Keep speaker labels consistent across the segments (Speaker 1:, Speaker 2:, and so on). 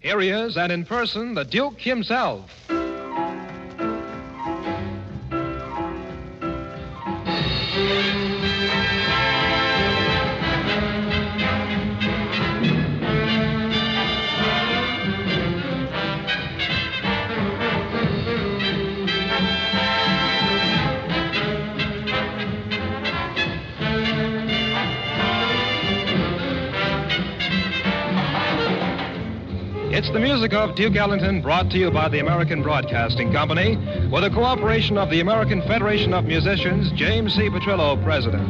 Speaker 1: Here he is, and in person, the Duke himself. It's the music of Duke Ellington, brought to you by the American Broadcasting Company with the cooperation of the American Federation of Musicians, James C. Petrillo, President.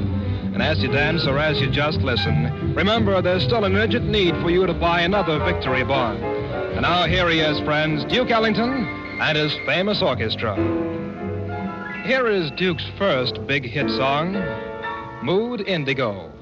Speaker 1: And as you dance or as you just listen, remember there's still an urgent need for you to buy another Victory Bond. And now here he is, friends, Duke Ellington and his famous orchestra. Here is Duke's first big hit song, Mood Indigo.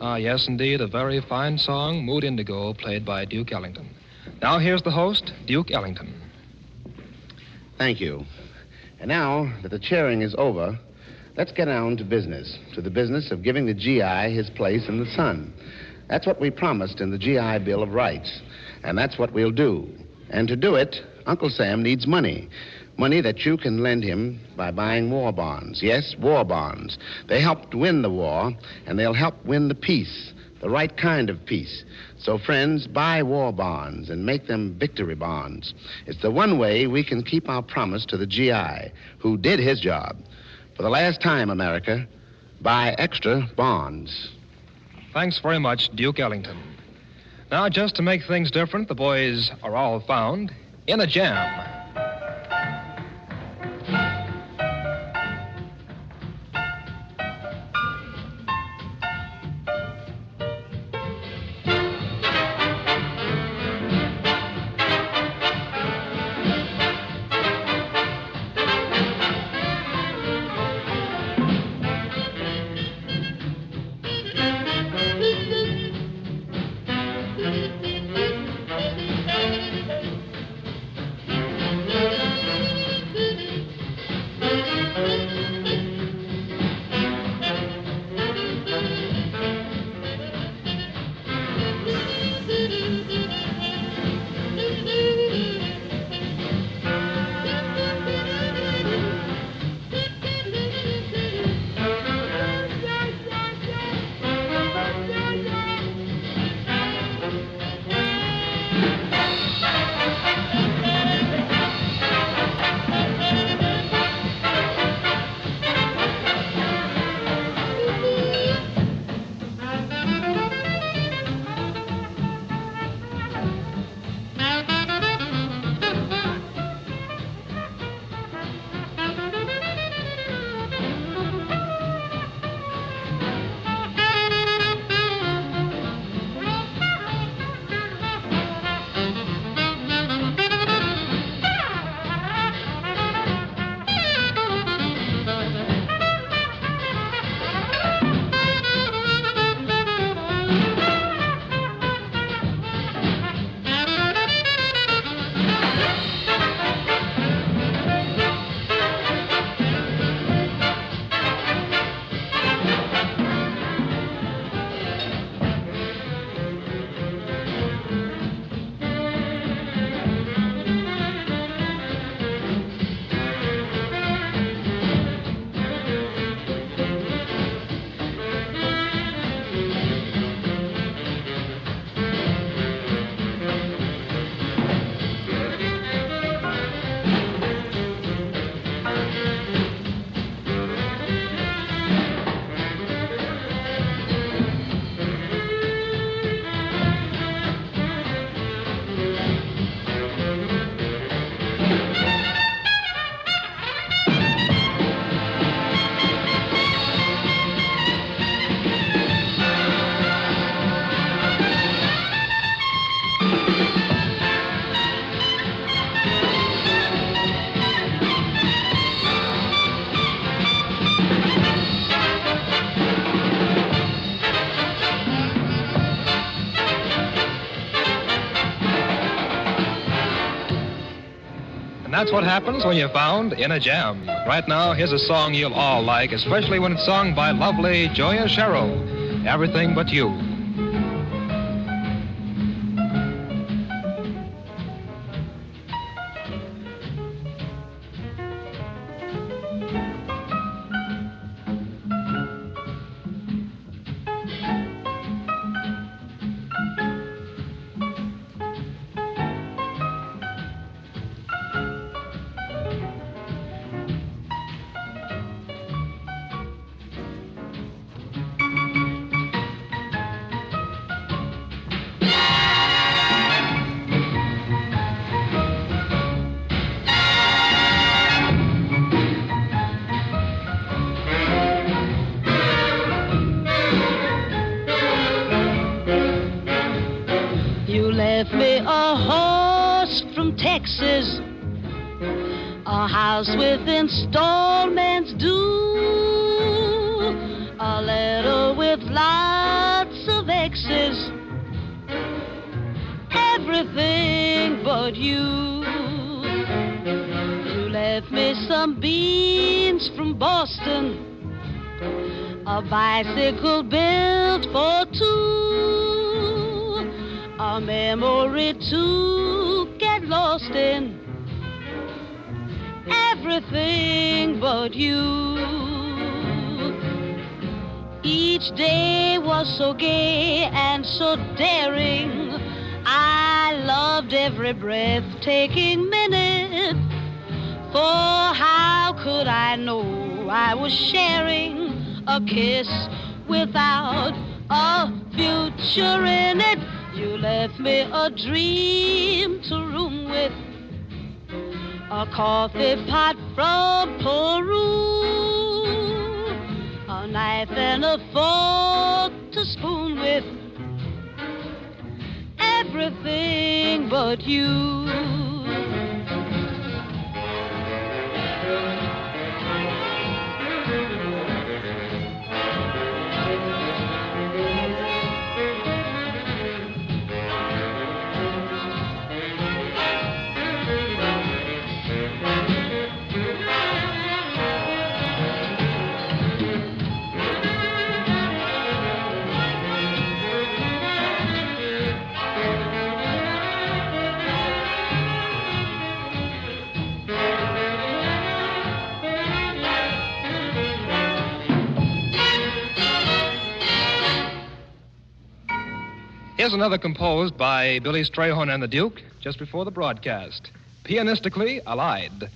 Speaker 1: Yes, indeed, a very fine song, Mood Indigo, played by Duke Ellington. Now, here's the host, Duke Ellington.
Speaker 2: Thank you. And now that the cheering is over, let's get down to business, to the business of giving the GI his place in the sun. That's what we promised in the GI Bill of Rights, and that's what we'll do. And to do it, Uncle Sam needs money. Money that you can lend him by buying war bonds. Yes, war bonds. They helped win the war, and they'll help win the peace, the right kind of peace. So, friends, buy war bonds and make them victory bonds. It's the one way we can keep our promise to the GI, who did his job. For the last time, America, buy extra bonds.
Speaker 1: Thanks very much, Duke Ellington. Now, just to make things different, the boys are all found in a jam. And that's what happens when you're found in a jam. Right now, here's a song you'll all like, especially when it's sung by lovely Joya Sherrill, Everything But You.
Speaker 3: Left me a horse from Texas, a house with installments due, a letter with lots but you. You left me some beans from Boston, a bicycle built for two, a memory to get lost in, everything but you. Each day was so gay and so daring. I loved every breathtaking minute. For how could I know I was sharing a kiss without a future in it? You left me a dream to room with, a coffee pot from Peru, a knife and a fork to spoon with, everything but you.
Speaker 1: Here's another composed by Billy Strayhorn and the Duke just before the broadcast. Pianistically Allied.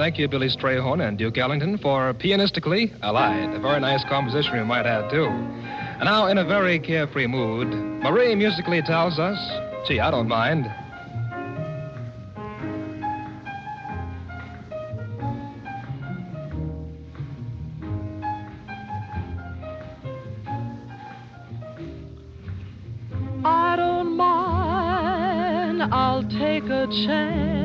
Speaker 1: thank you, Billy Strayhorn and Duke Ellington, for pianistically Allied. A very nice composition, we might add, too. And now, in a very carefree mood, Marie musically tells us, gee, I don't mind.
Speaker 4: I don't mind, I'll take a chance.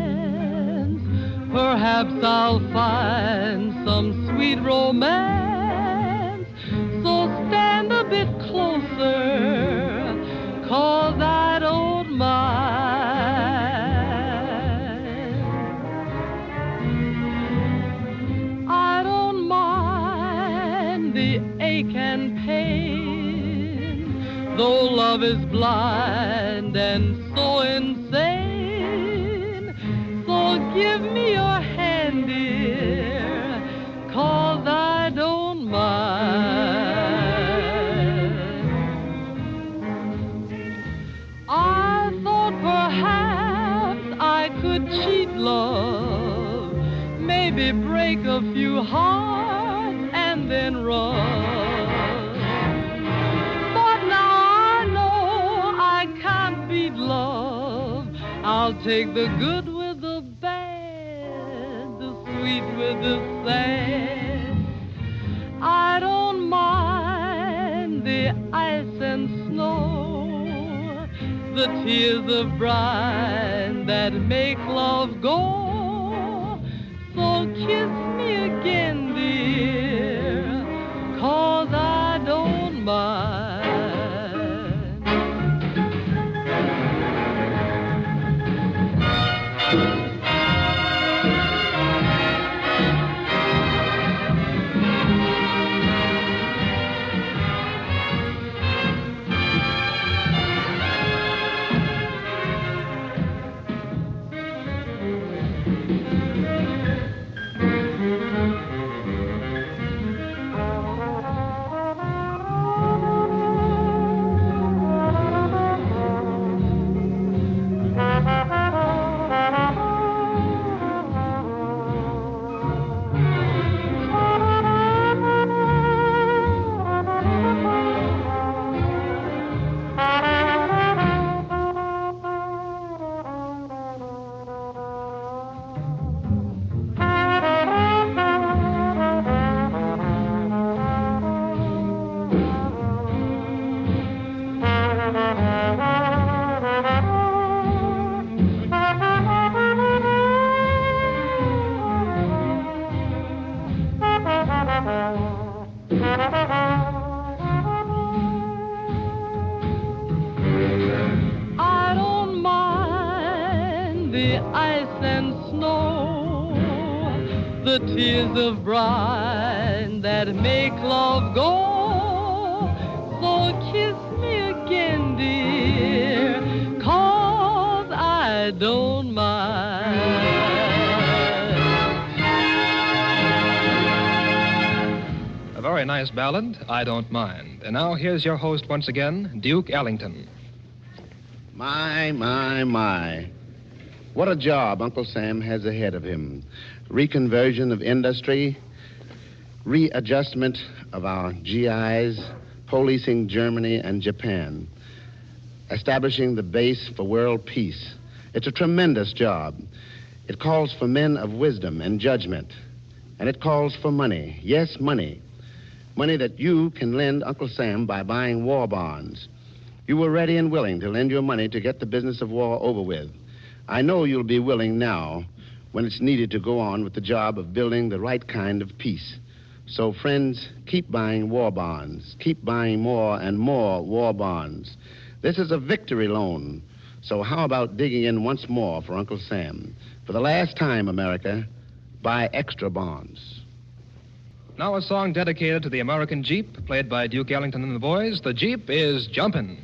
Speaker 4: Perhaps I'll find some sweet romance. So stand a bit closer, 'cause I don't mind. I don't mind the ache and pain, though love is blind and so insane. So give me your hand, dear, 'cause I don't mind. I thought perhaps I could cheat love, maybe break a few hearts and then run. But now I know I can't beat love. I'll take the good with the bad, the sweet with the sad. I don't mind the ice and snow, the tears of brine that make love go. So kiss me again, dear, 'cause I don't mind. I don't mind the ice and snow, the tears of brine that make love go. So kiss me again, dear, 'cause I don't mind.
Speaker 1: A very nice ballad, I Don't Mind. And now here's your host once again, Duke Ellington.
Speaker 2: My. What a job Uncle Sam has ahead of him. Reconversion of industry, readjustment of our GIs, policing Germany and Japan, establishing the base for world peace. It's a tremendous job. It calls for men of wisdom and judgment. And it calls for money. Yes, money. Money that you can lend Uncle Sam by buying war bonds. You were ready and willing to lend your money to get the business of war over with. I know you'll be willing now when it's needed to go on with the job of building the right kind of peace. So, friends, keep buying war bonds. Keep buying more and more war bonds. This is a victory loan. So how about digging in once more for Uncle Sam? For the last time, America, buy extra bonds.
Speaker 1: Now a song dedicated to the American Jeep, played by Duke Ellington and the boys. The Jeep is Jumpin'.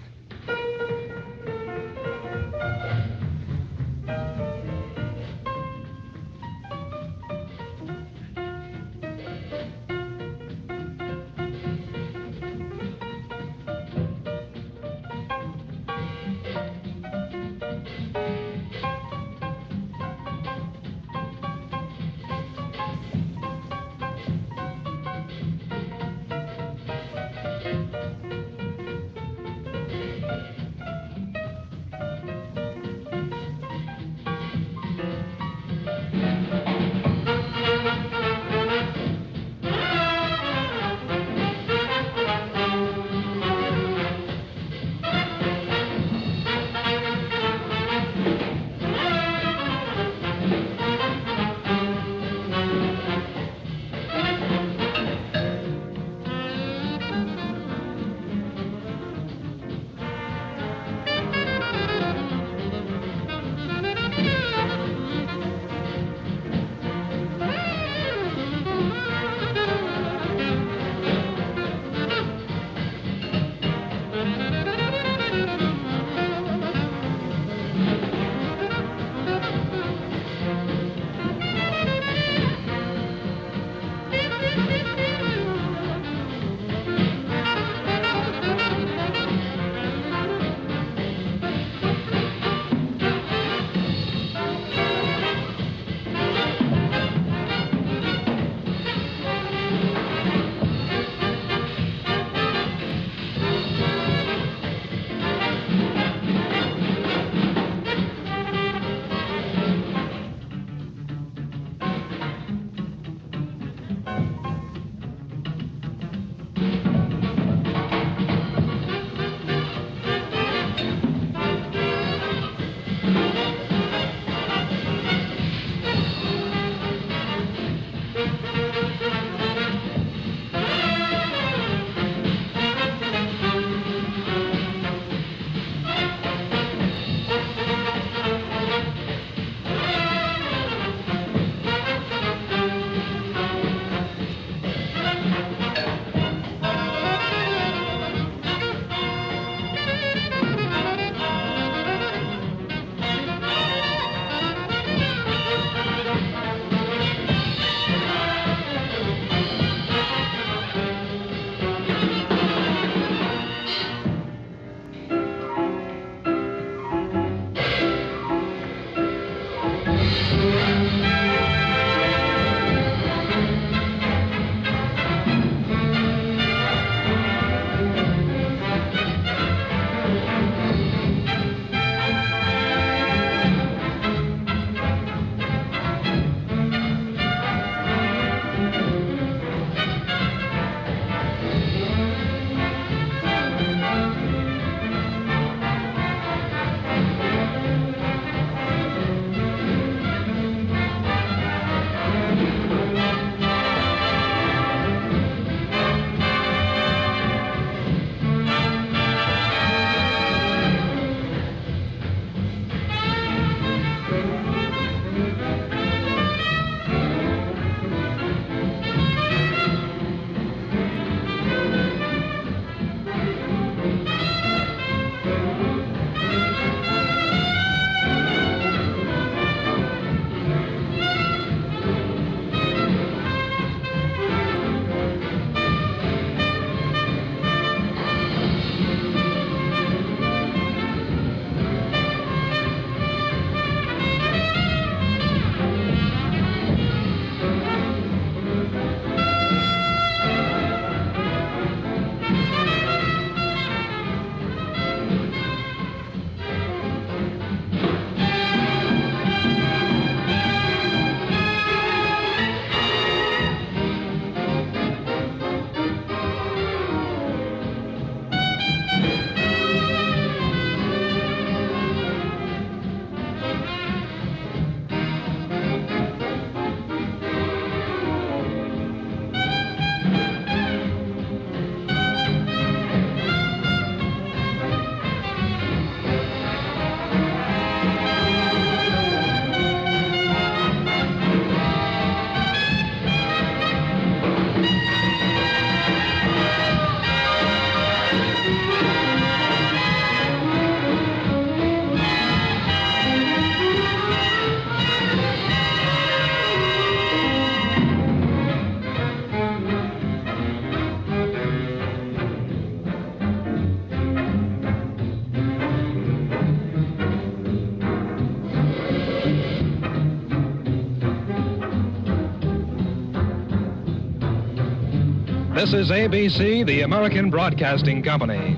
Speaker 1: This is ABC, the American Broadcasting Company.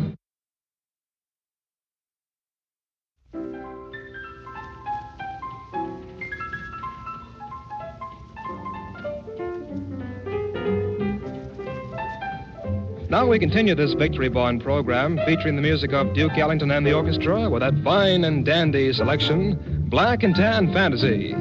Speaker 1: Now we continue this Victory Bond program featuring the music of Duke Ellington and the orchestra with that fine and dandy selection, Black and Tan Fantasy.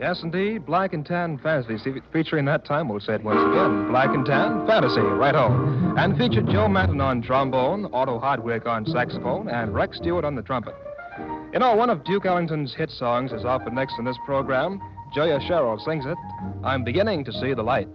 Speaker 1: Yes, indeed. Black and Tan Fantasy. Featuring that time, we'll say it once again. Black and Tan Fantasy, right-o. And featured Joe Manton on trombone, Otto Hardwick on saxophone, and Rex Stewart on the trumpet. You know, one of Duke Ellington's hit songs is often next in this program. Joya Sherrill sings it, I'm Beginning to See the Light.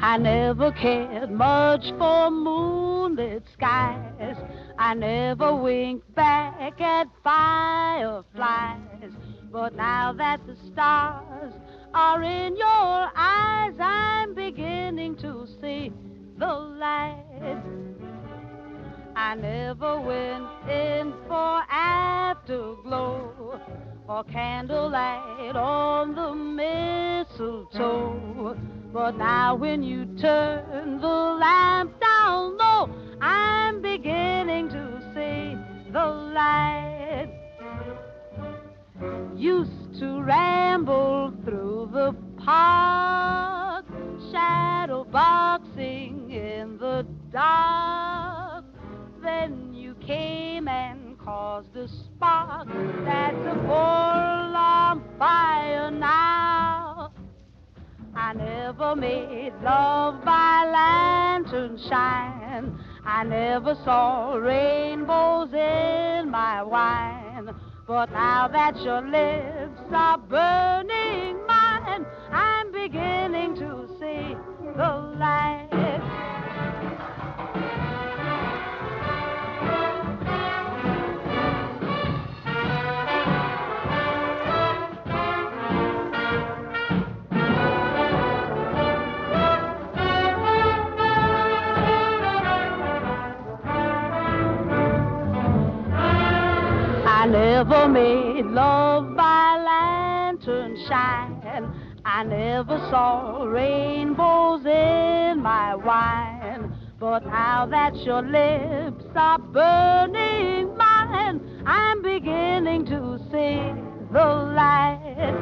Speaker 3: I never cared much for moonlit skies. I never winked back at fireflies. But now that the stars are in your eyes, I'm beginning to see the light. I never went in for afterglow or candlelight on the mistletoe. But now when you turn the lamp down low, I'm beginning to see the light. Used to ramble through the park, shadow boxing in the dark. Then you came and caused a spark that's a full-on fire now. I never made love by lantern shine. I never saw rainbows in my wine. But now that your lips are burning mine, I'm beginning to see the light. I never made love by lantern shine. I never saw rainbows in my wine. But now that your lips are burning mine, I'm beginning to see the light.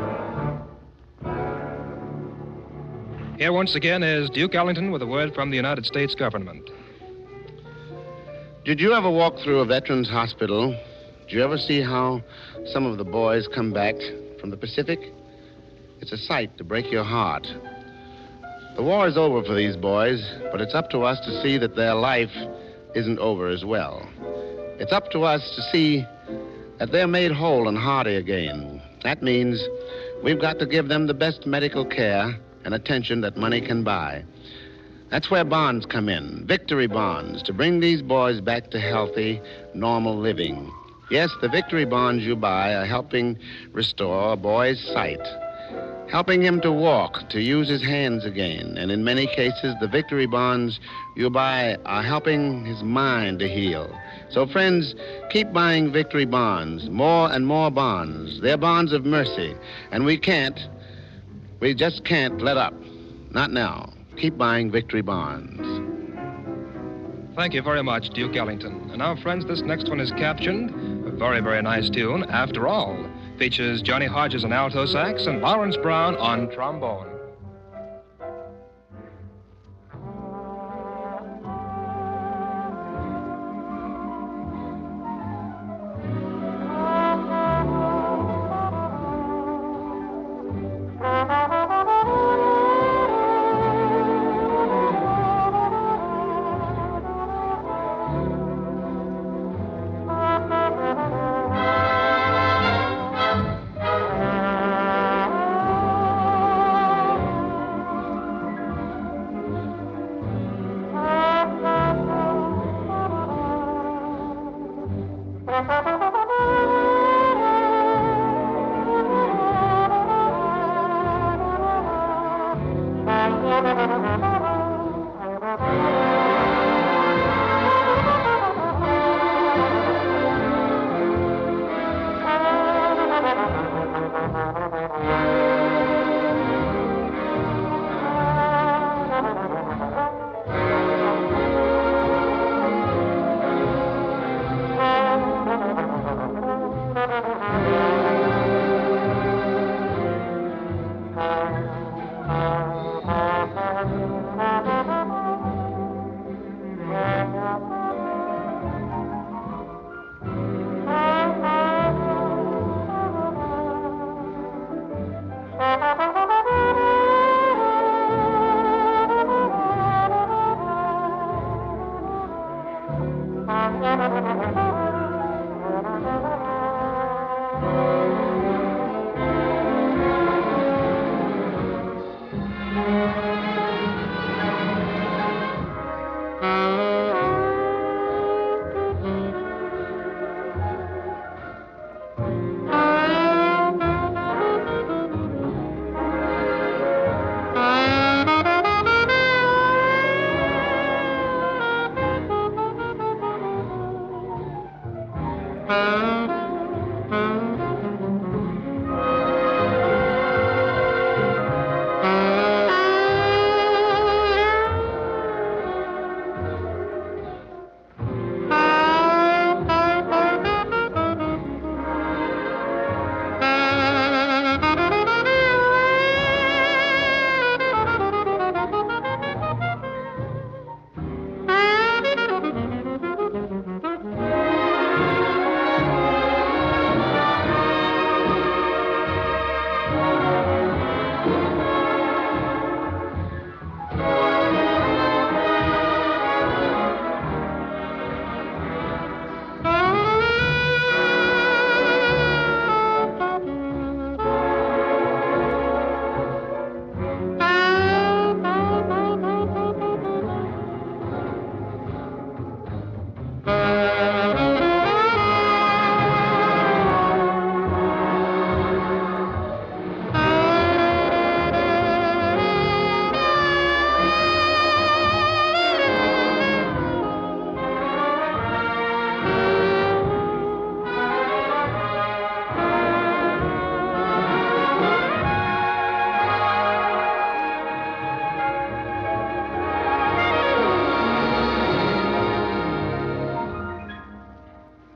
Speaker 1: Here once again is Duke Ellington with a word from the United States government.
Speaker 2: Did you ever walk through a veterans hospital? Did you ever see how some of the boys come back from the Pacific? It's a sight to break your heart. The war is over for these boys, but it's up to us to see that their life isn't over as well. It's up to us to see that they're made whole and hearty again. That means we've got to give them the best medical care and attention that money can buy. That's where bonds come in, victory bonds, to bring these boys back to healthy, normal living. Yes, the victory bonds you buy are helping restore a boy's sight, helping him to walk, to use his hands again. And in many cases, the victory bonds you buy are helping his mind to heal. So, friends, keep buying victory bonds, more and more bonds. They're bonds of mercy, and we just can't let up. Not now. Keep buying victory bonds.
Speaker 1: Thank you very much, Duke Ellington. And now, friends, this next one is captioned, a very, very nice tune, After All. Features Johnny Hodges on alto sax and Lawrence Brown on trombone.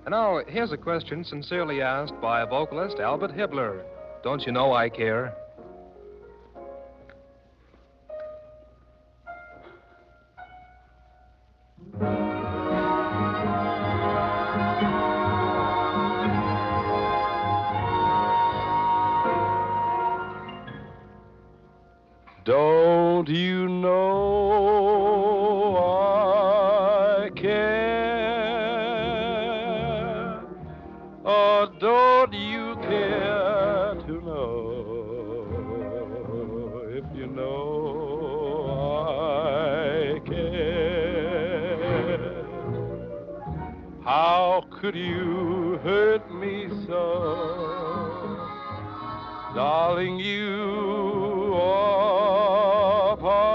Speaker 1: And now, here's a question sincerely asked by vocalist Albert Hibbler. Don't you know I care?
Speaker 5: Don't you know I care? Or don't you care to know? If you know I care, how could you hurt me so? Darling, you are part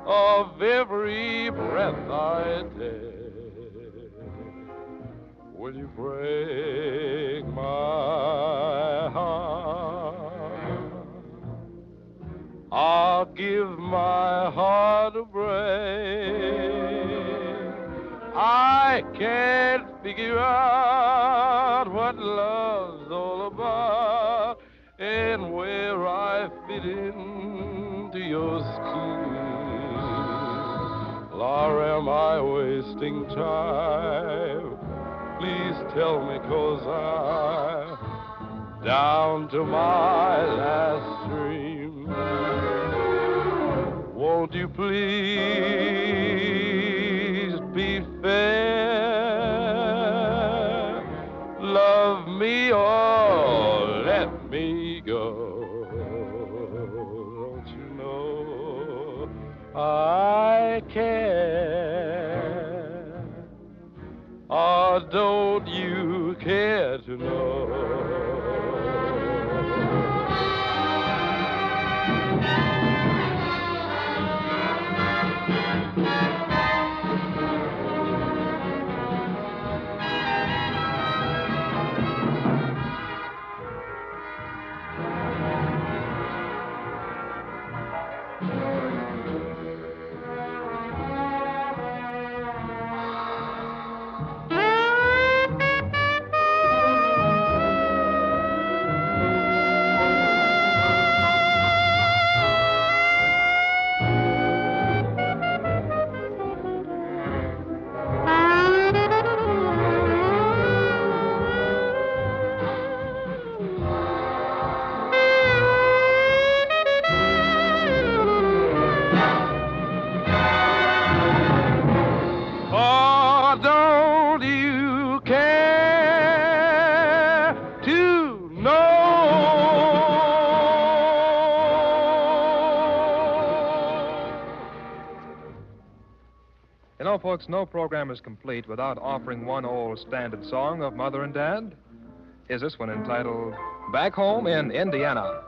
Speaker 5: of every breath I take. Will you break my heart? I'll give my heart a break. I can't begin figure out what love's all about and where I fit into your scheme. Or am I wasting time? Please tell me, 'cause I'm down to my last stream. Won't you please be fair? Love me or let me go. Don't you know I care? Or don't you care to know?
Speaker 1: You know, folks, no program is complete without offering one old standard song of Mother and Dad. Here's this one entitled Back Home in Indiana.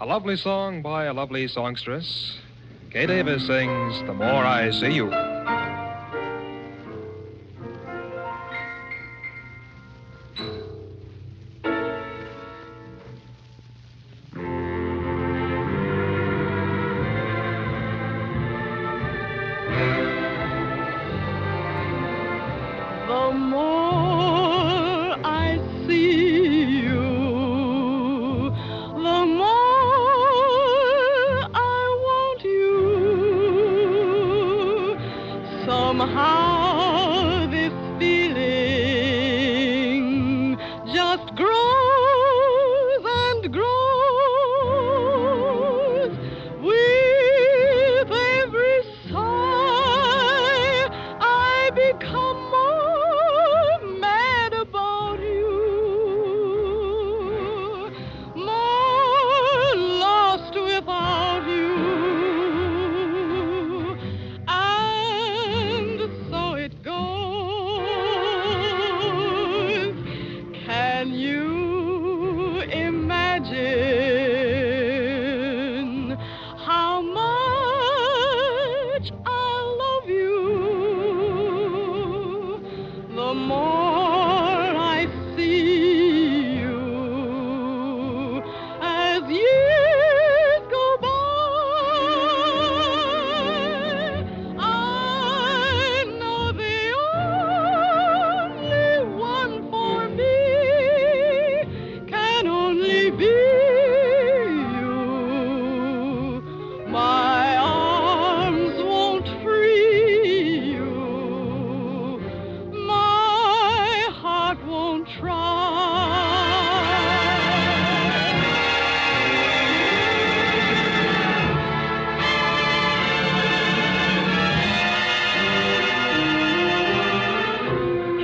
Speaker 1: A lovely song by a lovely songstress. Kay Davis sings The More I See You.
Speaker 4: The more I see you, the more I want you. Somehow this feeling just grows and grows with every sigh. I become more mad about you, more lost without you. And so it goes. Can you imagine how much I love you? The more I see you, as years go by, I know the only one for me can only be you. My arms won't free you. My heart won't try.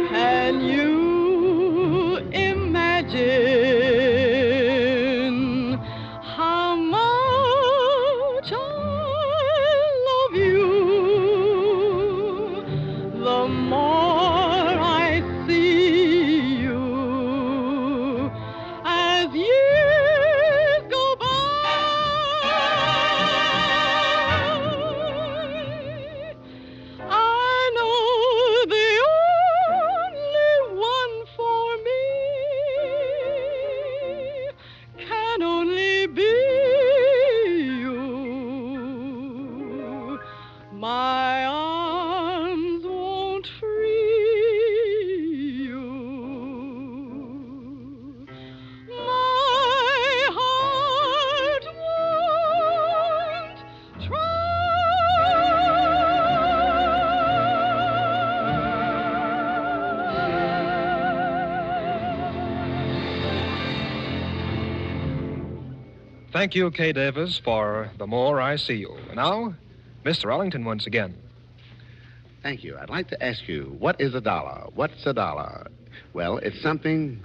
Speaker 4: Can you imagine how much I love you? The more I see you, as years go by, I know the only one for me can only be you. My arms won't free you. My heart won't
Speaker 1: Thank you, Kay Davis, for The More I See You. And now, Mr. Ellington once again.
Speaker 2: Thank you. I'd like to ask you, what is a dollar? What's a dollar? Well, it's something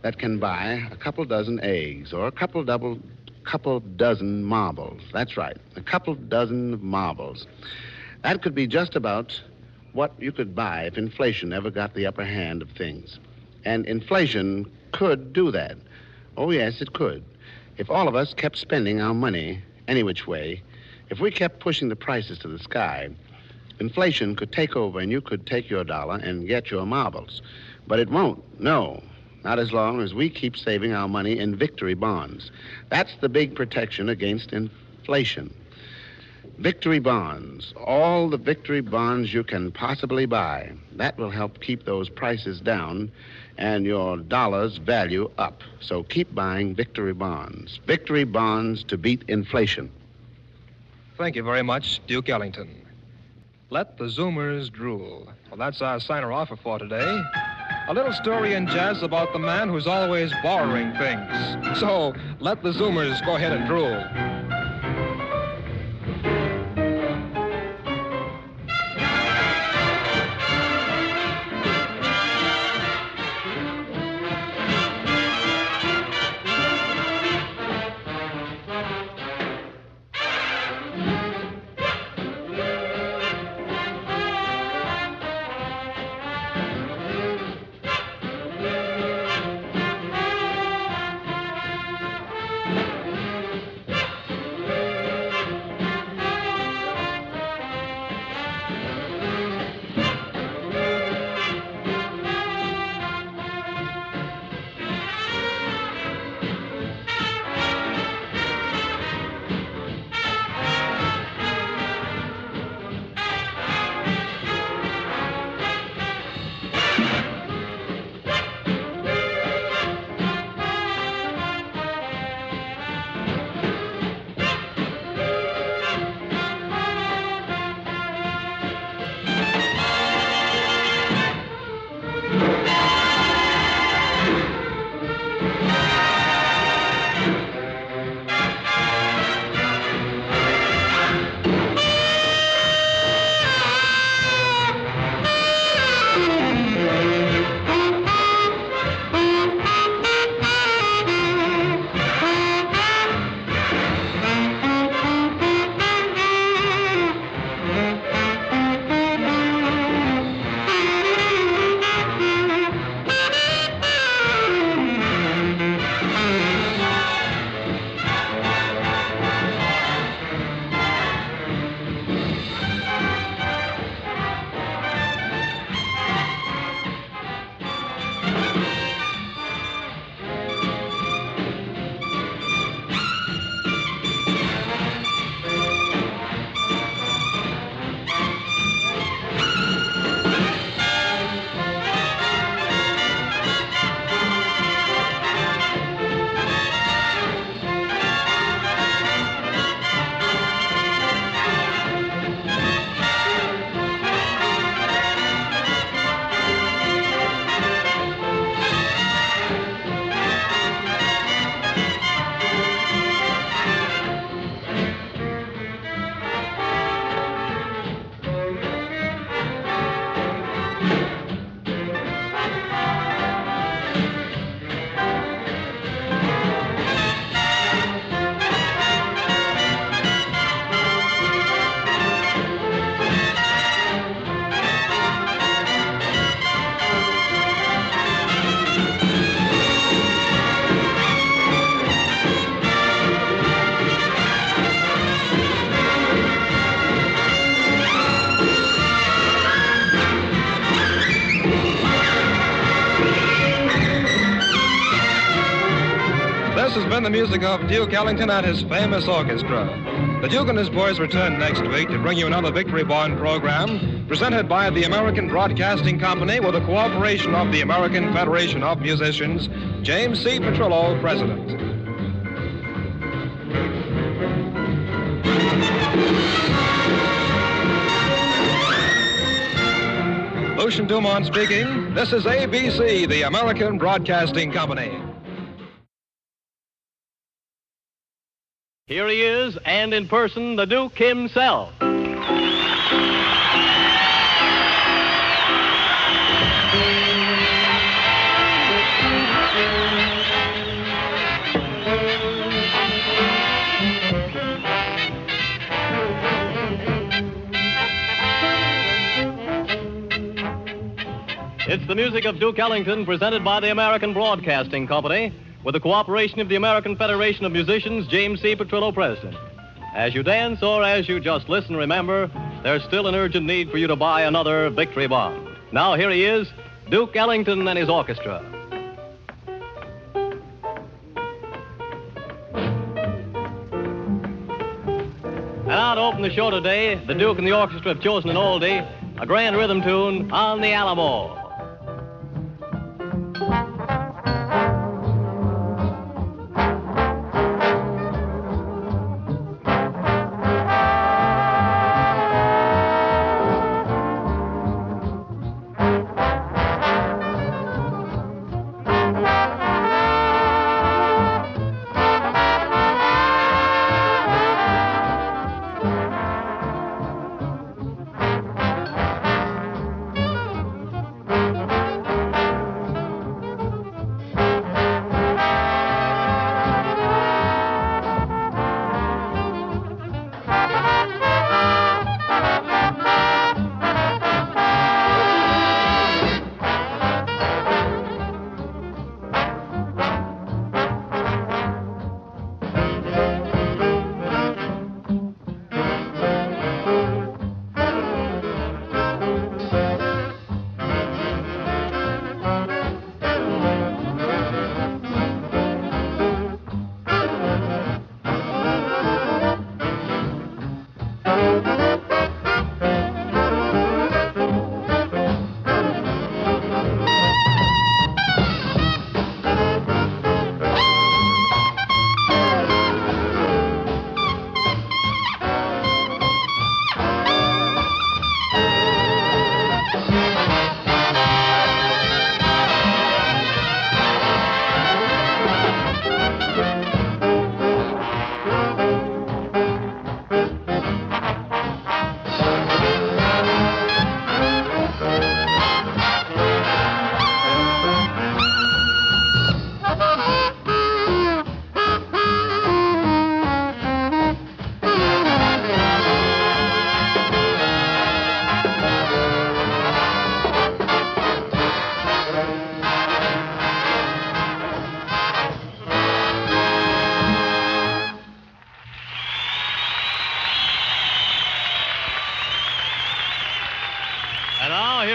Speaker 2: that can buy a couple dozen eggs or a couple dozen marbles. That's right, a couple dozen marbles. That could be just about what you could buy if inflation ever got the upper hand of things. And inflation could do that. Oh, yes, it could. If all of us kept spending our money any which way, if we kept pushing the prices to the sky, inflation could take over and you could take your dollar and get your marbles. But it won't, no. Not as long as we keep saving our money in victory bonds. That's the big protection against inflation. Victory bonds, all the victory bonds you can possibly buy. That will help keep those prices down and your dollar's value up. So keep buying victory bonds. Victory bonds to beat inflation.
Speaker 1: Thank you very much, Duke Ellington. Let the Zoomers drool. Well, that's our signer offer for today. A little story in jazz about the man who's always borrowing things. So let the Zoomers go ahead and drool. this has been the music of Duke Ellington and his famous orchestra. The Duke and his boys return next week to bring you another Victory Bond program presented by the American Broadcasting Company with the cooperation of the American Federation of Musicians. James C. Petrillo, President. Lucian Dumont speaking. This is ABC, the American Broadcasting Company.
Speaker 6: Here he is, and in person, the Duke himself. It's the music of Duke Ellington presented by the American Broadcasting Company with the cooperation of the American Federation of Musicians, James C. Petrillo, President. As you dance or as you just listen, remember, there's still an urgent need for you to buy another Victory Bond. Now here he is, Duke Ellington and his orchestra. And now to open the show today, the Duke and the orchestra have chosen an oldie, a grand rhythm tune, On the Alamo.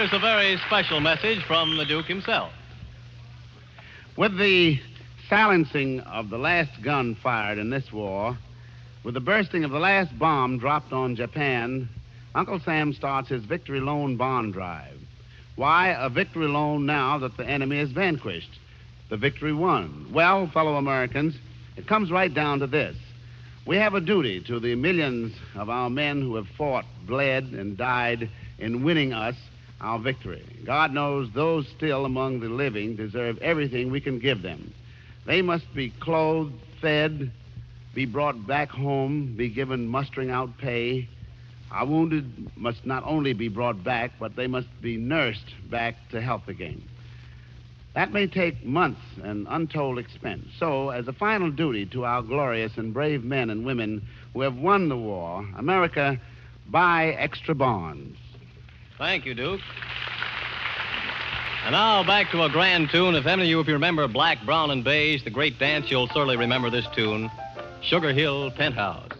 Speaker 6: Here's a very special message from the Duke himself.
Speaker 2: With the silencing of the last gun fired in this war, with the bursting of the last bomb dropped on Japan, Uncle Sam starts his victory loan bond drive. Why a victory loan now that the enemy is vanquished? The victory won. Well, fellow Americans, it comes right down to this. We have a duty to the millions of our men who have fought, bled, and died in winning us our victory. God knows those still among the living deserve everything we can give them. They must be clothed, fed, be brought back home, be given mustering out pay. Our wounded must not only be brought back, but they must be nursed back to health again. That may take months and untold expense. So, as a final duty to our glorious and brave men and women who have won the war, America, buy extra bonds.
Speaker 6: Thank you, Duke. And now back to a grand tune. If any of you, if you remember Black, Brown, and Beige, the great dance, you'll certainly remember this tune, Sugar Hill Penthouse.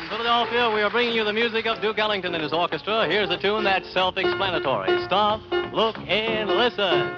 Speaker 6: From Philadelphia, we are bringing you the music of Duke Ellington and his orchestra. Here's a tune that's self-explanatory. Stop, look, and listen.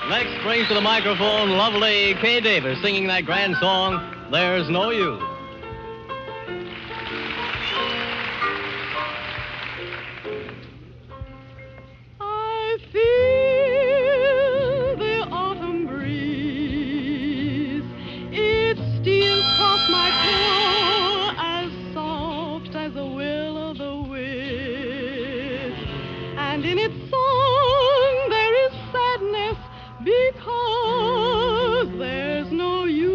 Speaker 6: Next brings to the microphone lovely Kay Davis singing that grand song, There's No You.
Speaker 4: I feel the autumn breeze. It steals across my pillow as soft as a will-o'-the-wisp. And in its song there is sadness because there's no you.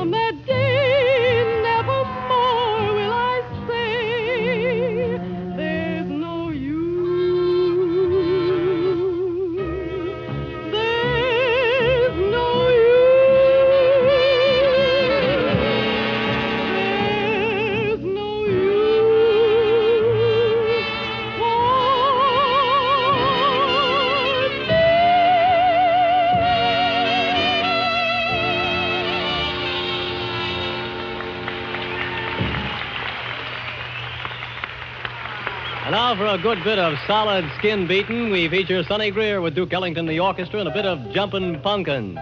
Speaker 4: On that day, nevermore will I say, there's no you. There's no you. There's no you for me.
Speaker 6: And now for a good bit of solid skin beating, we feature Sonny Greer with Duke Ellington, the orchestra, and a bit of Jumpin' Pumpkins.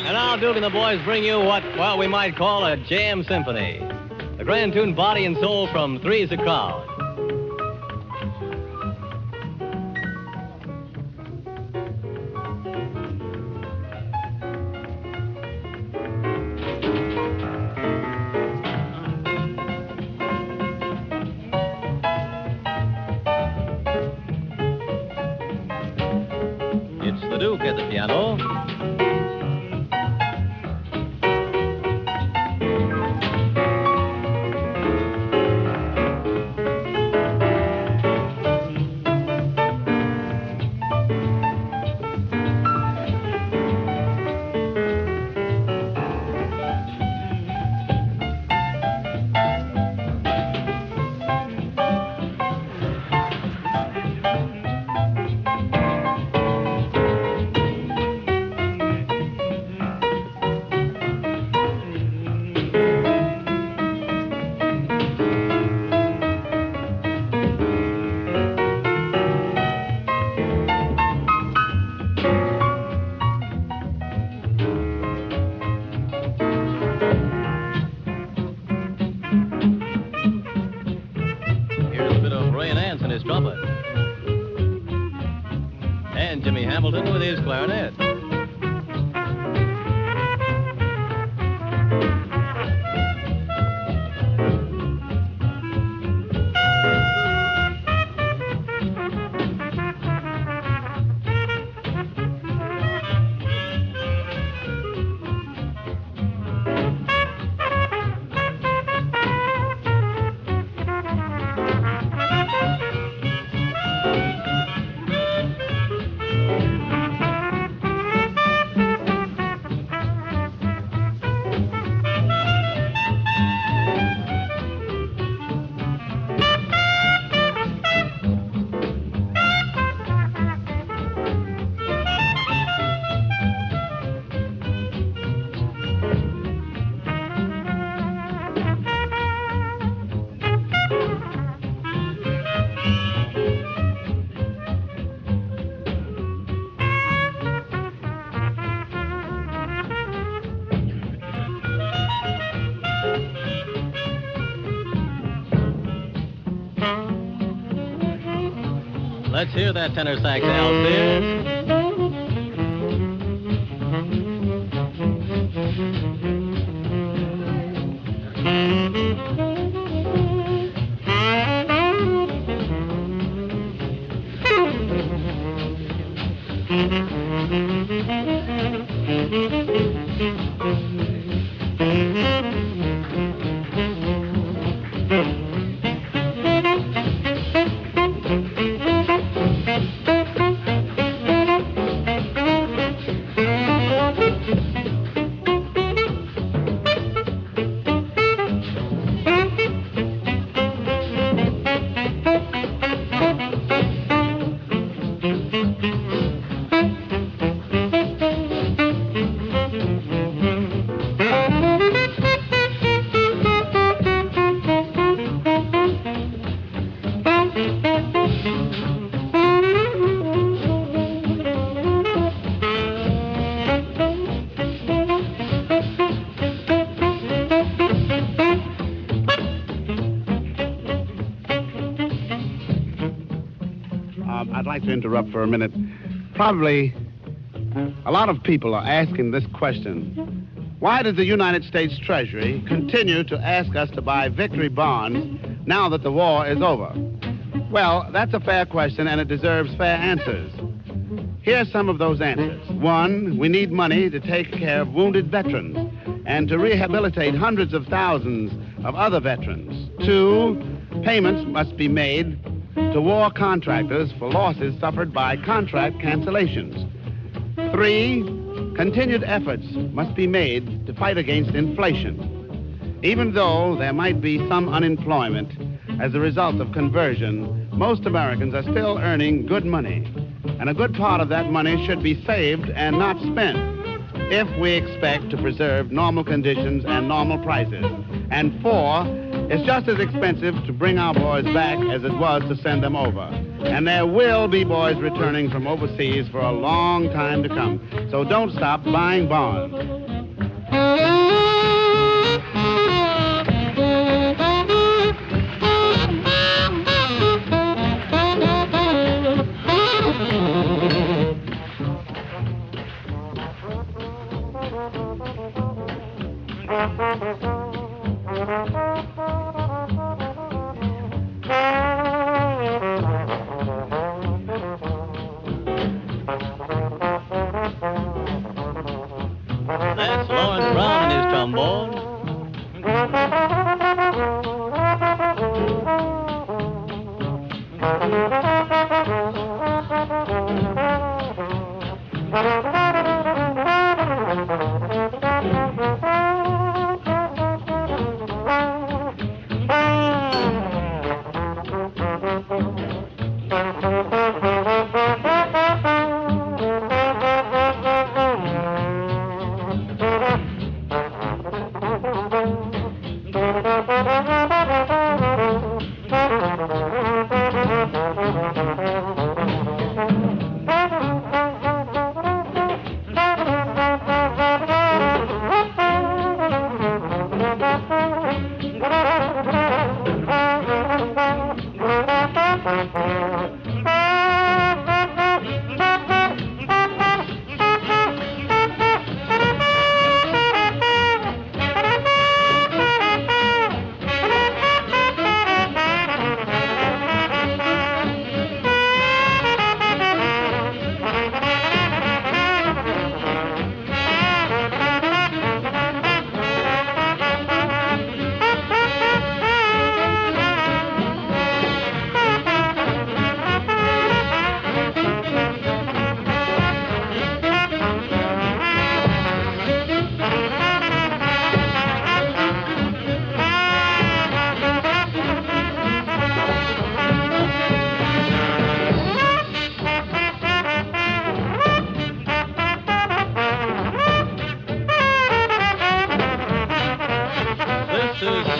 Speaker 6: And now Duke and the boys bring you what, well, we might call a jam symphony. The grand tune Body and Soul from Three's a Crowd. It's the Duke at the piano. trumpet. And Jimmy Hamilton with his clarinet. Let's hear that tenor sax, Al Sears.
Speaker 2: I'd like to interrupt for a minute. Probably a lot of people are asking this question. Why does the United States Treasury continue to ask us to buy victory bonds now that the war is over? Well, that's a fair question, and it deserves fair answers. Here's some of those answers. One, we need money to take care of wounded veterans and to rehabilitate hundreds of thousands of other veterans. Two, payments must be made to war contractors for losses suffered by contract cancellations. Three, continued efforts must be made to fight against inflation. Even though there might be some unemployment as a result of conversion, most Americans are still earning good money, and a good part of that money should be saved and not spent if we expect to preserve normal conditions and normal prices. And four, it's just as expensive to bring our boys back as it was to send them over. And there will be boys returning from overseas for a long time to come. So don't stop buying bonds.
Speaker 6: That's Lawrence Brown and his trombone.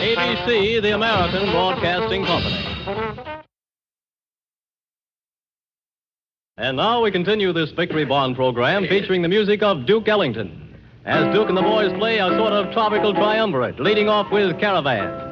Speaker 6: ABC, the American Broadcasting Company. And now we continue this Victory Bond program featuring the music of Duke Ellington, as Duke and the boys play a sort of tropical triumvirate, leading off with Caravan.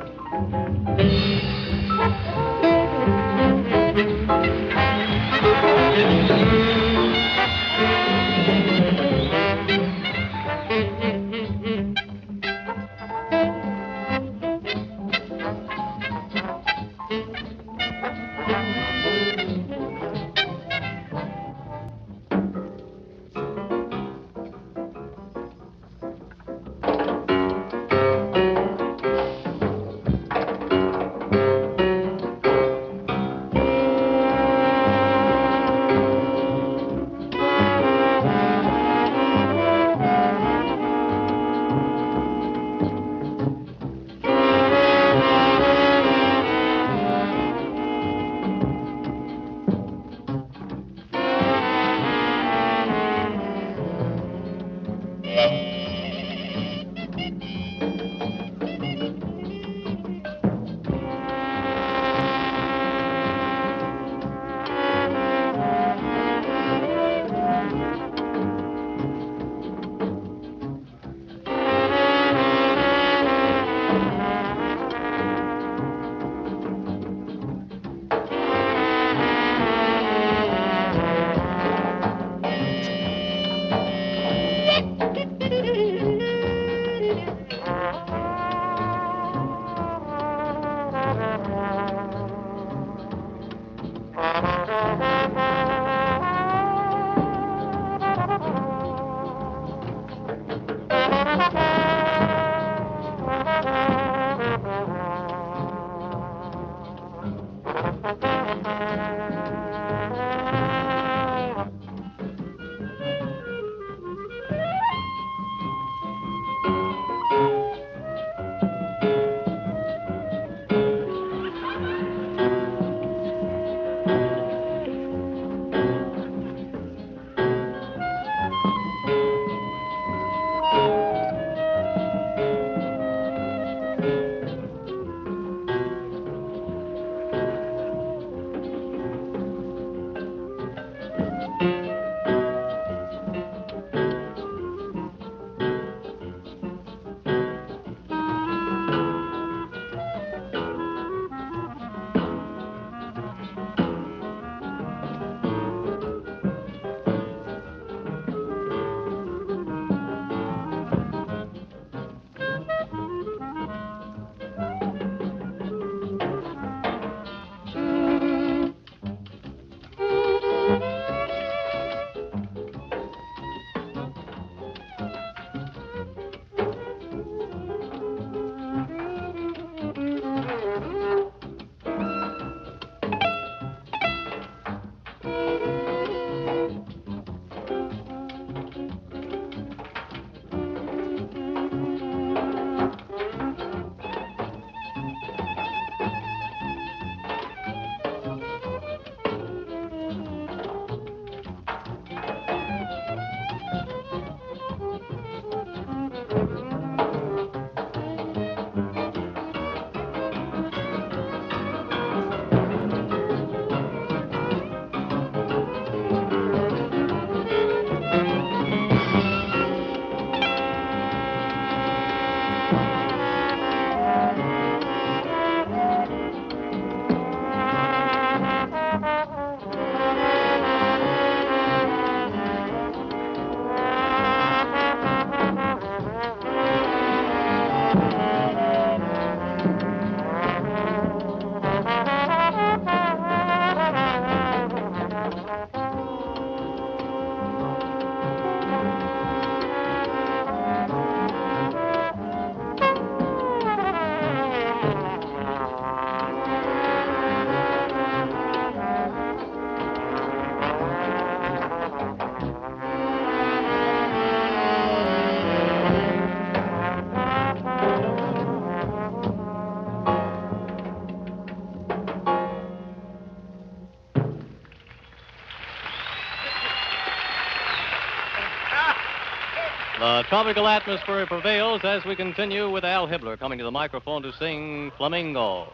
Speaker 6: The tropical atmosphere prevails as we continue with Al Hibbler coming to the microphone to sing Flamingo.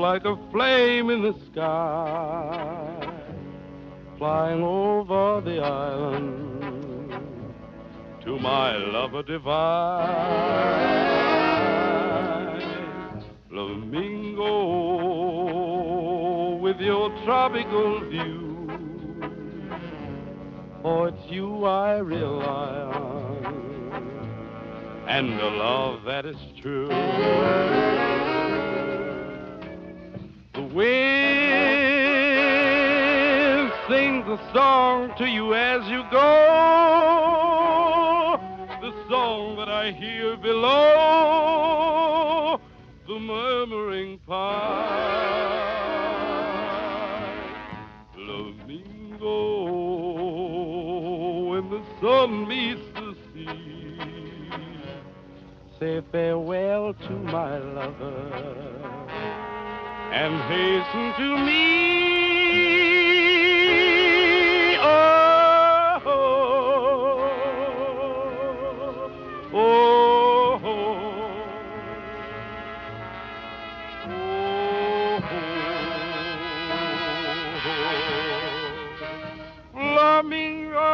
Speaker 5: Like a flame in the sky, flying over the island to my lover divine. Flamingo, with your tropical view, for it's you I rely on, and a love that is true. The wind sings a song to you as you go, the song that I hear below the murmuring pine. Flamingo, when the sun meets the sea, say farewell to my lover and hasten to me. Oh, oh, oh, oh, Flamingo.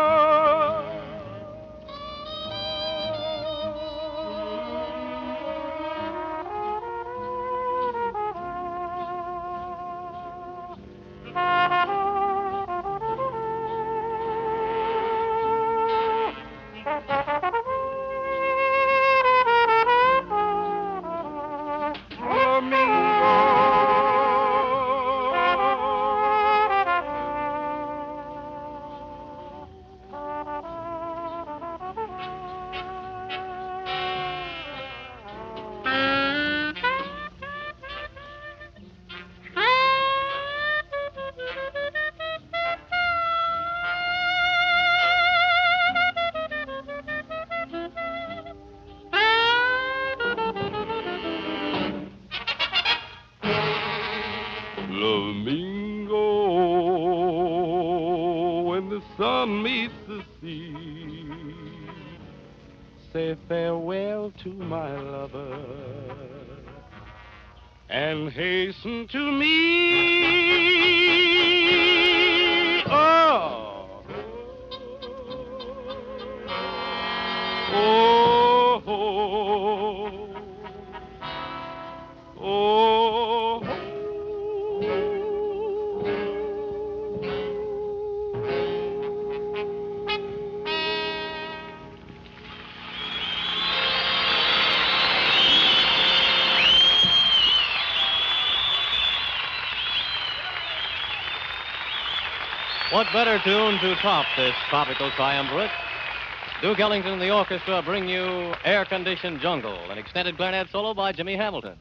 Speaker 5: Flamingo, when the sun meets the sea, say farewell to my lover and hasten to me. Oh, oh, oh, oh.
Speaker 6: What better tune to top this tropical triumvirate? Duke Ellington and the orchestra bring you Air-Conditioned Jungle, an extended clarinet solo by Jimmy Hamilton.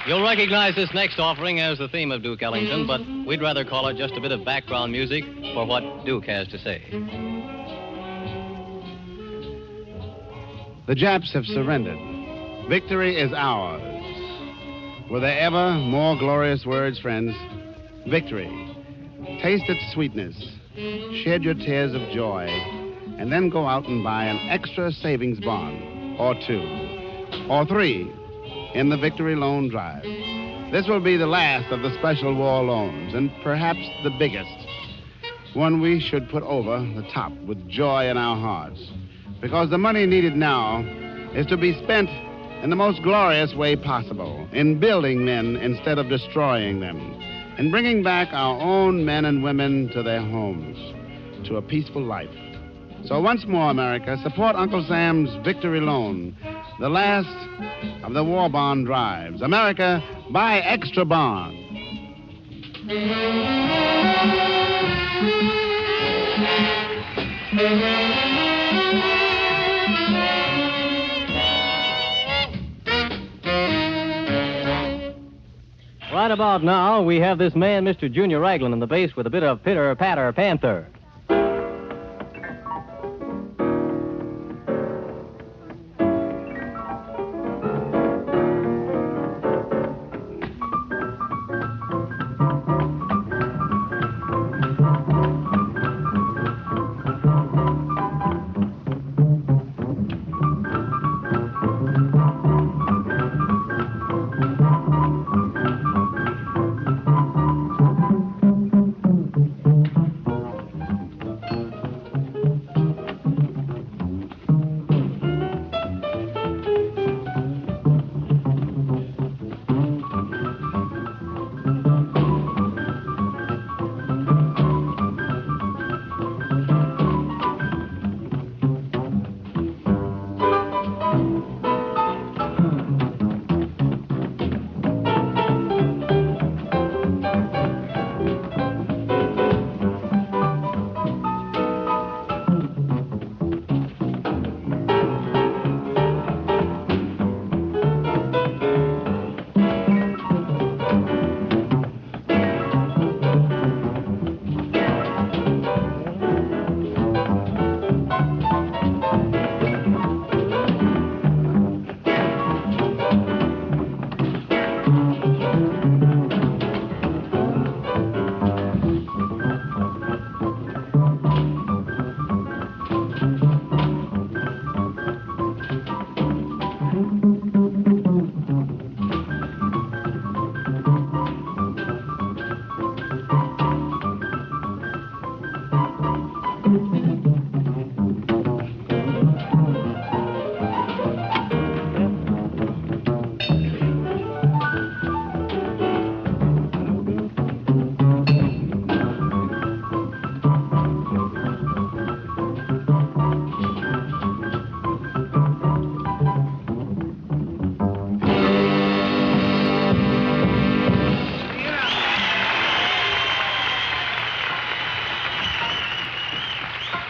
Speaker 6: You'll recognize this next offering as the theme of Duke Ellington, but we'd rather call it just a bit of background music for what Duke has to say.
Speaker 2: The Japs have surrendered. Victory is ours. Were there ever more glorious words, friends? Victory. Taste its sweetness. Shed your tears of joy. And then go out and buy an extra savings bond, or 2, or 3, in the Victory Loan Drive. This will be the last of the special war loans, and perhaps the biggest. One we should put over the top with joy in our hearts. Because the money needed now is to be spent in the most glorious way possible, in building men instead of destroying them, in bringing back our own men and women to their homes, to a peaceful life. So once more, America, support Uncle Sam's Victory Loan, the last of the war bond drives. America, buy extra bond.
Speaker 6: Right about now, we have this man, Mr. Junior Raglan, in the bass with a bit of pitter-patter-panther.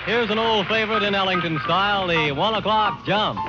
Speaker 6: Here's an old favorite in Ellington style, the 1 o'clock jump.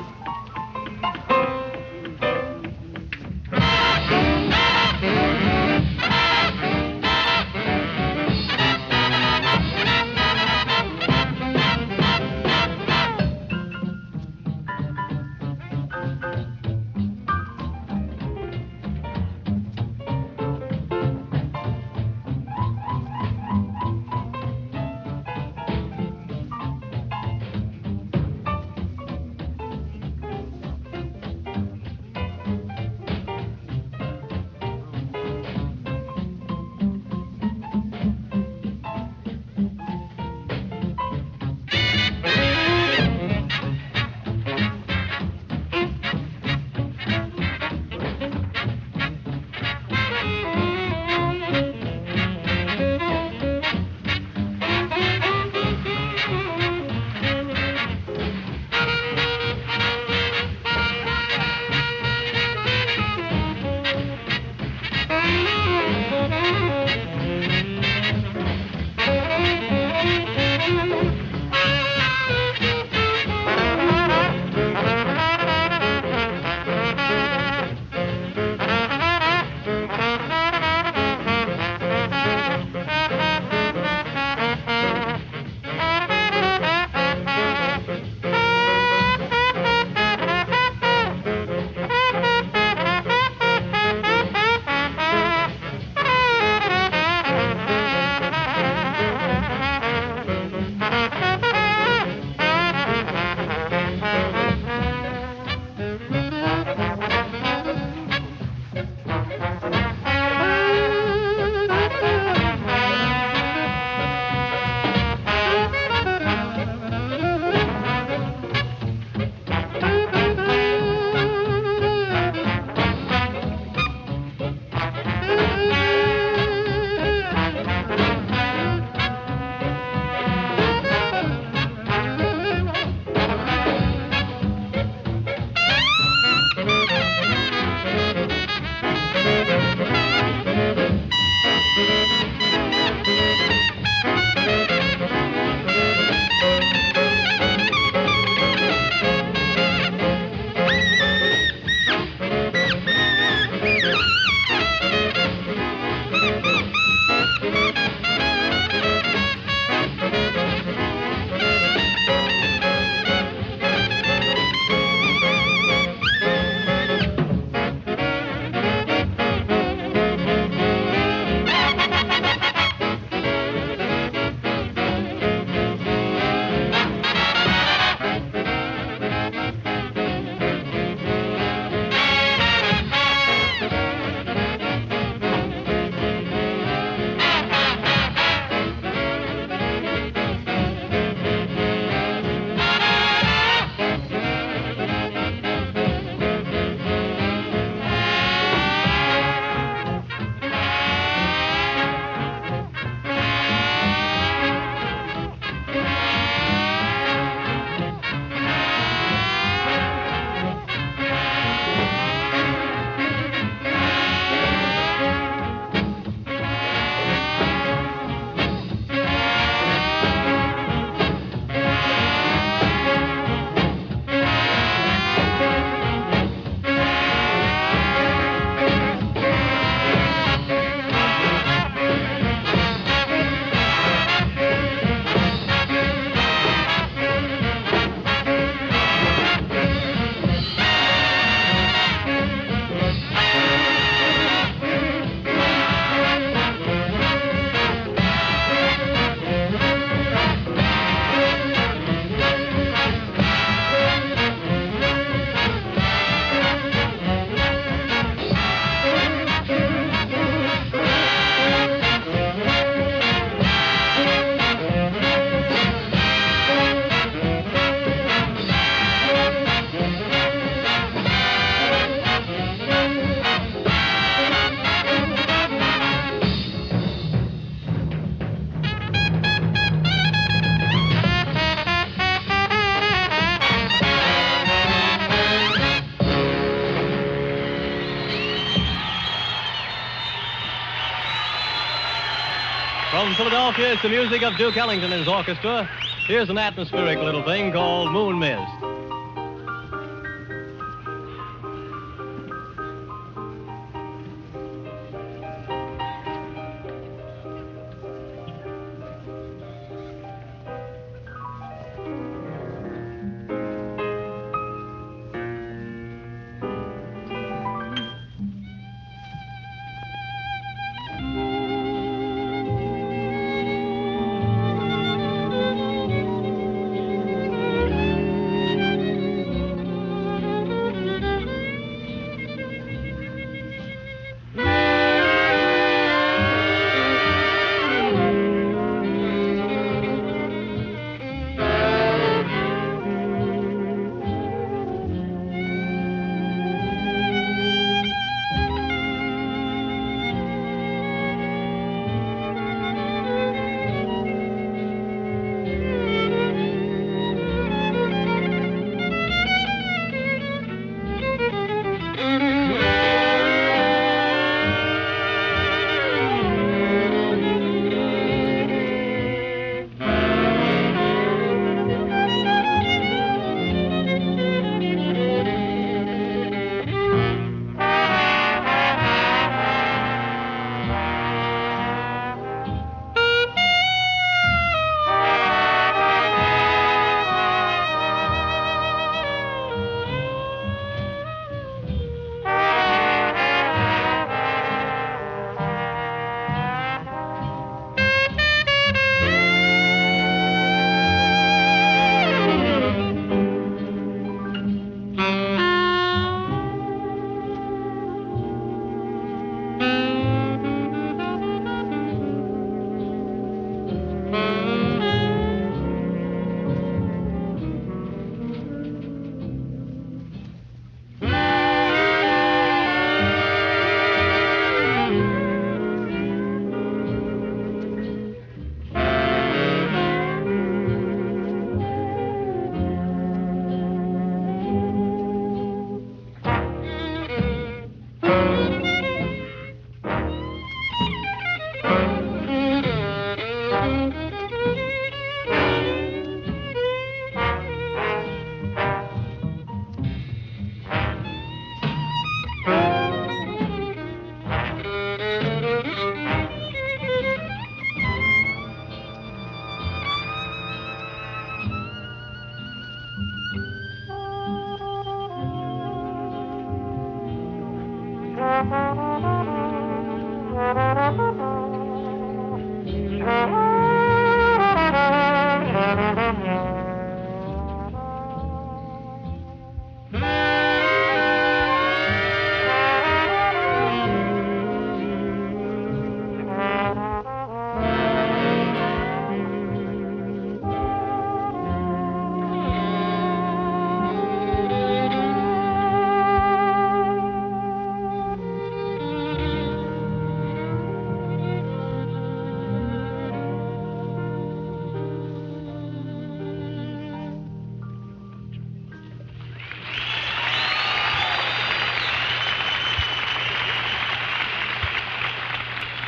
Speaker 6: From Philadelphia, it's the music of Duke Ellington and his orchestra. Here's an atmospheric little thing called Moon Mist.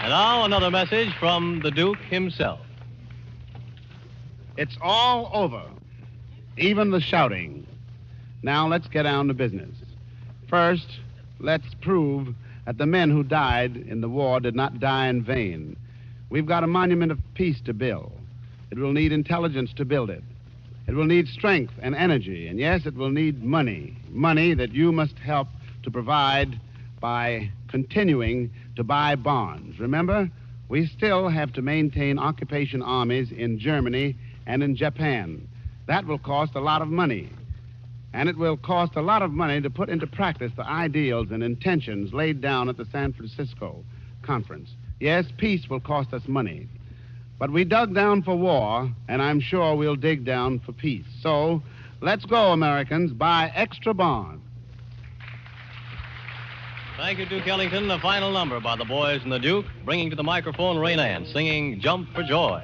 Speaker 6: And now another message from the Duke himself.
Speaker 2: It's all over, even the shouting. Now let's get down to business. First, let's prove that the men who died in the war did not die in vain. We've got a monument of peace to build. It will need intelligence to build it. It will need strength and energy, and yes, it will need money. Money that you must help to provide by continuing to buy bonds. Remember, we still have to maintain occupation armies in Germany and in Japan. That will cost a lot of money. And it will cost a lot of money to put into practice the ideals and intentions laid down at the San Francisco conference. Yes, peace will cost us money. But we dug down for war, and I'm sure we'll dig down for peace. So, let's go, Americans, buy extra bonds.
Speaker 6: Thank you, Duke Ellington. The final number by the Boys and the Duke, bringing to the microphone Ray Nance, singing Jump for Joy.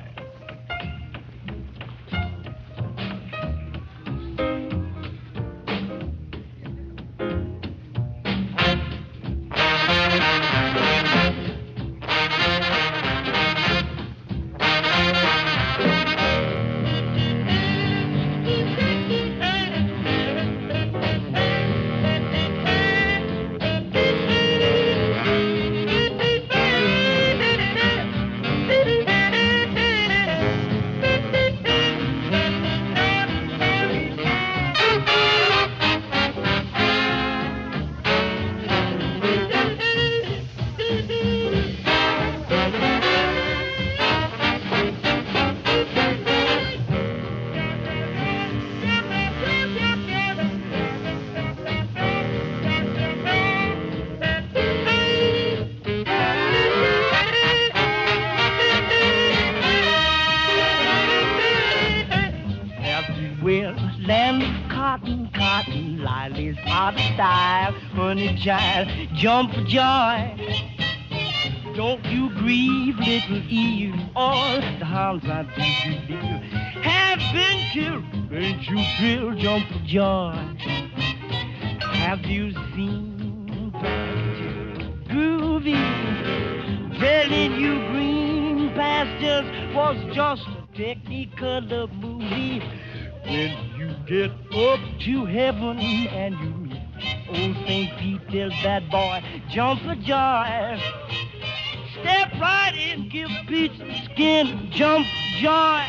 Speaker 7: out of style. Honey child, jump for joy. Don't you grieve, little Eve, all the harms I do to you have been killed. Ain't you thrilled, jump for joy? Have you seen pastures groovy? Telling you green pastures was just a technicolor movie. When you get up to heaven and you meet old St. Pete, tells that boy, jump for joy. Step right in, give Pete some skin, jump for joy.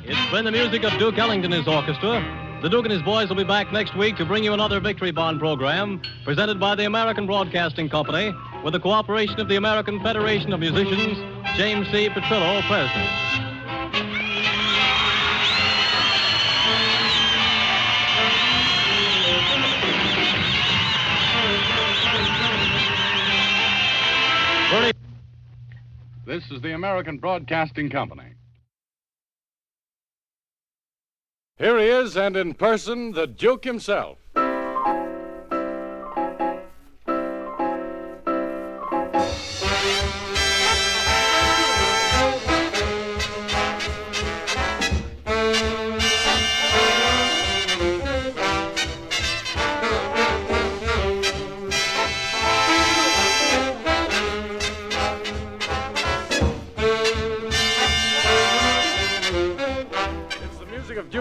Speaker 6: It's been the music of Duke Ellington and his orchestra. The Duke and his boys will be back next week to bring you another Victory Bond program presented by the American Broadcasting Company with the cooperation of the American Federation of Musicians, James C. Petrillo, President.
Speaker 5: This is the American Broadcasting Company. Here he is, and in person, the Duke himself.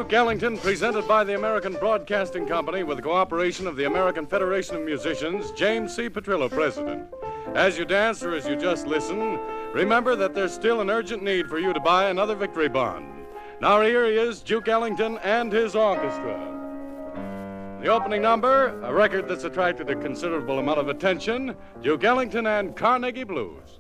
Speaker 5: Duke Ellington, presented by the American Broadcasting Company with the cooperation of the American Federation of Musicians, James C. Petrillo, President. As you dance or as you just listen, remember that there's still an urgent need for you to buy another Victory Bond. Now here he is, Duke Ellington and his orchestra. The opening number, a record that's attracted a considerable amount of attention, Duke Ellington and Carnegie Blues.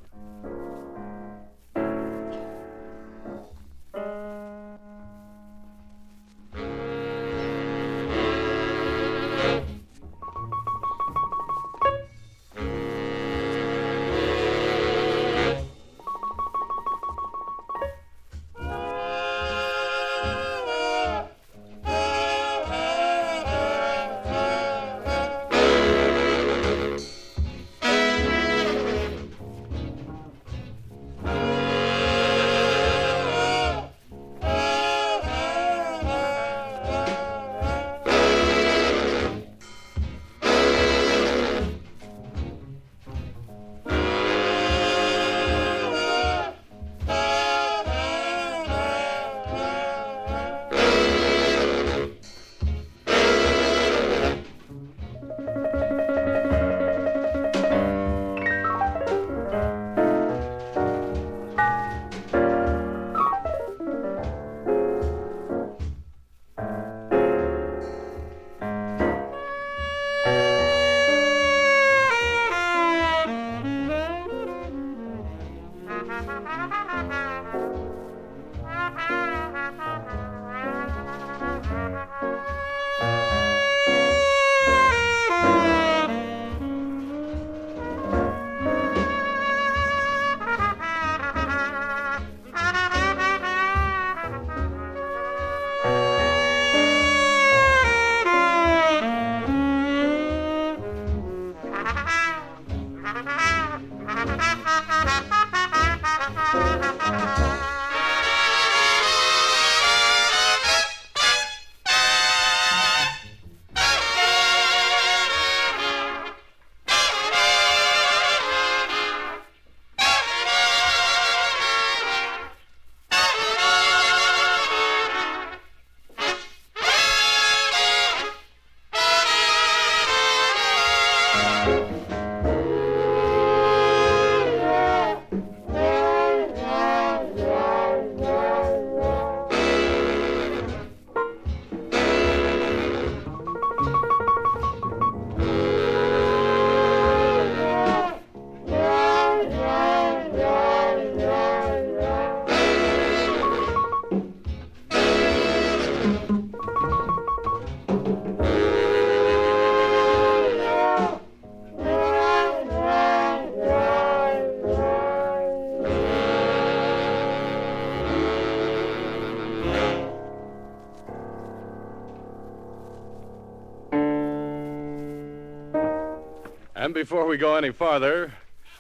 Speaker 5: And before we go any farther,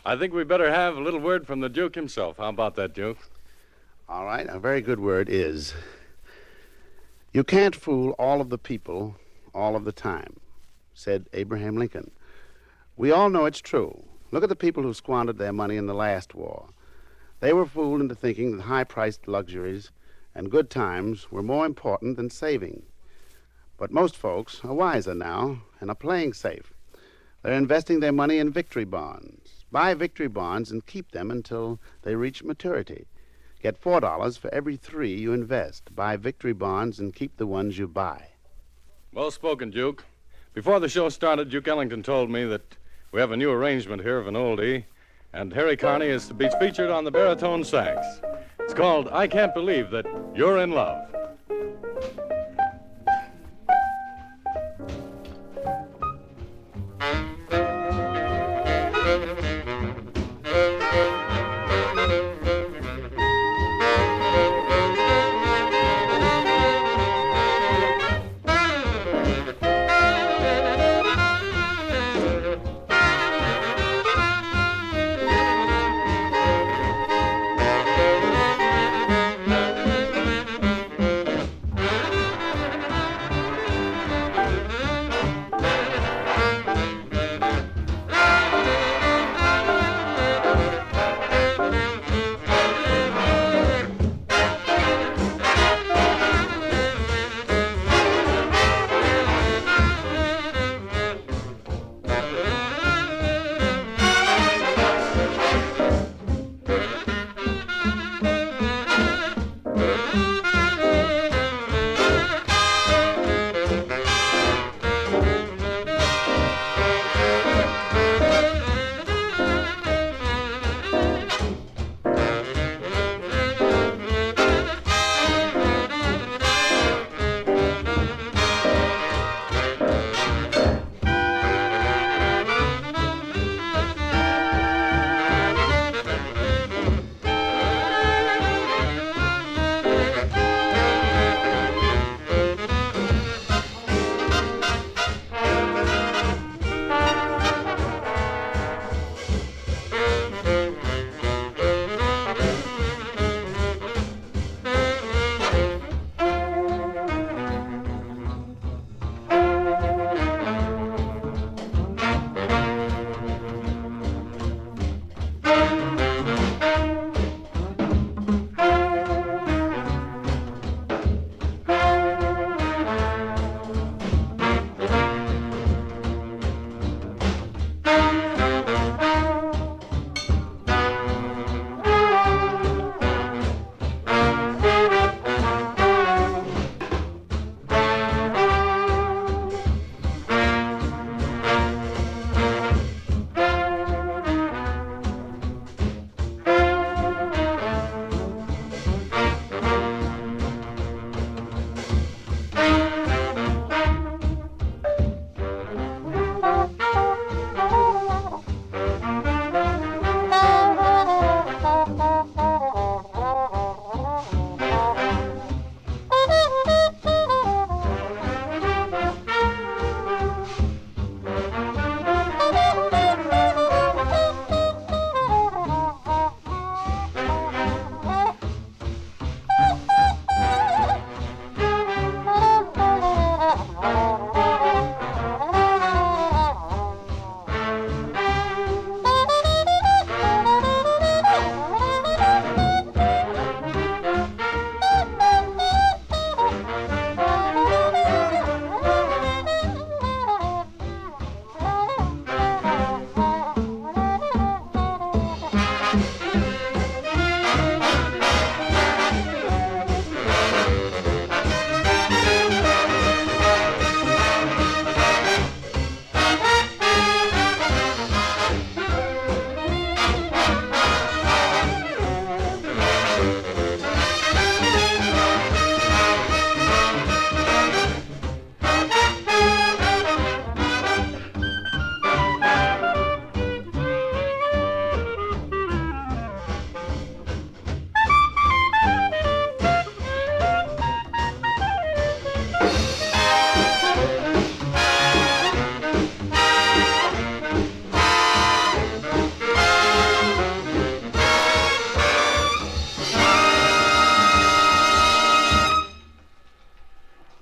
Speaker 5: I think we better have a little word from the Duke himself. How about that, Duke?
Speaker 2: All right, a very good word is, you can't fool all of the people all of the time, said Abraham Lincoln. We all know it's true. Look at the people who squandered their money in the last war. They were fooled into thinking that high-priced luxuries and good times were more important than saving. But most folks are wiser now and are playing safe. They're investing their money in victory bonds. Buy victory bonds and keep them until they reach maturity. Get $4 for every 3 you invest. Buy victory bonds and keep the ones you buy.
Speaker 5: Well spoken, Duke. Before the show started, Duke Ellington told me that we have a new arrangement here of an oldie, and Harry Carney is to be featured on the baritone sax. It's called I Can't Believe That You're in Love.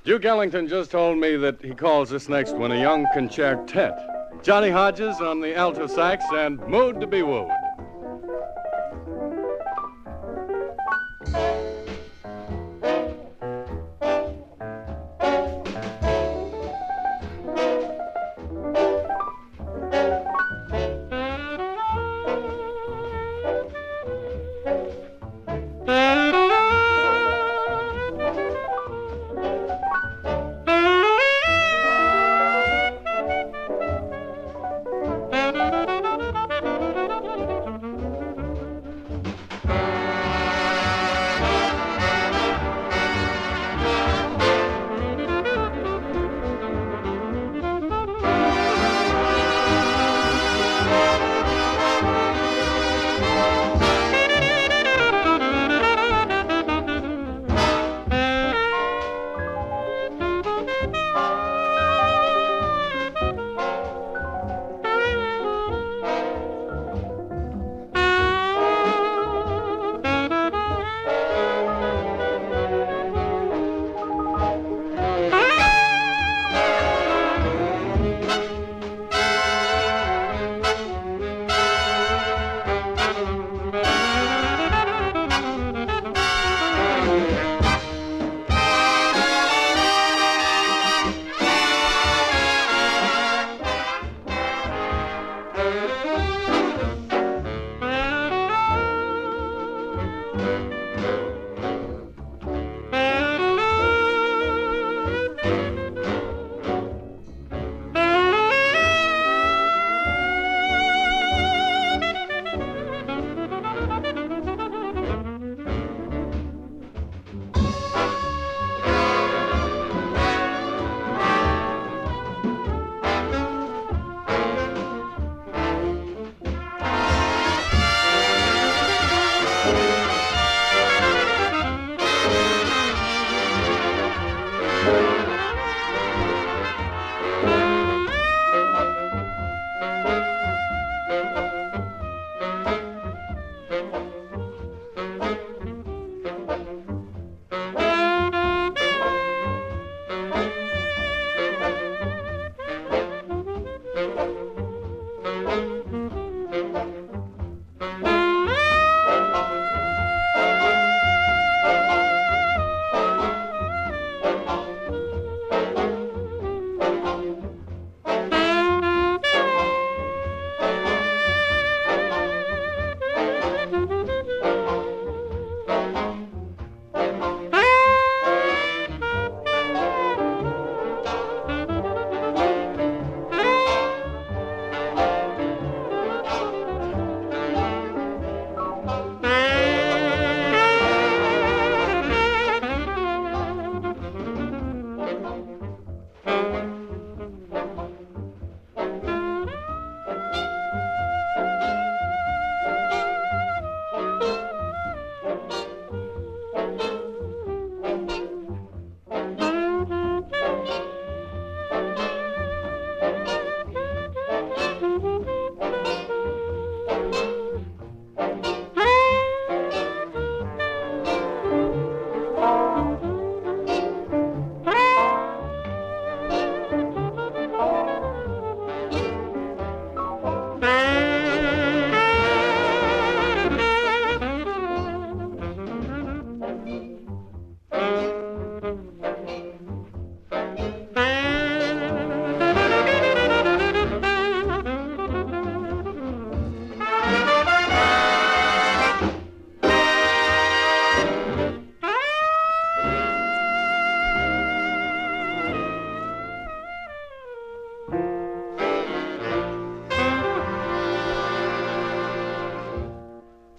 Speaker 5: Duke Ellington just told me that he calls this next one a young concertet. Johnny Hodges on the alto sax and Mood to be Wooed.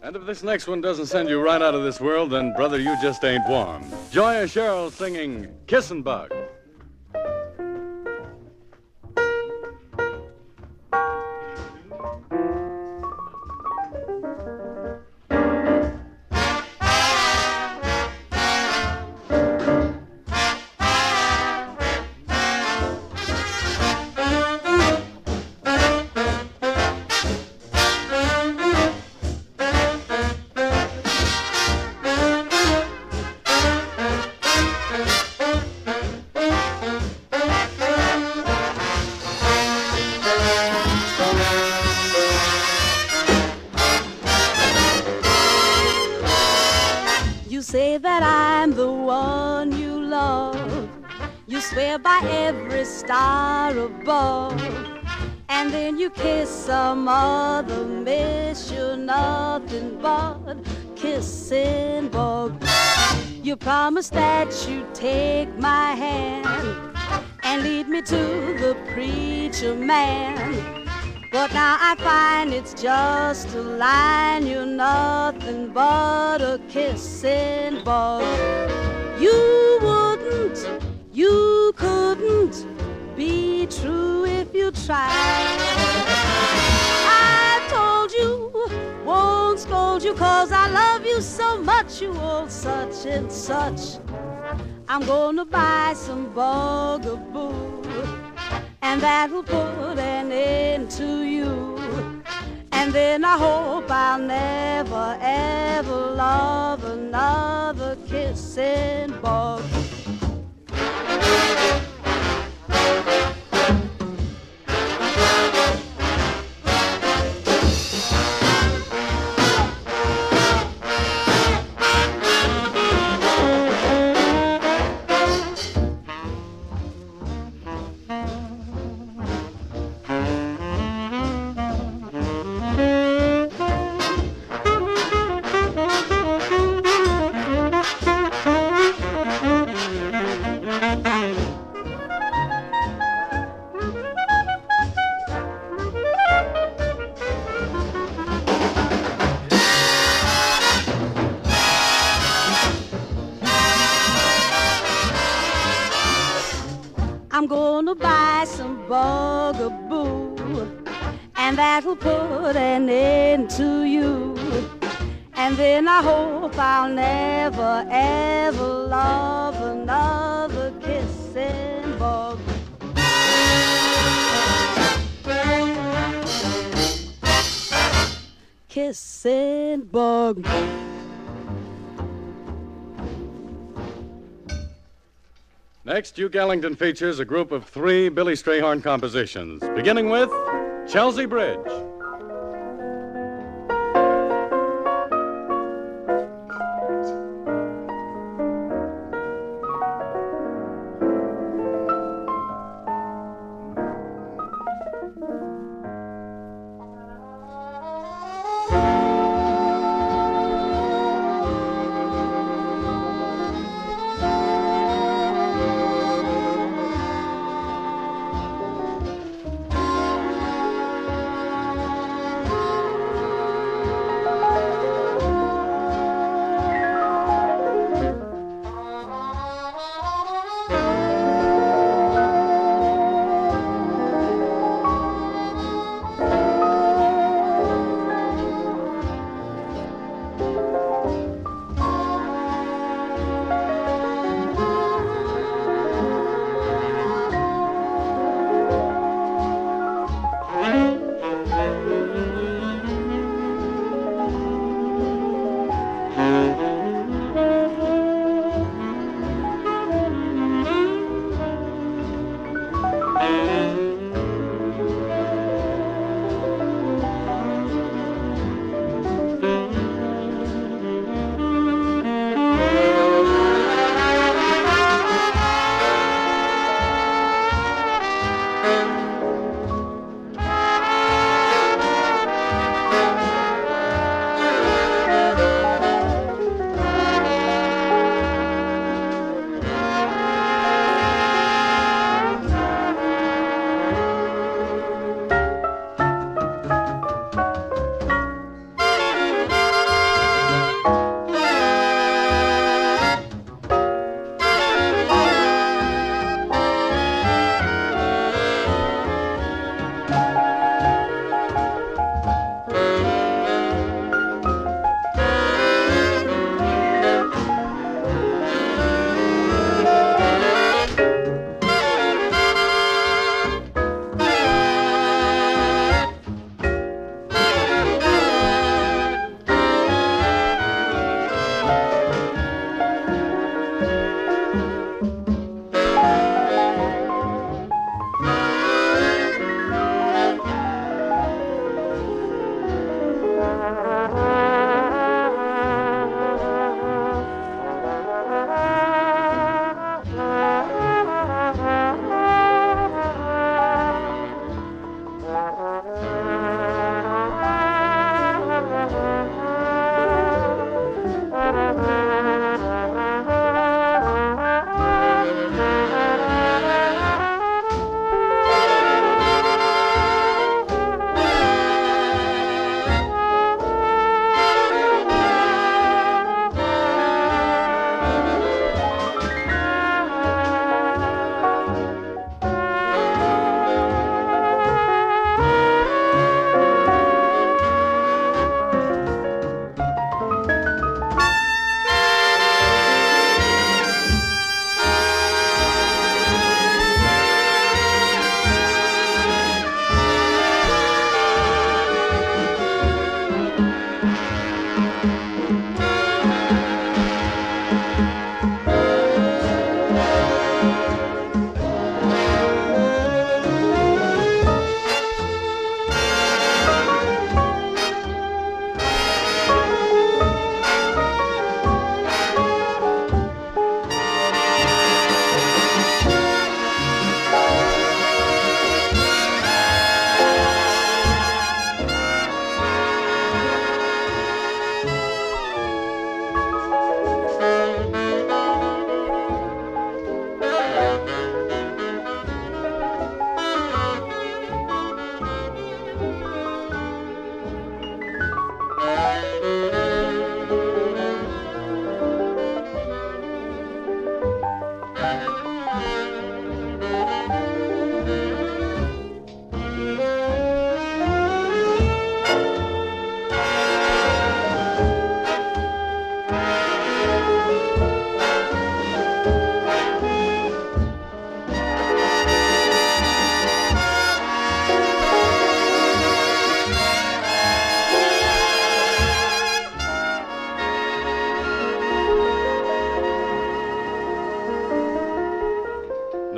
Speaker 5: And if this next one doesn't send you right out of this world, then, brother, you just ain't warm. Joya Sherrill singing Kissin' Bug.
Speaker 3: You swear by every star above, and then you kiss some other miss. You're nothing but kissing bug. You promised that you'd take my hand and lead me to the preacher man. But now I find it's just a line. You're nothing but a kissing bug. You wouldn't, you couldn't be true if you tried. I told you, won't scold you, 'cause I love you so much, you old such and such. I'm gonna buy some bugaboo, and that'll put an end to you. And then I hope I'll never, ever love another kissing bug. I'm gonna buy some bugaboo, and that'll put an end to you. And then I hope I'll never, ever love another kissing bug. Kissing bug.
Speaker 5: Next, Duke Ellington features a group of 3 Billy Strayhorn compositions, beginning with Chelsea Bridge.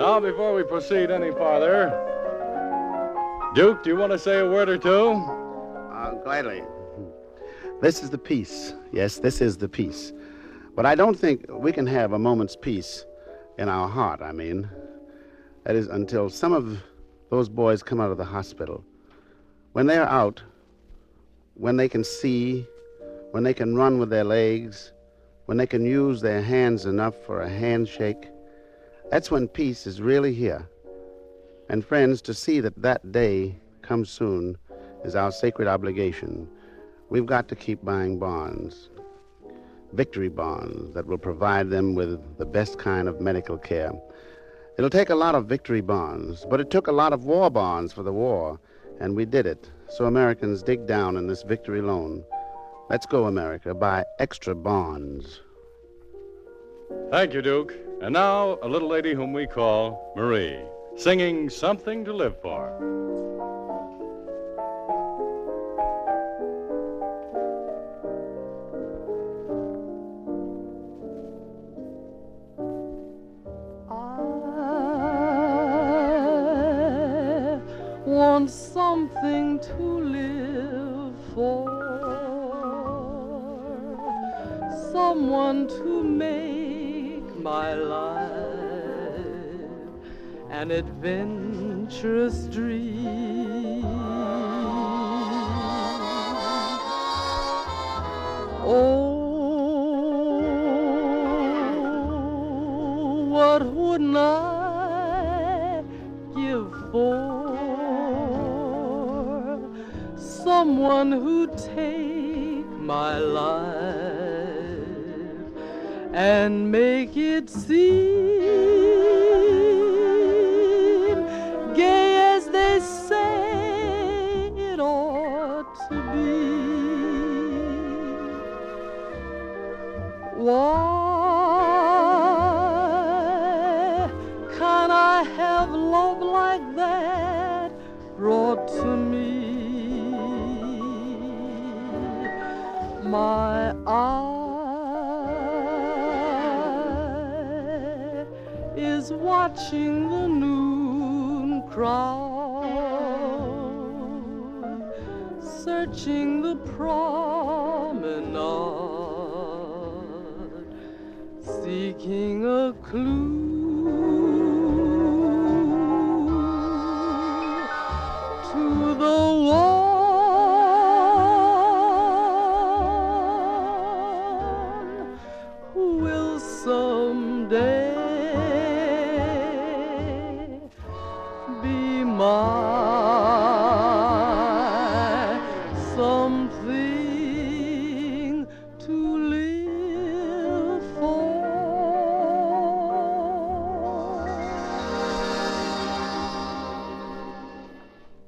Speaker 5: Now, before we proceed any farther, Duke, do you want to say a word or two?
Speaker 2: Gladly. This is the peace. Yes, this is the peace. But I don't think we can have a moment's peace in our heart, I mean. That is until some of those boys come out of the hospital. When they're out, when they can see, when they can run with their legs, when they can use their hands enough for a handshake, that's when peace is really here. And friends, to see that that day comes soon is our sacred obligation. We've got to keep buying bonds, victory bonds that will provide them with the best kind of medical care. It'll take a lot of victory bonds, but it took a lot of war bonds for the war, and we did it. So Americans, dig down in this victory loan. Let's go, America, buy extra bonds.
Speaker 5: Thank you, Duke. And now, a little lady whom we call Marie, singing Something to Live For.
Speaker 4: Want something to live for, someone to make my life an adventurous dream. Oh, what wouldn't I give for someone who'd take my life and make it seem gay as they say it ought to be. Why can't I have love like that brought to me? My eye is watching the noon crowd, searching the promenade, seeking a clue to the one someday be my something to live for.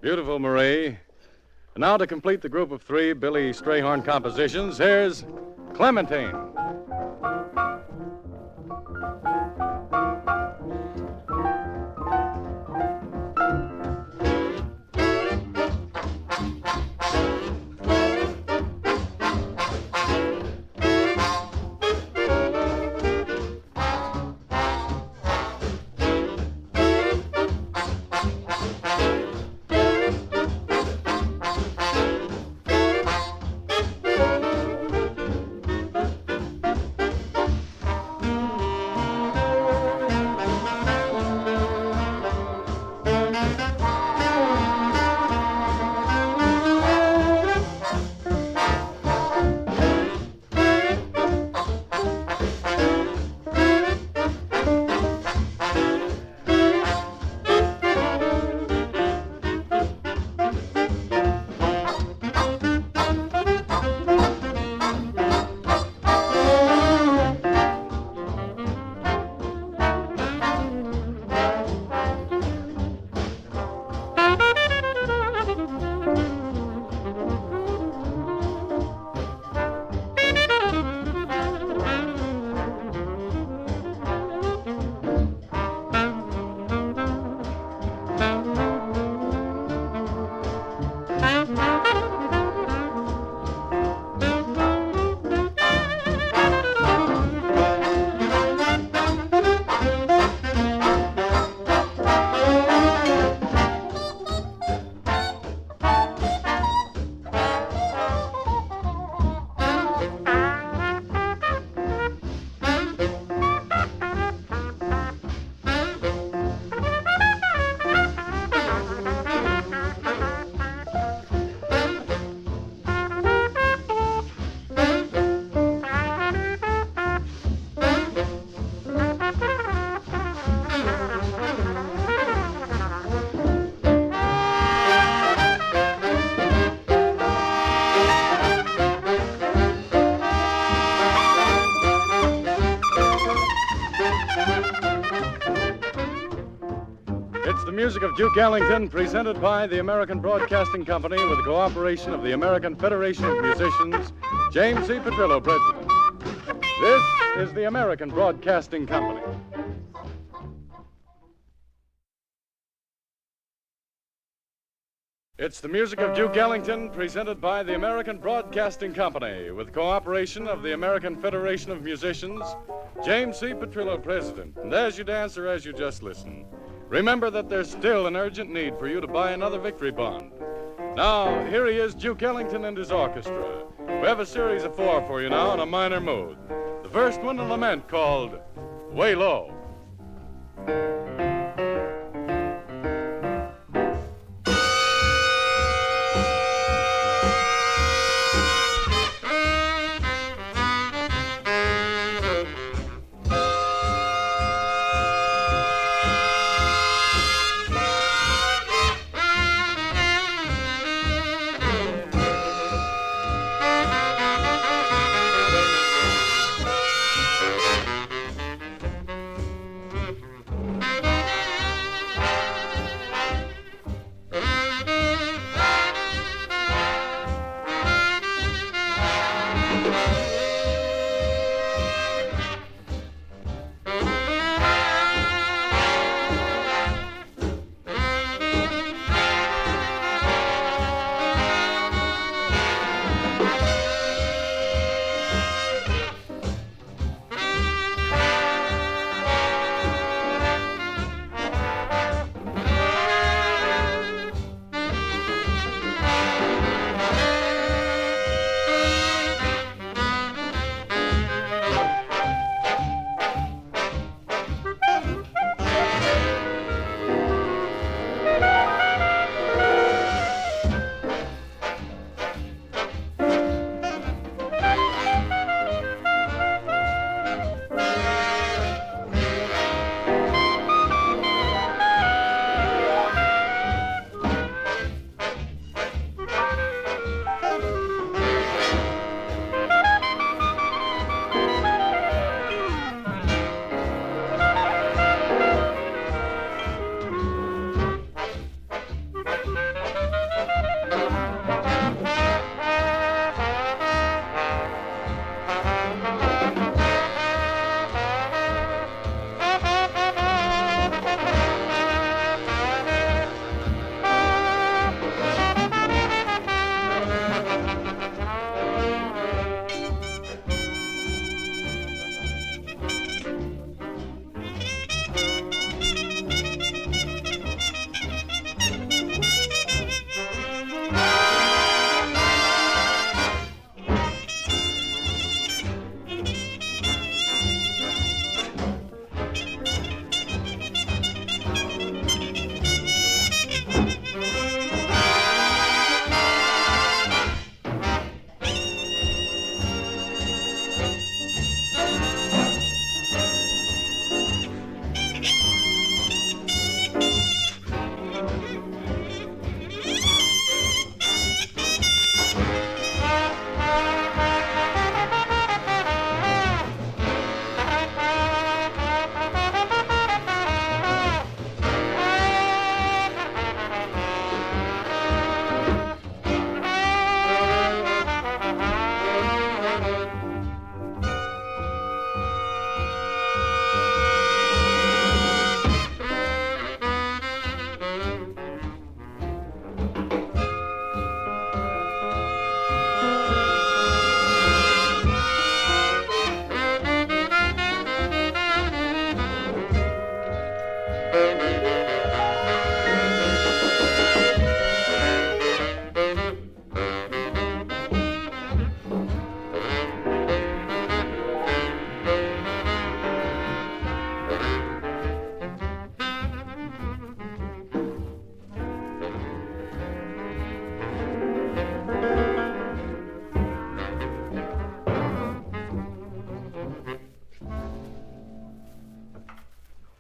Speaker 5: Beautiful, Marie. And now, to complete the group of three Billy Strayhorn compositions, here's Clementine. It's the music of Duke Ellington, presented by the American Broadcasting Company with the cooperation of the American Federation of Musicians, James C. Petrillo, President. This is the American Broadcasting Company. It's the music of Duke Ellington, presented by the American Broadcasting Company with cooperation of the American Federation of Musicians, James C. Petrillo, President. And as you dance or as you just listen, remember that there's still an urgent need for you to buy another victory bond. Now, here he is, Duke Ellington and his orchestra. We have a series of 4 for you now in a minor mood. The first one, a lament called Way Low.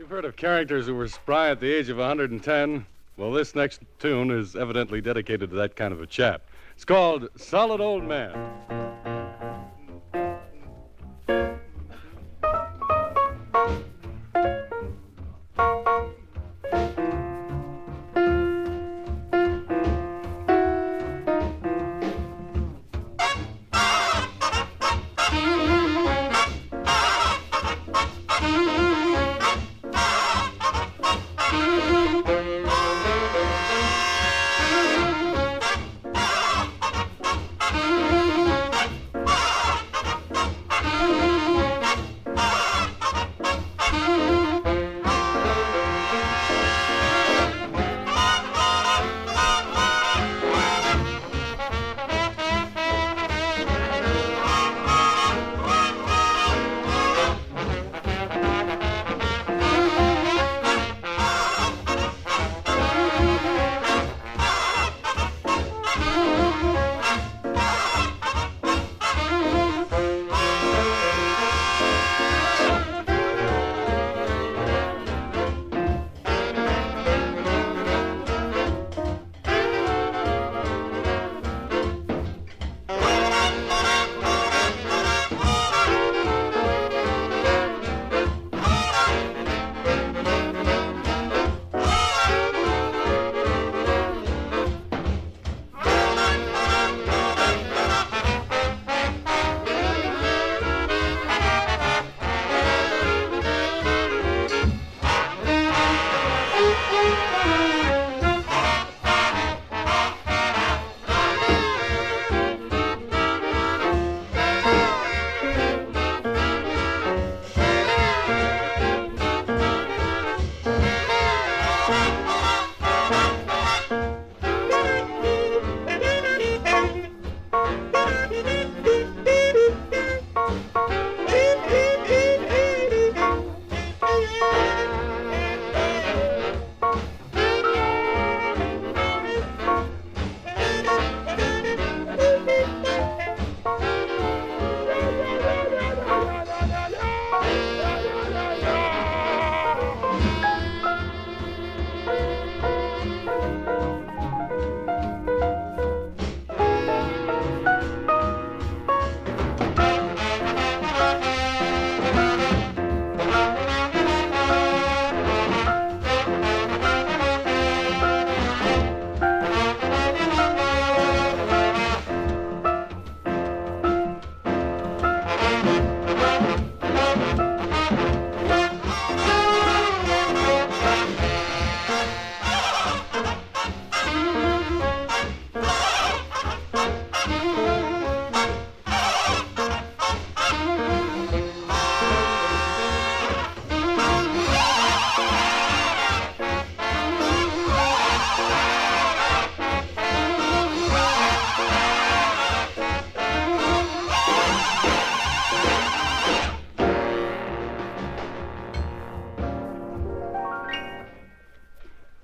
Speaker 5: Heard of characters who were spry at the age of 110? Well, this next tune is evidently dedicated to that kind of a chap. It's called Solid Old Man.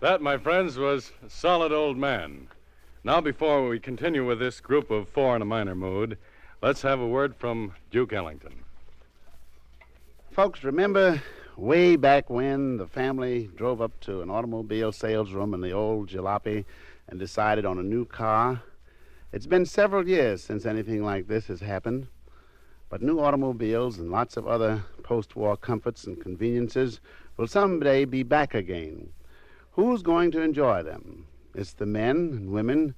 Speaker 5: That, my friends, was Solid Old Man. Now, before we continue with this group of four in a minor mood, let's have a word from Duke Ellington.
Speaker 2: Folks, remember way back when the family drove up to an automobile sales room in the old jalopy and decided on a new car? It's been several years since anything like this has happened. But new automobiles and lots of other post-war comforts and conveniences will someday be back again. Who's going to enjoy them? It's the men and women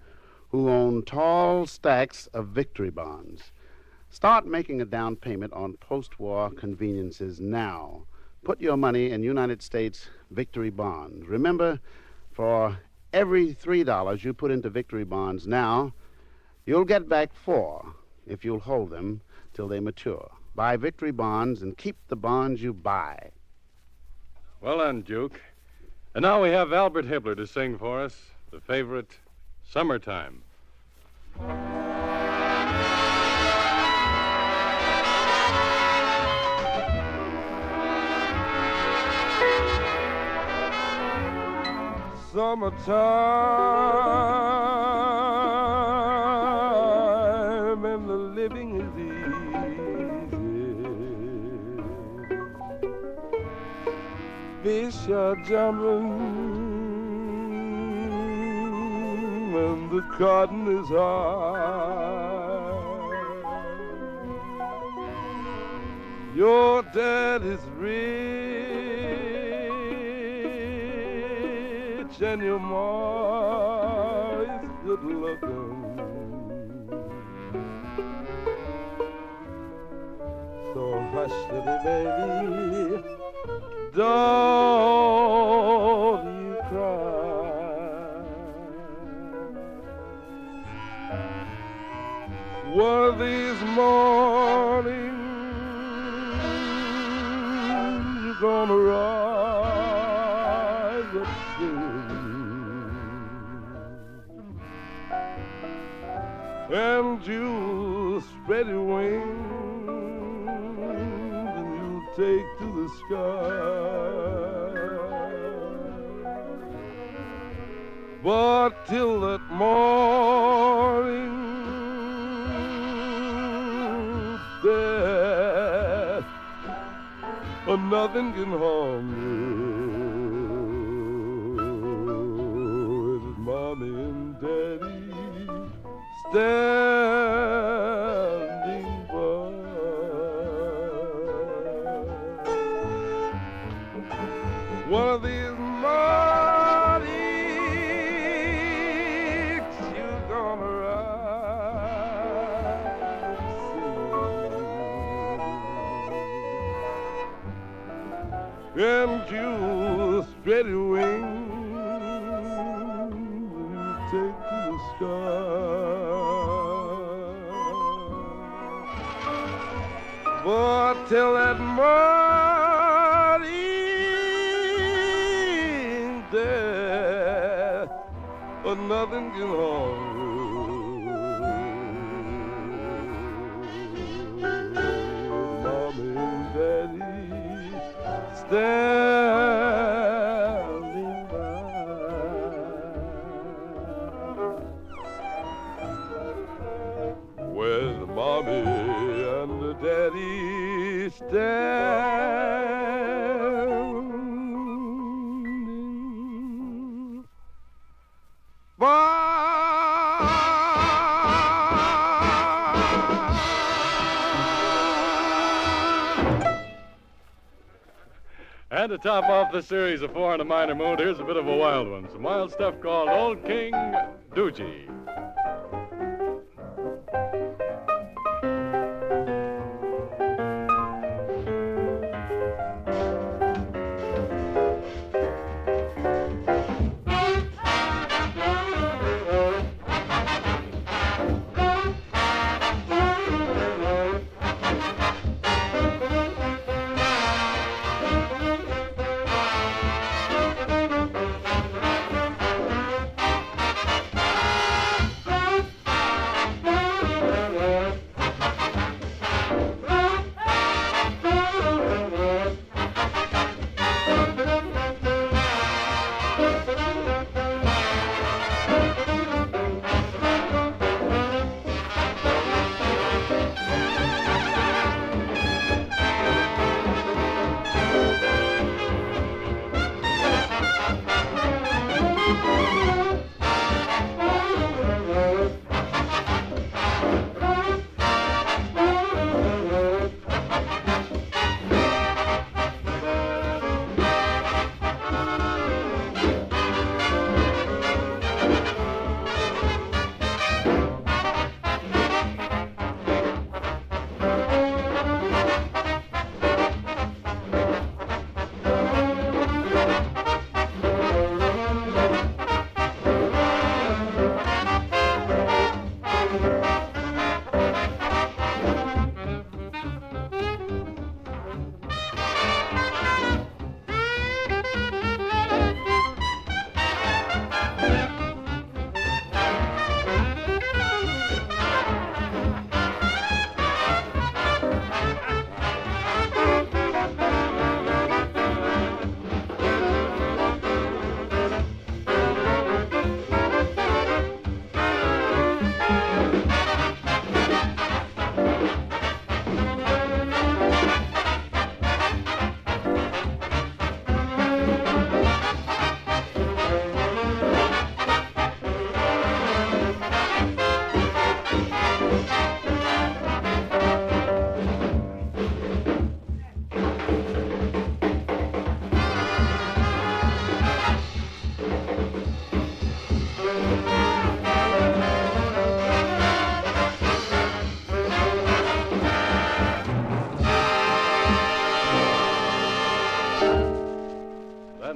Speaker 2: who own tall stacks of victory bonds. Start making a down payment on post-war conveniences now. Put your money in United States victory bonds. Remember, for every $3 you put into victory bonds now, you'll get back $4 if you'll hold them till they mature. Buy victory bonds and keep the bonds you buy.
Speaker 5: Well done, Duke. And now we have Albert Hibbler to sing for us the favorite, Summertime.
Speaker 8: Summertime and the living is easy. Fish are jumping and the cotton is high. Your dad is rich and your ma is good looking. So hush, little baby, don't you cry. One of these mornings you're gonna rise up soon, and you spread your wings and you take to the sky. But till that morning, death or nothing can harm you. It's mommy and daddy standing by. One of these mornings you're gonna rise and you spread your wings and you take to the sky. But till that morning, death or nothing can harm you. Mommy and daddy standing by. When mommy and the daddy standing by.
Speaker 5: And to top off the series of four in a minor mood, here's a bit of a wild one. Some wild stuff called Old King Doogie.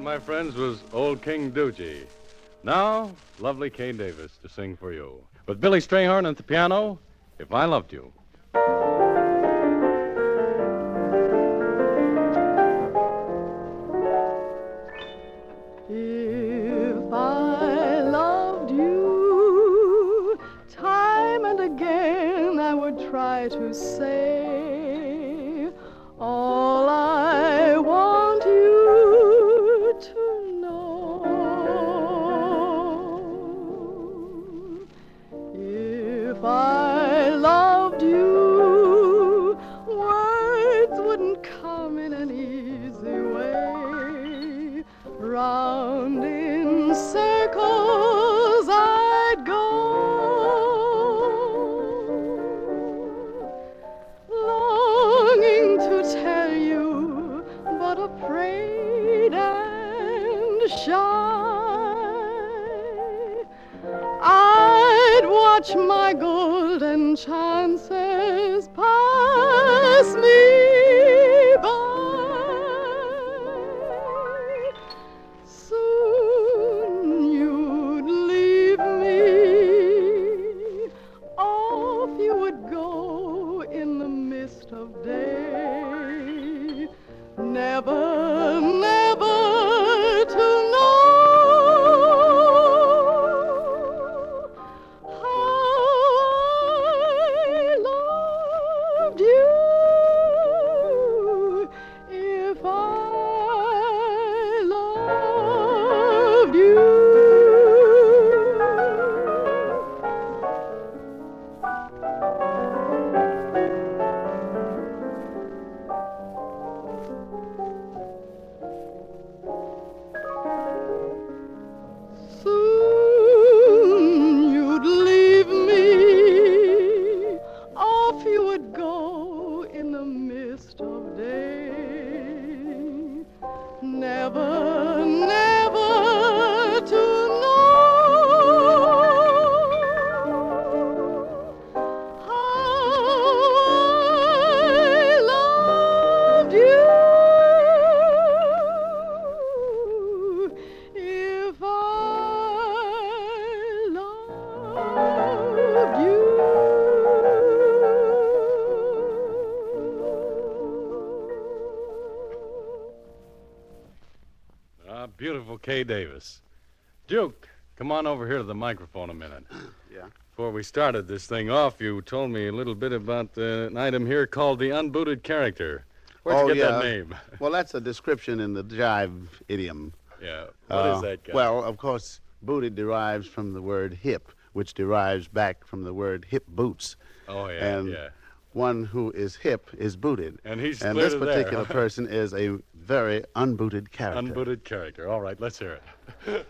Speaker 5: My friends, was Old King Doogie. Now, lovely Kay Davis to sing for you. With Billy Strayhorn at the piano, If I Loved You.
Speaker 4: If I loved you, time and again I would try to say all I want you to know. If I loved you, words wouldn't come in an easy way. Round in circles I'd go, longing to tell you, but afraid and shy. I'd watch my golden chances pass me by. Soon you'd leave me, off you would go in the mist of day, never, never to know how I loved you. If I loved you. Soon you'd leave me, off you would go in the mist of day, never, never to know how I loved you. If I loved you.
Speaker 5: Ah, beautiful Kay Davis. Duke, come on over here to the microphone a minute.
Speaker 2: Yeah?
Speaker 5: Before we started this thing off, you told me a little bit about an item here called the unbooted character. Where'd you get that name?
Speaker 2: Well, that's a description in the jive idiom.
Speaker 5: Yeah. What is that guy?
Speaker 9: Well, of course, booted derives from the word hip, which derives back from the word hip boots.
Speaker 5: Oh, yeah,
Speaker 9: and
Speaker 5: yeah.
Speaker 9: One who is hip is booted.
Speaker 5: And he's
Speaker 9: And
Speaker 5: clear
Speaker 9: this
Speaker 5: to
Speaker 9: particular
Speaker 5: there.
Speaker 9: person is a very unbooted character.
Speaker 5: Unbooted character. All right, let's hear it.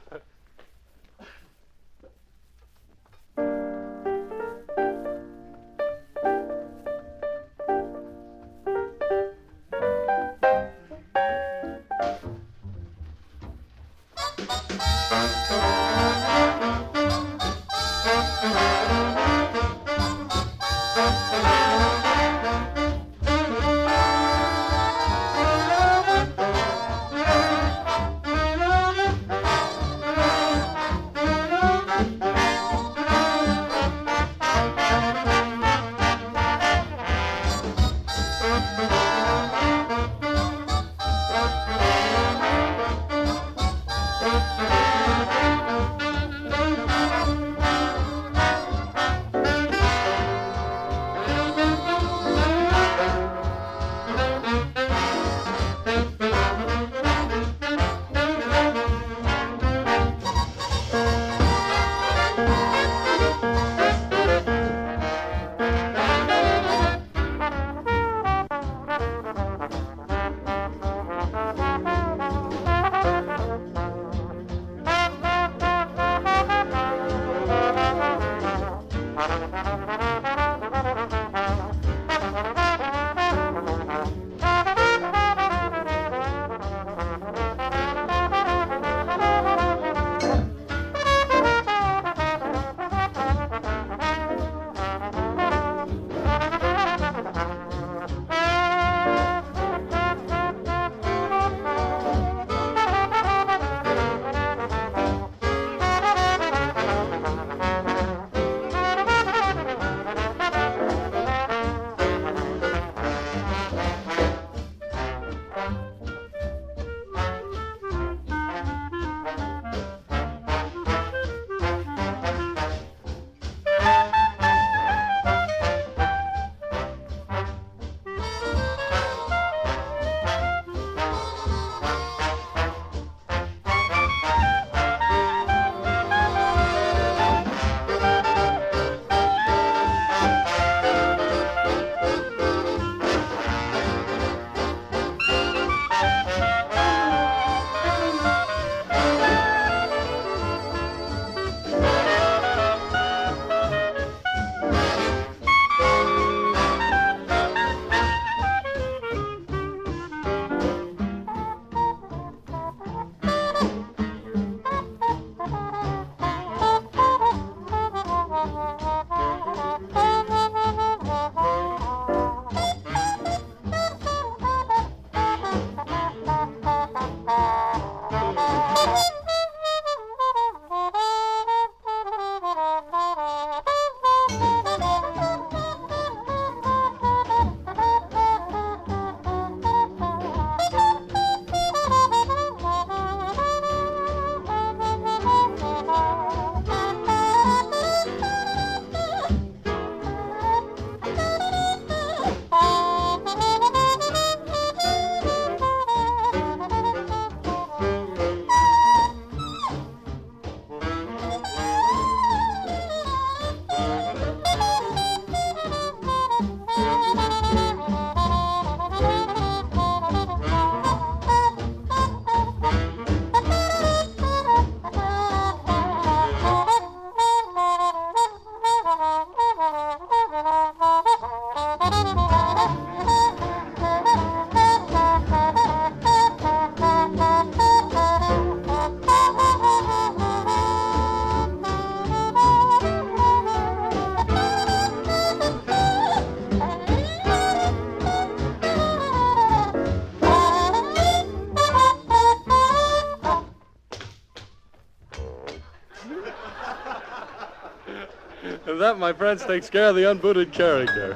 Speaker 5: And that, my friends, takes care of the unbooted character.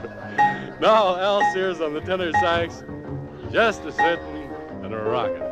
Speaker 5: Now, Al Sears on the tenor sax, just A-Sittin and A-Rockin.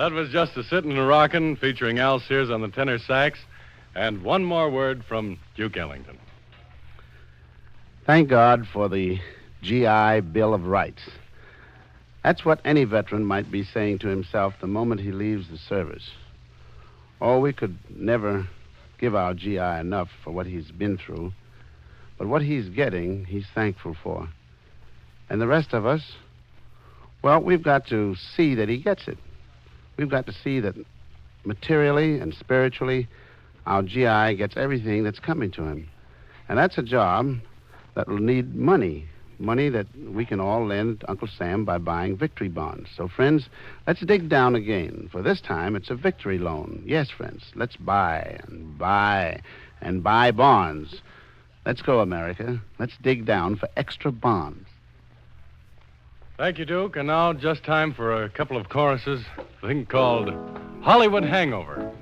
Speaker 5: That was just A-Sittin' and A-Rockin' featuring Al Sears on the tenor sax. And one more word from Duke Ellington.
Speaker 9: Thank God for the GI Bill of Rights. That's what any veteran might be saying to himself the moment he leaves the service. Oh, we could never give our GI enough for what he's been through. But what he's getting, he's thankful for. And the rest of us, well, we've got to see that he gets it. We've got to see that materially and spiritually, our GI gets everything that's coming to him. And that's a job that will need money. Money that we can all lend Uncle Sam by buying victory bonds. So, friends, let's dig down again. For this time, it's a victory loan. Yes, friends, let's buy and buy and buy bonds. Let's go, America. Let's dig down for extra bonds.
Speaker 5: Thank you, Duke. And now just time for a couple of choruses, a thing called Hollywood Hangover.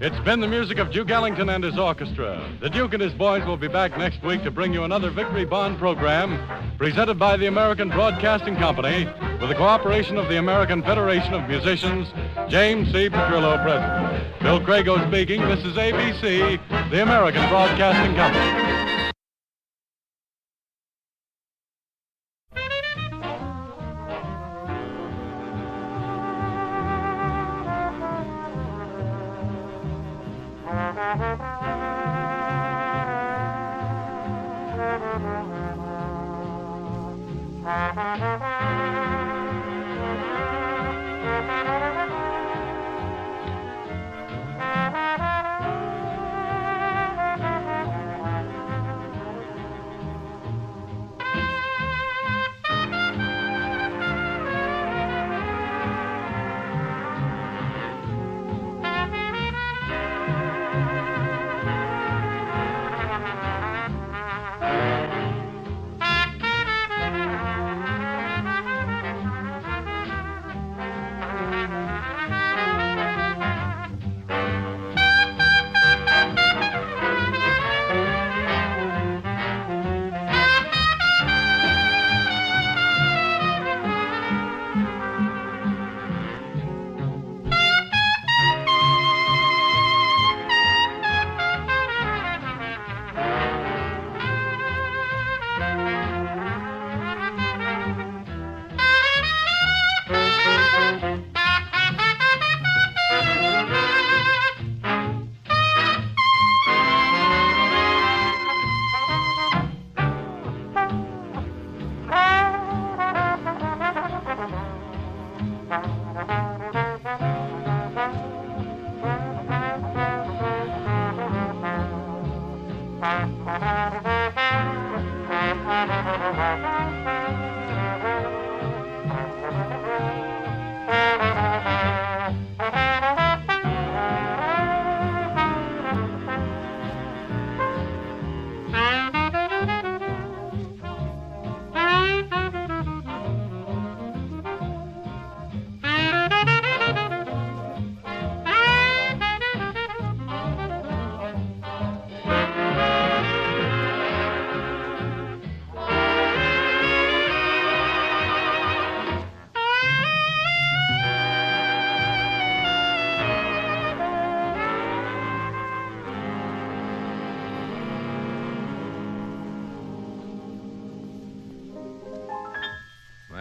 Speaker 5: It's been the music of Duke Ellington and his orchestra. The Duke and his boys will be back next week to bring you another Victory Bond program presented by the American Broadcasting Company with the cooperation of the American Federation of Musicians. James C. Petrillo, President. Bill Crago speaking. This is ABC, the American Broadcasting Company.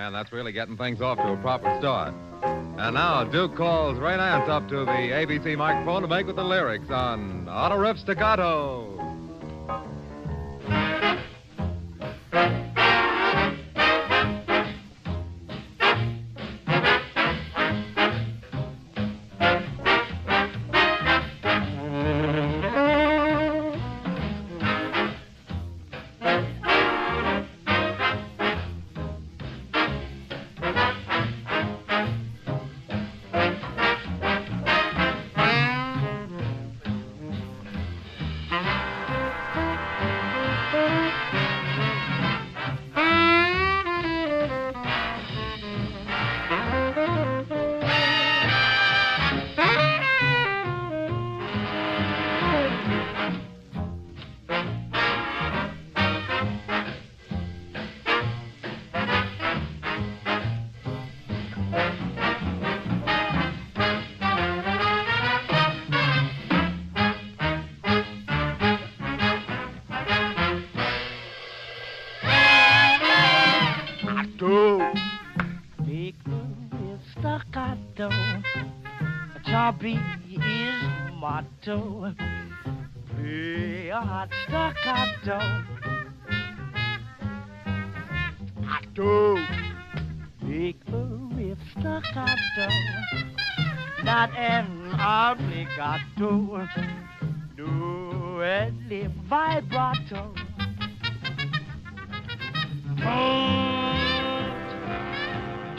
Speaker 10: Man, that's really getting things off to a proper start. And now Duke calls Ray Nance up to the ABC microphone to make with the lyrics on Auto Riff Staccato.
Speaker 7: Stompy is motto. Play a hot staccato. Staccato. Make a riff staccato. Not an obligato. No only vibrato.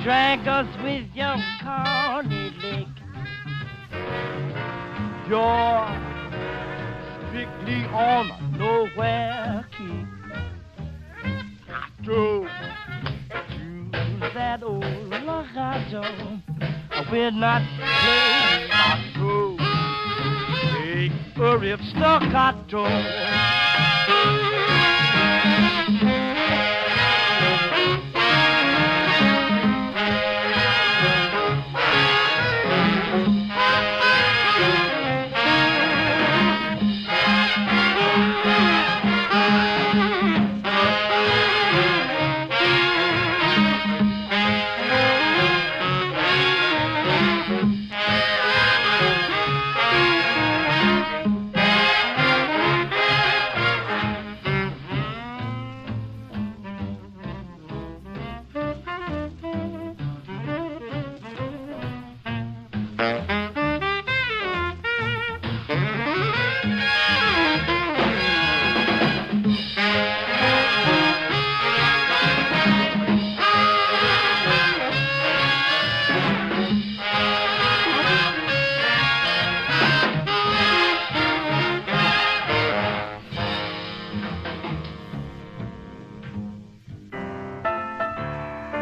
Speaker 7: Drag us with your corny lick. You're strictly on a nowhere kick. To use that old legato, we're not playing auto. Take a riff staccato.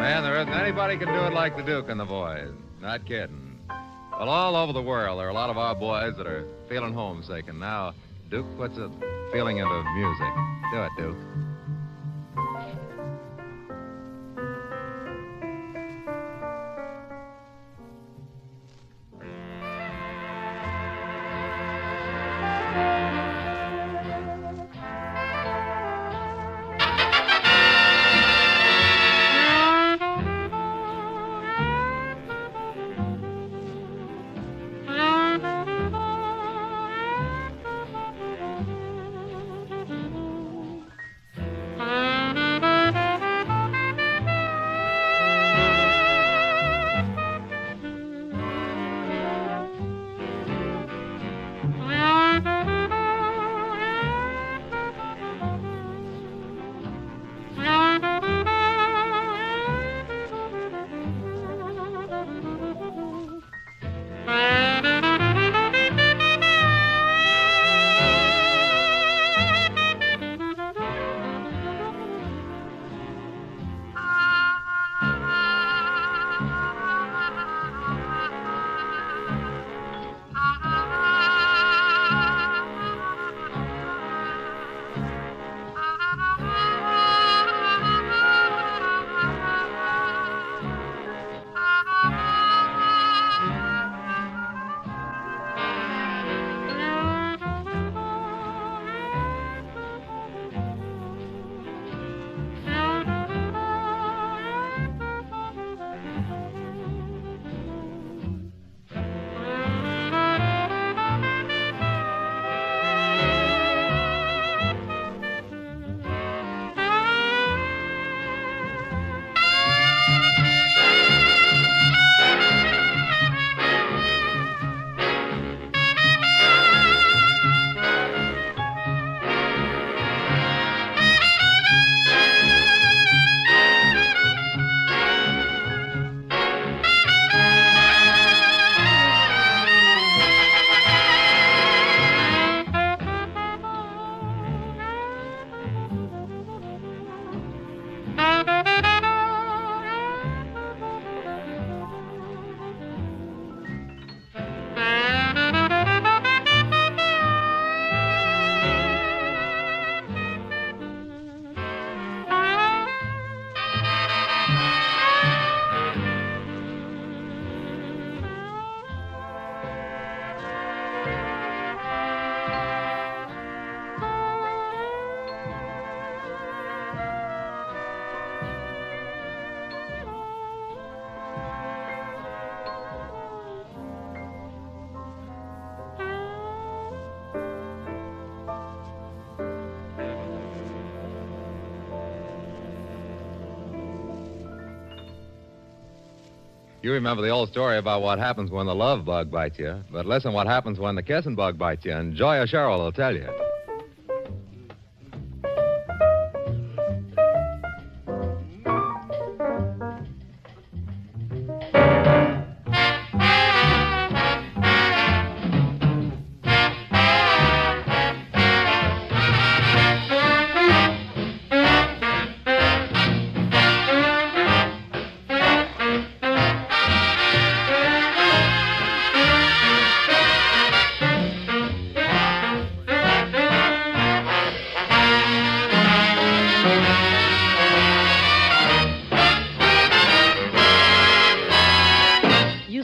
Speaker 10: Man, there isn't anybody can do it like the Duke and the boys. Not kidding. Well, all over the world, there are a lot of our boys that are feeling homesick, and now Duke puts a feeling into music. Do it, Duke. You remember the old story about what happens when the love bug bites you, but listen what happens when the kissing bug bites you, and Joya Sherrill will tell you.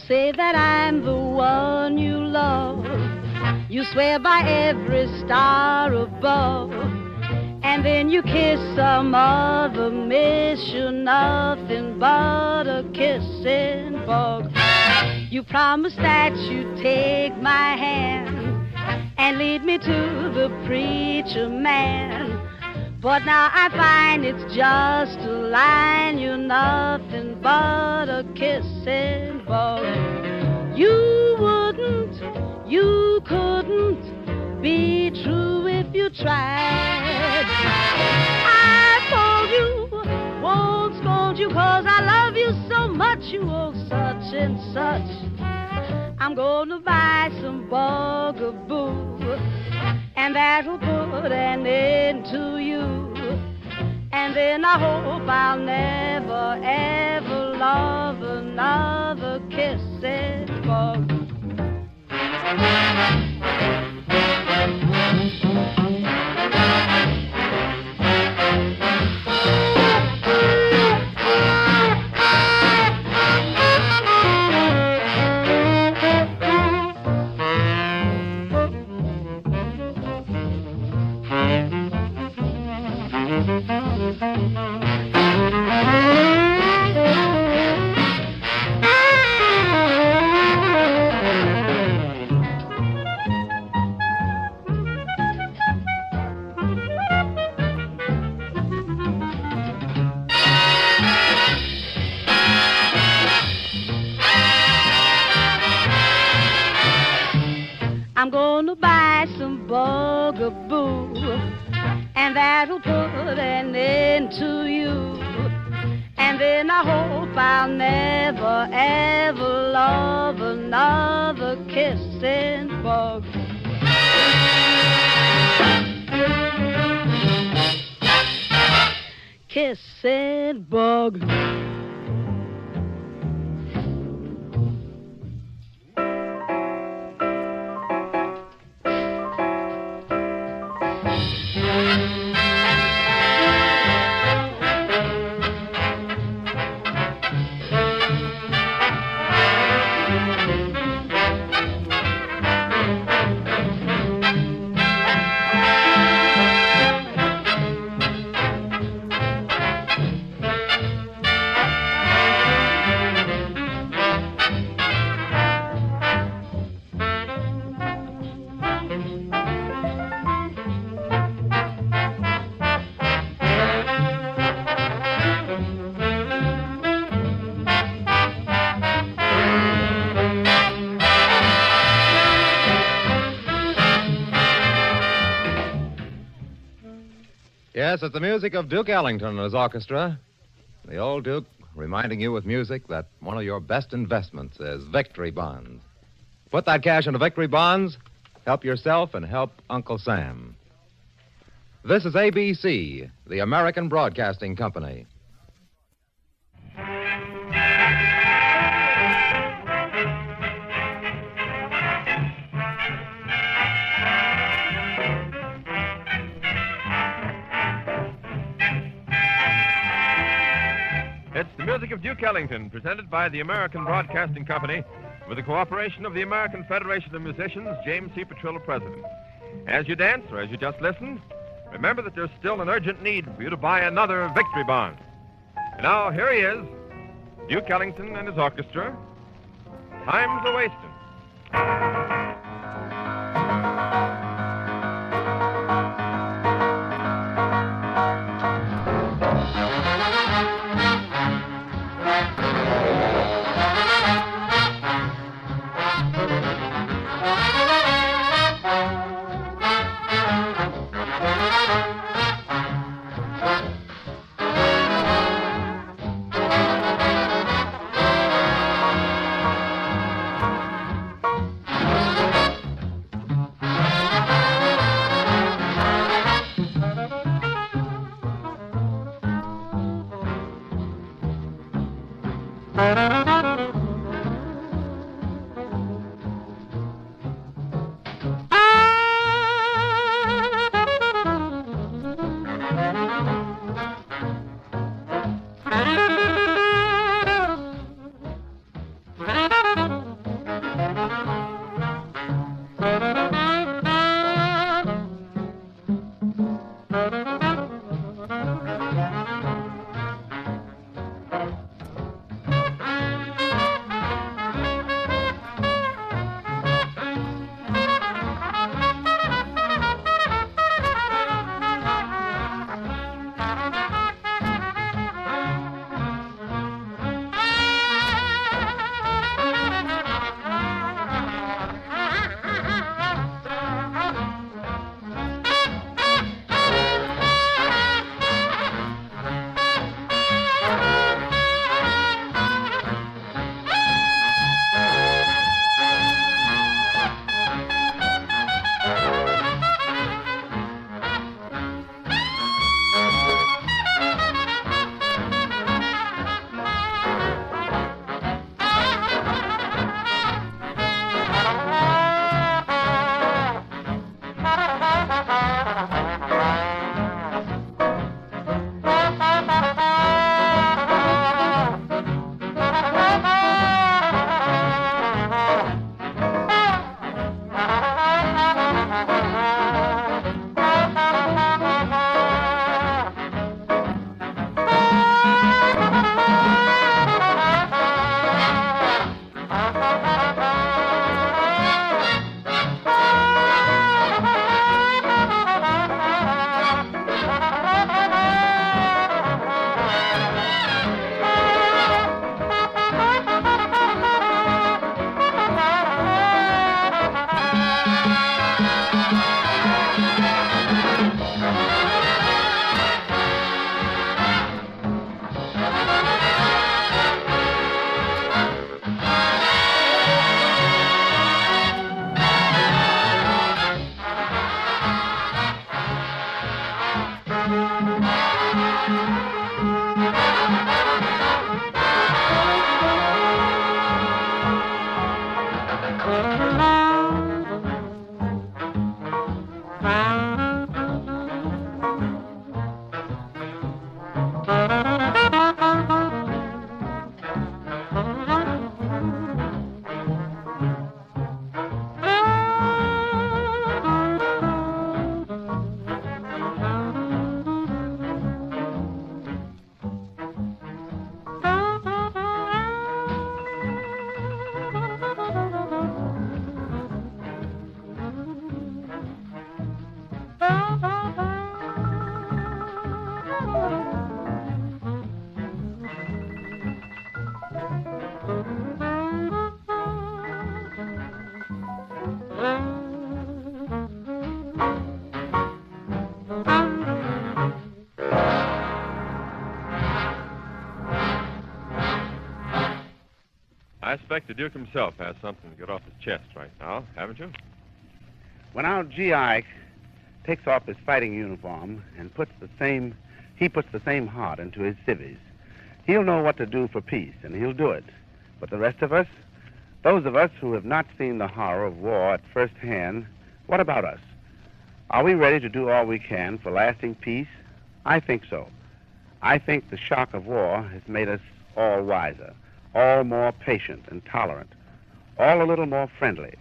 Speaker 3: Say that I'm the one you love. You swear by every star above. And then you kiss some other miss. You're nothing but a kissing bug. You promised that you'd take my hand and lead me to the preacher man. But now I find it's just a line. You're nothing but a kissing bug. You wouldn't, you couldn't be true if you tried. I told you, won't scold you, 'cause I love you so much, you owe such and such. I'm gonna buy some bugaboo, and that'll put an end to you. And then I hope I'll never, ever love another kissing bug. I'm gonna buy some bugaboo, and that'll put an end to you. And then I hope I'll never, ever love another kissing bug. Kissing bug.
Speaker 10: Yes, it's the music of Duke Ellington and his orchestra. The old Duke reminding you with music that one of your best investments is victory bonds. Put that cash into victory bonds, help yourself, and help Uncle Sam. This is ABC, the American Broadcasting Company.
Speaker 1: It's the music of Duke Ellington, presented by the American Broadcasting Company, with the cooperation of the American Federation of Musicians, James C. Petrillo, President. As you dance, or as you just listened, remember that there's still an urgent need for you to buy another victory bond. And now, here he is, Duke Ellington and his orchestra. Time's a-wasting.
Speaker 11: I expect the Duke himself has something to get off his chest right now, haven't you?
Speaker 9: When our GI takes off his fighting uniform and puts the same heart into his civvies, he'll know what to do for peace, and he'll do it. But the rest of us, those of us who have not seen the horror of war at first hand, what about us? Are we ready to do all we can for lasting peace? I think so. I think the shock of war has made us all wiser, all more patient and tolerant, all a little more friendly.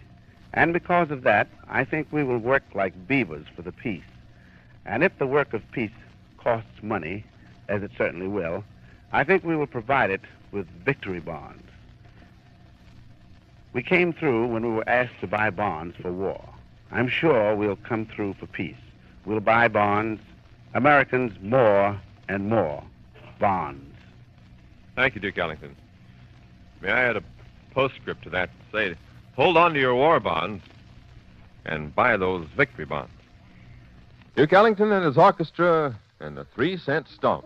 Speaker 9: And because of that, I think we will work like beavers for the peace. And if the work of peace costs money, as it certainly will, I think we will provide it with victory bonds. We came through when we were asked to buy bonds for war. I'm sure we'll come through for peace. We'll buy bonds, Americans more and more bonds.
Speaker 11: Thank you, Duke Ellington. May I add a postscript to that? Say, hold on to your war bonds and buy those victory bonds.
Speaker 8: Duke Ellington and his orchestra and the 3-cent stomp.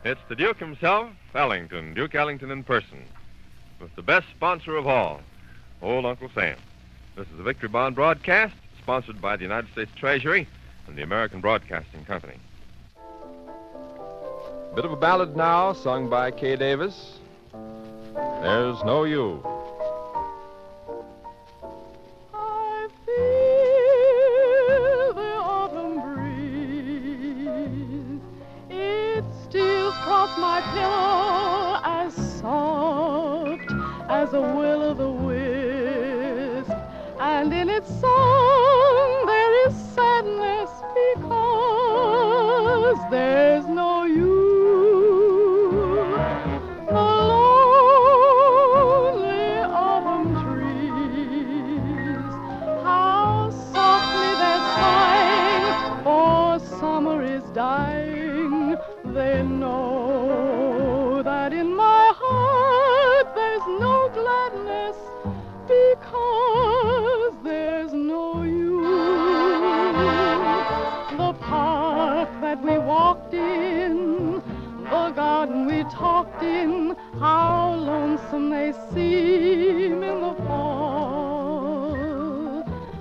Speaker 11: It's the Duke himself, Ellington, Duke Ellington in person, with the best sponsor of all, old Uncle Sam. This is the Victory Bond broadcast, sponsored by the United States Treasury and the American Broadcasting Company.
Speaker 8: Bit of a ballad now, sung by Kay Davis. There's No You.
Speaker 4: I feel the autumn breeze. It steals across my pillow as soft as a will-o'-the-wisp. And in its song there is sadness because there's no you. The lonely autumn trees, how softly they're sighing, for summer is dying. They know that in my heart there's no gladness because there's no you. The park that we walked in, the garden we talked in, how lonesome they seem in the fall.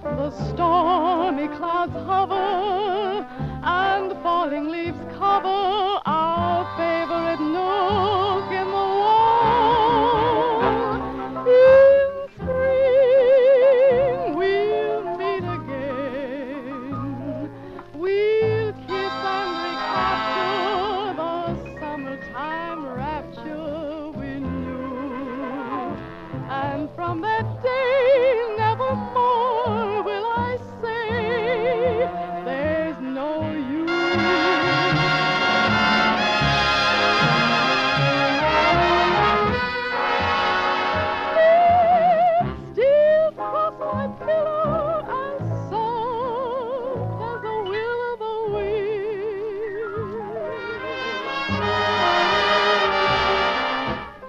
Speaker 4: The stormy clouds hover and falling leaves cover our favorite nook in the wall. In spring we'll meet again. We'll kiss and recapture the summertime rapture we knew. And from that day nevermore will I say there's no you. Still cross my pillow as soft as the will-o'-the-wisp.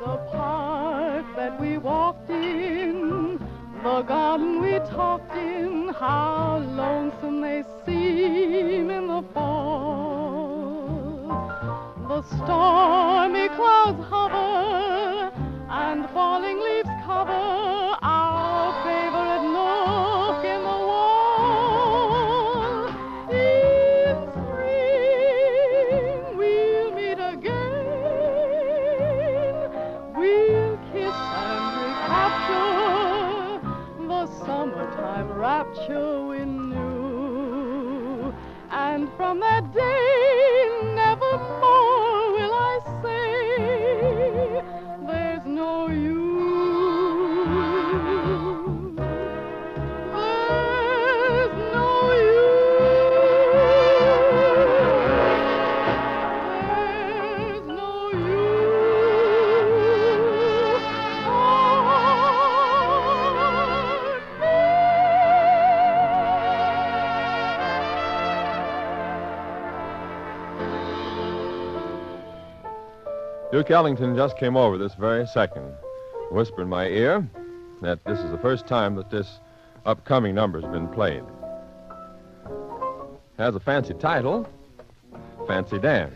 Speaker 4: The park that we walked in, the garden we talked in, how lonesome they seem in the fall. The stormy clouds hover and falling leaves cover our favorite nook in the wall. In spring we'll meet again. We'll kiss and recapture the summertime rapture we knew. And from that day nevermore will I say there's no you. There's no you. There's no you.
Speaker 8: Duke Ellington just came over this very second, whispered in my ear that this is the first time that this upcoming number's been played. Has a fancy title, Fancy Dan.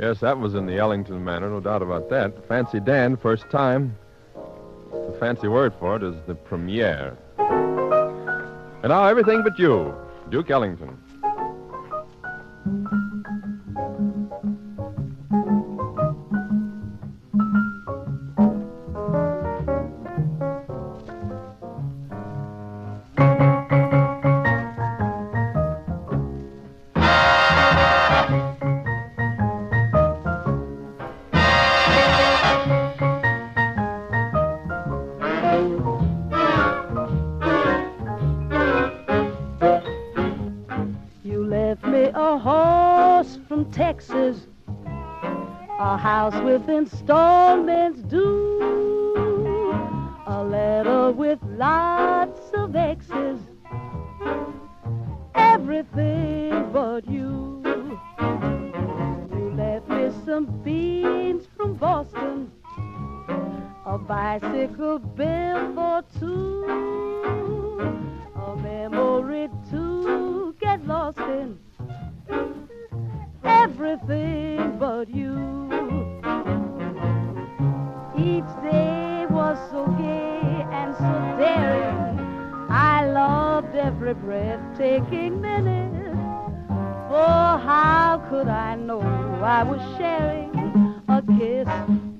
Speaker 8: Yes, that was in the Ellington manner, no doubt about that. Fancy Dan, first time. The fancy word for it is the premiere. And now, Everything But You, Duke Ellington.
Speaker 3: Texas, a house with installments due, a letter with lots of X's, everything but you. You left me some beans from Boston, a bicycle bill for two, a memory to get lost in, everything but you. Each day was so gay and so daring. I loved every breathtaking minute. For how could I know I was sharing a kiss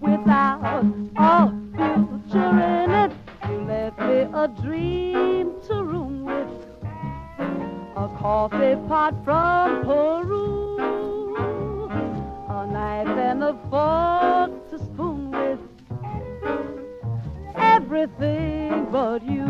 Speaker 3: without a future in it? You left me a dream to room with, a coffee pot from Peru, a knife and a fork to spoon with, everything but you.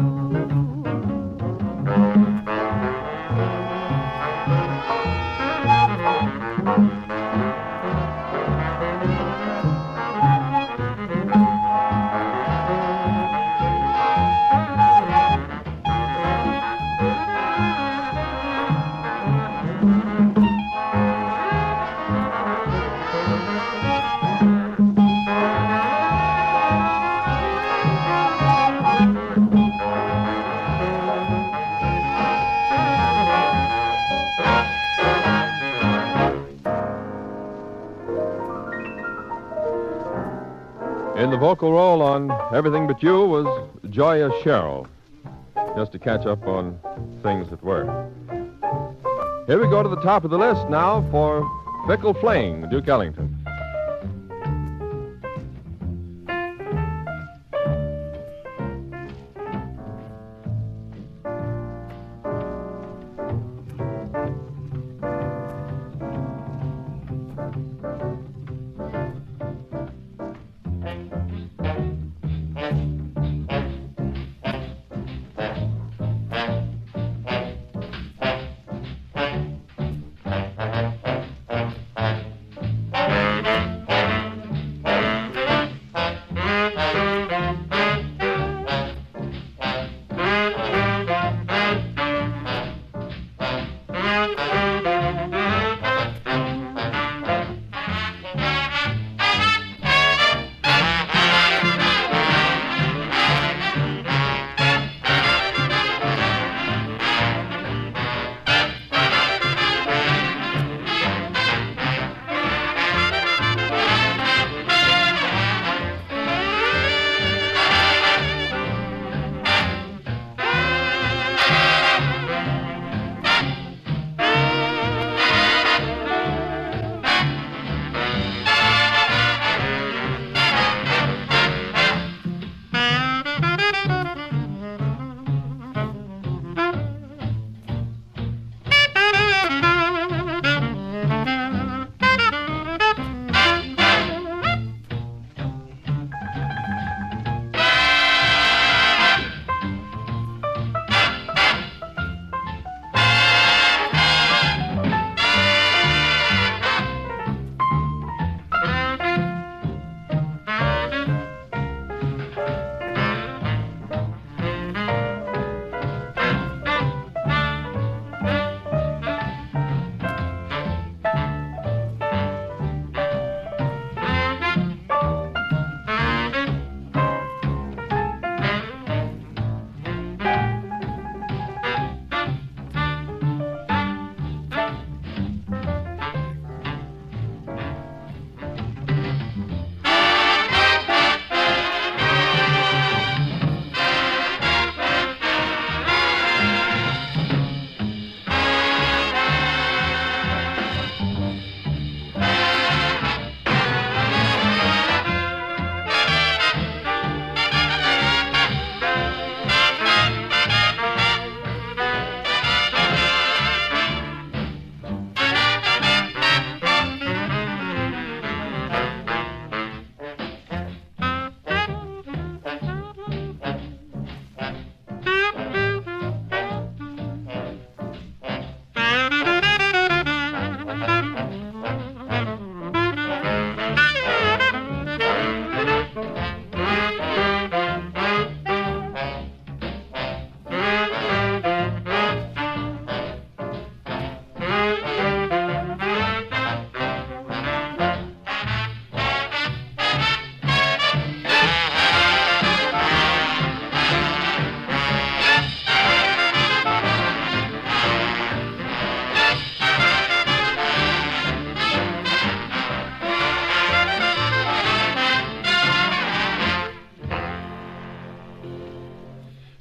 Speaker 8: In the vocal role on Everything But You was Joya Sherrill, just to catch up on things that were. Here we go to the top of the list now for Fickle Fling, Duke Ellington.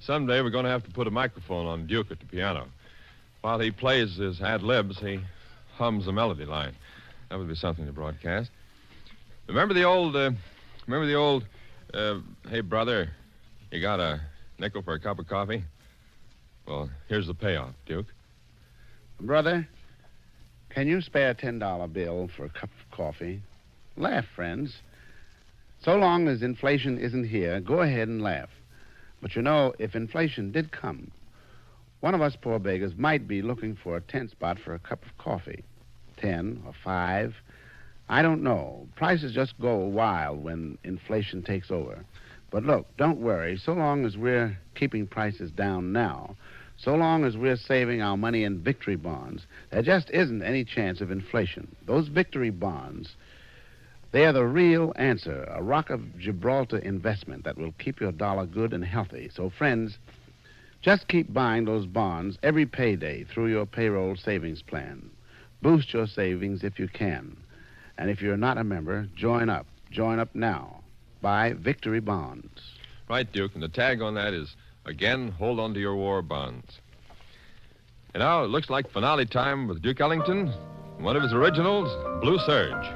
Speaker 8: someday we're going to have to put a microphone on Duke at the piano. While he plays his ad-libs, he hums a melody line. That would be something to broadcast. Remember the old, hey, brother, you got a nickel for a cup of coffee? Well, here's the payoff, Duke.
Speaker 9: Brother, can you spare a $10 bill for a cup of coffee? Laugh, friends. So long as inflation isn't here, go ahead and laugh. But you know, if inflation did come, one of us poor beggars might be looking for a 10 spot for a cup of coffee. 10 or 5. I don't know. Prices just go wild when inflation takes over. But look, don't worry. So long as we're keeping prices down now, so long as we're saving our money in victory bonds, there just isn't any chance of inflation. Those victory bonds, they are the real answer, a Rock of Gibraltar investment that will keep your dollar good and healthy. So, friends, just keep buying those bonds every payday through your payroll savings plan. Boost your savings if you can. And if you're not a member, join up. Join up now. Buy victory bonds.
Speaker 8: Right, Duke, and the tag on that is, again, hold on to your war bonds. And now it looks like finale time with Duke Ellington, one of his originals, Blue Surge.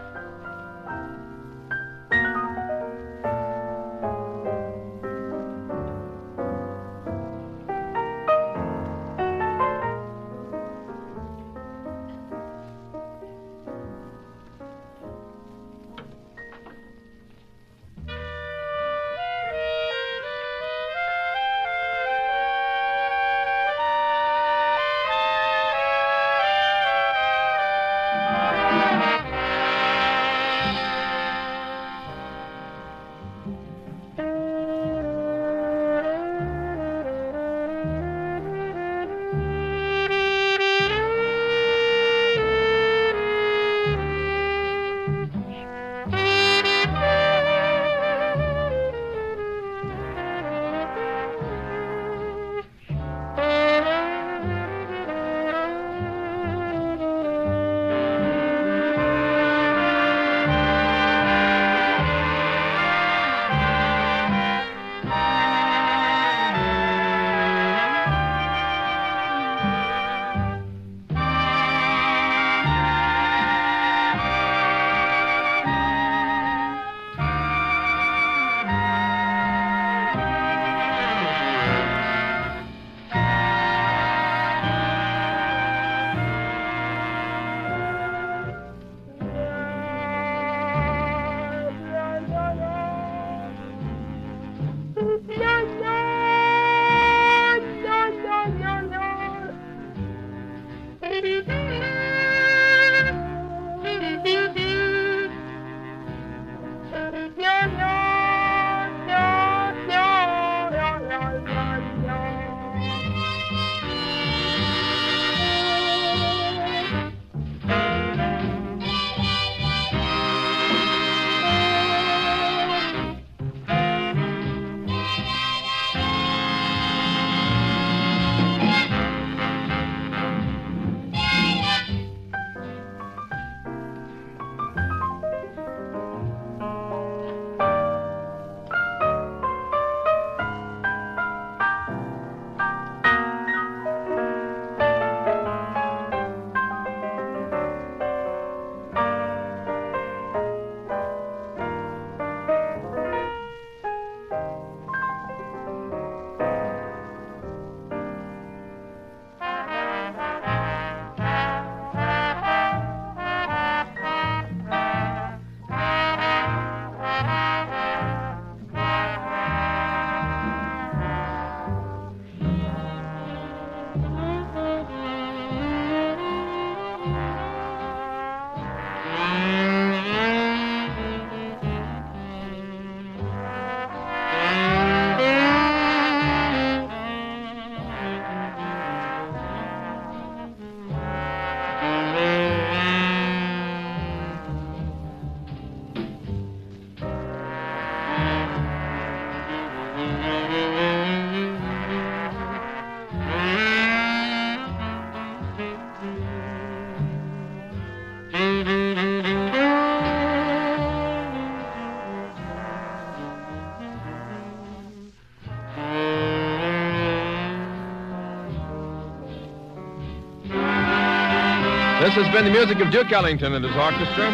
Speaker 8: This has been the music of Duke Ellington and his orchestra.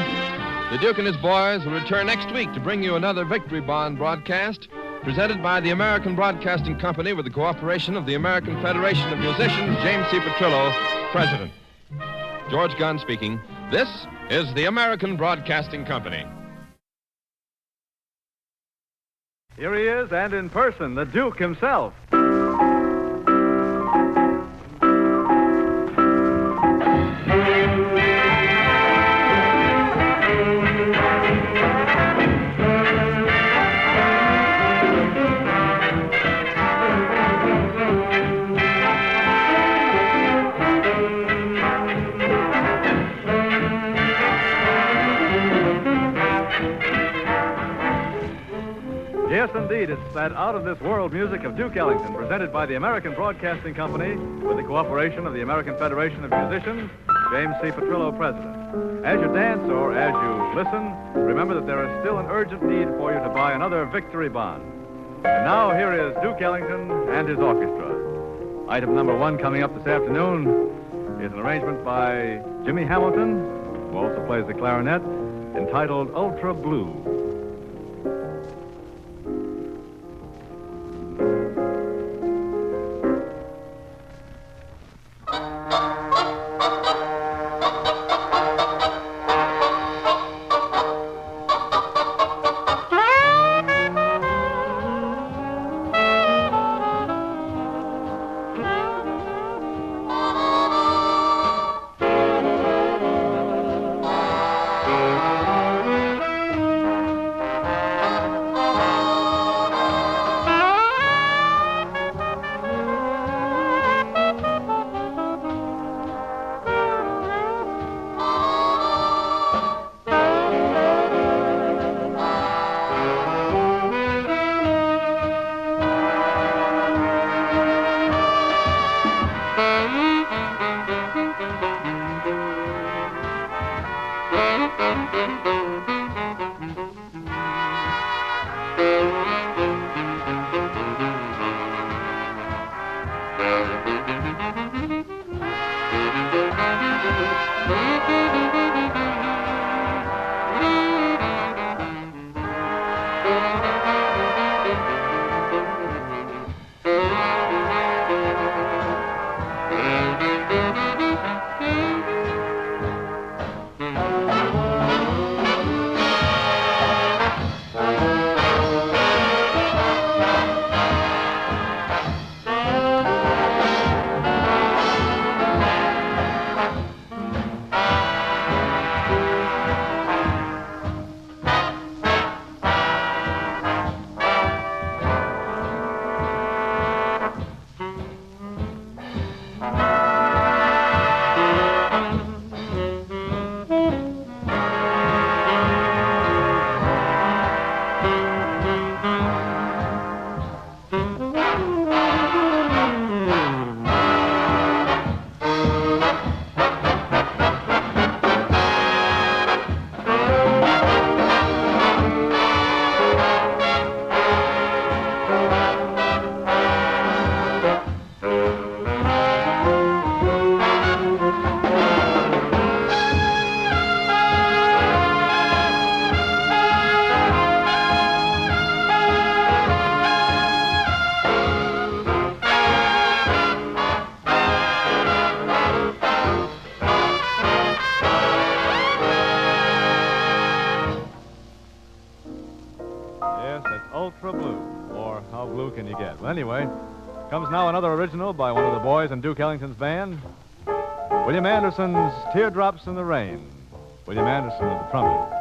Speaker 8: The Duke and his boys will return next week to bring you another Victory Bond broadcast presented by the American Broadcasting Company with the cooperation of the American Federation of Musicians, James C. Petrillo, President. George Gunn speaking. This is the American Broadcasting Company.
Speaker 12: Here he is, and in person, the Duke himself. Yes, indeed, it's that out-of-this-world music of Duke Ellington, presented by the American Broadcasting Company with the cooperation of the American Federation of Musicians, James C. Petrillo, President. As you dance or as you listen, remember that there is still an urgent need for you to buy another Victory Bond. And now here is Duke Ellington and his orchestra. Item number 1 coming up this afternoon is an arrangement by Jimmy Hamilton, who also plays the clarinet, entitled Ultra Blue. Anyway, comes now another original by one of the boys in Duke Ellington's band, William Anderson's Teardrops in the Rain. William Anderson at the trumpet.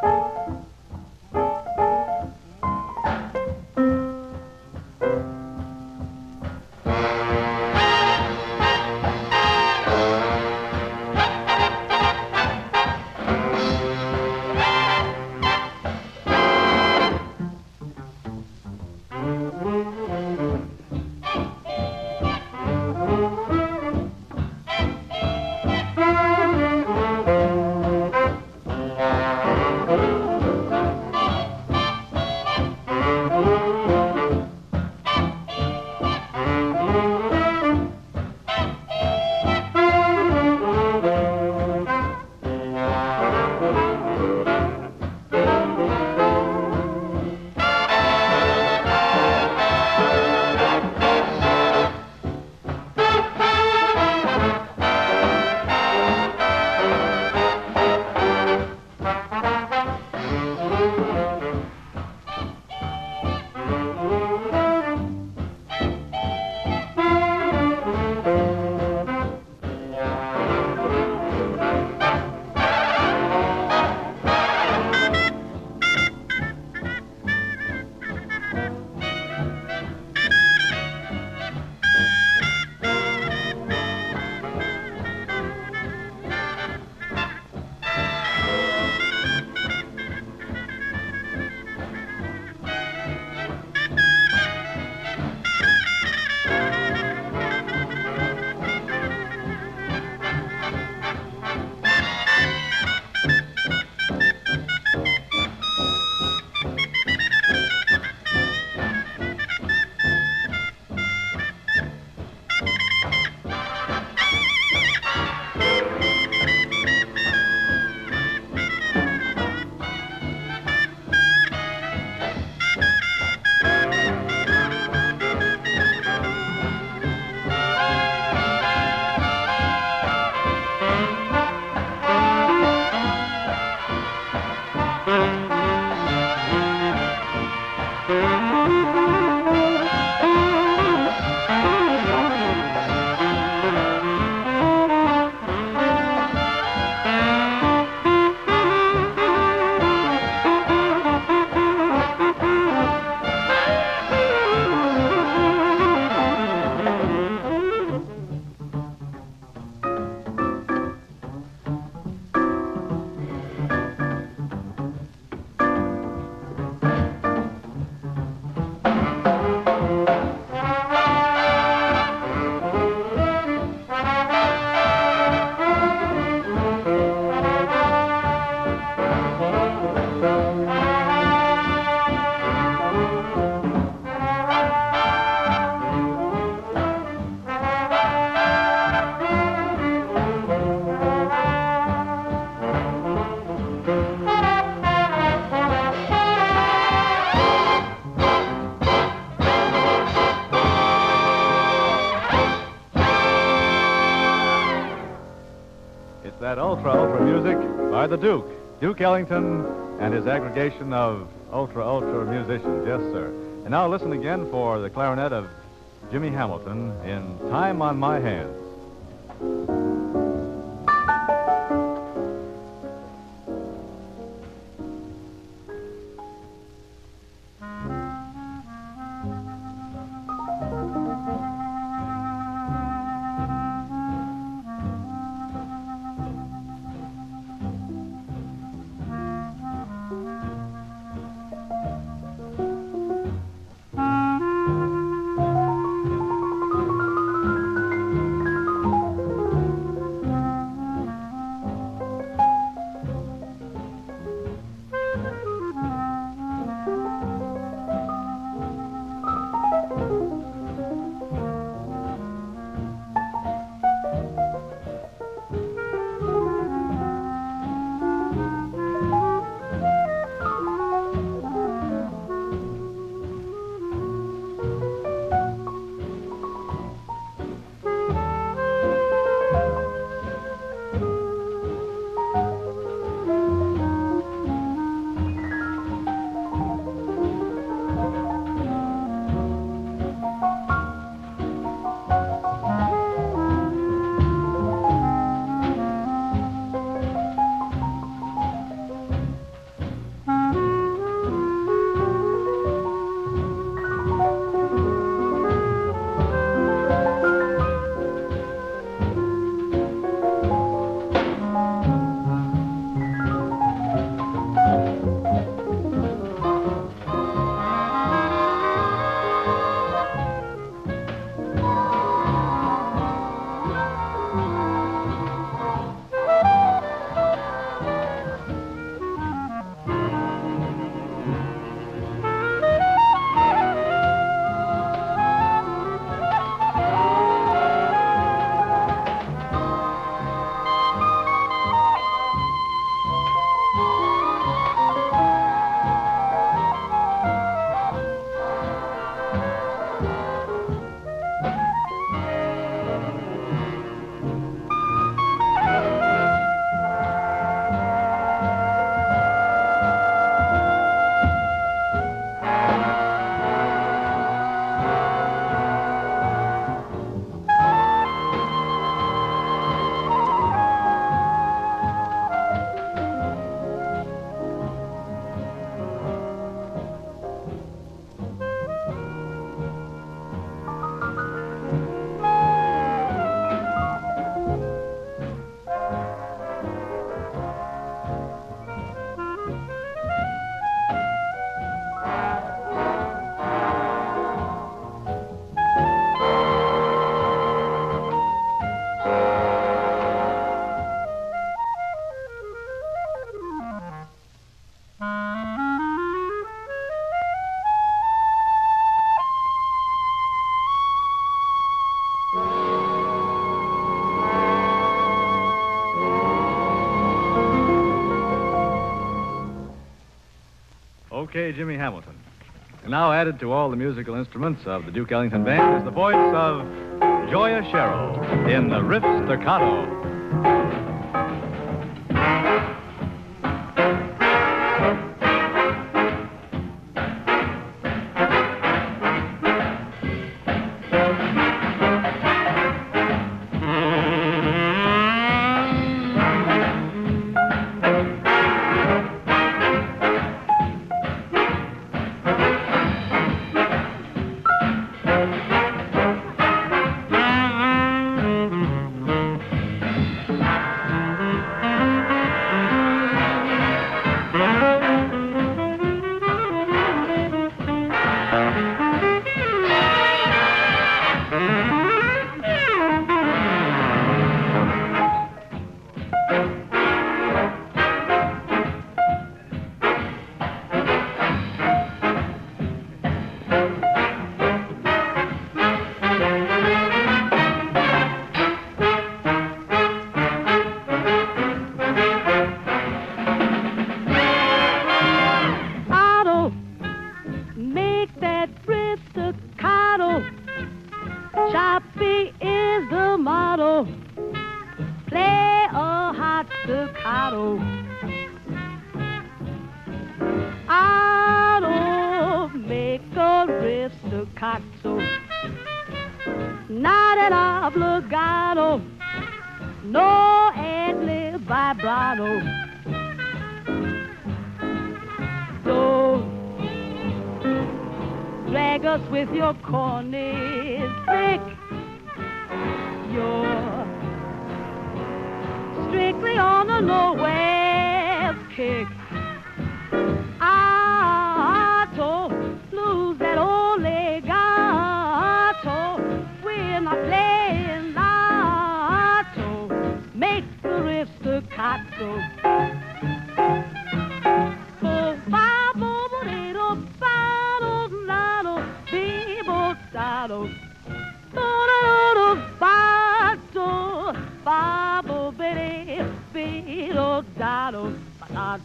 Speaker 12: that ultra music by the Duke Ellington, and his aggregation of ultra musicians. Yes, sir. And now listen again for the clarinet of Jimmy Hamilton in Time on My Hands. Okay, Jimmy Hamilton. And now added to all the musical instruments of the Duke Ellington Band is the voice of Joya Sherrill in the riff staccato.
Speaker 4: Choppy is the motto. Play a hot
Speaker 7: staccato. I don't make a riff staccato. Not an obligato. No ad-lib vibrato. Don't drag us with your corny stick. You're strictly on a low wave kick. I don't lose that old legato. We're not playing lotto. Make the riff staccato.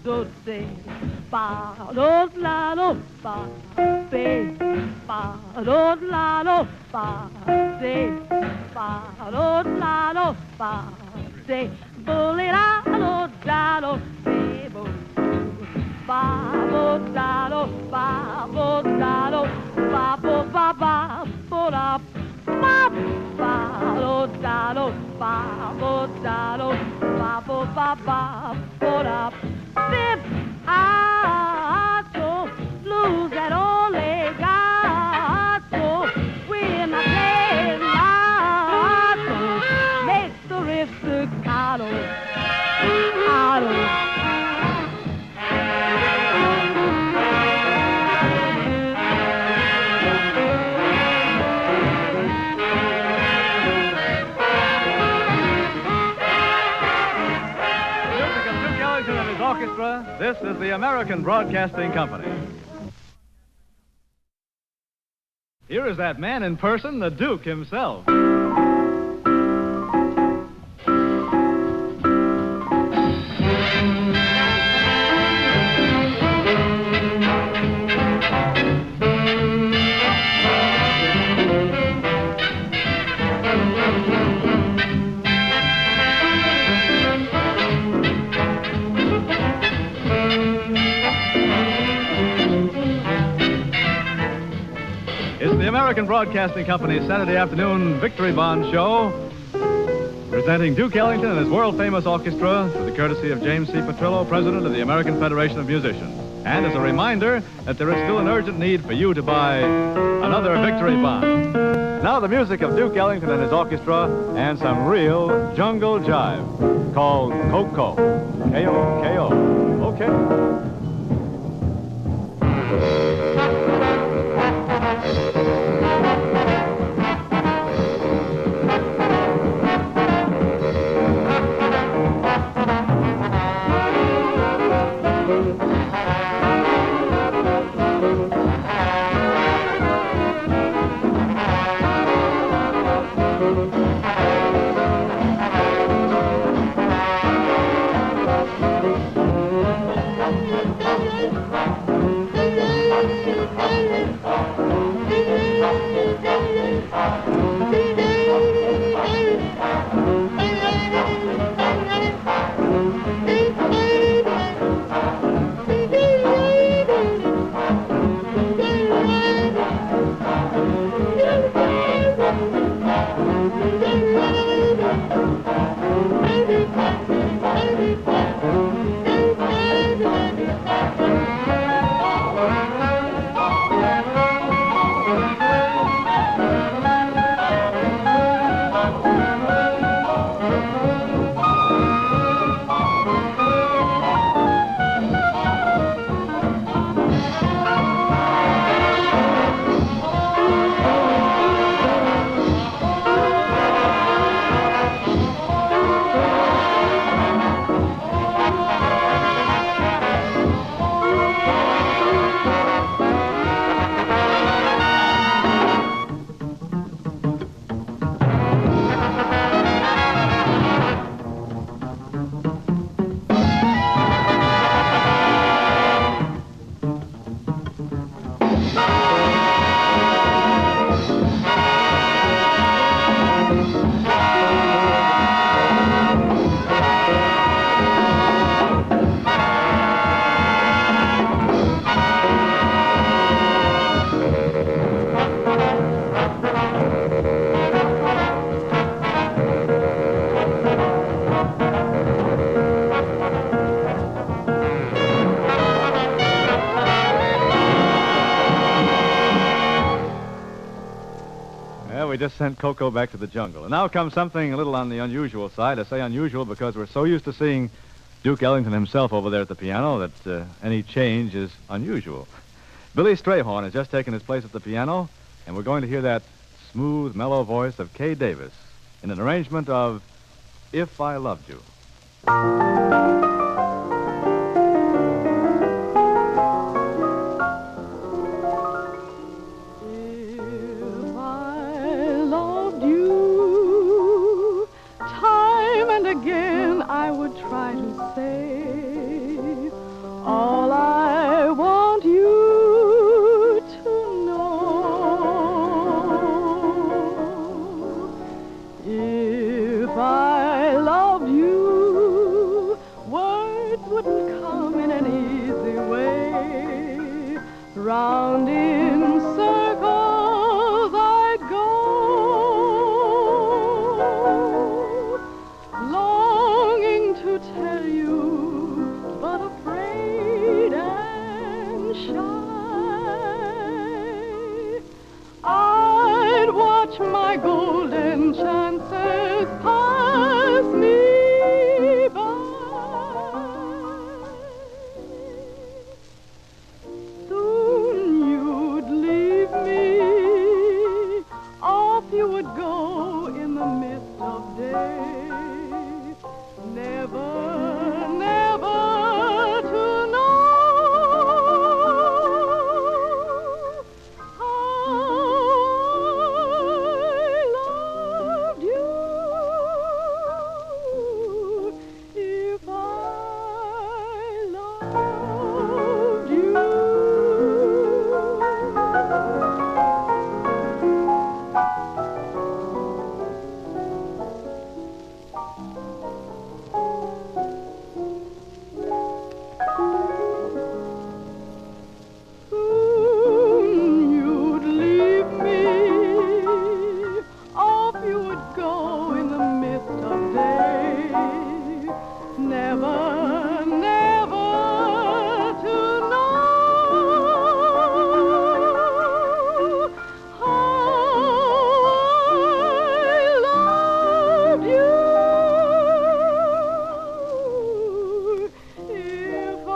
Speaker 7: Do say ba do la do ba be ba do la do ba say ba do la do ba say bully la do da do be bo ba bo da do ba bo da do ba bo ba ba bo da ba ba do da do ba bo da do ba bo ba ba bo da. If I don't lose that old legato, we're not playing lotto. Make the riff staccato.
Speaker 12: Orchestra, this is the American Broadcasting Company. Here is that man in person, the Duke himself. The American Broadcasting Company's Saturday afternoon Victory Bond show, presenting Duke Ellington and his world-famous orchestra with the courtesy of James C. Petrillo, president of the American Federation of Musicians. And as a reminder that there is still an urgent need for you to buy another Victory Bond. Now the music of Duke Ellington and his orchestra and some real jungle jive called Coco. K-O-K-O. Okay. just sent Coco back to the jungle. And now comes something a little on the unusual side. I say unusual because we're so used to seeing Duke Ellington himself over there at the piano that any change is unusual. Billy Strayhorn has just taken his place at the piano, and we're going to hear that smooth, mellow voice of Kay Davis in an arrangement of If I Loved You.
Speaker 4: If I loved you, time and again I would try to say all I want you to know. If I loved you, words wouldn't come in an easy way. Round in circles I'd go, longing to tell you, but afraid and shy. I'd watch my golden chances pass me by. Soon you'd leave me, off you would go in the mist of day. Never, never to know how I loved you. If I loved you. Soon you'd leave me, off you would go in the mist of day. Never, never to know how I loved you. If I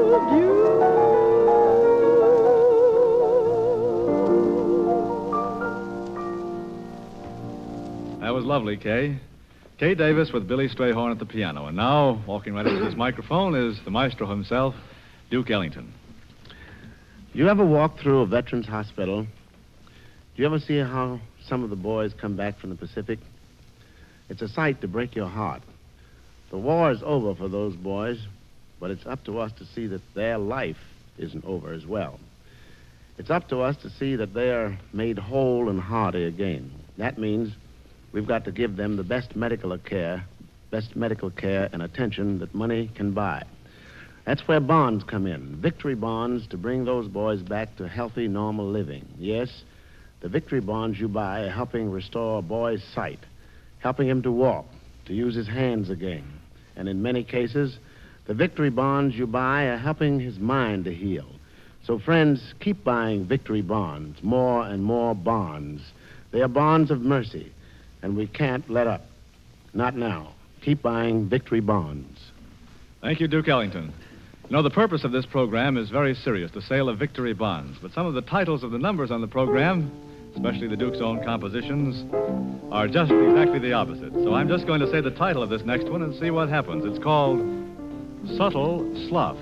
Speaker 4: loved you.
Speaker 12: That was lovely, Kay. Kay Davis with Billy Strayhorn at the piano. And now, walking right up to this microphone is the maestro himself, Duke Ellington.
Speaker 2: You ever walk through a veterans hospital? Do you ever see how some of the boys come back from the Pacific? It's a sight to break your heart. The war is over for those boys, but it's up to us to see that their life isn't over as well. It's up to us to see that they are made whole and hearty again. That means we've got to give them the best medical care and attention that money can buy. That's where bonds come in, victory bonds to bring those boys back to healthy, normal living. Yes, the victory bonds you buy are helping restore a boy's sight, helping him to walk, to use his hands again. And in many cases, the victory bonds you buy are helping his mind to heal. So, friends, keep buying victory bonds, more and more bonds. They are bonds of mercy, and we can't let up. Not now. Keep buying victory bonds.
Speaker 12: Thank you, Duke Ellington. You know, the purpose of this program is very serious, the sale of victory bonds. But some of the titles of the numbers on the program, especially the Duke's own compositions, are just exactly the opposite. So I'm just going to say the title of this next one and see what happens. It's called Subtle Slough.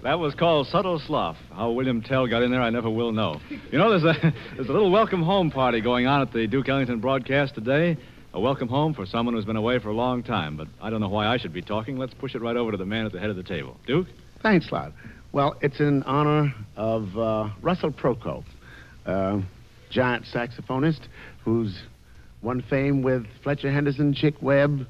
Speaker 12: That was called Subtle Slough. How William Tell got in there, I never will know. You know, there's a little welcome home party going on at the Duke Ellington broadcast today. A welcome home for someone who's been away for a long time. But I don't know why I should be talking. Let's push it right over to the man at the head of the table. Duke?
Speaker 9: Thanks, Lod. Well, it's in honor of Russell Procope, giant saxophonist who's won fame with Fletcher Henderson, Chick Webb,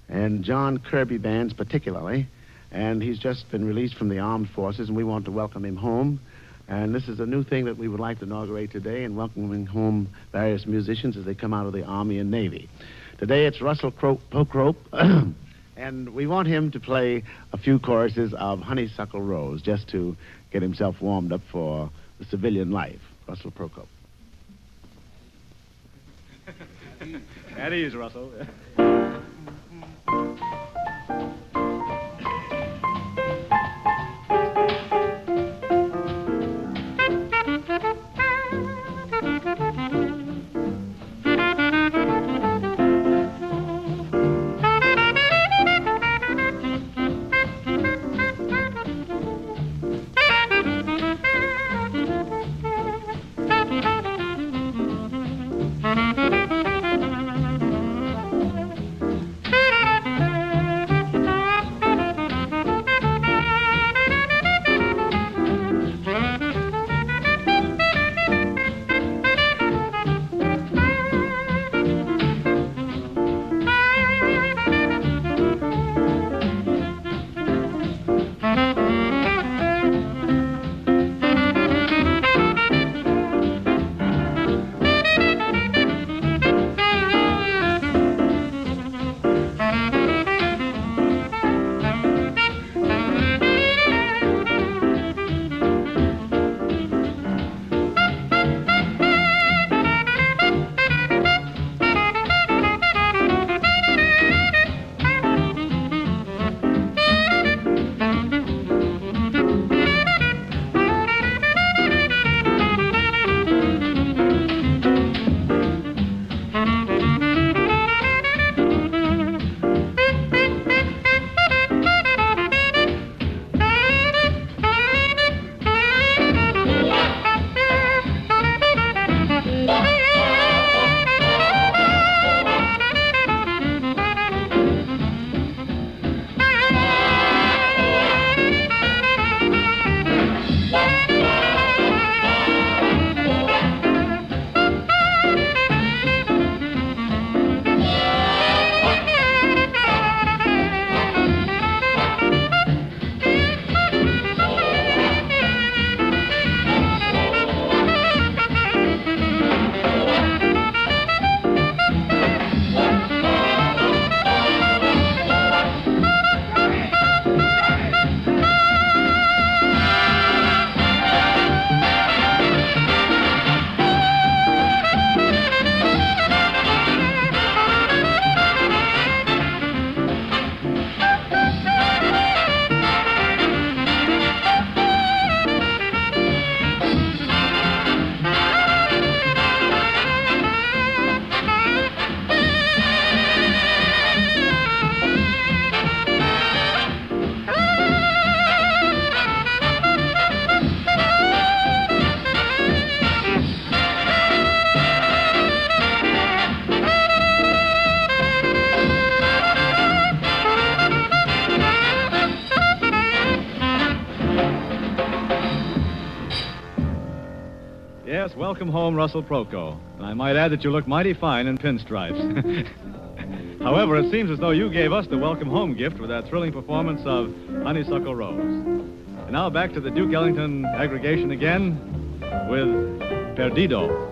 Speaker 9: and John Kirby bands particularly. And he's just been released from the armed forces, and we want to welcome him home. And this is a new thing that we would like to inaugurate today, and welcoming home various musicians as they come out of the Army and Navy. Today it's Russell Procope, and we want him to play a few choruses of Honeysuckle Rose, just to get himself warmed up for the civilian life. Russell Procope.
Speaker 12: At ease, Russell. Yes, welcome home, Russell Proco. And I might add that you look mighty fine in pinstripes. However, it seems as though you gave us the welcome home gift with that thrilling performance of Honeysuckle Rose. And now back to the Duke Ellington aggregation again with Perdido.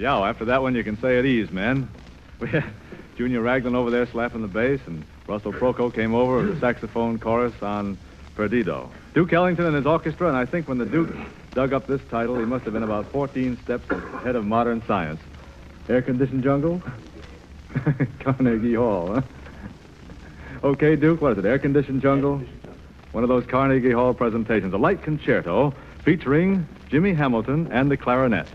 Speaker 12: Yeah, well, after that one, you can say at ease, men. We had Junior Raglan over there slapping the bass, and Russell Proco came over with the saxophone chorus on Perdido. Duke Ellington and his orchestra, and I think when the Duke dug up this title, he must have been about 14 steps ahead of modern science. Air-conditioned jungle? Carnegie Hall, huh? Okay, Duke, what is it, air-conditioned jungle? One of those Carnegie Hall presentations, a light concerto featuring Jimmy Hamilton and the clarinet.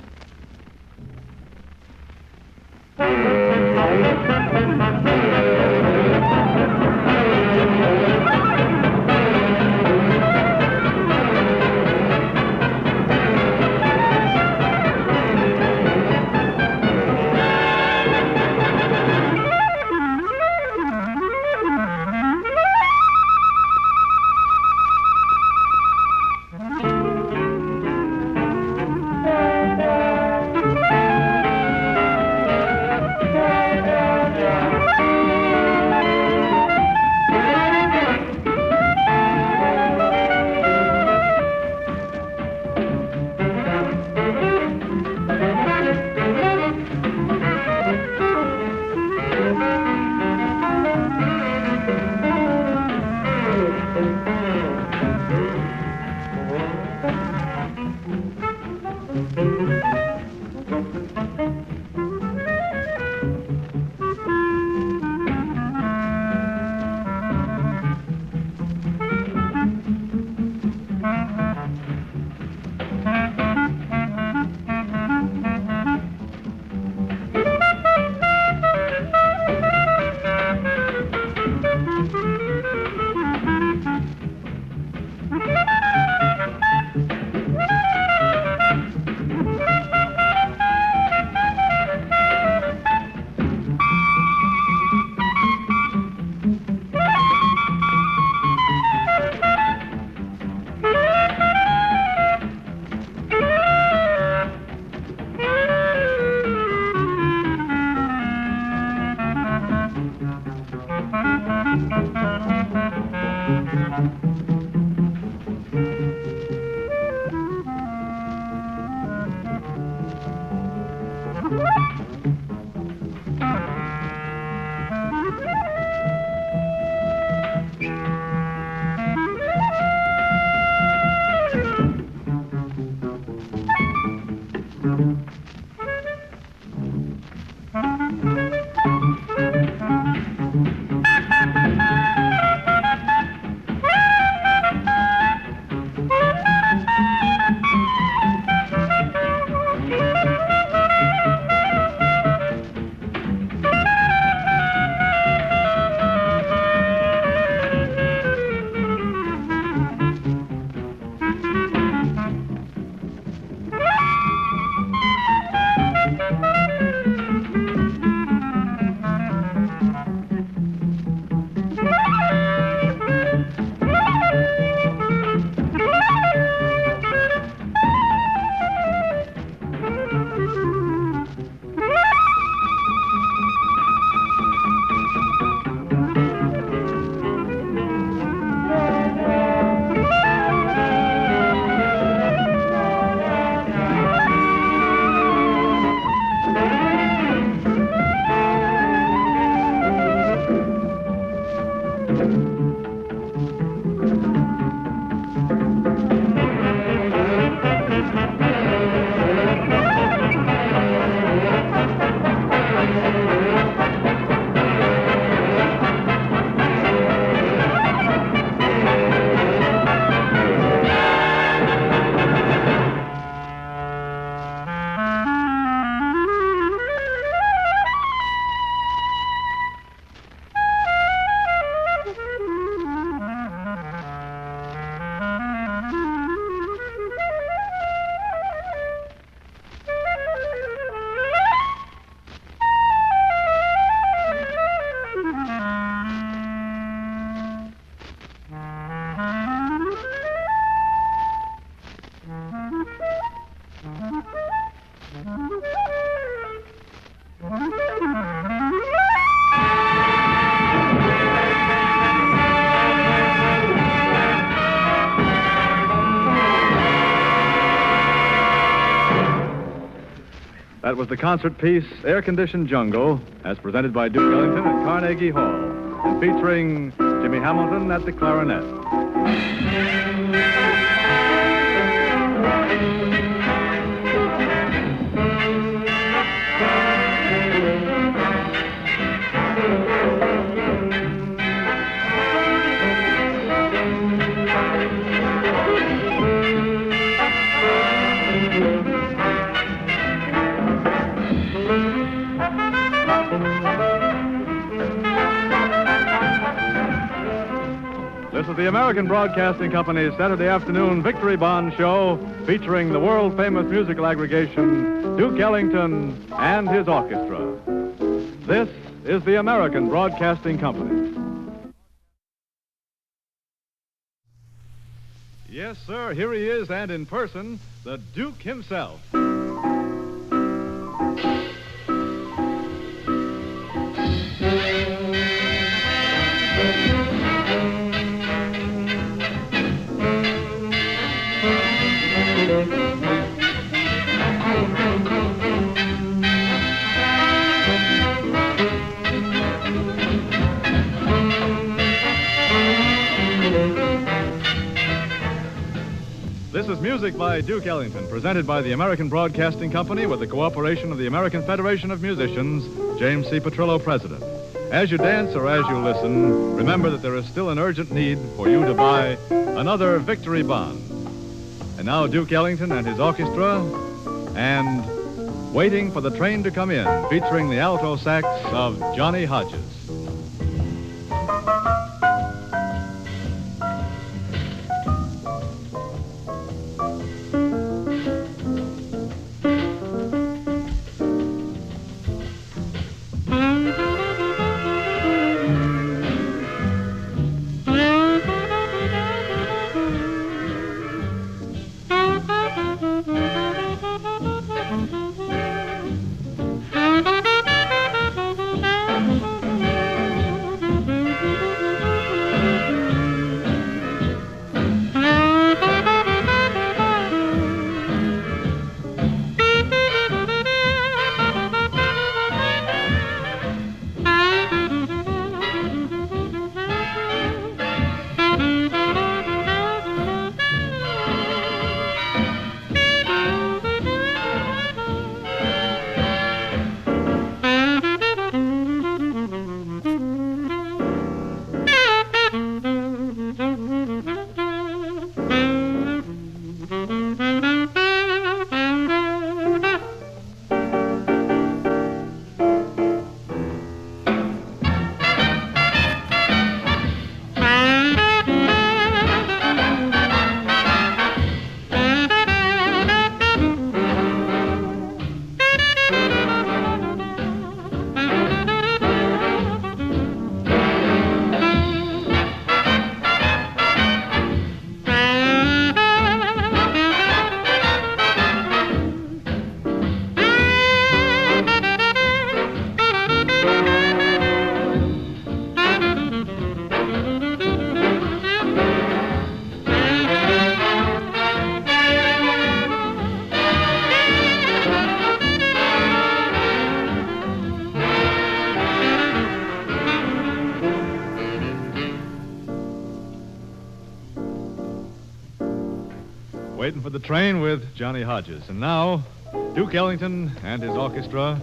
Speaker 12: That was the concert piece, Air-Conditioned Jungle, as presented by Duke Ellington at Carnegie Hall, and featuring Jimmy Hamilton at the clarinet. This is the American Broadcasting Company's Saturday afternoon Victory Bond show featuring the world-famous musical aggregation Duke Ellington and his orchestra. This is the American Broadcasting Company. Yes, sir, here he is, and in person, the Duke himself. This is music by Duke Ellington, presented by the American Broadcasting Company with the cooperation of the American Federation of Musicians, James C. Petrillo, President. As you dance or as you listen, remember that there is still an urgent need for you to buy another Victory Bond. And now Duke Ellington and his orchestra, and Waiting for the Train to Come In, featuring the alto sax of Johnny Hodges. Waiting for the Train with Johnny Hodges. And now, Duke Ellington and his orchestra,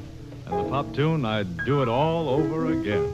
Speaker 12: and the pop tune, I'd Do It All Over Again.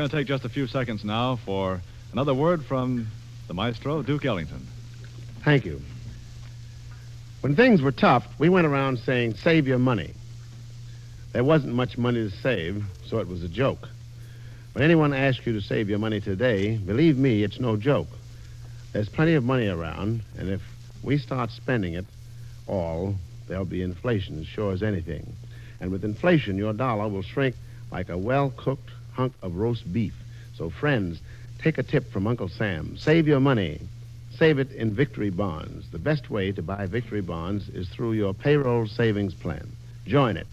Speaker 12: going to take just a few seconds now for another word from the maestro, Duke Ellington.
Speaker 2: Thank you. When things were tough, we went around saying, save your money. There wasn't much money to save, so it was a joke. When anyone asks you to save your money today, believe me, it's no joke. There's plenty of money around, and if we start spending it all, there'll be inflation as sure as anything. And with inflation, your dollar will shrink like a well-cooked hunk of roast beef. So, friends, take a tip from Uncle Sam. Save your money. Save it in Victory Bonds. The best way to buy Victory Bonds is through your payroll savings plan. Join it.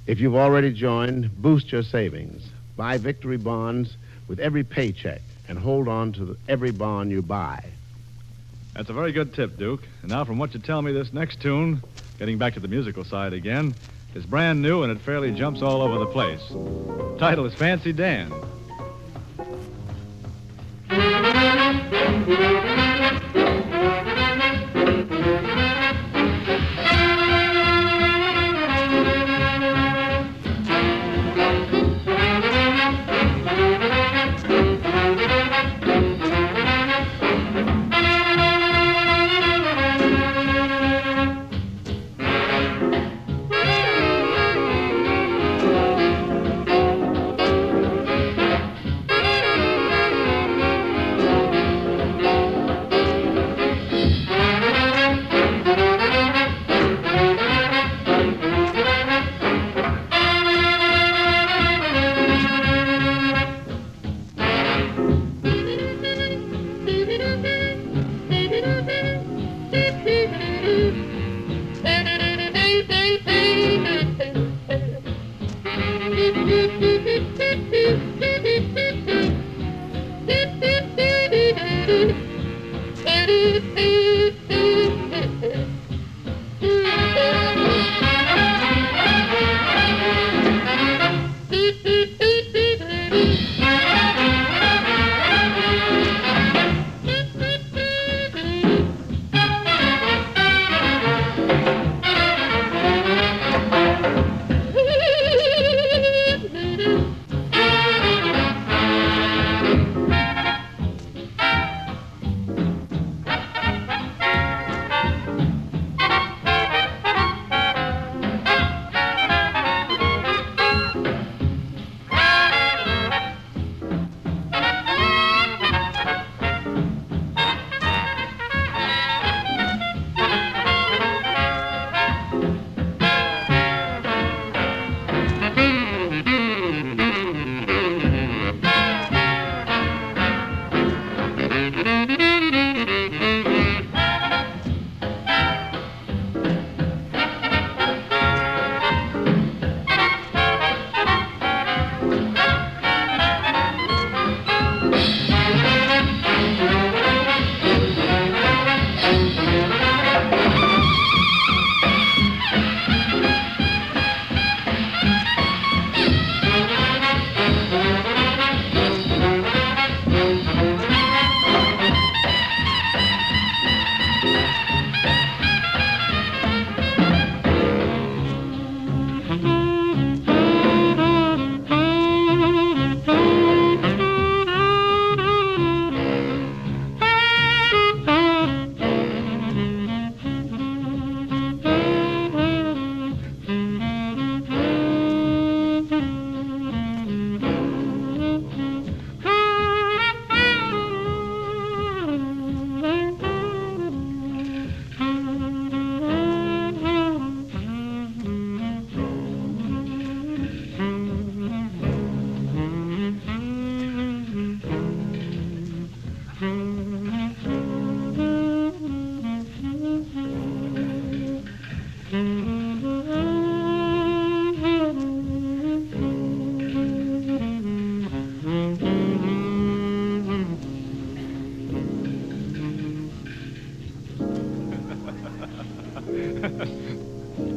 Speaker 2: If you've already joined, boost your savings. Buy Victory Bonds with every paycheck and hold on to every bond you buy.
Speaker 12: That's a very good tip, Duke. And now, from what you tell me, this next tune, getting back to the musical side again, is brand new and it fairly jumps all over the place. The title is Fancy Dan.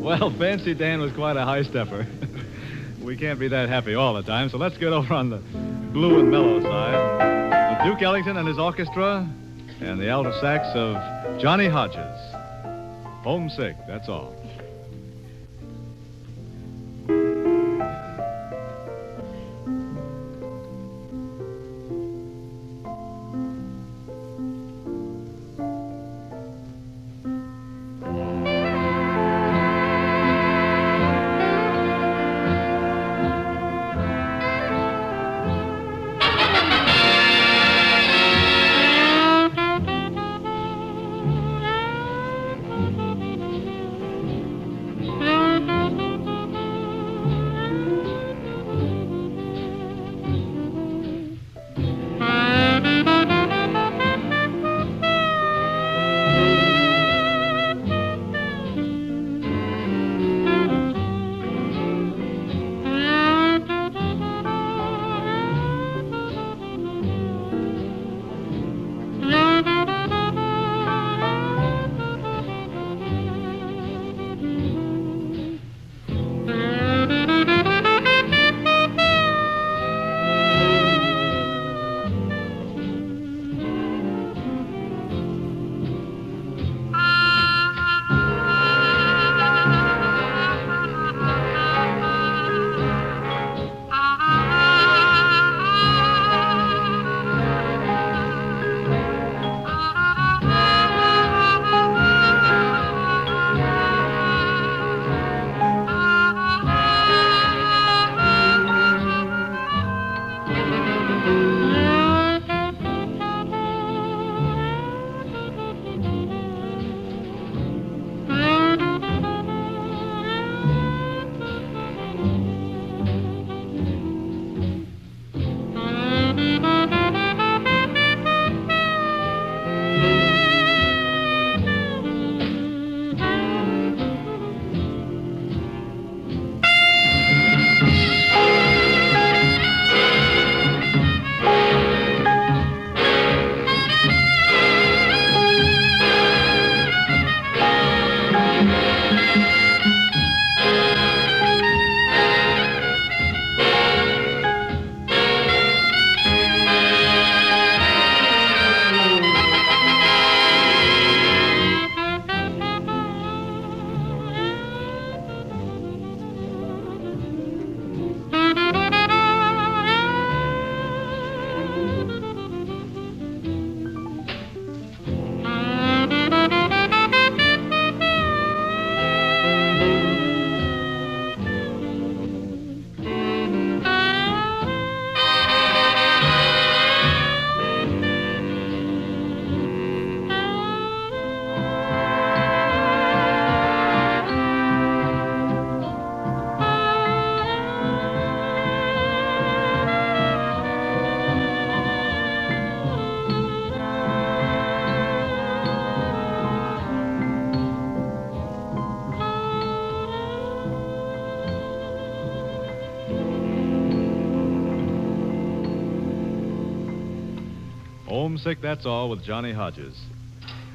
Speaker 12: Well, Fancy Dan was quite a high stepper. We can't be that happy all the time, so let's get over on the blue and mellow side with Duke Ellington and his orchestra and the alto sax of Johnny Hodges. Homesick, that's all. Homesick, That's All with Johnny Hodges.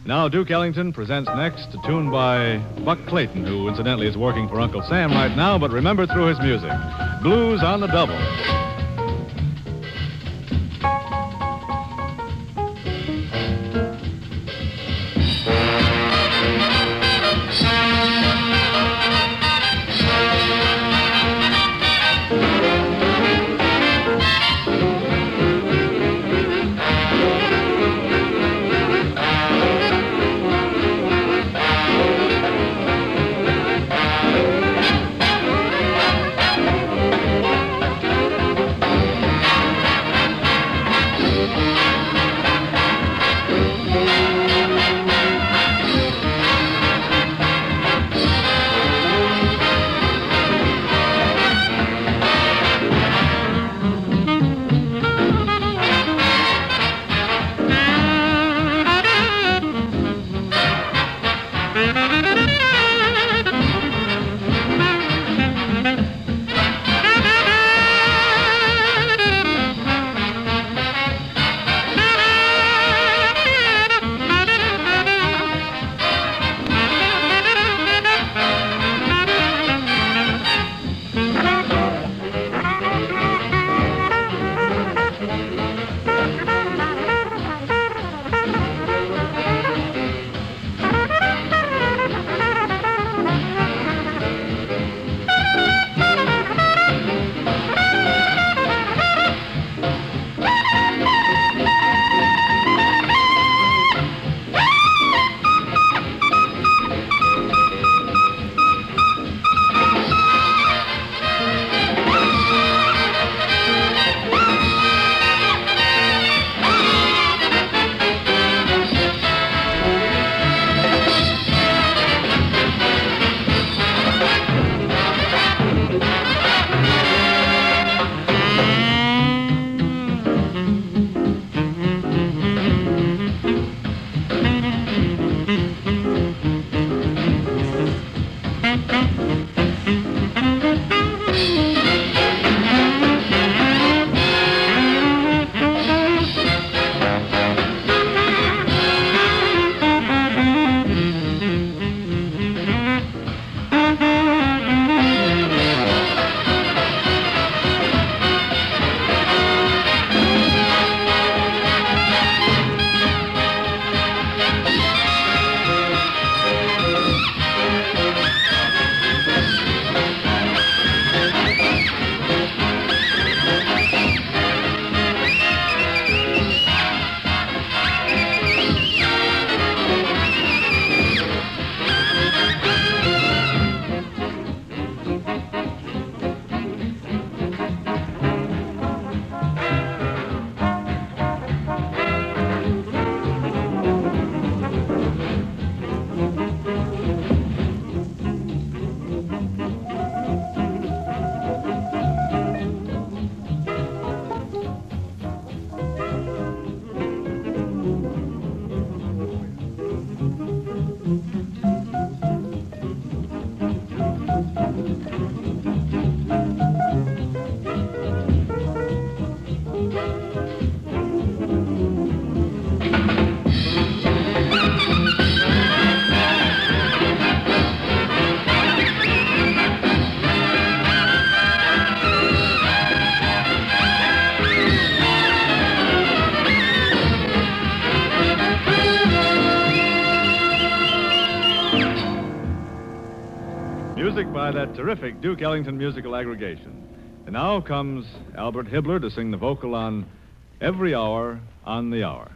Speaker 12: Now, Duke Ellington presents next a tune by Buck Clayton, who incidentally is working for Uncle Sam right now, but remember through his music. Blues on the Double. Music by that terrific Duke Ellington musical aggregation. And now comes Albert Hibbler to sing the vocal on Every Hour on the Hour.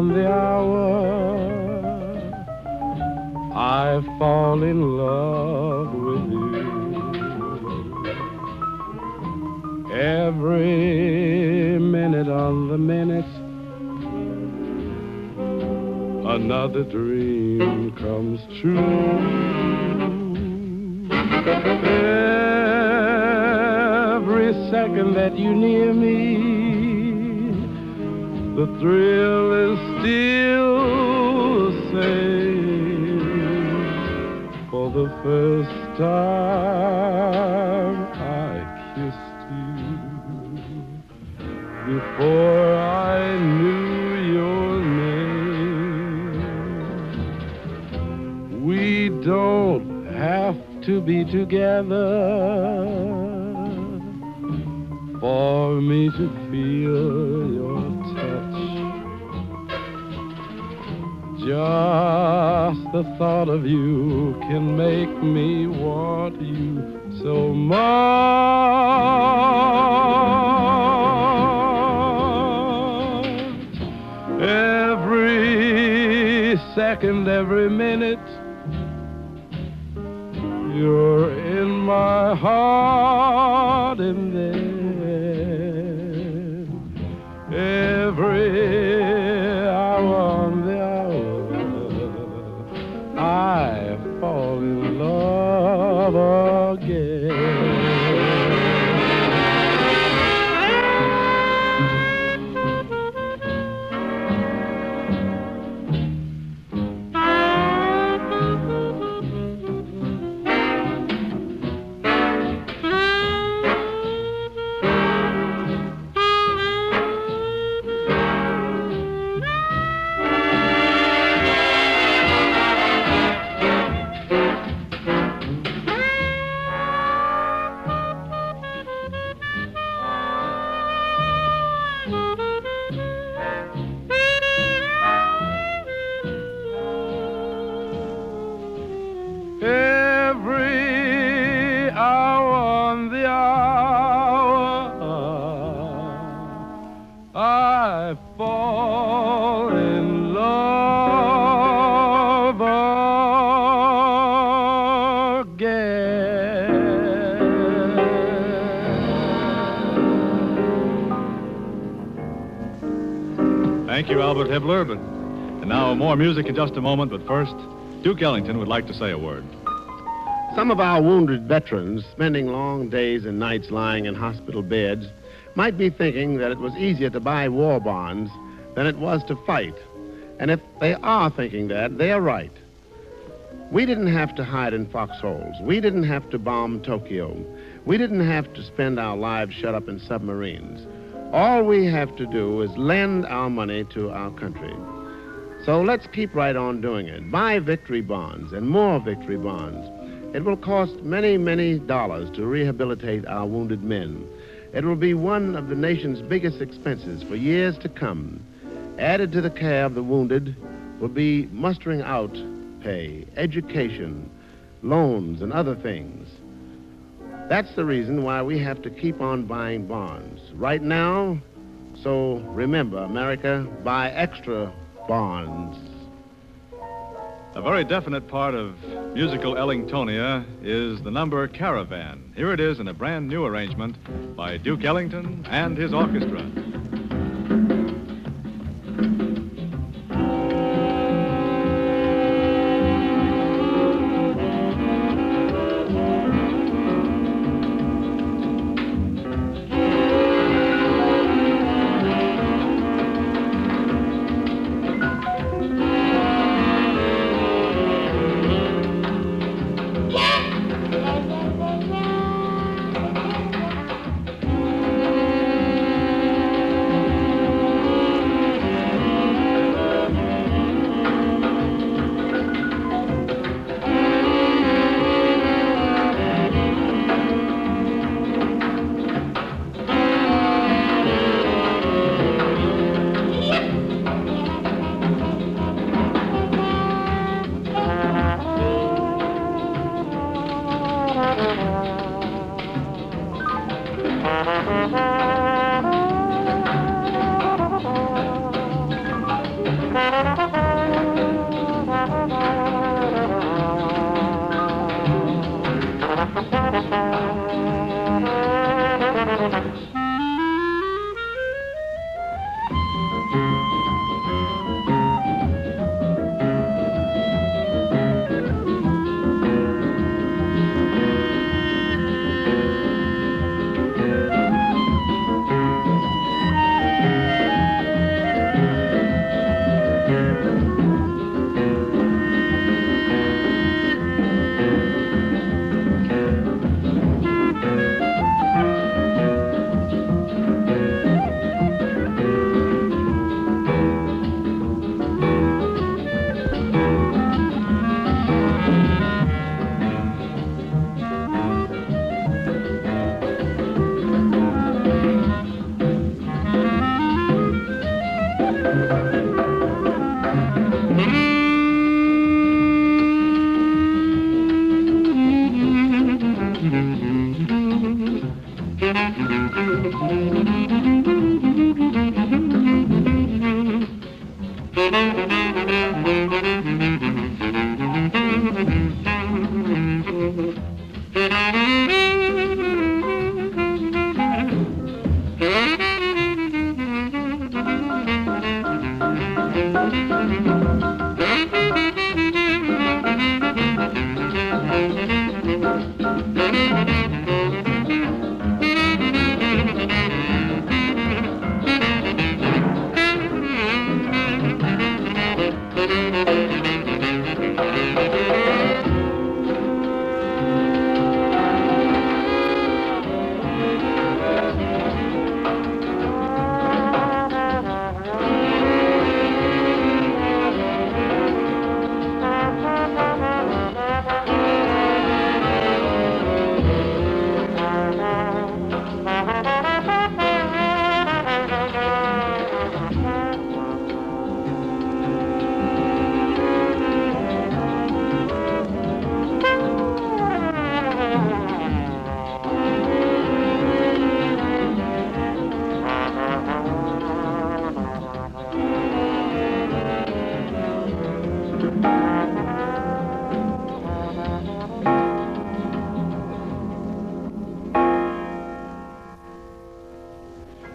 Speaker 9: on the hour, I fall in love with you. Every minute on the minute, another dream comes true. Every second that you're near me, the thrill is still the same. For the first time I kissed you before I knew your name. We don't have to be together for me to feel your touch. Just the thought of you can make me want you so much. Every second, every minute, you're in my heart, and then every hour on the hour, I fall in love again. Every hour on the hour, I fall in love again.
Speaker 12: Thank you, Albert Hibbler. And now more music in just a moment, but first, Duke Ellington would like to say a word.
Speaker 2: Some of our wounded veterans, spending long days and nights lying in hospital beds, might be thinking that it was easier to buy war bonds than it was to fight. And if they are thinking that, they are right. We didn't have to hide in foxholes. We didn't have to bomb Tokyo. We didn't have to spend our lives shut up in submarines. All we have to do is lend our money to our country. So let's keep right on doing it. Buy victory bonds and more victory bonds. It will cost many, many dollars to rehabilitate our wounded men. It will be one of the nation's biggest expenses for years to come. Added to the care of the wounded will be mustering out pay, education, loans, and other things. That's the reason why we have to keep on buying bonds. Right now, so remember, America, buy extra bonds.
Speaker 12: A very definite part of musical Ellingtonia is the number Caravan. Here it is in a brand new arrangement by Duke Ellington and his orchestra.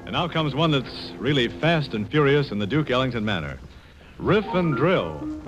Speaker 12: And now comes one that's really fast and furious in the Duke Ellington manner. Riff and Drill.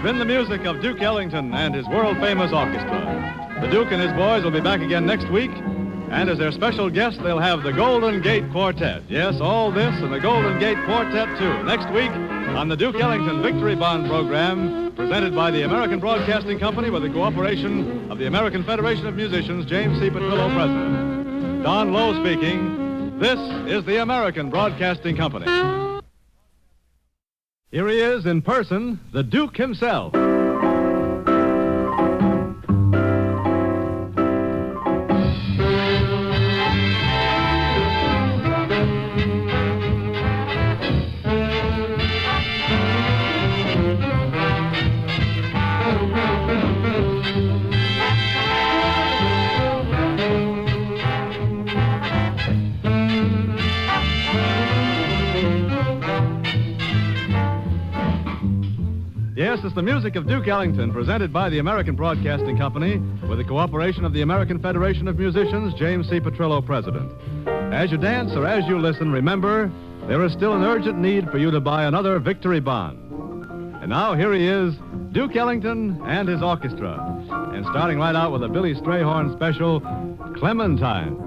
Speaker 12: been the music of Duke Ellington and his world-famous orchestra. The Duke and his boys will be back again next week, and as their special guest, they'll have the Golden Gate Quartet. Yes, all this and the Golden Gate Quartet, too, next week on the Duke Ellington Victory Bond program, presented by the American Broadcasting Company with the cooperation of the American Federation of Musicians, James C. Petrillo, President. Don Lowe speaking. This is the American Broadcasting Company. Here he is in person, the Duke himself. Yes, it's the music of Duke Ellington, presented by the American Broadcasting Company with the cooperation of the American Federation of Musicians, James C. Petrillo, President. As you dance or as you listen, remember, there is still an urgent need for you to buy another Victory Bond. And now here he is, Duke Ellington and his orchestra. And starting right out with a Billy Strayhorn special, Clementine.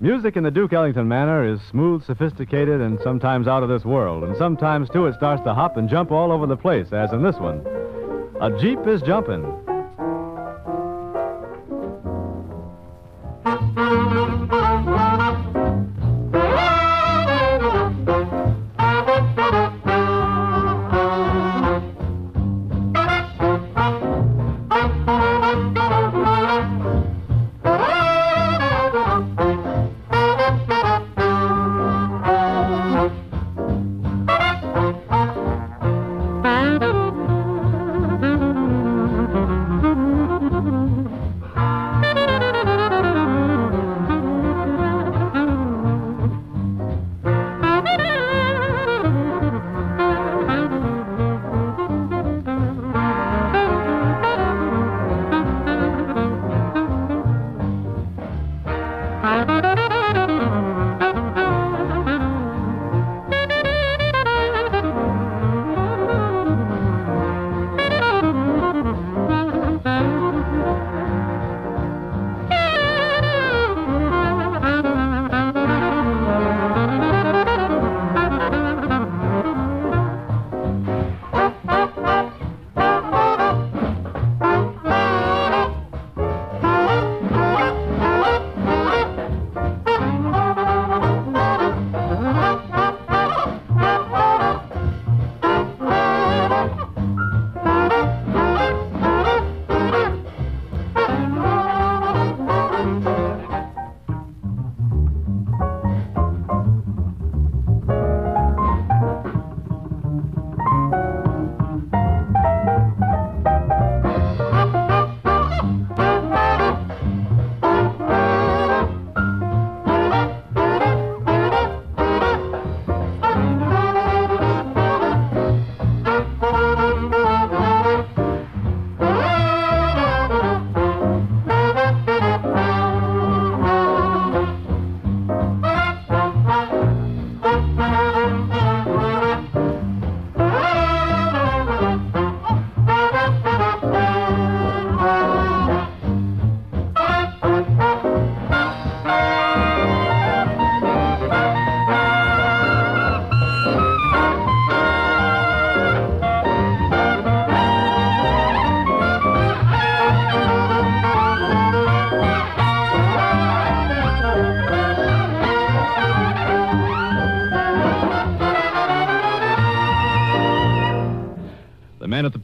Speaker 12: Music in the Duke Ellington manner is smooth, sophisticated, and sometimes out of this world. And sometimes, too, it starts to hop and jump all over the place, as in this one. A Jeep is jumping.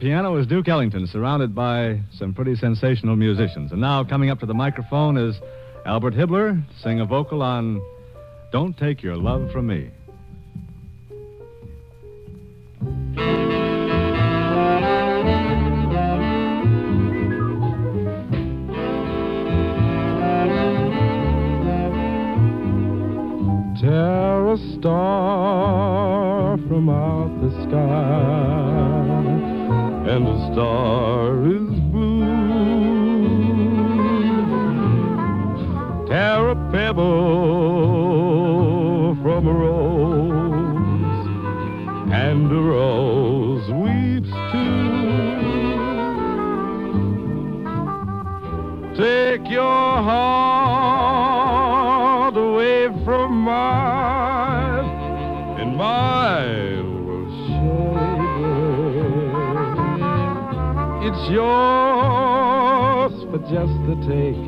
Speaker 12: piano is Duke Ellington, surrounded by some pretty sensational musicians. And now, coming up to the microphone is Albert Hibbler, sing a vocal on Don't Take Your Love From Me.
Speaker 8: Tear a star from out the sky, and the star is blue. Tear a pebble from a rose, and the rose weeps too. Take your heart away from mine, and mine will shade it. It's yours for just the take,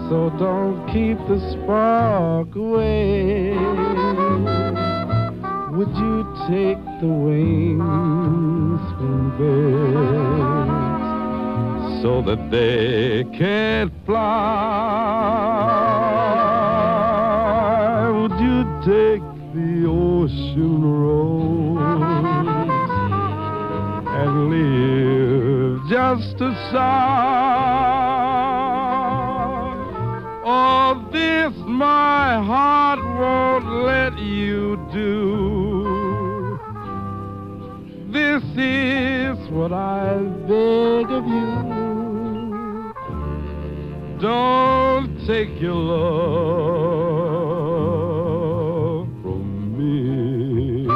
Speaker 8: so don't keep the spark away. Would you take the wings from birds so that they can't fly? Would you take the ocean road and live just aside? All this my heart won't let you do. This is what I beg of you. Don't take your love from me.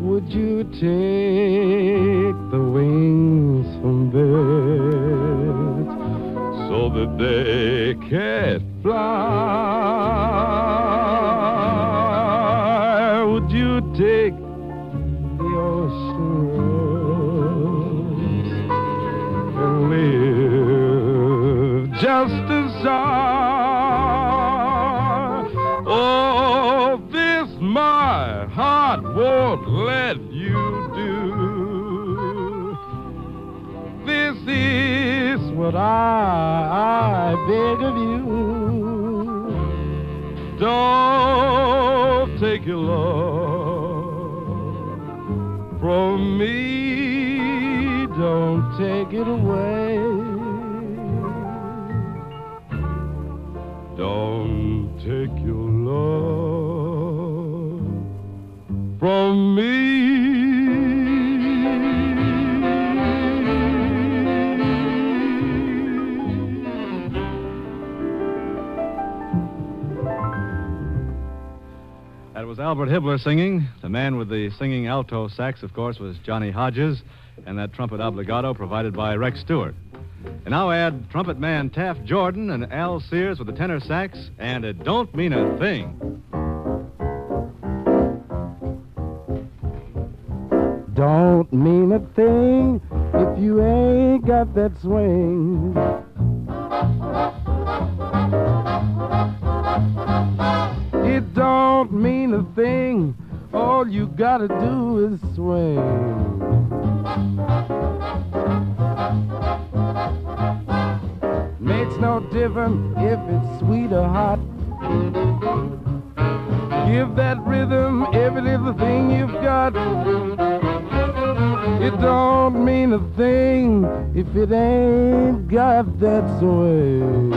Speaker 8: Would you take the wings from birds so that they can't fly? Would you take the ocean rose and live just as I? Oh, this my heart won't let you do. This is what I beg of you. Don't take your love from me. Don't take it away. Don't take your love from me.
Speaker 12: That was Albert Hibbler singing. The man with the singing alto sax, of course, was Johnny Hodges, and that trumpet obligato provided by Rex Stewart. And now add trumpet man Taft Jordan and Al Sears with the tenor sax, and It Don't Mean a Thing.
Speaker 13: Don't mean a thing if you ain't got that swing. It don't mean a thing, all you gotta do is swing. Makes no difference if it's sweet or hot. Give that rhythm every little thing you've got. It don't mean a thing if it ain't got that swing.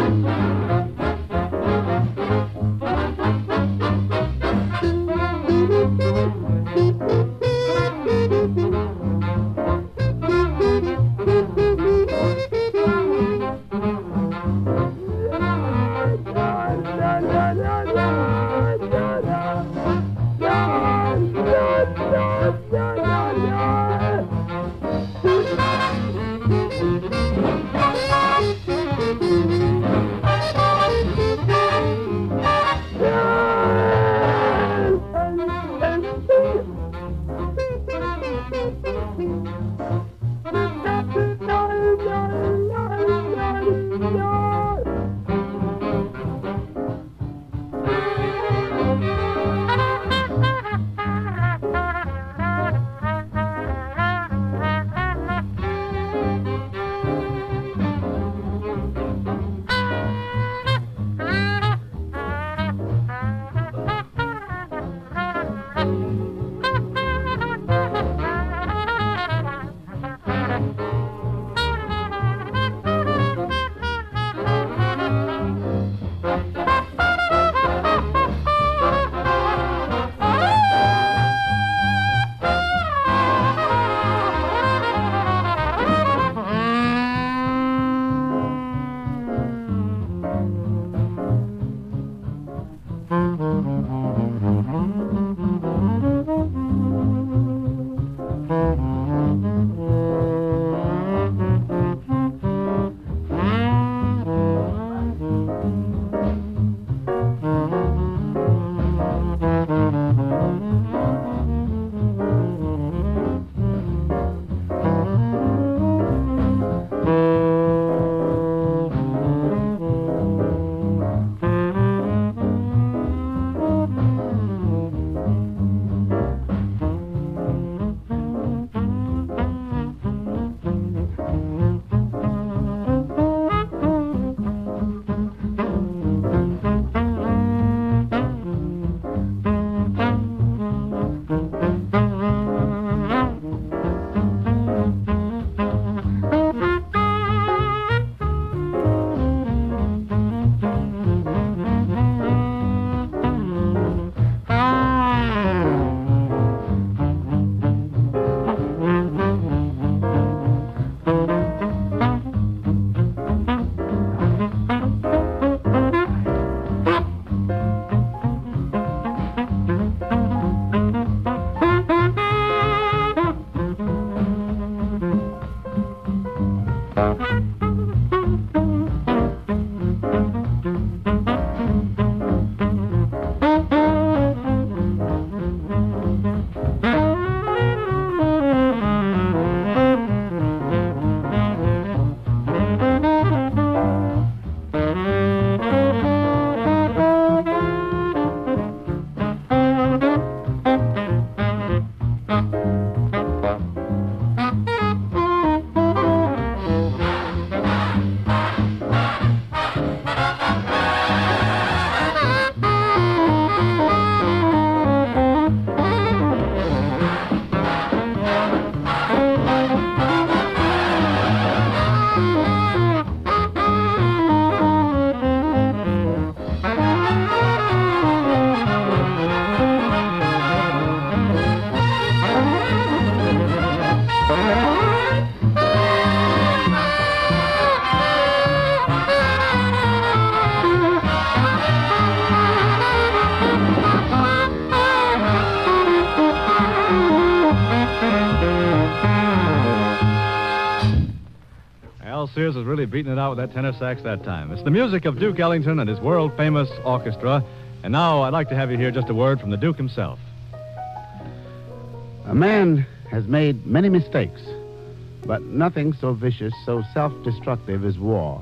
Speaker 12: Sears was really beating it out with that tenor sax that time. It's the music of Duke Ellington and his world-famous orchestra. And now I'd like to have you hear just a word from the Duke himself.
Speaker 9: A man has made many mistakes, but nothing so vicious, so self-destructive as war.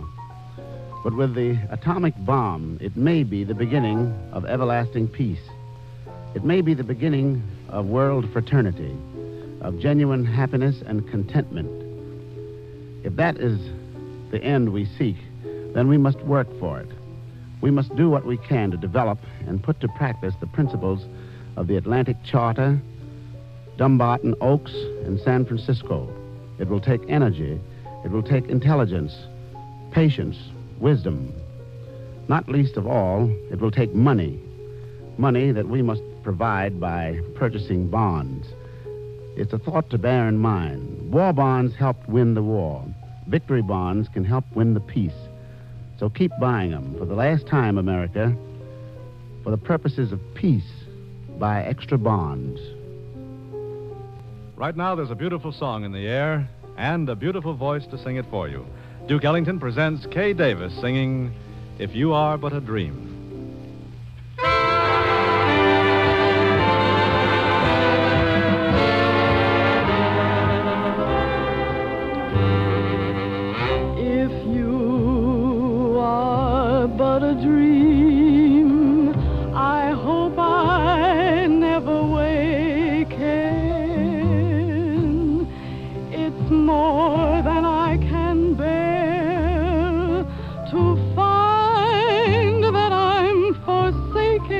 Speaker 9: But with the atomic bomb, it may be the beginning of everlasting peace. It may be the beginning of world fraternity, of genuine happiness and contentment. If that is the end we seek, then we must work for it. We must do what we can to develop and put to practice the principles of the Atlantic Charter, Dumbarton Oaks, and San Francisco. It will take energy. It will take intelligence, patience, wisdom. Not least of all, it will take money. Money that we must provide by purchasing bonds. It's a thought to bear in mind. War bonds helped win the war. Victory bonds can help win the peace. So keep buying them. For the last time, America, for the purposes of peace, buy extra bonds.
Speaker 12: Right now, there's a beautiful song in the air and a beautiful voice to sing it for you. Duke Ellington presents Kay Davis singing If You Are But a Dream.
Speaker 4: If you are but a dream, I hope I never waken. It's more than I can bear to find that I'm forsaken.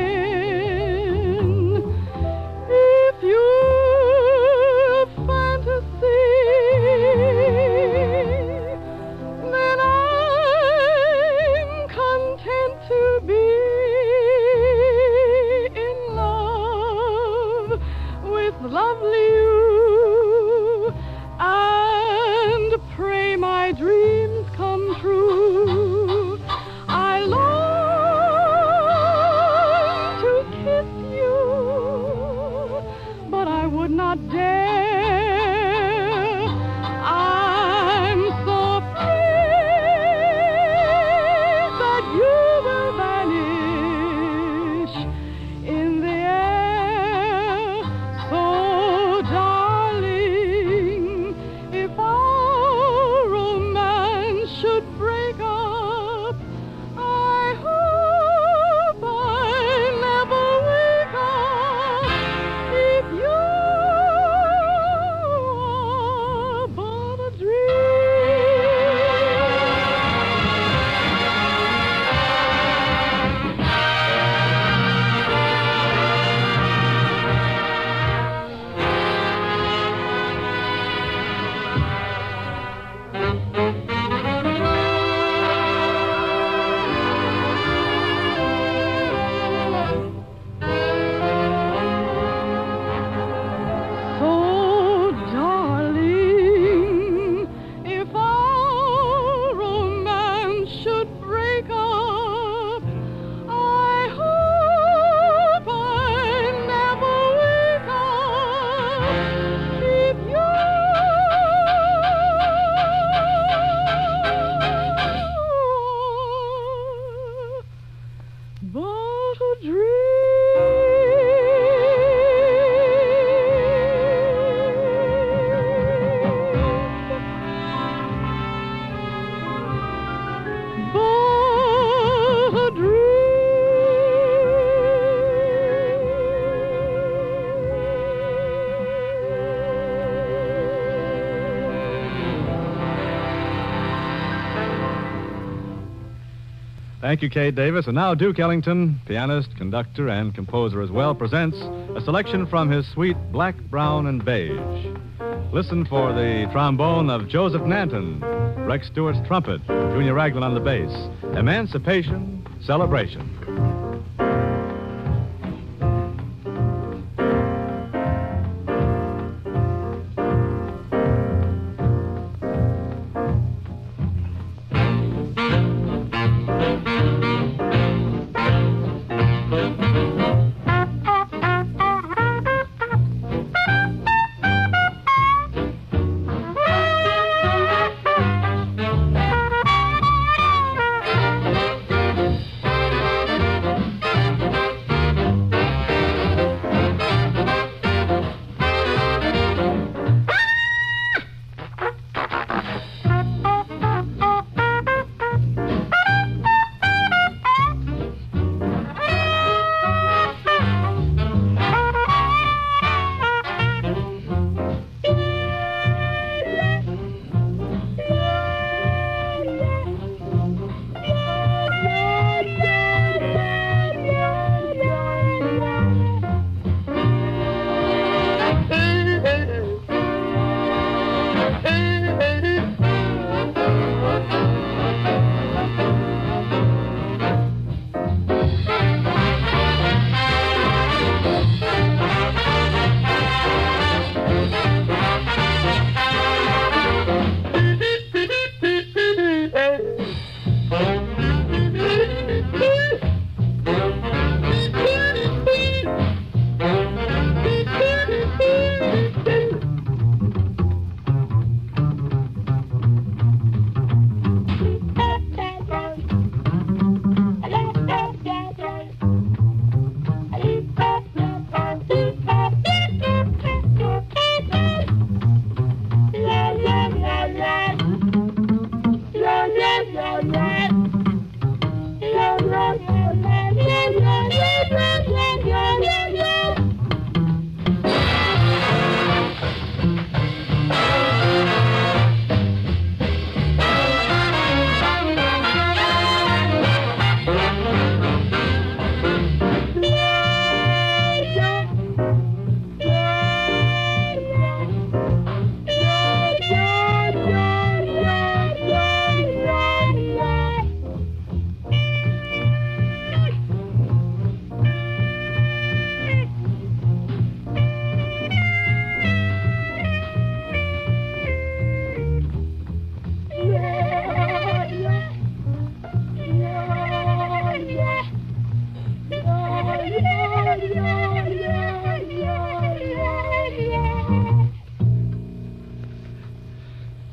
Speaker 4: If you're a fantasy, then I'm content to be in love with lovely you and pray my dreams come true. I long to kiss you, but I would not dare. I'm so afraid that you will vanish in the air. So, darling, if our romance should break up, I hope I never wake up. If you are but a So, darling, if our romance should break up, I hope I never wake up. If you but a dream, but a
Speaker 12: Thank you, Kay Davis. And now Duke Ellington, pianist, conductor, and composer as well, presents a selection from his suite Black, Brown, and Beige. Listen for the trombone of Joseph Nanton, Rex Stewart's trumpet, Junior Raglan on the bass. Emancipation, Celebration.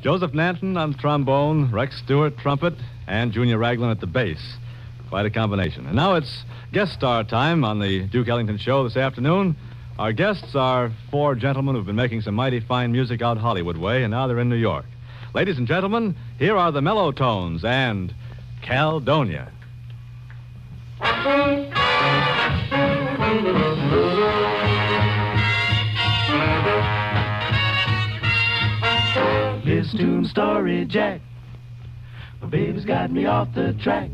Speaker 12: Joseph Nanton on trombone, Rex Stewart trumpet, and Junior Raglan at the bass. Quite a combination. And now it's guest star time on the Duke Ellington Show this afternoon. Our guests are four gentlemen who've been making some mighty fine music out Hollywood way, and now they're in New York. Ladies and gentlemen, here are the Mellow Tones and Caledonia.
Speaker 14: Listen to my story, Jack. My baby's got me off the track.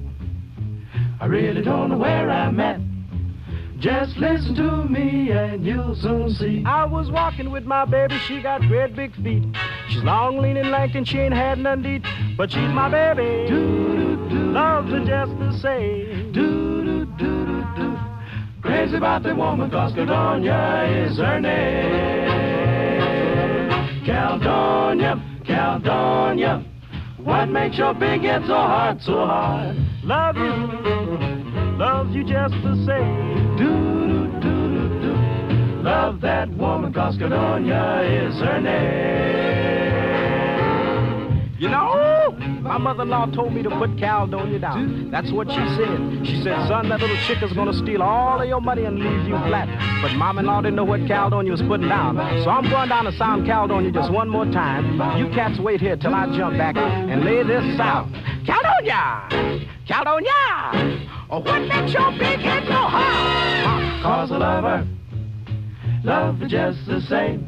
Speaker 14: I really don't know where I'm at. Just listen to me and you'll soon see.
Speaker 15: I was walking with my baby, she got great big feet. She's long, lean, and lank, and she ain't had none to eat. But she's my baby. Loves her just the same.
Speaker 14: Crazy about the woman, 'cause Caledonia is her name. Caledonia, Caledonia, what makes your big head so hard, so hard?
Speaker 15: Love you, loves you just the same.
Speaker 14: Love that woman, 'cause Caledonia is her name.
Speaker 15: You know, my mother-in-law told me to put Caledonia down. That's what she said. She said, son, that little chick is gonna steal all of your money and leave you flat. But Mom-in-law didn't know what Caledonia was putting down. So I'm going down to sound Caledonia just one more time. You cats wait here till I jump back and lay this sound. Caledonia! Caledonia! Oh, what makes your big head so hard?
Speaker 14: 'Cause I love her. Love her just the same.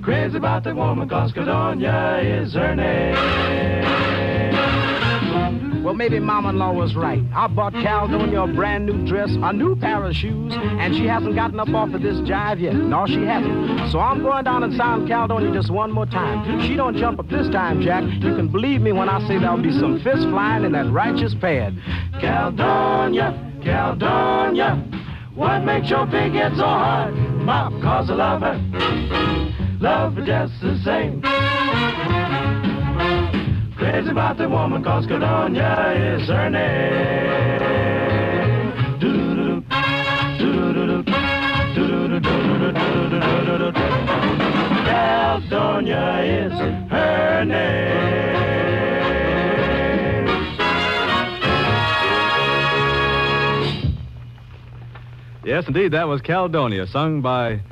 Speaker 14: Crazy about the woman, 'cause Caledonia is her name.
Speaker 15: Well, maybe Mama-in-law was right. I bought Caledonia a brand new dress, a new pair of shoes, and she hasn't gotten up off of this jive yet. No, she hasn't. So I'm going down and sound Caledonia just one more time. She don't jump up this time, Jack. You can believe me when I say there'll be some fists flying in that righteous pad.
Speaker 14: Caledonia, Caledonia, what makes your big head so hard? Mom, 'cause I love her. Love her just the same. Crazy about the woman, 'cause Caledonia is her name. Do-do-do, do-do-do, do-do-do-do-do-do-do-do-do-do. Caledonia is her name.
Speaker 12: Yes, indeed, that was Caledonia, sung by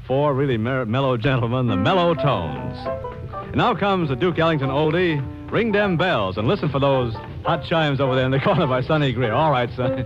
Speaker 12: four really mellow gentlemen, the Mellow Tones. And now comes the Duke Ellington oldie, Ring Them Bells, and listen for those hot chimes over there in the corner by Sonny Greer. All right, Sonny.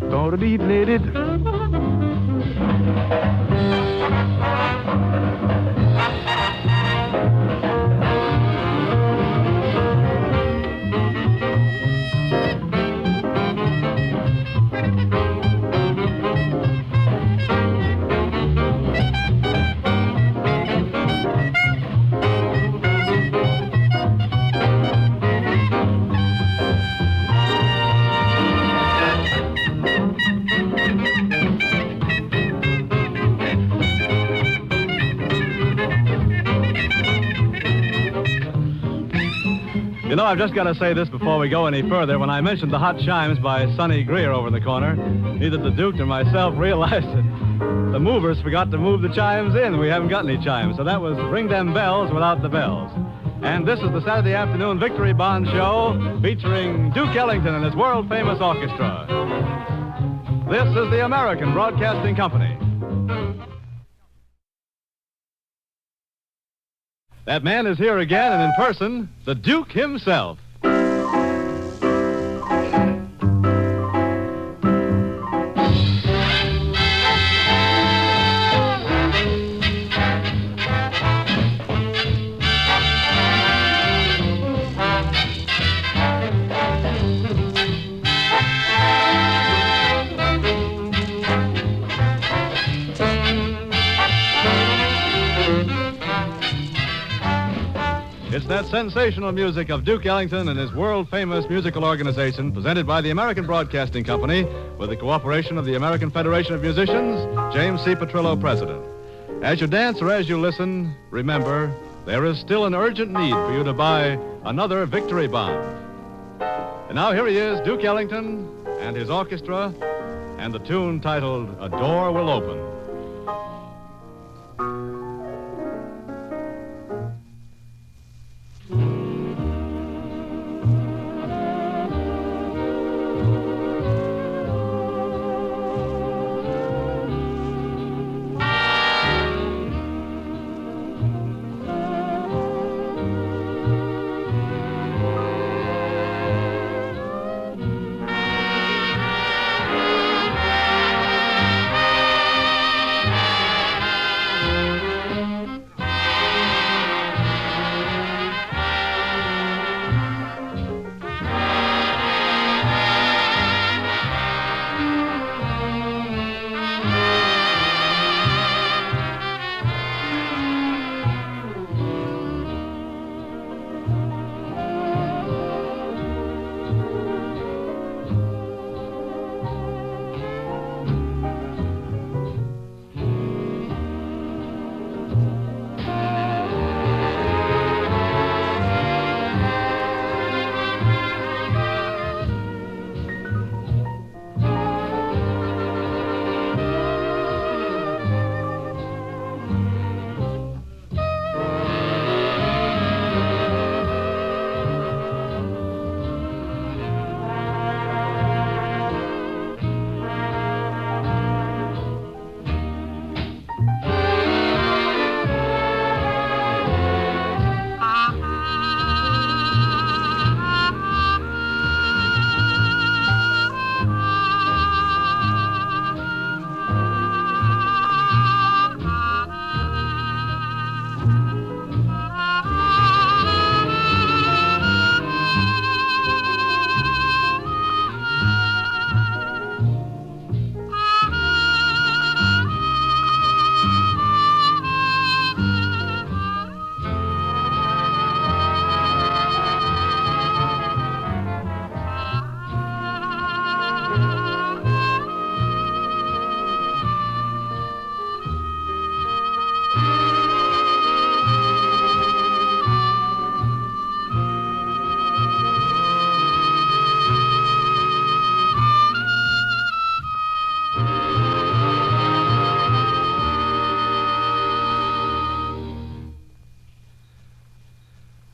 Speaker 13: gonna deflate it.
Speaker 12: You know, I've just got to say this before we go any further. When I mentioned the Hot Chimes by Sonny Greer over in the corner, neither the Duke nor myself realized that the movers forgot to move the chimes in. We haven't got any chimes. So that was Ring Them Bells without the bells. And this is the Saturday afternoon Victory Bond show featuring Duke Ellington and his world-famous orchestra. This is the American Broadcasting Company. That man is here again, and in person, the Duke himself. It's that sensational music of Duke Ellington and his world-famous musical organization, presented by the American Broadcasting Company with the cooperation of the American Federation of Musicians, James C. Petrillo, President. As you dance or as you listen, remember, there is still an urgent need for you to buy another Victory Bond. And now here he is, Duke Ellington and his orchestra, and the tune titled, A Door Will Open.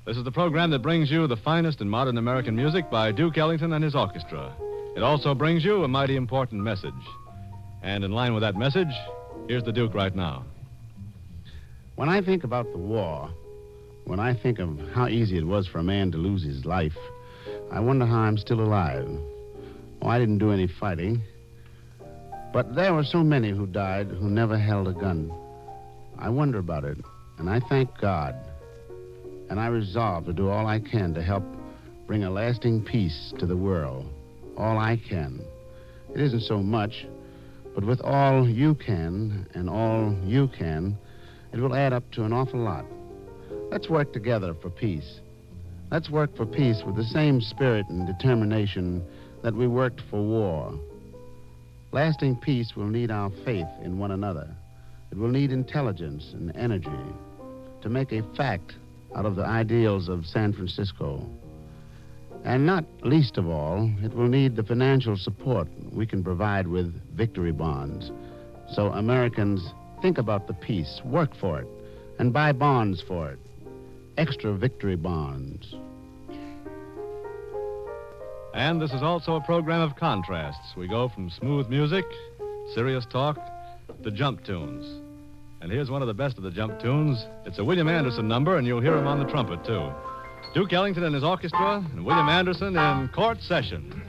Speaker 12: This is the program that brings you the finest in modern American music by Duke Ellington and his orchestra. It also brings you a mighty important message. And in line with that message, here's the Duke right now.
Speaker 9: When I think about the war, when I think of how easy it was for a man to lose his life, I wonder how I'm still alive. Oh, I didn't do any fighting. But there were so many who died who never held a gun. I wonder about it, and I thank God. And I resolve to do all I can to help bring a lasting peace to the world. All I can. It isn't so much, but with all you can and all you can, it will add up to an awful lot. Let's work together for peace. Let's work for peace with the same spirit and determination that we worked for war. Lasting peace will need our faith in one another. It will need intelligence and energy to make a fact out of the ideals of San Francisco. And not least of all, it will need the financial support we can provide with victory bonds. So Americans, think about the peace, work for it, and buy bonds for it. Extra victory bonds.
Speaker 12: And this is also a program of contrasts. We go from smooth music, serious talk, to jump tunes. And here's one of the best of the jump tunes. It's a William Anderson number, and you'll hear him on the trumpet, too. Duke Ellington and his orchestra, and William Anderson in Court Session.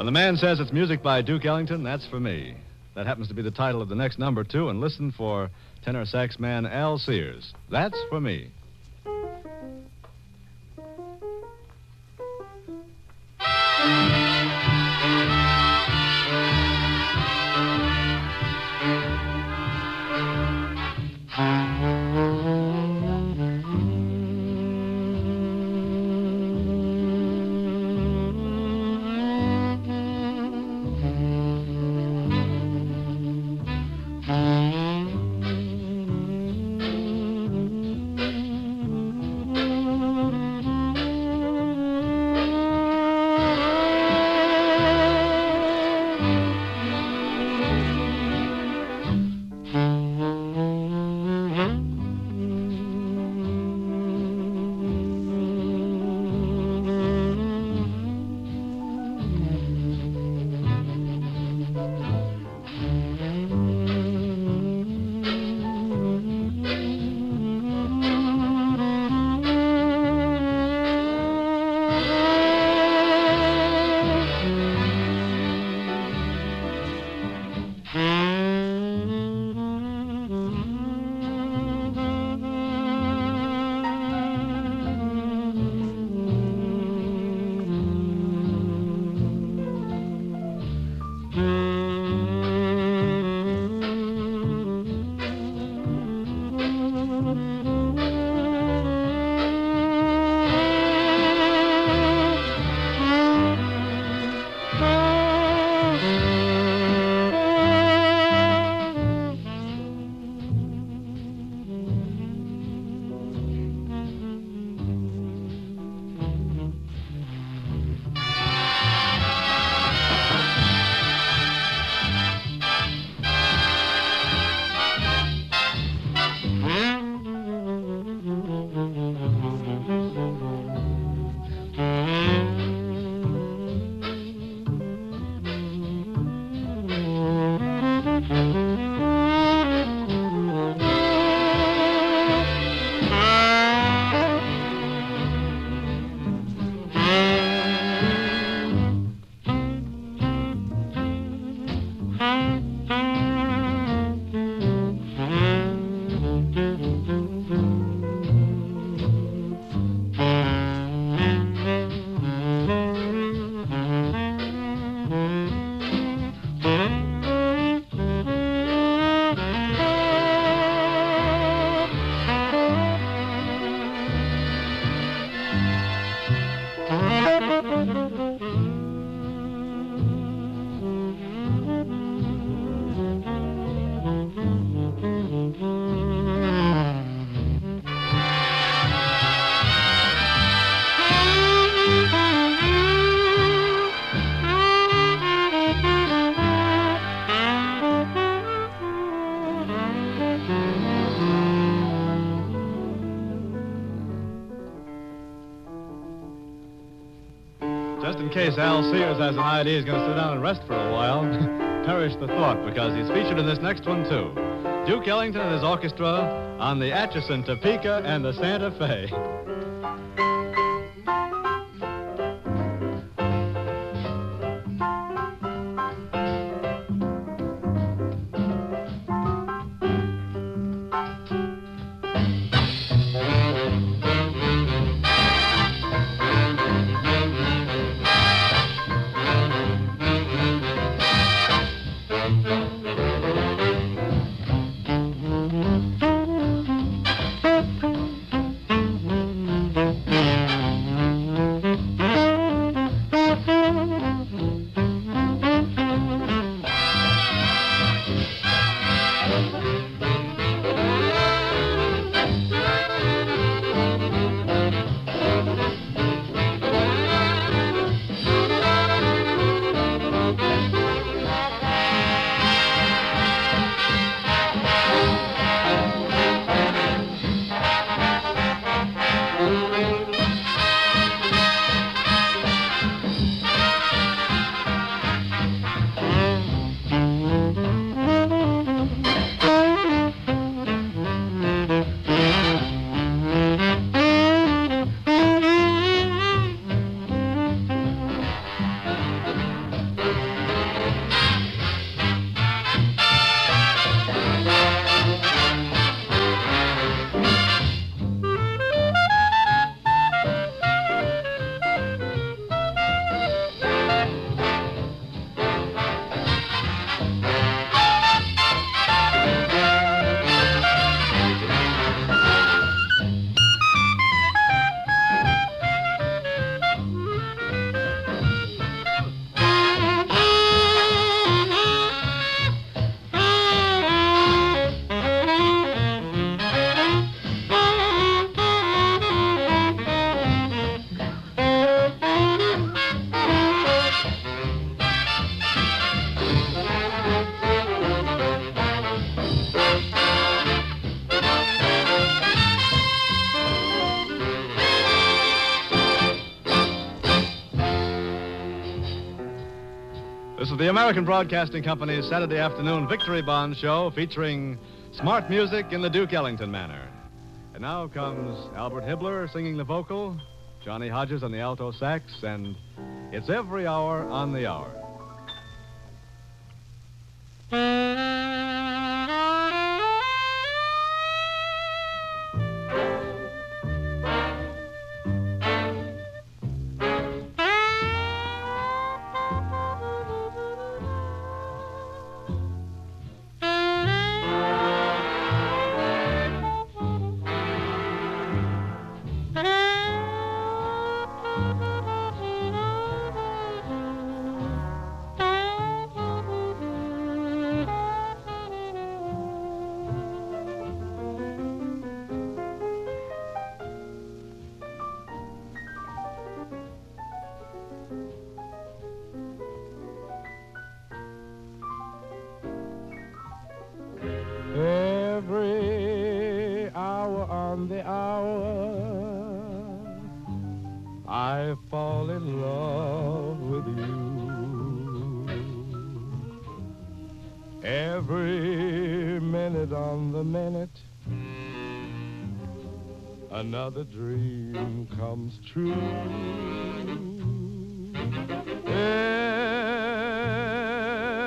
Speaker 12: The man says it's music by Duke Ellington, that's for me. That happens to be the title of the next number, too, and listen for tenor sax man Al Sears. That's for me. in case Al Sears has an idea he's going to sit down and rest for a while, perish the thought, because he's featured in this next one, too. Duke Ellington and his orchestra on the Atchison, Topeka, and the Santa Fe. This is the American Broadcasting Company's Saturday afternoon Victory Bond show featuring smart music in the Duke Ellington manner. And now comes Albert Hibbler singing the vocal, Johnny Hodges on the alto sax, and it's every hour on the hour.
Speaker 13: Every hour on the hour, I fall in love with you. Every minute on the minute, another dream comes true.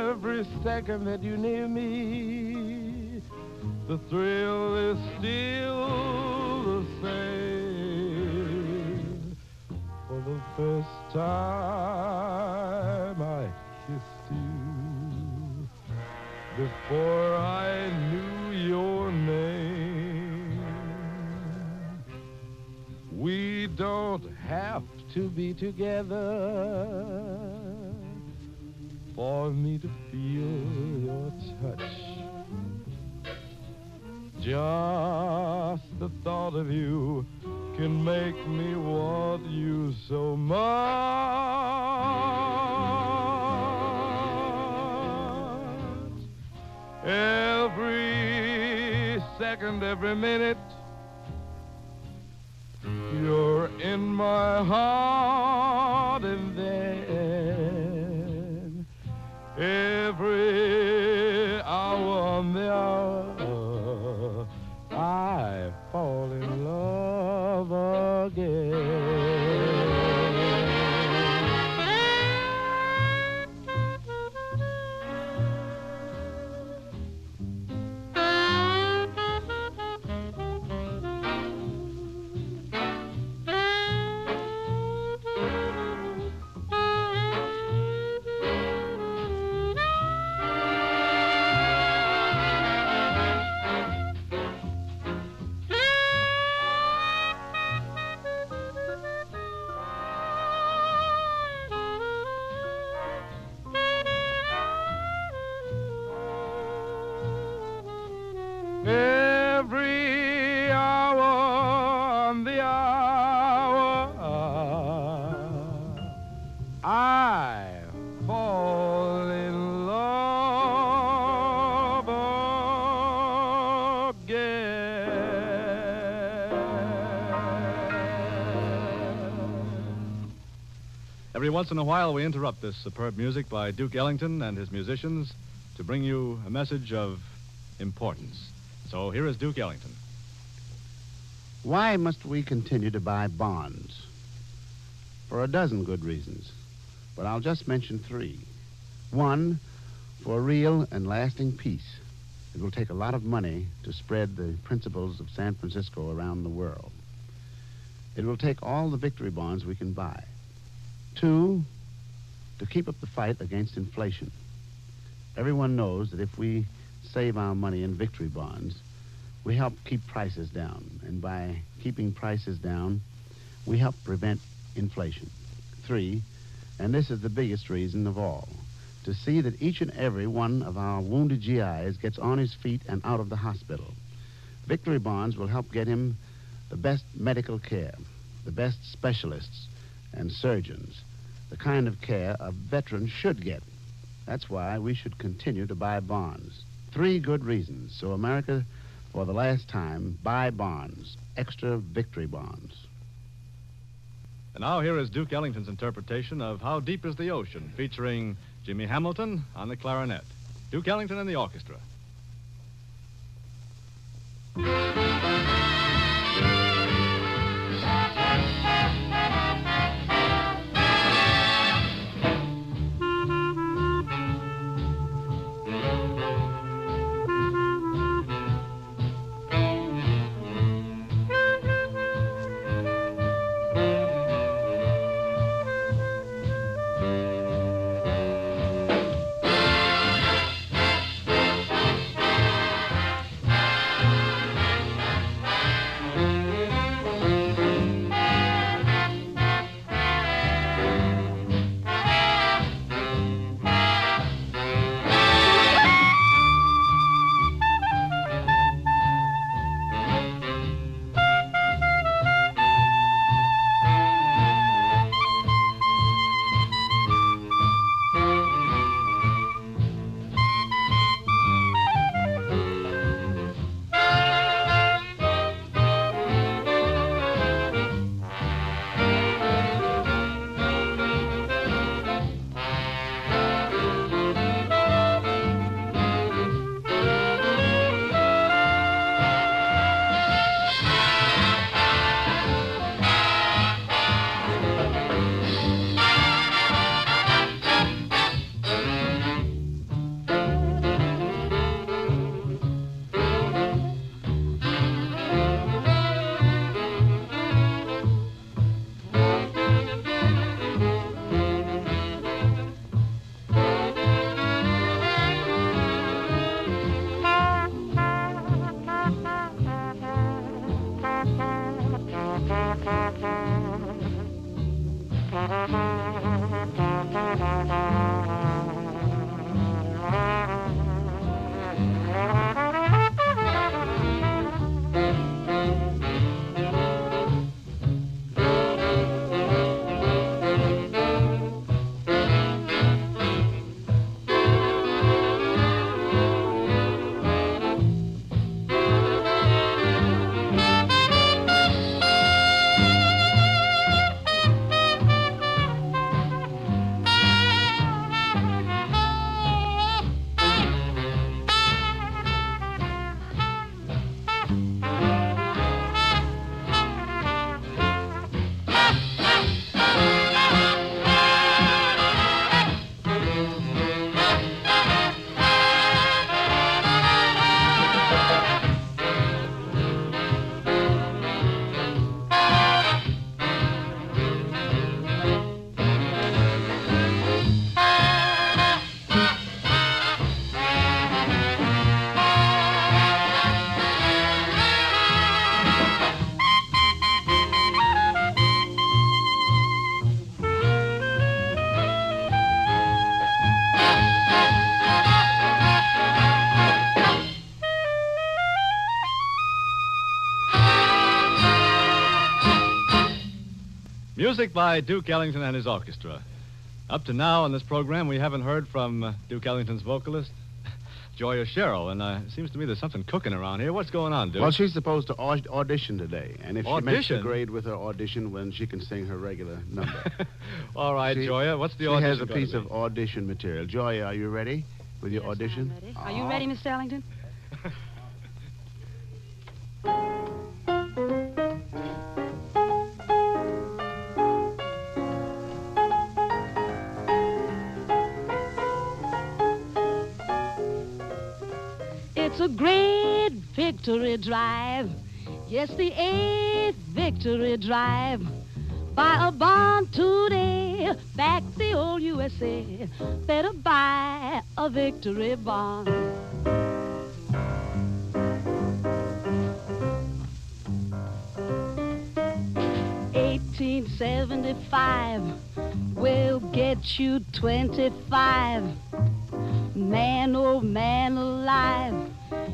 Speaker 13: Every second that you near me, the thrill is still the same. For the first time I kissed you before I knew your name. We don't have to be together for me to feel your touch. Just the thought of you can make me want you so much. Every second, every minute, you're were in my heart, and then every hour on the hour I fall in love again. Every hour on the hour I fall in love again.
Speaker 12: Every once in a while, we interrupt this superb music by Duke Ellington and his musicians to bring you a message of importance. So here is Duke Ellington.
Speaker 9: Why must we continue to buy bonds? For a dozen good reasons, but I'll just mention three. One, for real and lasting peace. It will take a lot of money to spread the principles of San Francisco around the world. It will take all the victory bonds we can buy. Two, to keep up the fight against inflation. Everyone knows that if we save our money in victory bonds, we help keep prices down. And by keeping prices down, we help prevent inflation. Three, and this is the biggest reason of all, to see that each and every one of our wounded GIs gets on his feet and out of the hospital. Victory bonds will help get him the best medical care, the best specialists and surgeons, the kind of care a veteran should get. That's why we should continue to buy bonds. Three good reasons. So America, for the last time, buy bonds, extra victory bonds.
Speaker 12: And now here is Duke Ellington's interpretation of How Deep is the Ocean, featuring Jimmy Hamilton on the clarinet. Duke Ellington and the orchestra. Music by Duke Ellington and his orchestra. Up to now in this program, we haven't heard from Duke Ellington's vocalist, Joya Sherrill, and it seems to me there's something cooking around here. What's going on, Duke?
Speaker 9: Well, she's supposed to audition today, and if she makes
Speaker 12: Audition?
Speaker 9: the grade with her audition, then she can sing her regular number.
Speaker 12: All right, Joya, what's the audition?
Speaker 9: She has a
Speaker 12: gonna
Speaker 9: piece
Speaker 12: be?
Speaker 9: of audition material. Joya, are you ready with your audition?
Speaker 3: I'm ready. Are you ready, Mr. Ellington? It's a great victory drive. Yes, the 8th victory drive. Buy a bond today, back the old USA. Better buy a victory bond. $18.75 will get you 25. Man, oh man alive,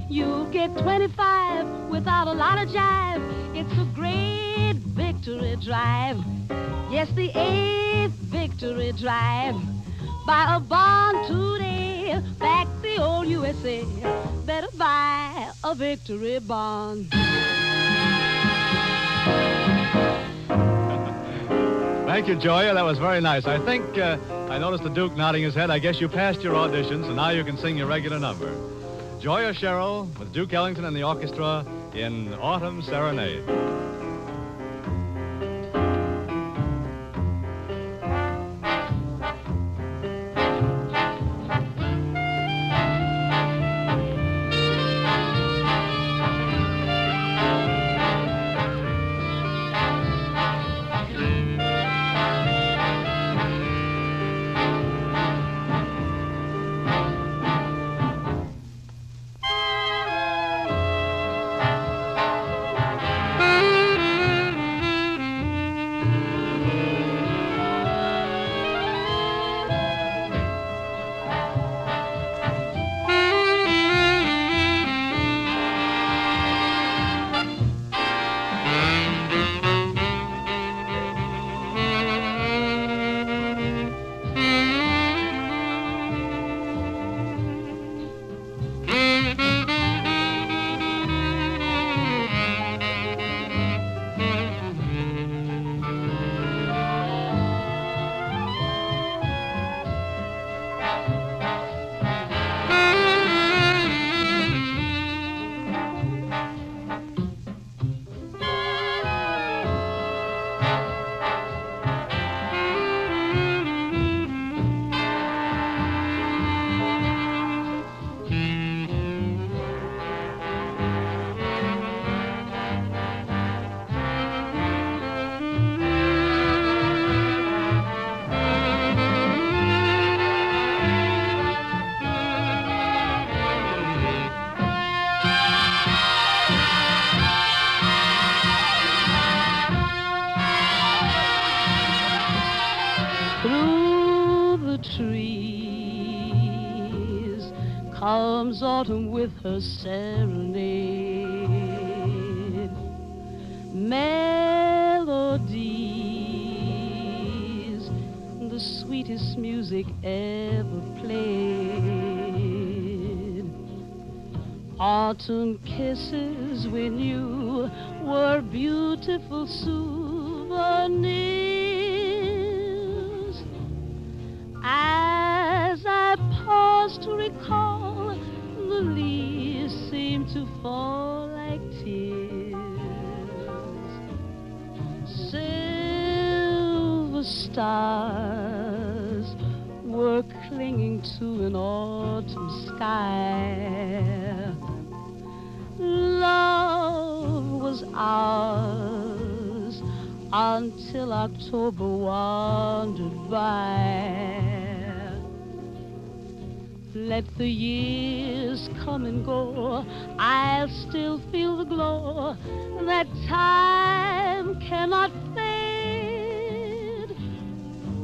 Speaker 3: you'll get 25 without a lot of jive. It's a great victory drive. Yes, the 8th victory drive. Buy a bond today, back the old USA. Better buy a victory bond.
Speaker 12: Thank you, Joya. That was very nice. I think I noticed the Duke nodding his head. I guess you passed your auditions, and now you can sing your regular number. Joya Sherrill with Duke Ellington and the orchestra in Autumn Serenade.
Speaker 3: Comes autumn with her serenade, melodies, the sweetest music ever played. Autumn kisses we knew were beautiful souvenirs. As I pause to recall, the leaves seem to fall like tears. Silver stars were clinging to an autumn sky. Love was ours until October wandered by. Let the years come and go, I'll still feel the glow that time cannot fade.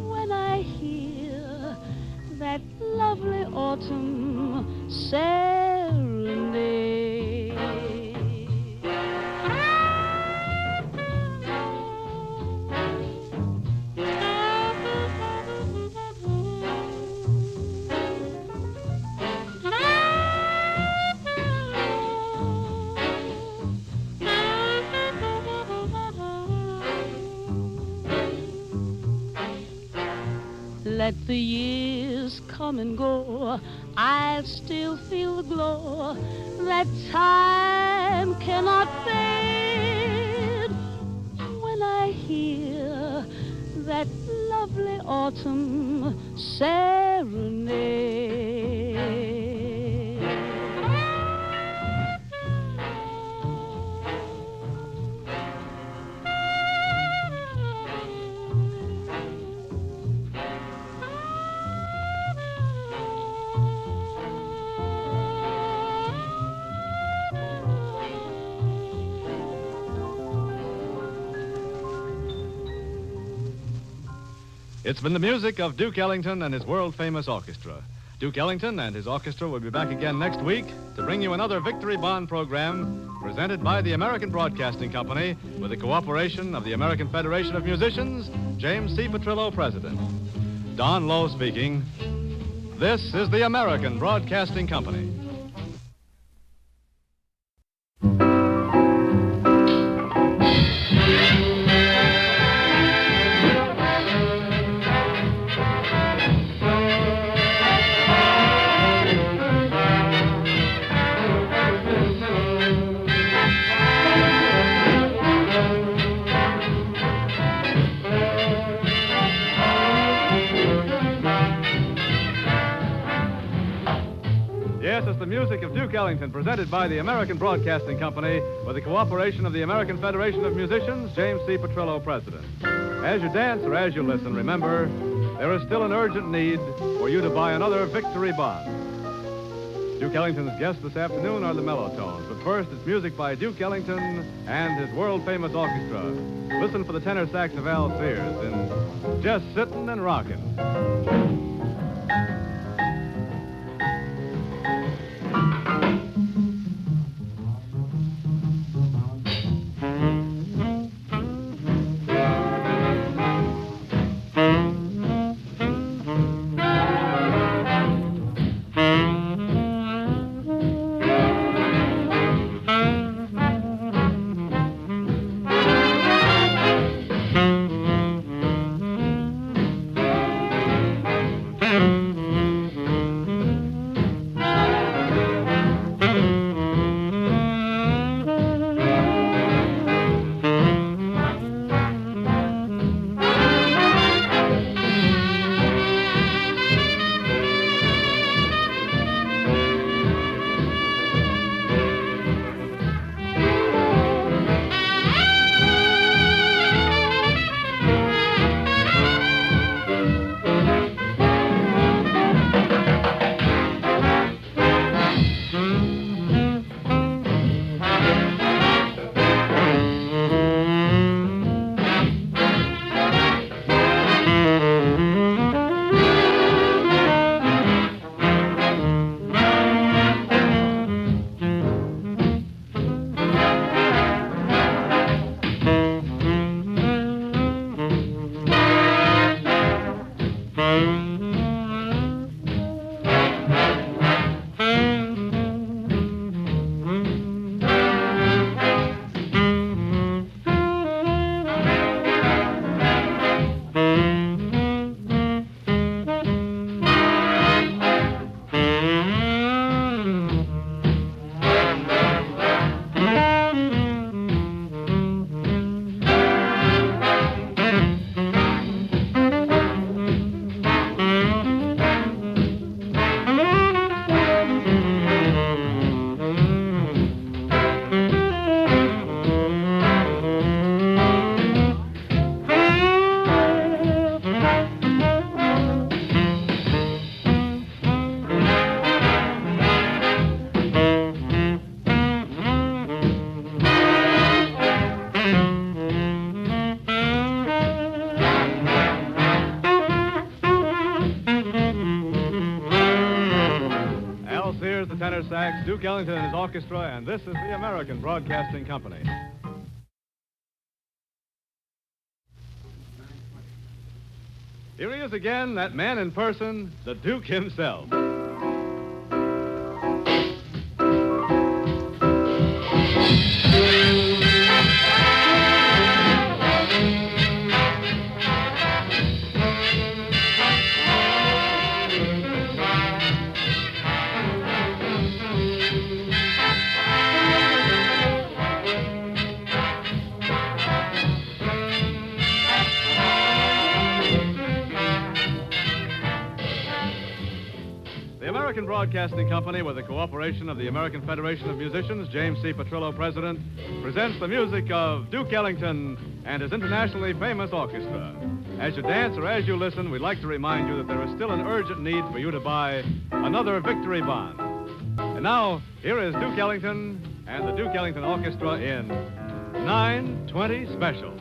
Speaker 3: When I hear that lovely autumn serenade. let the years come and go, I'll still feel the glow that time cannot fade. When I hear that lovely autumn serenade.
Speaker 12: It's been the music of Duke Ellington and his world-famous orchestra. Duke Ellington and his orchestra will be back again next week to bring you another Victory Bond program presented by the American Broadcasting Company with the cooperation of the American Federation of Musicians, James C. Petrillo, President. Don Lowe speaking. This is the American Broadcasting Company. Yes, it's the music of Duke Ellington, presented by the American Broadcasting Company with the cooperation of the American Federation of Musicians, James C. Petrillo, President. As you dance or as you listen, remember, there is still an urgent need for you to buy another Victory Bond. Duke Ellington's guests this afternoon are the Mellotones, but first it's music by Duke Ellington and his world-famous orchestra. Listen for the tenor sax of Al Sears in Just Sittin' and Rockin'. Tenor sax, Duke Ellington and his orchestra, and this is the American Broadcasting Company. Here he is again, that man in person, the Duke himself. American Broadcasting Company, with the cooperation of the American Federation of Musicians, James C. Petrillo, President, presents the music of Duke Ellington and his internationally famous orchestra. As you dance or as you listen, we'd like to remind you that there is still an urgent need for you to buy another Victory Bond. And now, here is Duke Ellington and the Duke Ellington Orchestra in 920 Special.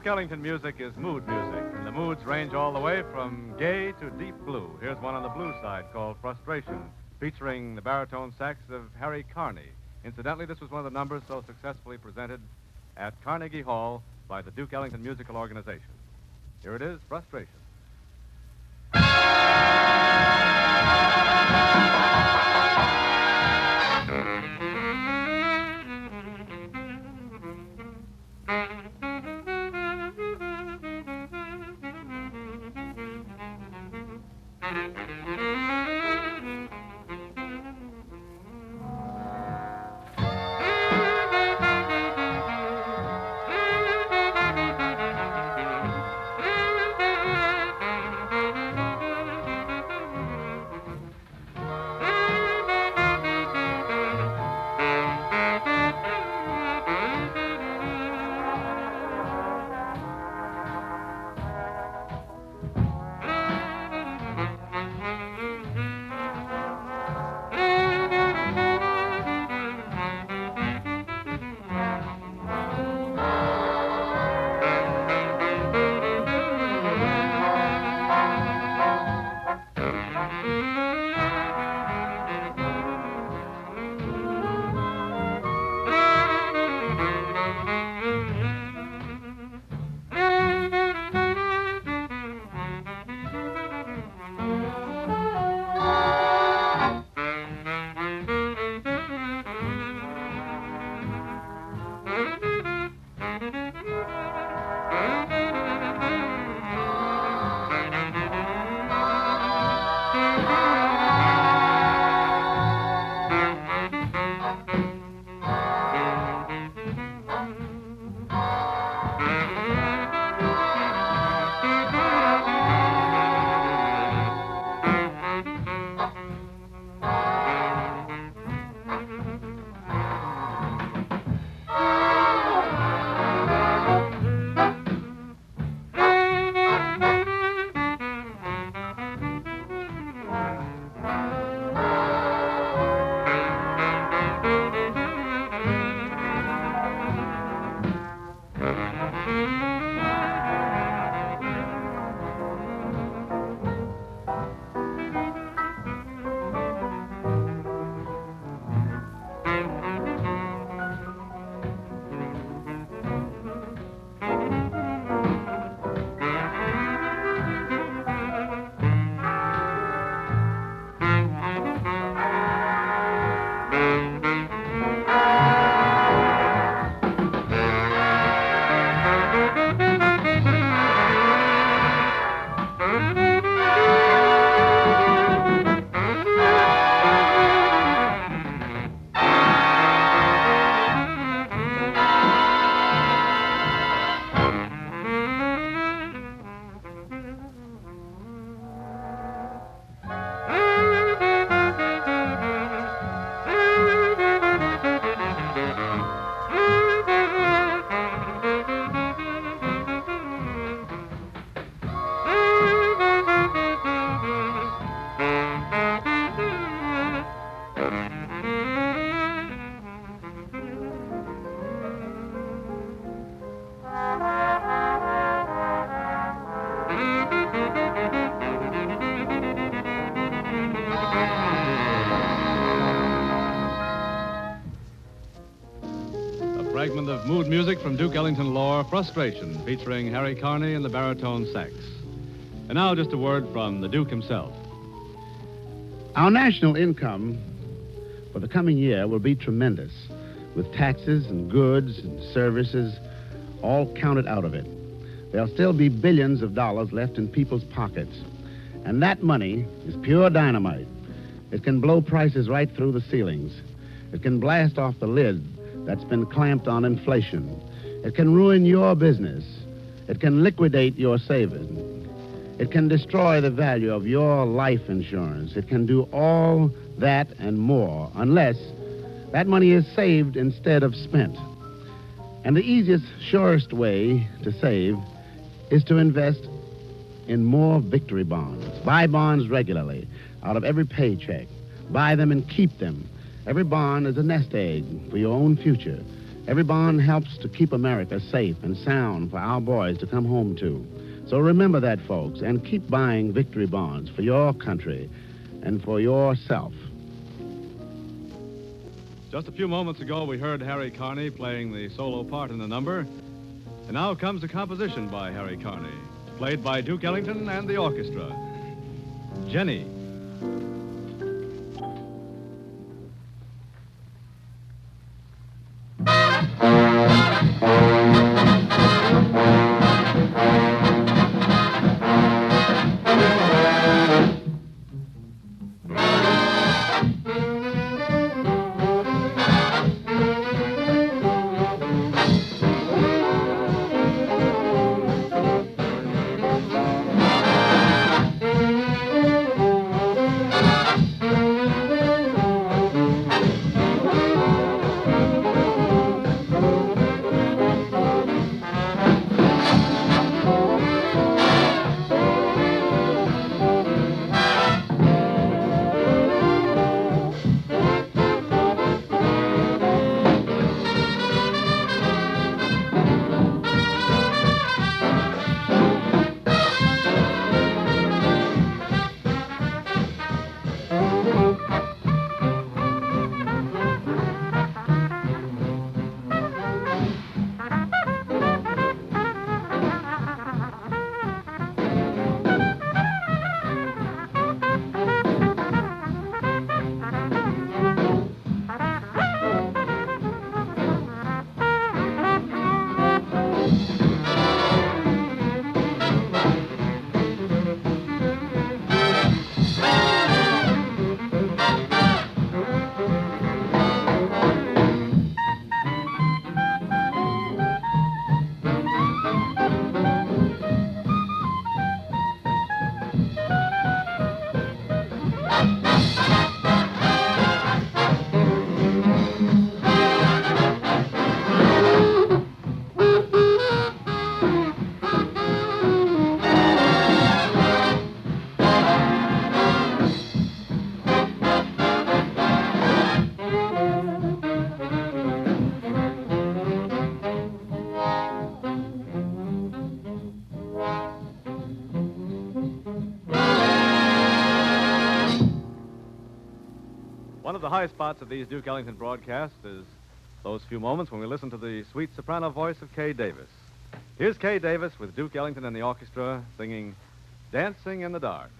Speaker 12: Duke Ellington music is mood music, and the moods range all the way from gay to deep blue. Here's one on the blue side called Frustration, featuring the baritone sax of Harry Carney. Incidentally, this was one of the numbers so successfully presented at Carnegie Hall by the Duke Ellington Musical Organization. Here it is, Frustration. of mood music from Duke Ellington lore, Frustration, featuring Harry Carney and the baritone sax. And now just a word from the Duke himself.
Speaker 9: Our national income for the coming year will be tremendous, with taxes and goods and services all counted out of it. There'll still be billions of dollars left in people's pockets. And that money is pure dynamite. It can blow prices right through the ceilings. It can blast off the lid that's been clamped on inflation. It can ruin your business. It can liquidate your savings. It can destroy the value of your life insurance. It can do all that and more unless that money is saved instead of spent. And the easiest, surest way to save is to invest in more victory bonds. Buy bonds regularly out of every paycheck. Buy them and keep them. Every bond is a nest egg for your own future. Every bond helps to keep America safe and sound for our boys to come home to. So remember that, folks, and keep buying victory bonds for your country and for yourself.
Speaker 12: Just a few moments ago, we heard Harry Carney playing the solo part in the number. And now comes a composition by Harry Carney, played by Duke Ellington and the orchestra. Jenny. One of the high spots of these Duke Ellington broadcasts is those few moments when we listen to the sweet soprano voice of Kay Davis. Here's Kay Davis with Duke Ellington and the orchestra singing Dancing in the Dark.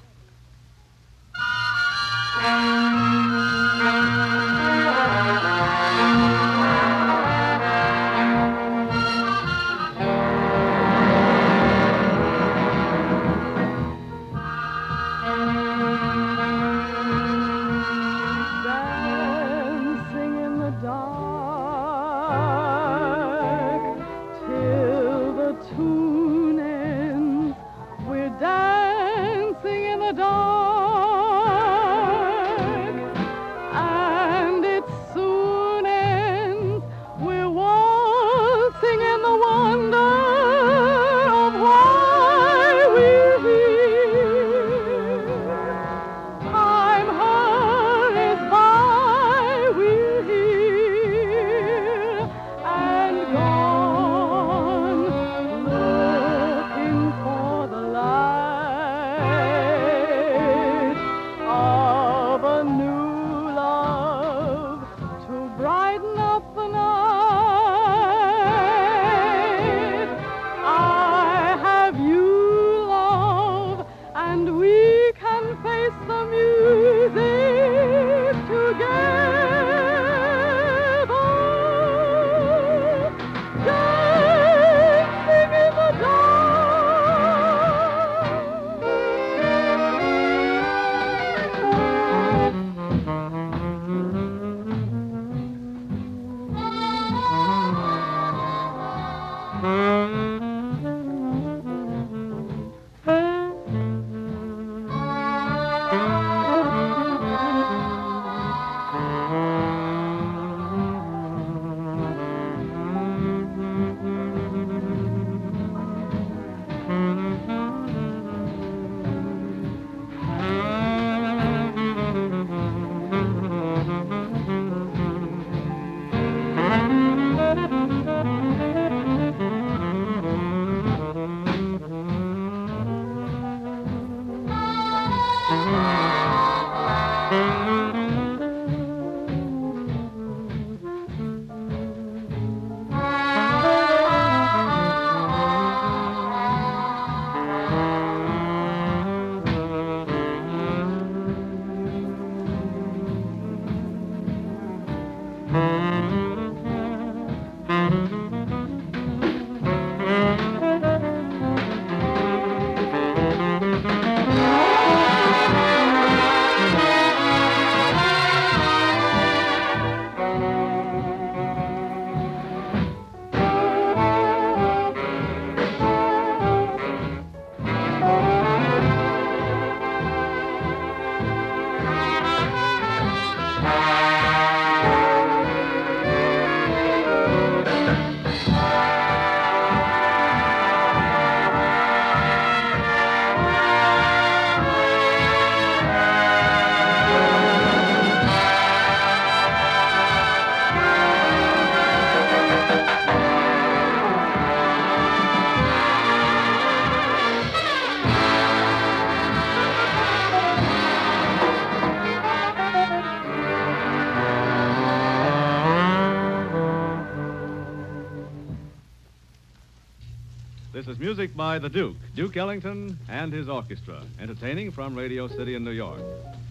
Speaker 12: This is music by the Duke Ellington and his orchestra, entertaining from Radio City in New York.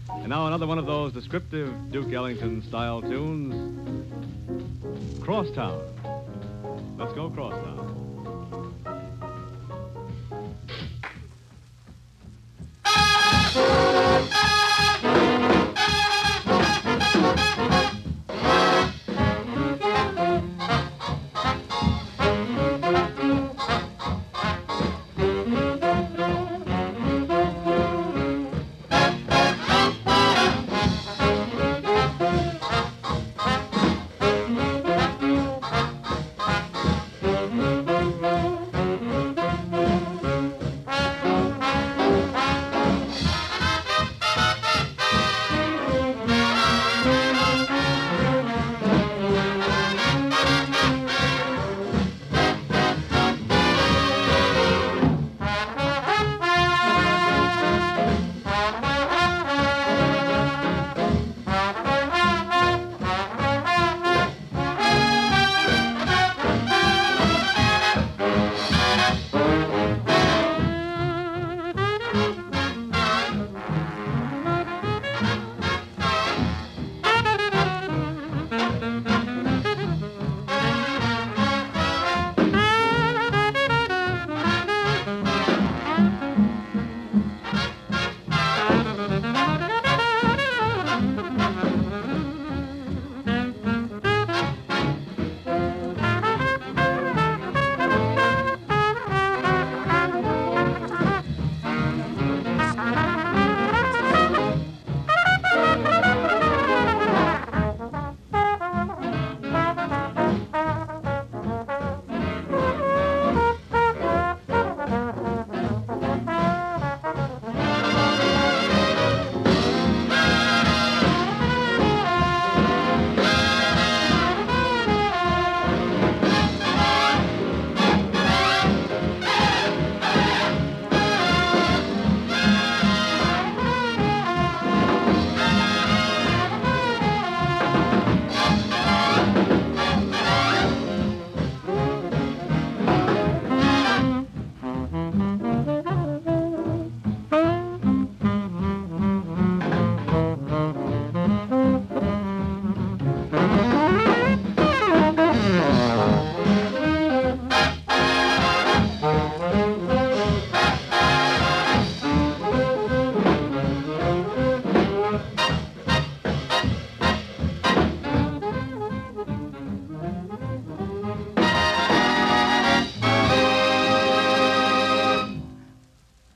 Speaker 12: And now another one of those descriptive Duke Ellington-style tunes, Crosstown. Let's go Crosstown.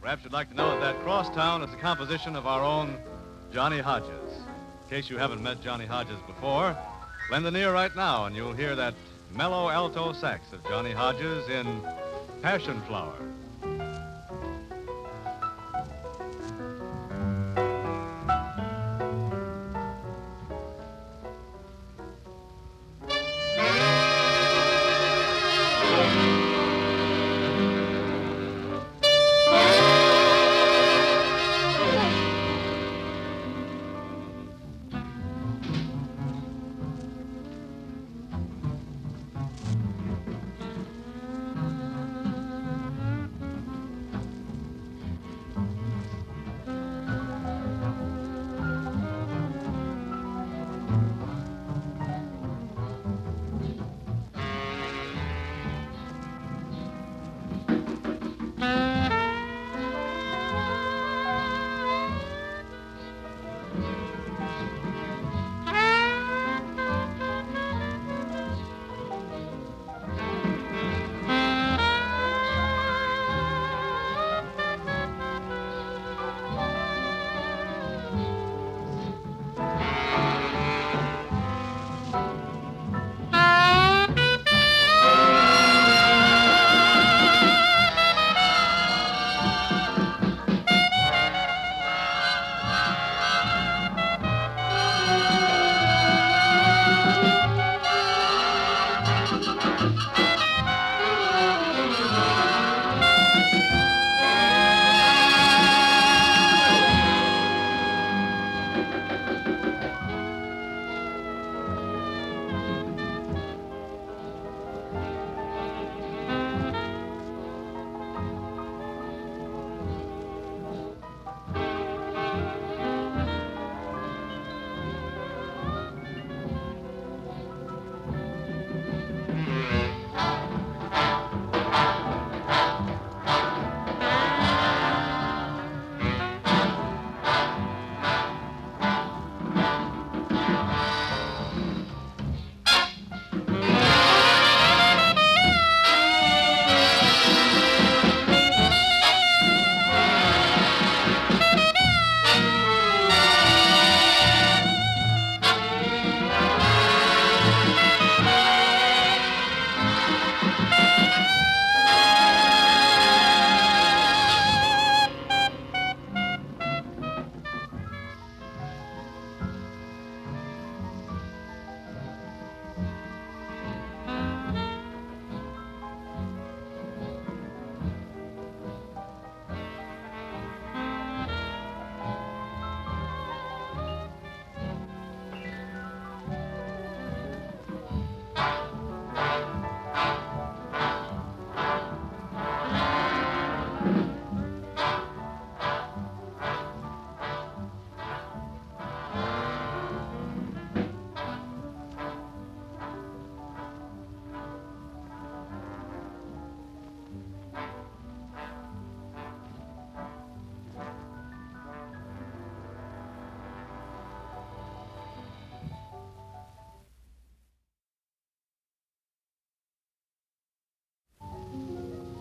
Speaker 12: Perhaps you'd like to know that Crosstown is a composition of our own Johnny Hodges. In case you haven't met Johnny Hodges before, lend an ear right now and you'll hear that mellow alto sax of Johnny Hodges in Passion Flower.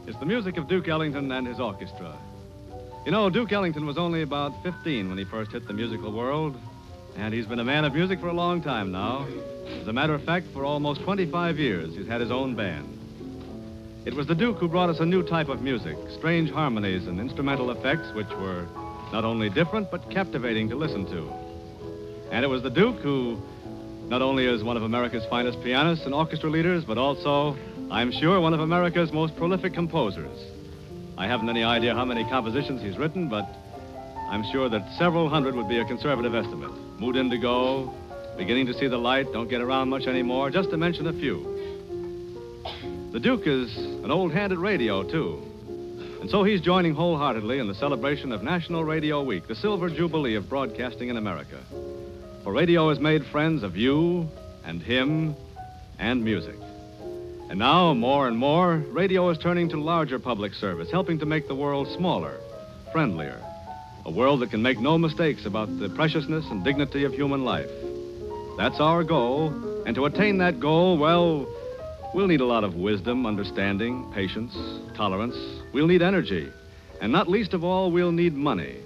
Speaker 12: It's the music of Duke Ellington and his orchestra. You know, Duke Ellington was only about 15 when he first hit the musical world, and he's been a man of music for a long time now. As a matter of fact, for almost 25 years, he's had his own band. It was the Duke who brought us a new type of music, strange harmonies and instrumental effects which were not only different but captivating to listen to. And it was the Duke who not only is one of America's finest pianists and orchestra leaders, but also, I'm sure, one of America's most prolific composers. I haven't any idea how many compositions he's written, but I'm sure that several hundred would be a conservative estimate. Mood Indigo, Beginning to See the Light, Don't Get Around Much Anymore, just to mention a few. The Duke is an old hand at radio, too. And so he's joining wholeheartedly in the celebration of National Radio Week, the silver jubilee of broadcasting in America. For radio has made friends of you and him and music. And now, more and more, radio is turning to larger public service, helping to make the world smaller, friendlier. A world that can make no mistakes about the preciousness and dignity of human life. That's our goal, and to attain that goal, well, we'll need a lot of wisdom, understanding, patience, tolerance. We'll need energy. And not least of all, we'll need money.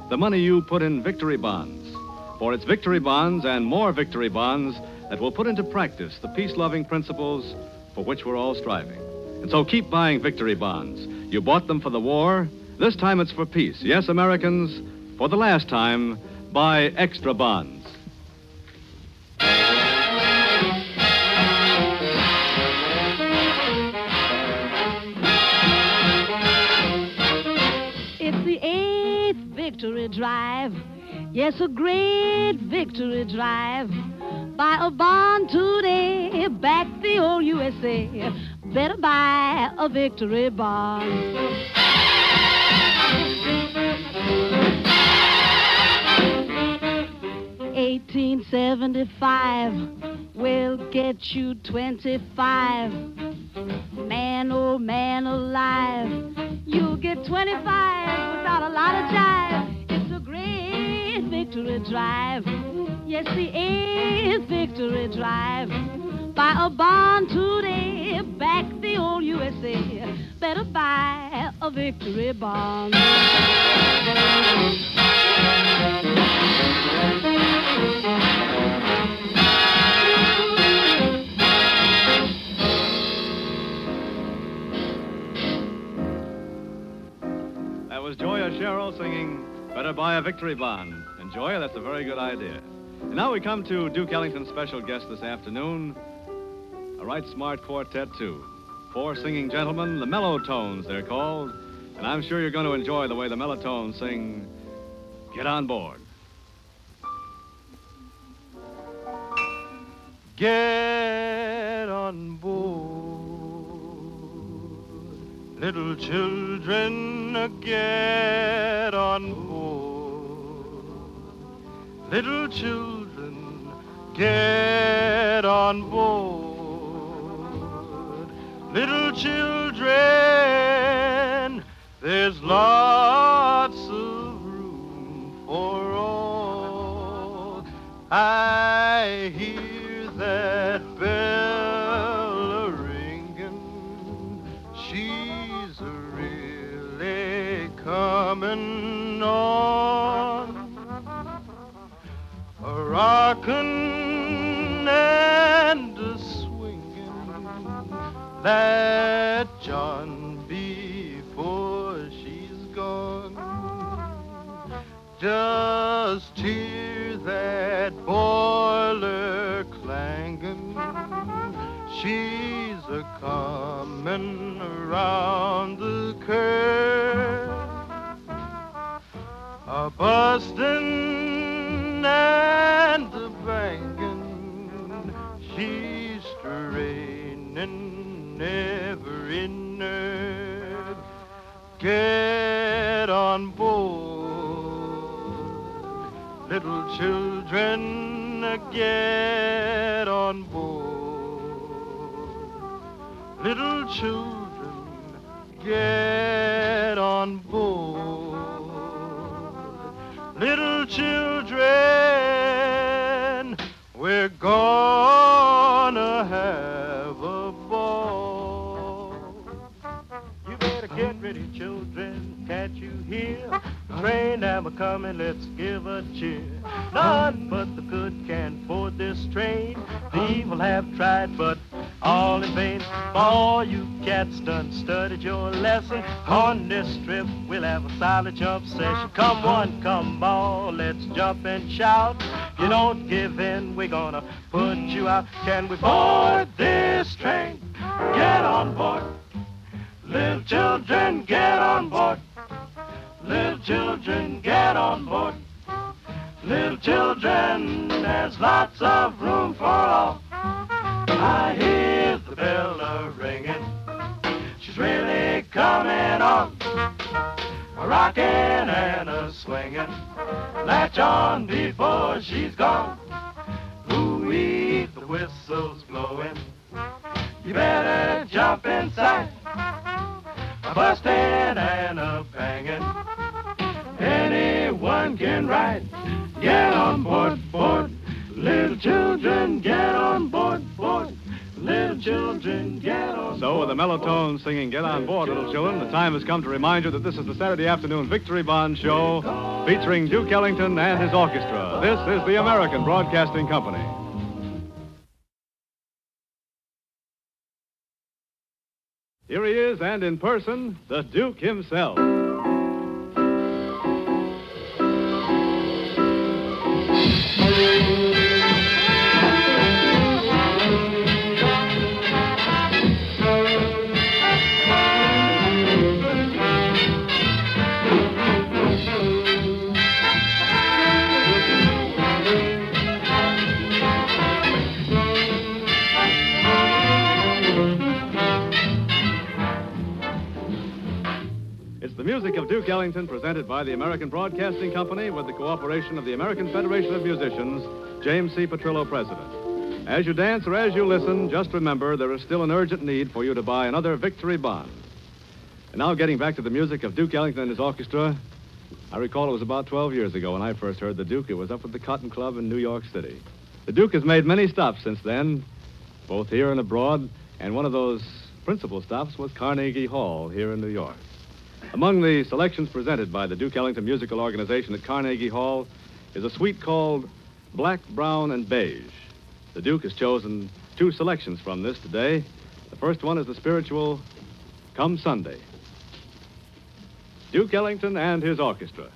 Speaker 12: The money you put in victory bonds. For it's victory bonds and more victory bonds that will put into practice the peace-loving principles for which we're all striving. And so keep buying victory bonds. You bought them for the war. This time it's for peace. Yes, Americans, for the last time, buy extra bonds.
Speaker 3: It's the 8th victory drive. Yes, a great victory drive. Buy a bond today, back the old USA. Better buy a victory bond. 1875 will get you 25. Man, oh man alive, you'll get 25 without a lot of jive. It's a great victory drive. Yes, the 8th victory drive. Buy a bond today, back the old USA. Better buy a victory bond.
Speaker 12: That was Joya Sherrill singing Better Buy a Victory Bond. And Joya, that's a very good idea. And now we come to Duke Ellington's special guest this afternoon, a right smart quartet, too. 4 singing gentlemen, the Mellow Tones, they're called. And I'm sure you're going to enjoy the way the Mellow Tones sing Get On Board.
Speaker 14: Get on board, little children, get on board. Little children, get on board. Little children, there's lots of room for all. I hear that bell a-ringing. She's really coming on. A-rockin' and a-swinging that John before she's gone. Just hear that boiler clanging. She's a-comin' around the curve, a-bustin' and a-bangin'. She's strainin' every nerve. Get on board, little children, get on board. Little children, get on board. Little children, we're gonna have a ball. You bet. Get ready, children, can't you hear? The train am a-coming, let's give a cheer. None but the good can board this train. The evil have tried, but all in vain. For all you cats done studied your lesson. On this trip, we'll have a solid jump session. Come one, come all, let's jump and shout. You don't give in, we're gonna put you out. Can we board this train? Get on board. Little children, get on board. Little children, get on board. Little children, there's lots of room for all. I hear the bell a-ringing. She's really coming on. A-rockin' and a-swinging. Latch on before she's gone. Ooh-wee, the whistle's blowing. You better jump inside. A-bustin' and a-bangin'. Anyone can ride. Get on board, board. Little children, get on board, board. Little children, get on board.
Speaker 12: So, with the mellow tones singing Get On Board, little children, the time has come to remind you that this is the Saturday afternoon Victory Bond show featuring Duke Ellington and his orchestra. This is the American Broadcasting Company. Here he is, and in person, the Duke himself. The music of Duke Ellington, presented by the American Broadcasting Company with the cooperation of the American Federation of Musicians, James C. Petrillo, President. As you dance or as you listen, just remember there is still an urgent need for you to buy another Victory Bond. And now, getting back to the music of Duke Ellington and his orchestra, I recall it was about 12 years ago when I first heard the Duke. It was up at the Cotton Club in New York City. The Duke has made many stops since then, both here and abroad, and one of those principal stops was Carnegie Hall here in New York. Among the selections presented by the Duke Ellington Musical Organization at Carnegie Hall is a suite called Black, Brown, and Beige. The Duke has chosen two selections from this today. The first one is the spiritual Come Sunday. Duke Ellington and his orchestra.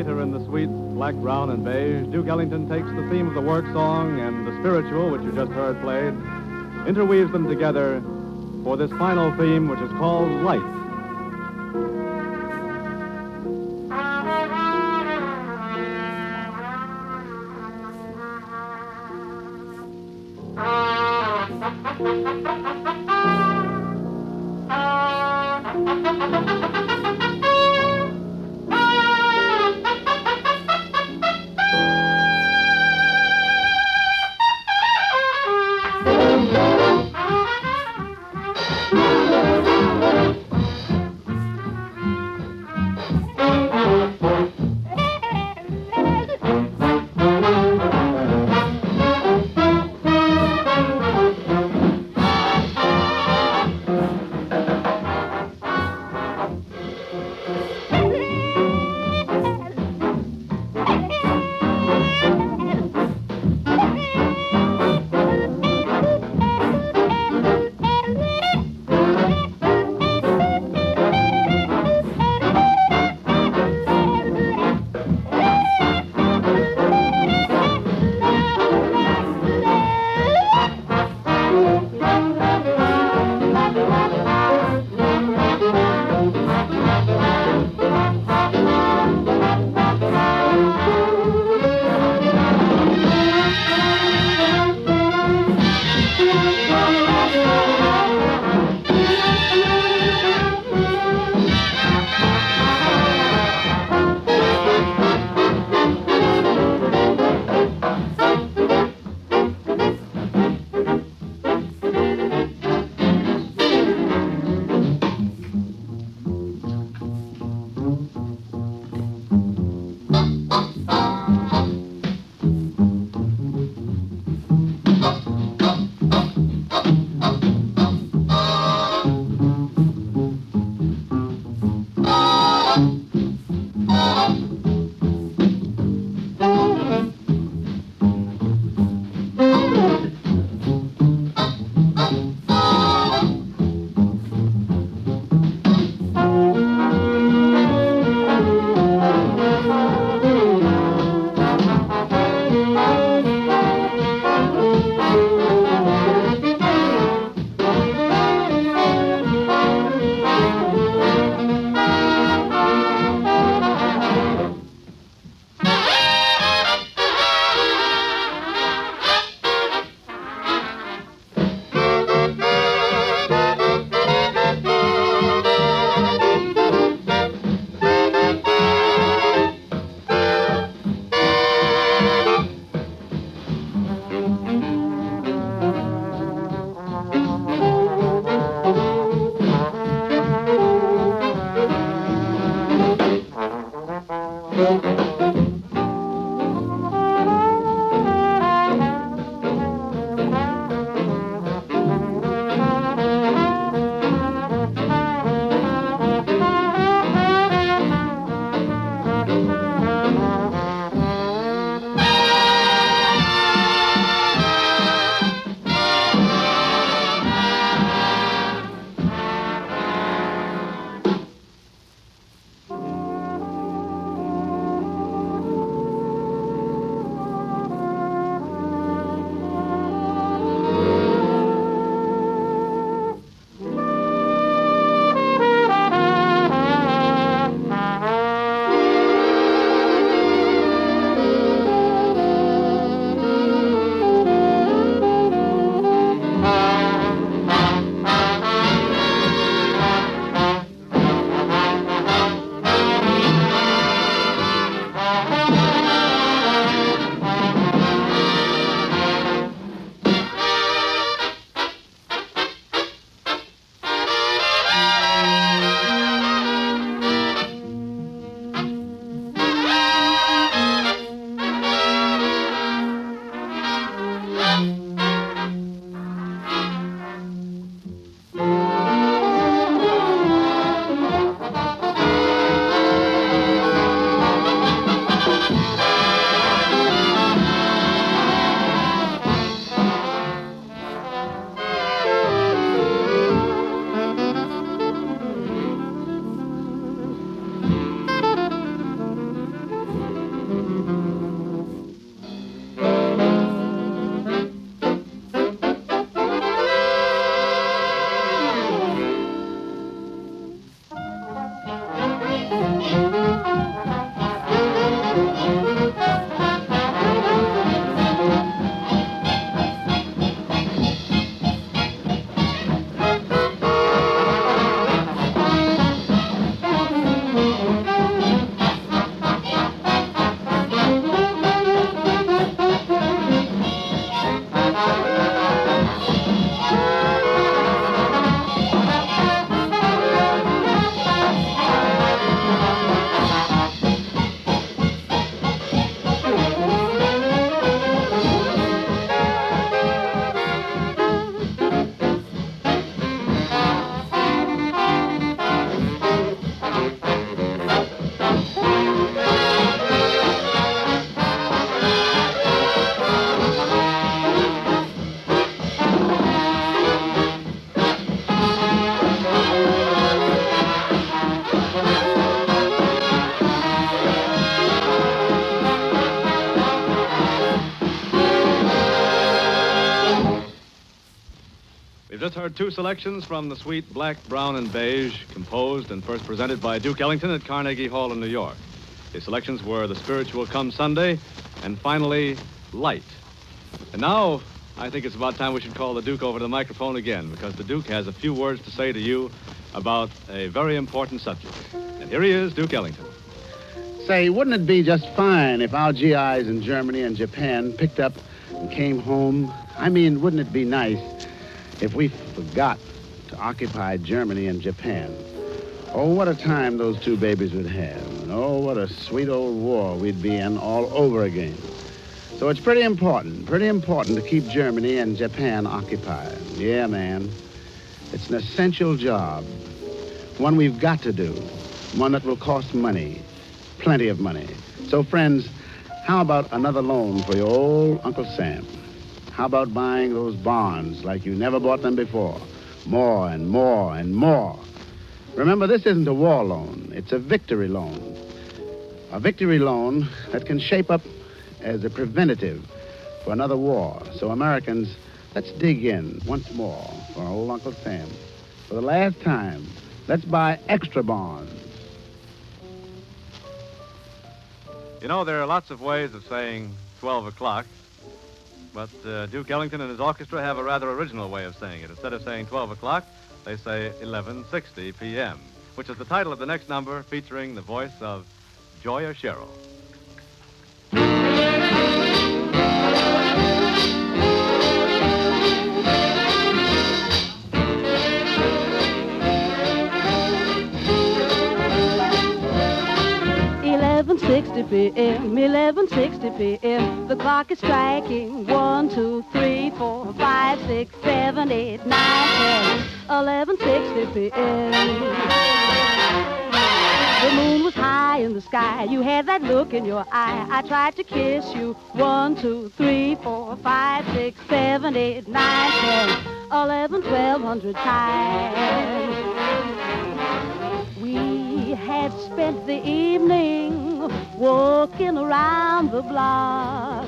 Speaker 12: later in the suites, Black, Brown, and Beige, Duke Ellington takes the theme of the work song and the spiritual, which you just heard played, interweaves them together for this final theme, which is called Light. We've just heard two selections from the suite Black, Brown, and Beige, composed and first presented by Duke Ellington at Carnegie Hall in New York. The selections were The Spiritual Come Sunday, and finally, Light. And now, I think it's about time we should call the Duke over to the microphone again, because the Duke has a few words to say to you about a very important subject. And here he is, Duke Ellington.
Speaker 9: Say, wouldn't it be just fine if our GIs in Germany and Japan picked up and came home? I mean, wouldn't it be nice if we forgot to occupy Germany and Japan? Oh, what a time those two babies would have. And oh, what a sweet old war we'd be in all over again. So it's pretty important to keep Germany and Japan occupied. Yeah, man. It's an essential job. One we've got to do. One that will cost money. Plenty of money. So, friends, how about another loan for your old Uncle Sam? How about buying those bonds like you never bought them before? More and more and more. Remember, this isn't a war loan. It's a victory loan. A victory loan that can shape up as a preventative for another war. So, Americans, let's dig in once more for our old Uncle Sam. For the last time, let's buy extra bonds.
Speaker 12: You know, there are lots of ways of saying 12 o'clock, but Duke Ellington and his orchestra have a rather original way of saying it. Instead of saying 12 o'clock, they say 11:60 p.m., which is the title of the next number, featuring the voice of Joya Sherrill.
Speaker 3: 11:60 p.m., 11:60 p.m. The clock is striking 1, 2, 3, 4, 5, 6, 7, 8, 9, 10. 11:60 p.m. The moon was high in the sky. You had that look in your eye. I tried to kiss you. 1, 2, 3, 4, 5, 6, 7, 8, 9, 10. 11, 1,200 times. We had spent the evening walking around the block.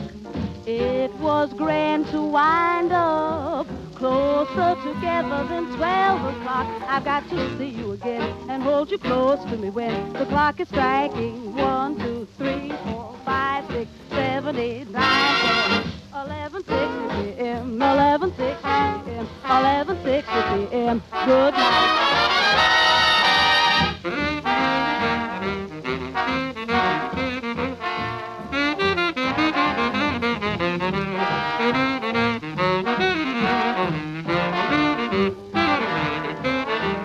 Speaker 3: It was grand to wind up closer together than 12 o'clock. I've got to see you again and hold you close to me when the clock is striking 1, 2, 3, 4, 5, 6, 7, 8, 9, 10. 11:60 p.m., 11:60 p.m., 11:60 p.m. Good night.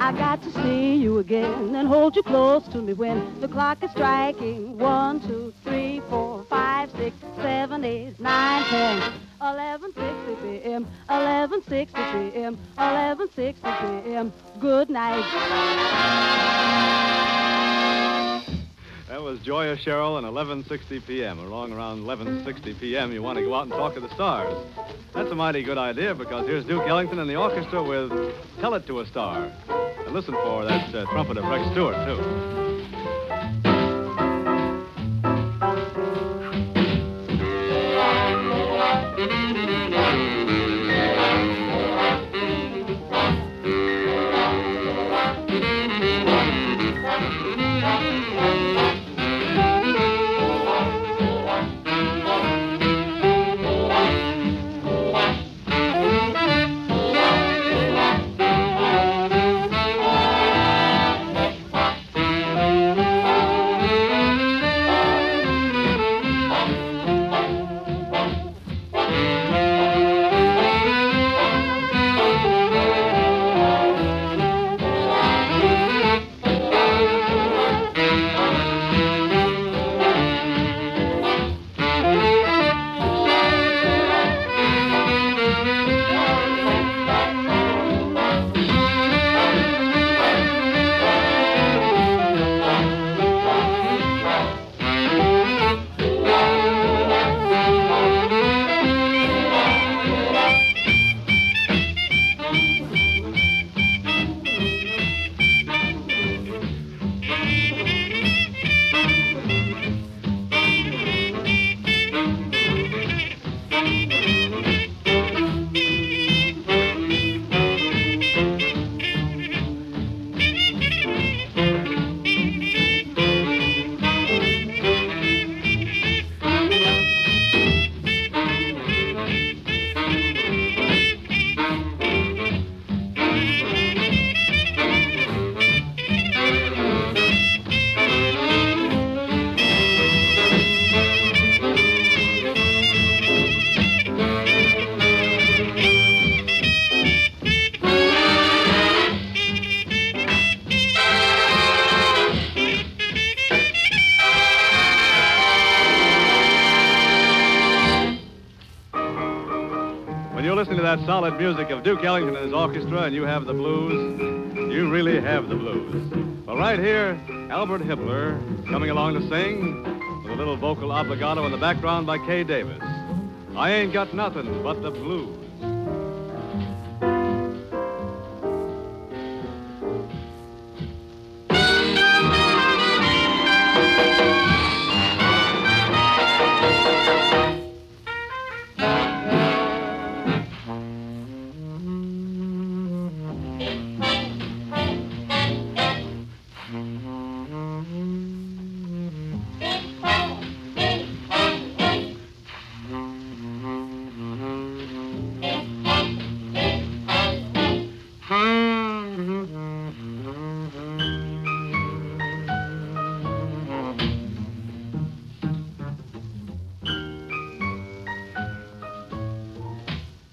Speaker 3: I've got to see you again and hold you close to me when the clock is striking 1, 2, 3, 4, 5, 6, 7, 8, 9, 10. 11:60 p.m., 11:60 p.m., 11:60 p.m. Good night.
Speaker 12: That was Joya Sherrill and 11:60 p.m. Along around 11:60 p.m., you want to go out and talk to the stars. That's a mighty good idea, because here's Duke Ellington and the orchestra with Tell It to a Star. And listen for that trumpet of Rex Stewart, too. solid music of Duke Ellington and his orchestra, and you have the blues. You really have the blues. Well, right here, Albert Hibbler coming along to sing with a little vocal obligato in the background by Kay Davis. I ain't got nothing but the blues.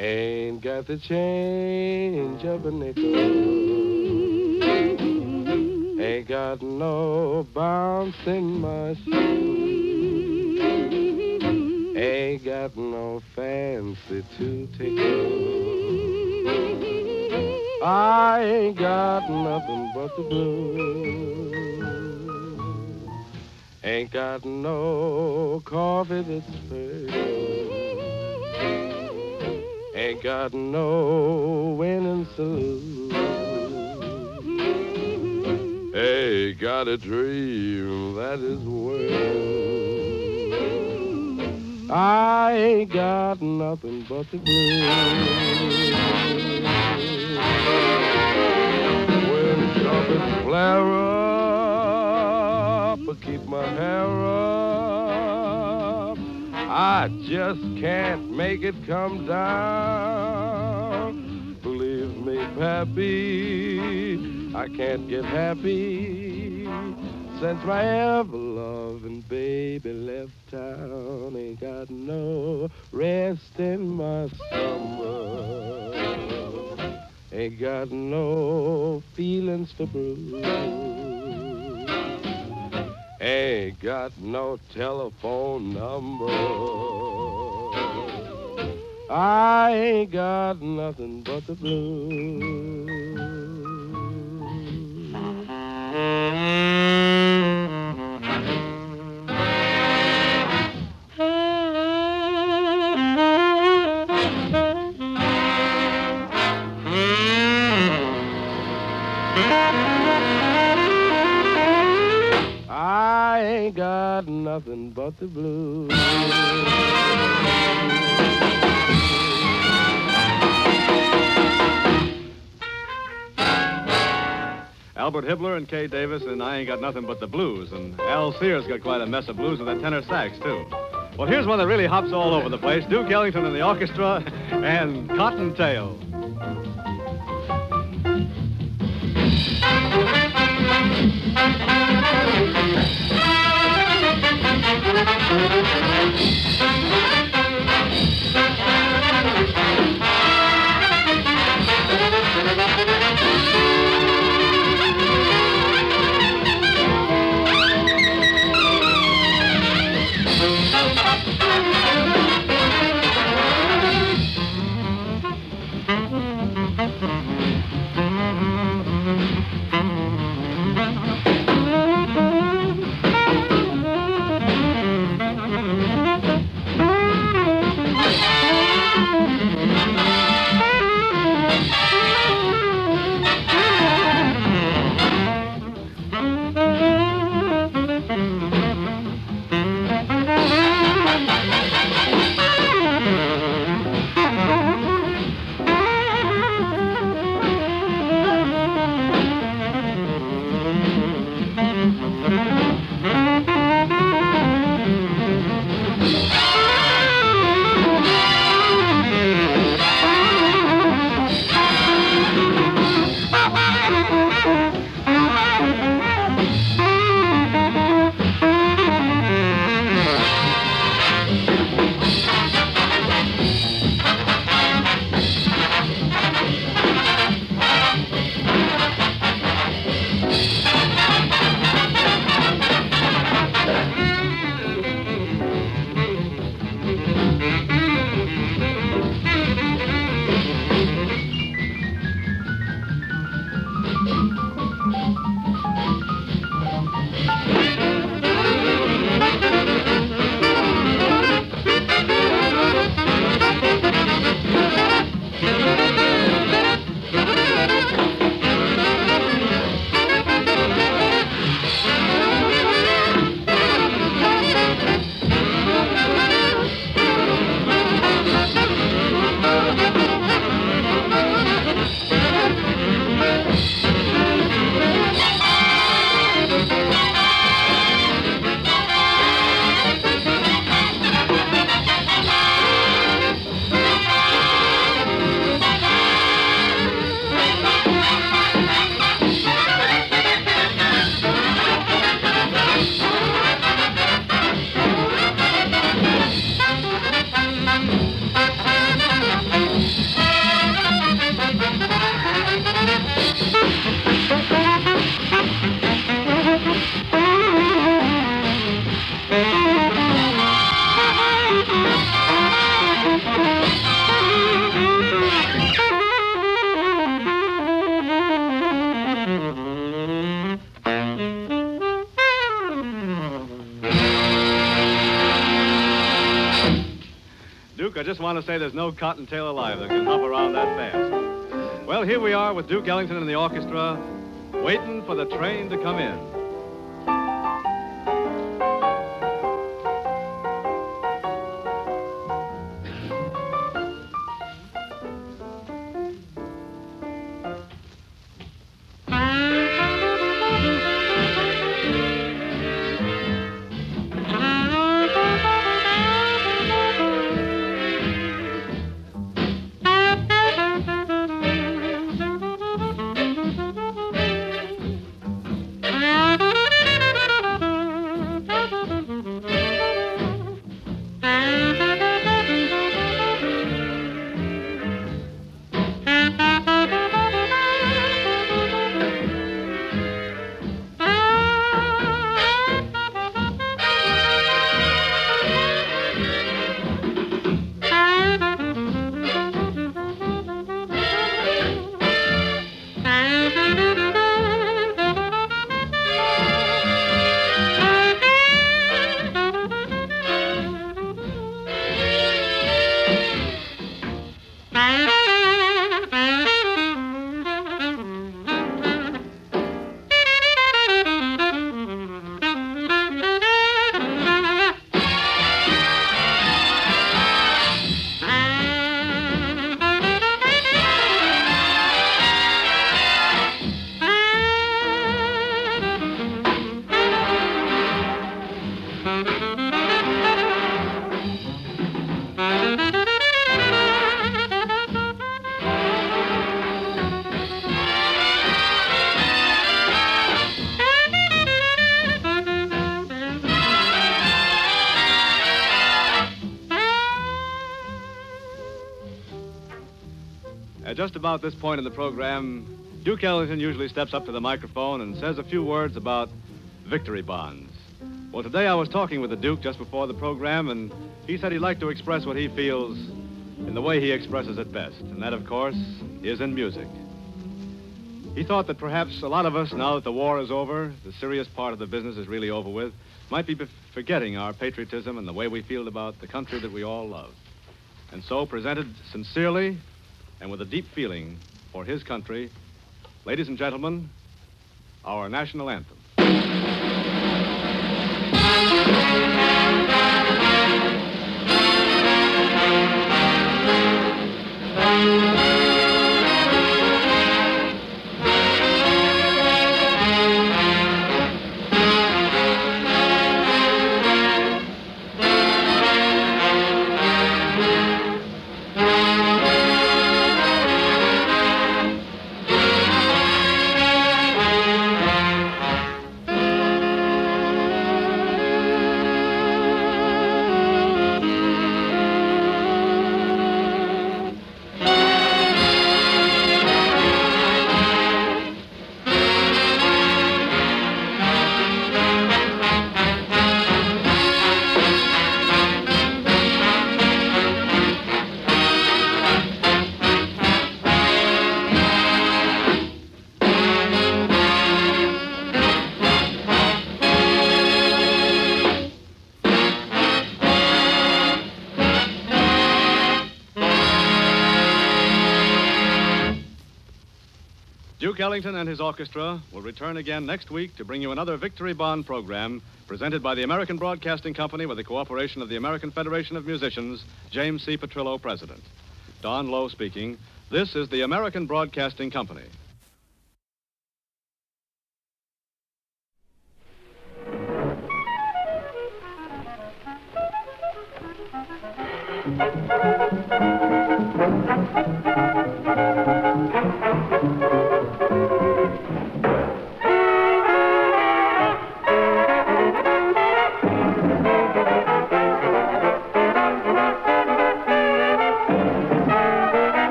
Speaker 13: Ain't got the change of a nickel. Ain't got no bounce in my shoe. Ain't got no fancy to tickle. I ain't got nothing but the blues. Ain't got no coffee that's fair. Ain't got no winning saloon. Ain't got a dream that is well. I ain't got nothing but the blues. When trumpets flare up, I keep my hair up. I just can't make it come down. Believe me, Pappy, I can't get happy since my ever-loving baby left town. Ain't got no rest in my summer. Ain't got no feelings to bruise. Ain't got no telephone number. I ain't got nothing but the blues. I ain't got nothing but the blues.
Speaker 12: Albert Hibbler and Kay Davis, and I Ain't Got Nothing But the Blues. And Al Sears got quite a mess of blues with that tenor sax, too. Well, here's one that really hops all over the place. Duke Ellington and the orchestra and Cottontail. I just want to say there's no cottontail alive that can hop around that fast. Well, here we are with Duke Ellington and the orchestra, waiting for the train to come in. At just about this point in the program, Duke Ellington usually steps up to the microphone and says a few words about victory bonds. Well, today I was talking with the Duke just before the program, and he said he'd like to express what he feels in the way he expresses it best, and that, of course, is in music. He thought that perhaps a lot of us, now that the war is over, the serious part of the business is really over with, might be forgetting our patriotism and the way we feel about the country that we all love. And so, presented sincerely and with a deep feeling for his country, ladies and gentlemen, our national anthem. Duke Ellington and his orchestra will return again next week to bring you another Victory Bond program presented by the American Broadcasting Company with the cooperation of the American Federation of Musicians, James C. Petrillo, President. Don Lowe speaking. This is the American Broadcasting Company.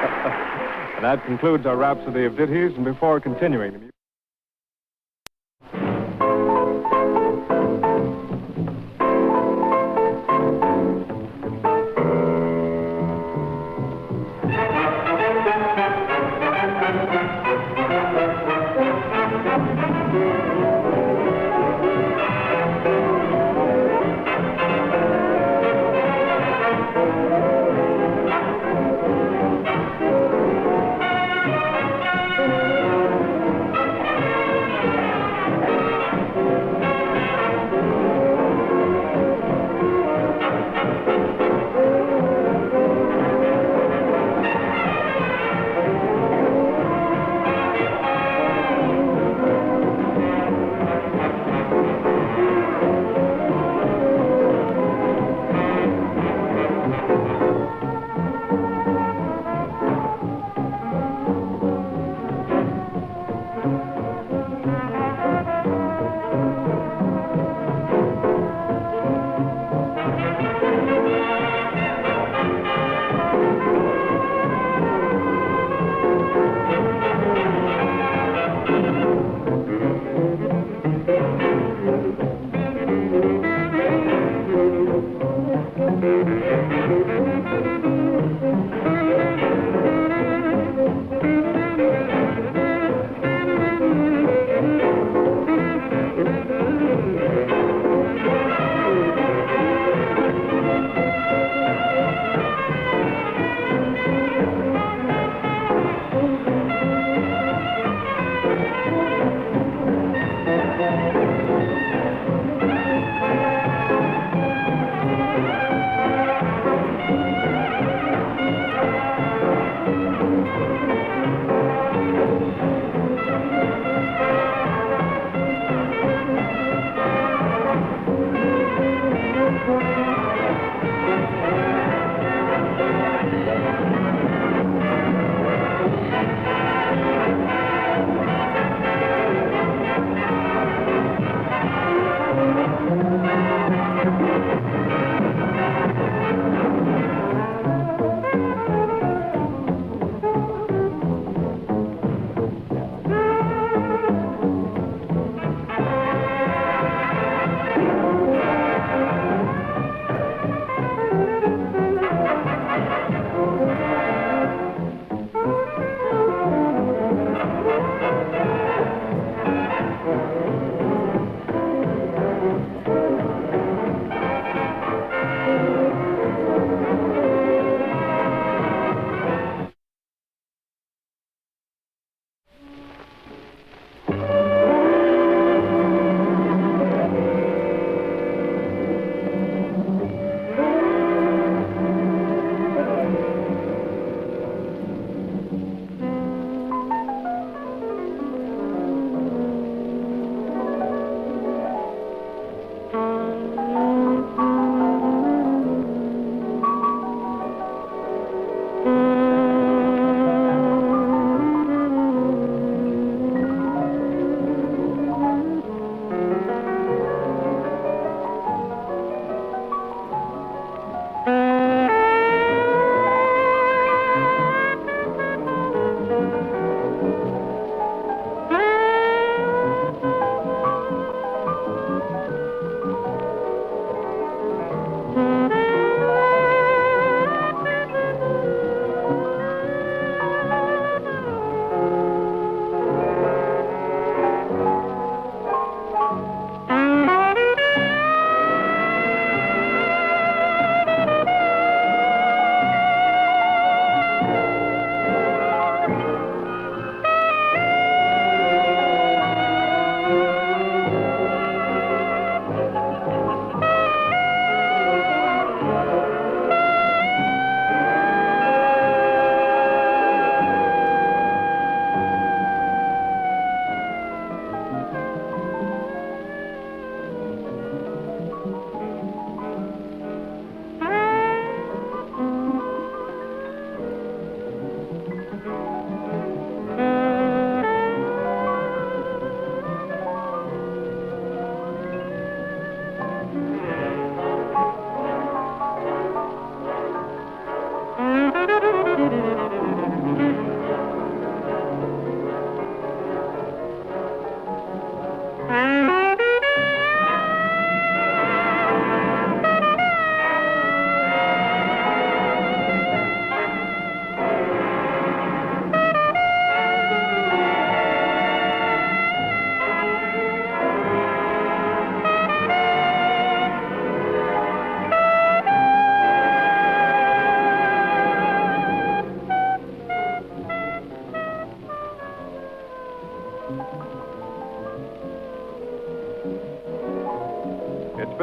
Speaker 12: That concludes our Rhapsody of Ditties, and before continuing the music...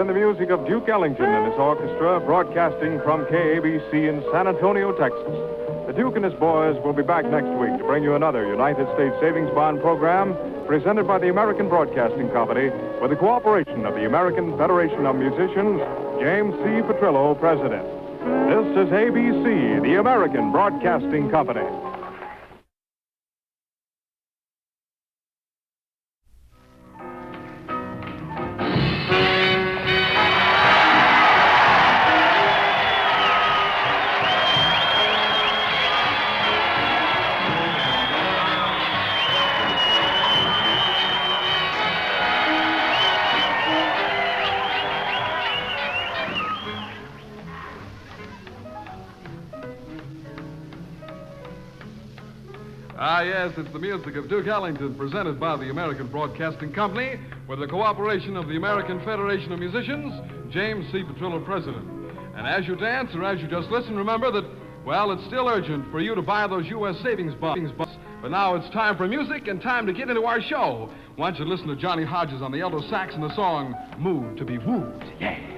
Speaker 12: been the music of Duke Ellington and his orchestra, broadcasting from KABC in San Antonio, Texas. The Duke and his boys will be back next week to bring you another United States Savings Bond program presented by the American Broadcasting Company with the cooperation of the American Federation of Musicians, James C. Petrillo, President. This is ABC, the American Broadcasting Company.
Speaker 16: Ah, yes, it's the music of Duke Ellington, presented by the American Broadcasting Company with the cooperation of the American Federation of Musicians, James C. Petrillo, President. And as you dance or as you just listen, remember that, well, it's still urgent for you to buy those U.S. savings bonds. But now it's time for music and time to get into our show. Why don't you listen to Johnny Hodges on the alto sax and the song, Moved to be Wooed. Yeah.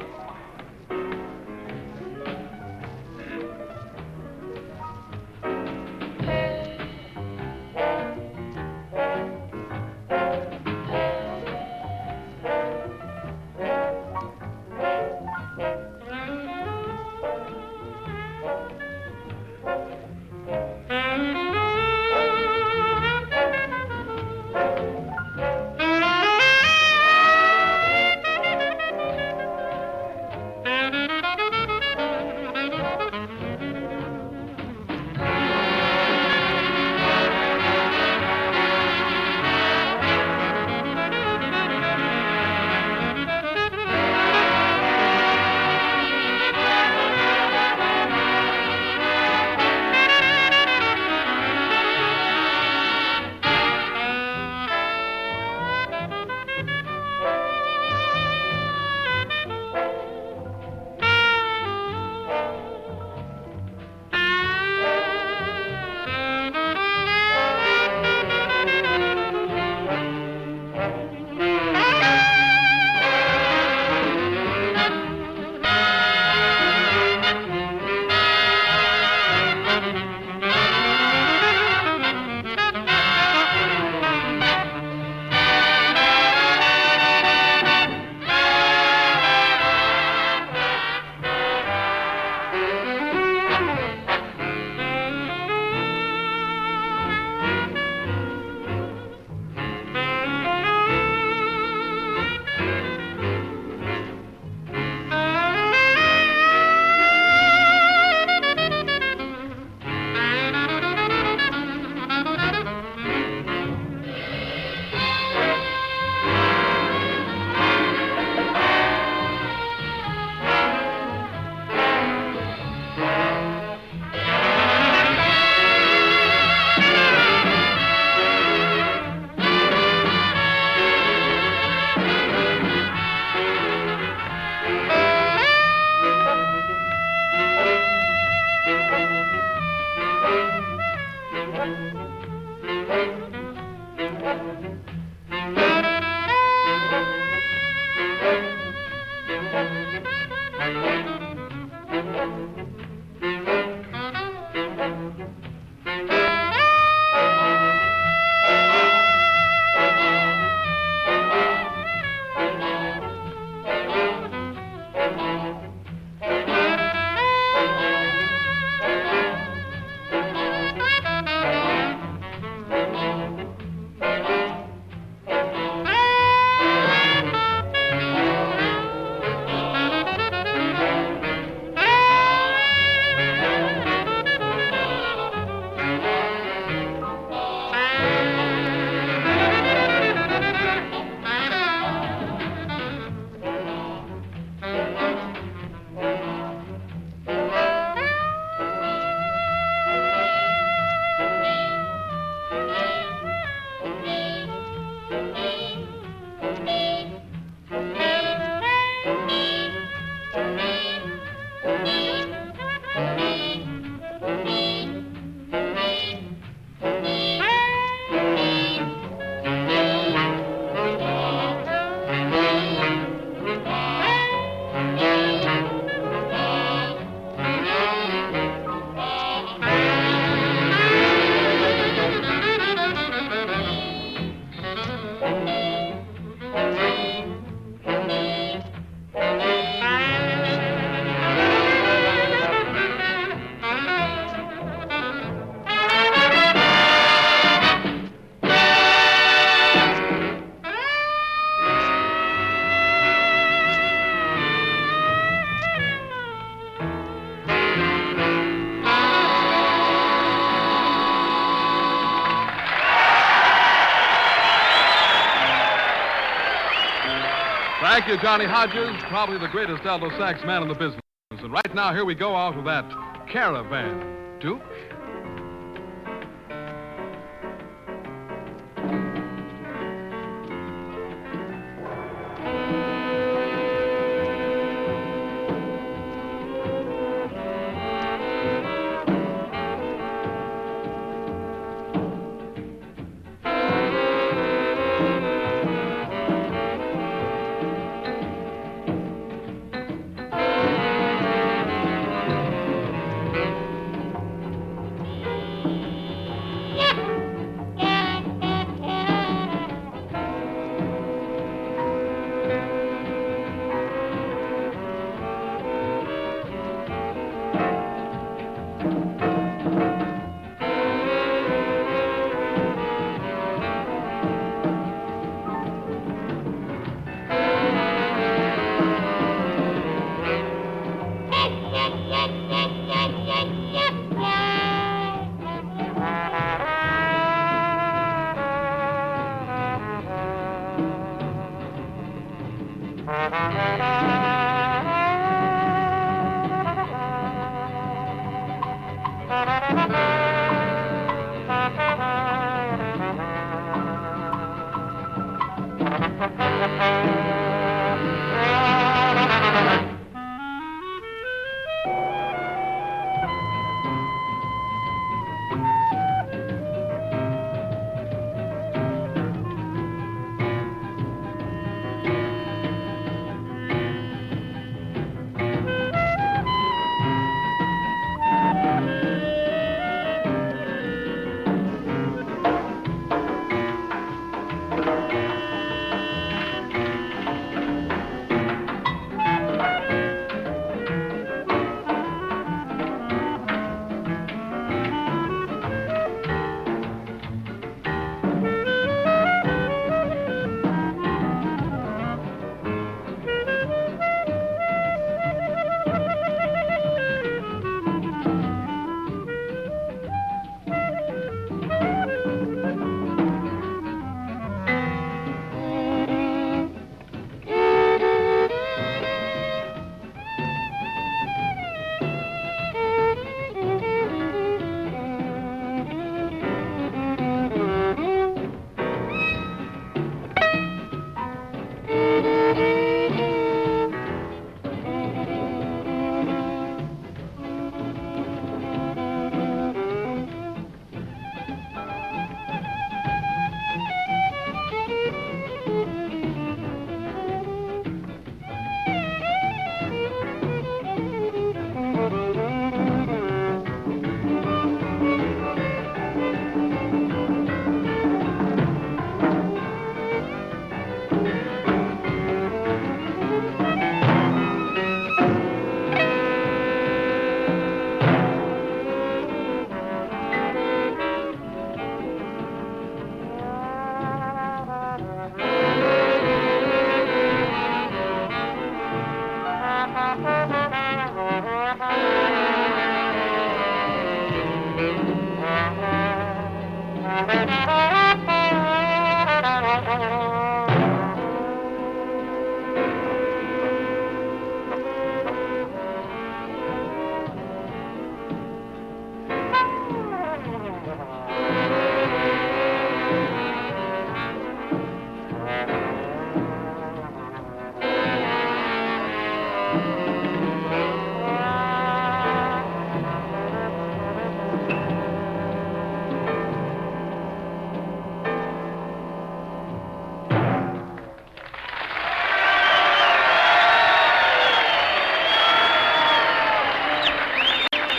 Speaker 16: Thank you, Johnny Hodges, probably the greatest alto sax man in the business. And right now, here we go out with that Caravan. Duke?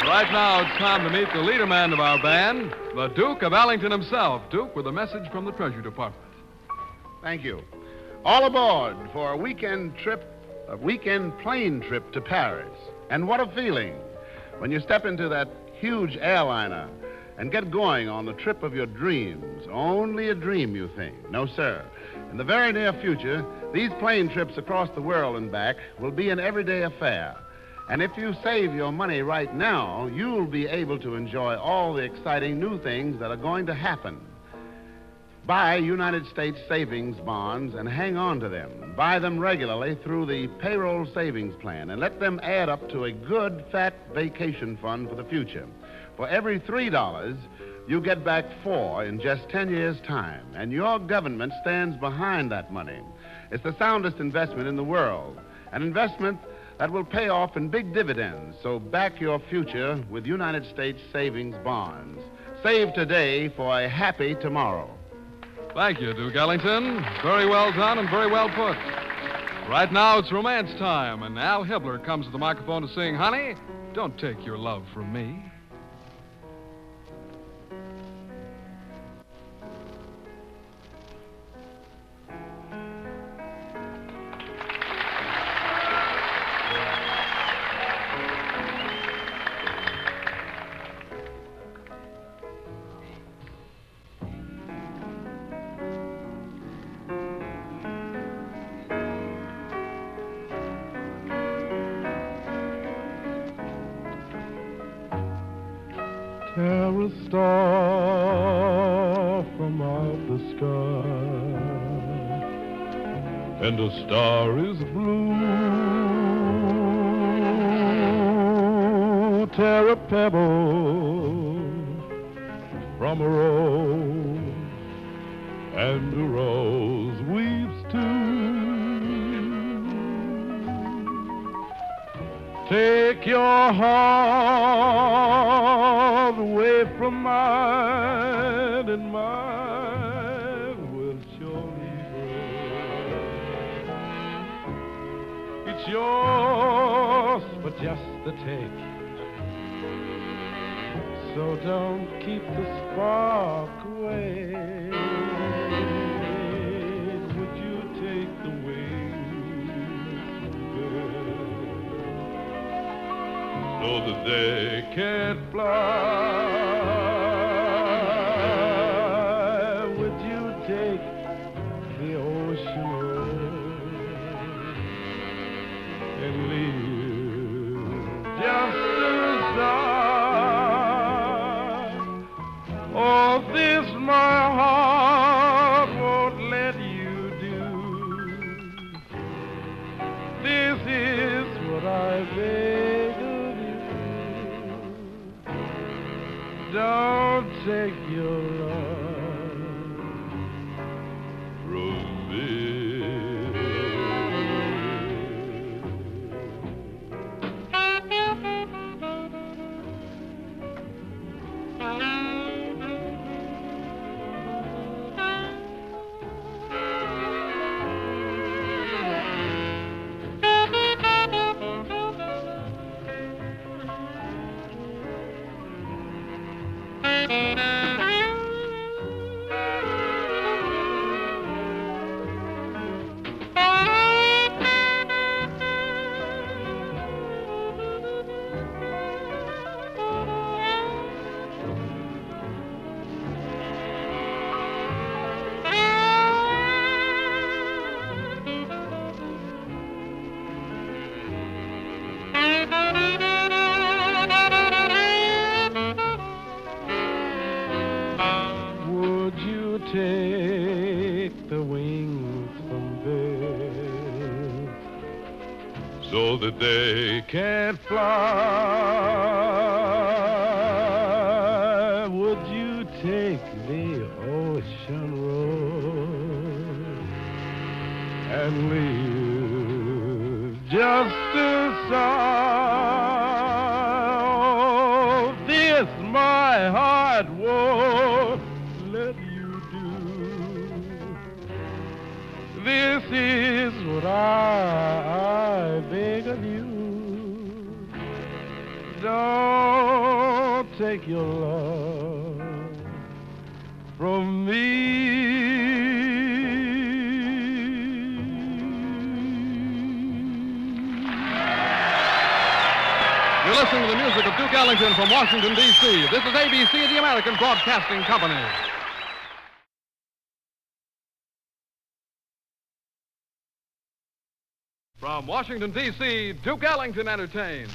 Speaker 16: Right now, it's time to meet the leader man of our band, the Duke of Ellington himself. Duke, with a message from the Treasury Department.
Speaker 9: Thank you. All aboard for a weekend plane trip to Paris. And what a feeling when you step into that huge airliner and get going on the trip of your dreams. Only a dream, you think. No, sir. In the very near future, these plane trips across the world and back will be an everyday affair. And if you save your money right now, you'll be able to enjoy all the exciting new things that are going to happen. Buy United States savings bonds and hang on to them. Buy them regularly through the payroll savings plan and let them add up to a good, fat vacation fund for the future. For every $3, you get back 4 in just 10 years' time, and your government stands behind that money. It's the soundest investment in the world, an investment that will pay off in big dividends. So back your future with United States savings bonds. Save today for a happy tomorrow.
Speaker 16: Thank you, Duke Ellington. Very well done and very well put. Right now, it's romance time, and Al Hibbler comes to the microphone to sing, Honey, Don't Take Your Love From Me.
Speaker 13: Tear a star from out the sky, and a star is blue. Tear a pebble from a rose, and a rose weeps too. Take your heart away from mine, and mine will surely break. It's yours, but just the take. So don't keep the spark away. Would you take the wings so that they can't fly? Would you take the ocean road and leave just as I? Oh, this my heart won't let you do. This is what I beg of you. Don't take your love from me. Would you take the wings from birds so that they can't fly? Would you take the ocean road and leave just as I? Oh, this my heart won't let you do. This is what I beg of you. Don't take your love from me.
Speaker 16: You're listening to the music of Duke Ellington from Washington, D.C. This is ABC, the American Broadcasting Company. From Washington, D.C., Duke Ellington entertains.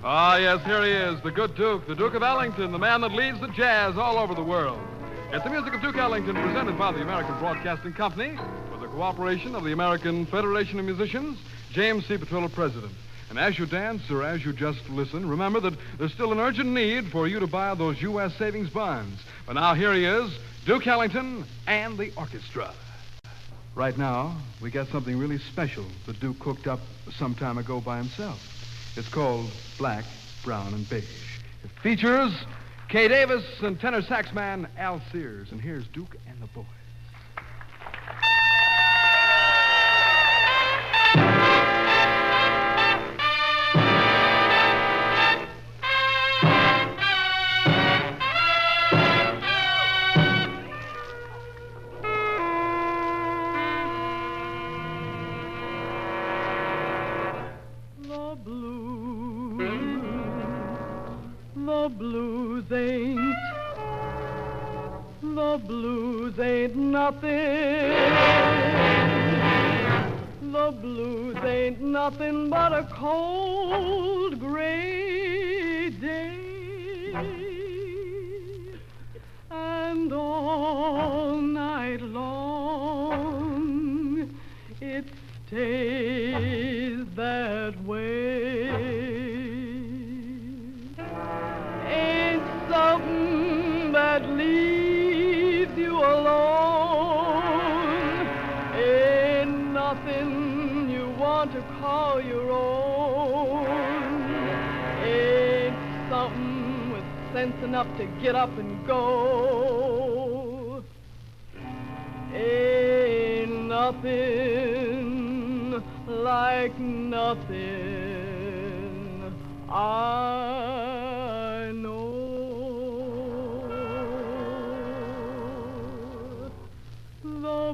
Speaker 16: Ah, yes, here he is, the good Duke, the Duke of Ellington, the man that leads the jazz all over the world. It's the music of Duke Ellington, presented by the American Broadcasting Company, with the cooperation of the American Federation of Musicians, James C. Petrillo, President. And as you dance, or as you just listen, remember that there's still an urgent need for you to buy those U.S. savings bonds. But now here he is, Duke Ellington and the orchestra. Right now, we got something really special that Duke cooked up some time ago by himself. It's called Black, Brown, and Beige. It features Kay Davis and tenor sax man Al Sears. And here's Duke and the boys.
Speaker 4: The blues ain't nothing. The blues ain't nothing but a cold gray day. And all night long it stays that way. Ain't something that leaves you alone. Ain't nothing you want to call your own. Ain't something with sense enough to get up and go. Ain't nothing like nothing I know. The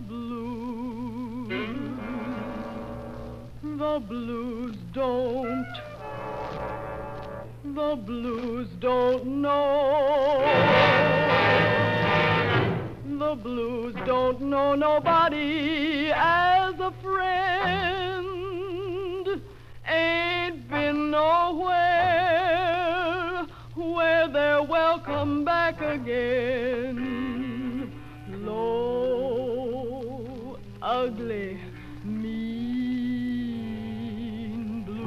Speaker 4: blues don't know. The blues don't know nobody as a friend. Ain't been nowhere where they're welcome back again. Low, ugly, mean blue.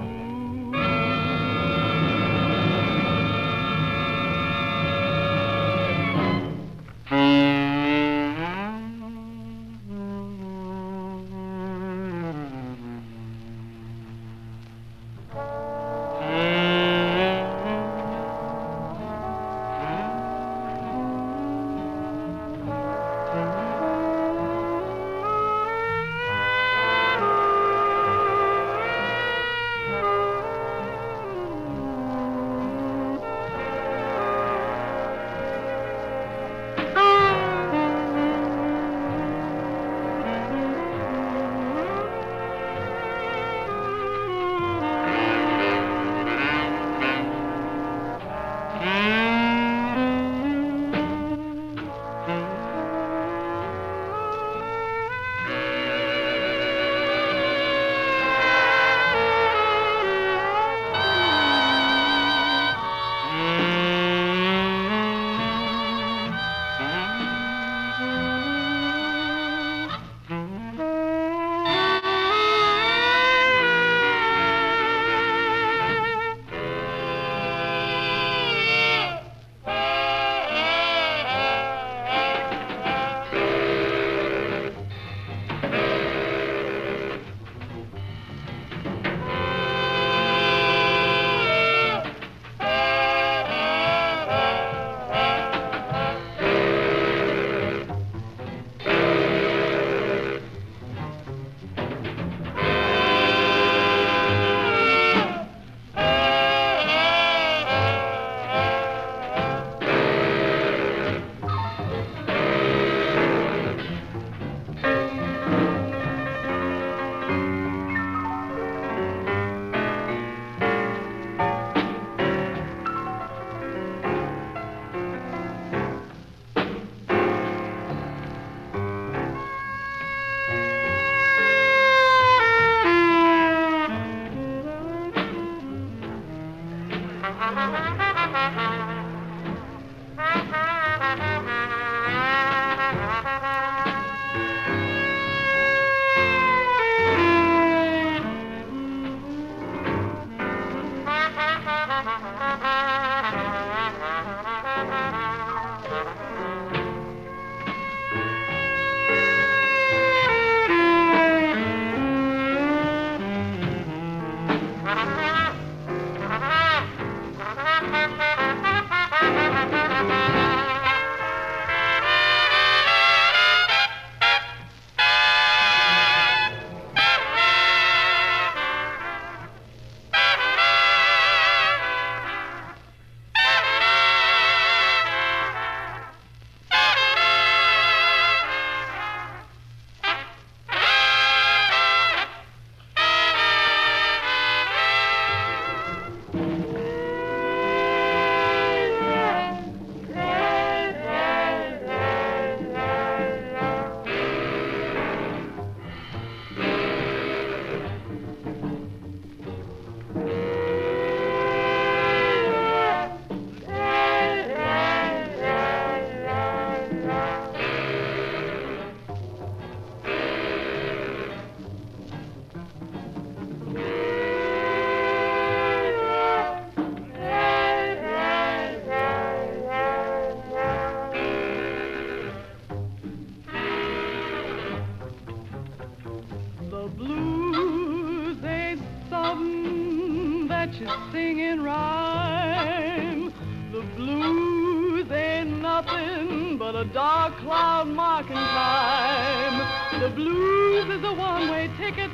Speaker 4: Singing rhyme. The blues ain't nothing but a dark cloud marking time. The blues is a one-way ticket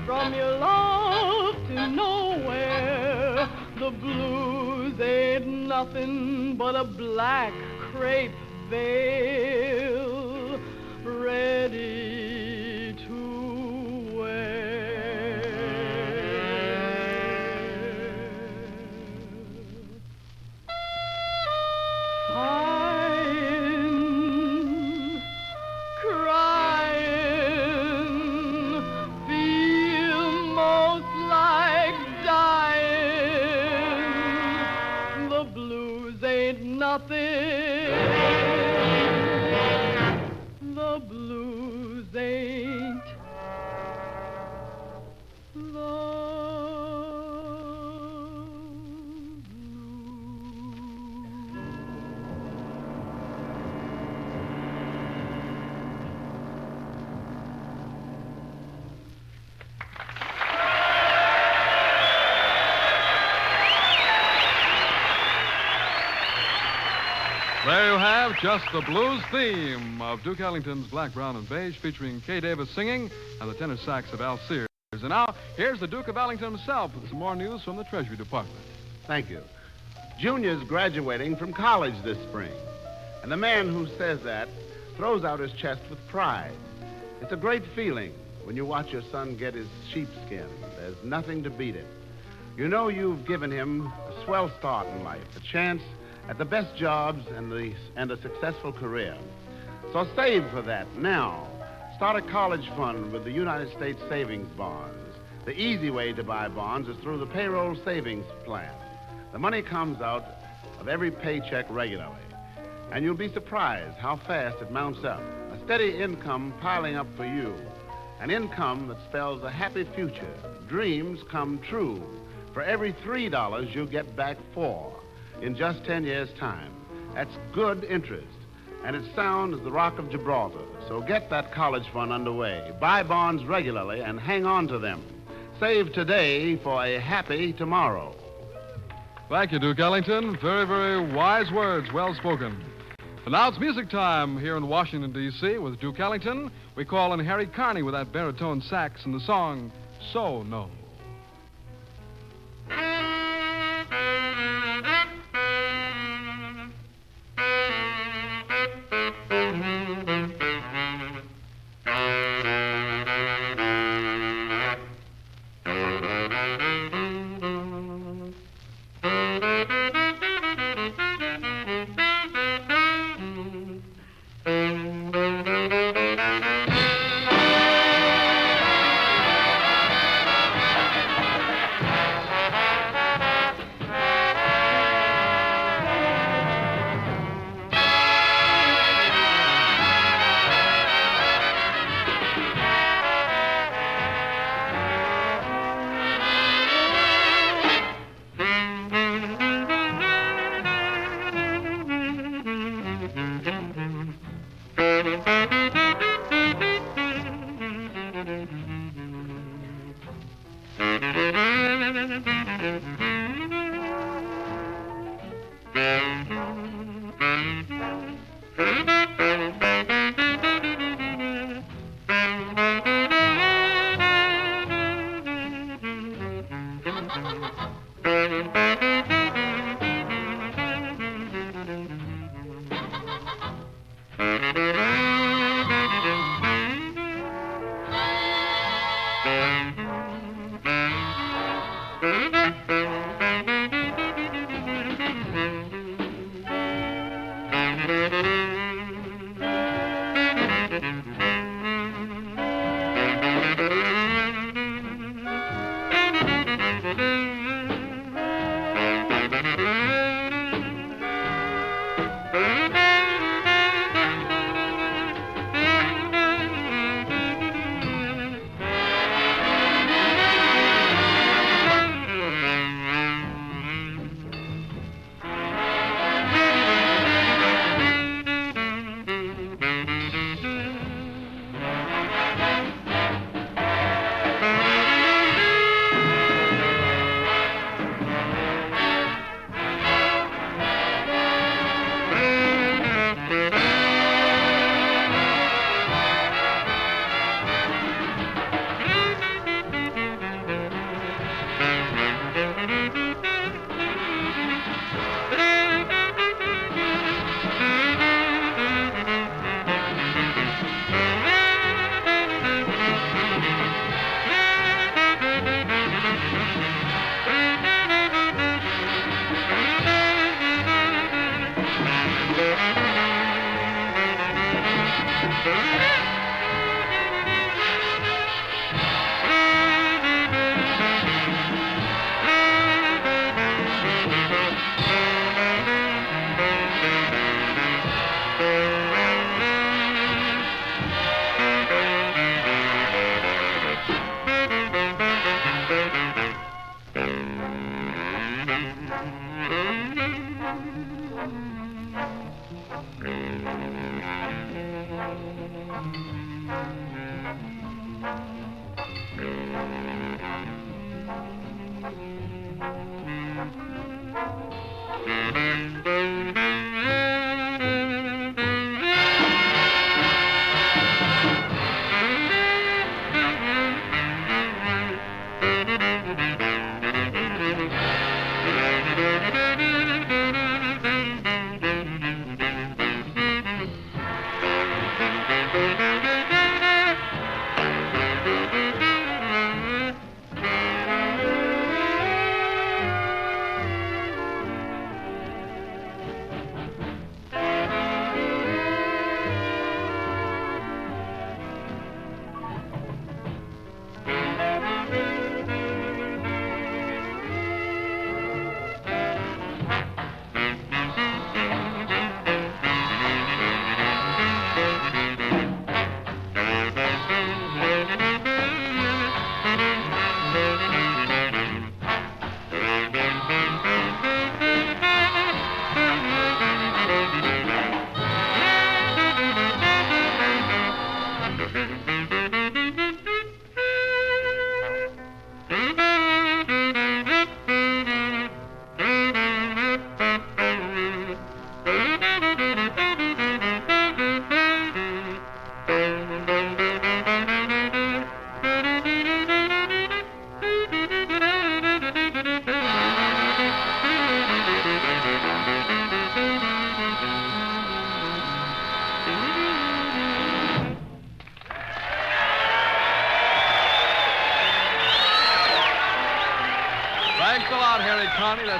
Speaker 4: from your love to nowhere. The blues ain't nothing but a black crepe veil ready to wear. Sighing, crying, feel most like dying. The blues ain't nothing. The blues ain't
Speaker 16: There you have just the blues theme of Duke Ellington's Black, Brown, and Beige, featuring Kay Davis singing and the tenor sax of Al Sears. And now, here's the Duke of Ellington himself with some more news from the Treasury Department.
Speaker 9: Thank you. Junior's graduating from college this spring. And the man who says that throws out his chest with pride. It's a great feeling when you watch your son get his sheepskin. There's nothing to beat it. You know you've given him a swell start in life, a chance at the best jobs and a successful career. So save for that now. Start a college fund with the United States Savings Bonds. The easy way to buy bonds is through the payroll savings plan. The money comes out of every paycheck regularly, and you'll be surprised how fast it mounts up. A steady income piling up for you. An income that spells a happy future. Dreams come true. For every $3 you get back 4 in just 10 years' time. That's good interest, and it's sound as the Rock of Gibraltar. So get that college fund underway. Buy bonds regularly and hang on to them. Save today for a happy tomorrow.
Speaker 16: Thank you, Duke Ellington. Very, very wise words, well spoken. And now it's music time here in Washington, D.C. with Duke Ellington. We call in Harry Carney with that baritone sax and the song, So No.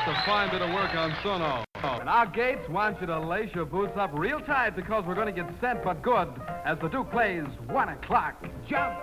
Speaker 16: That's a fine bit of work on Sono. And our Gates wants you to lace your boots up real tight because we're going to get set but good as the Duke plays 1 o'clock. Jump!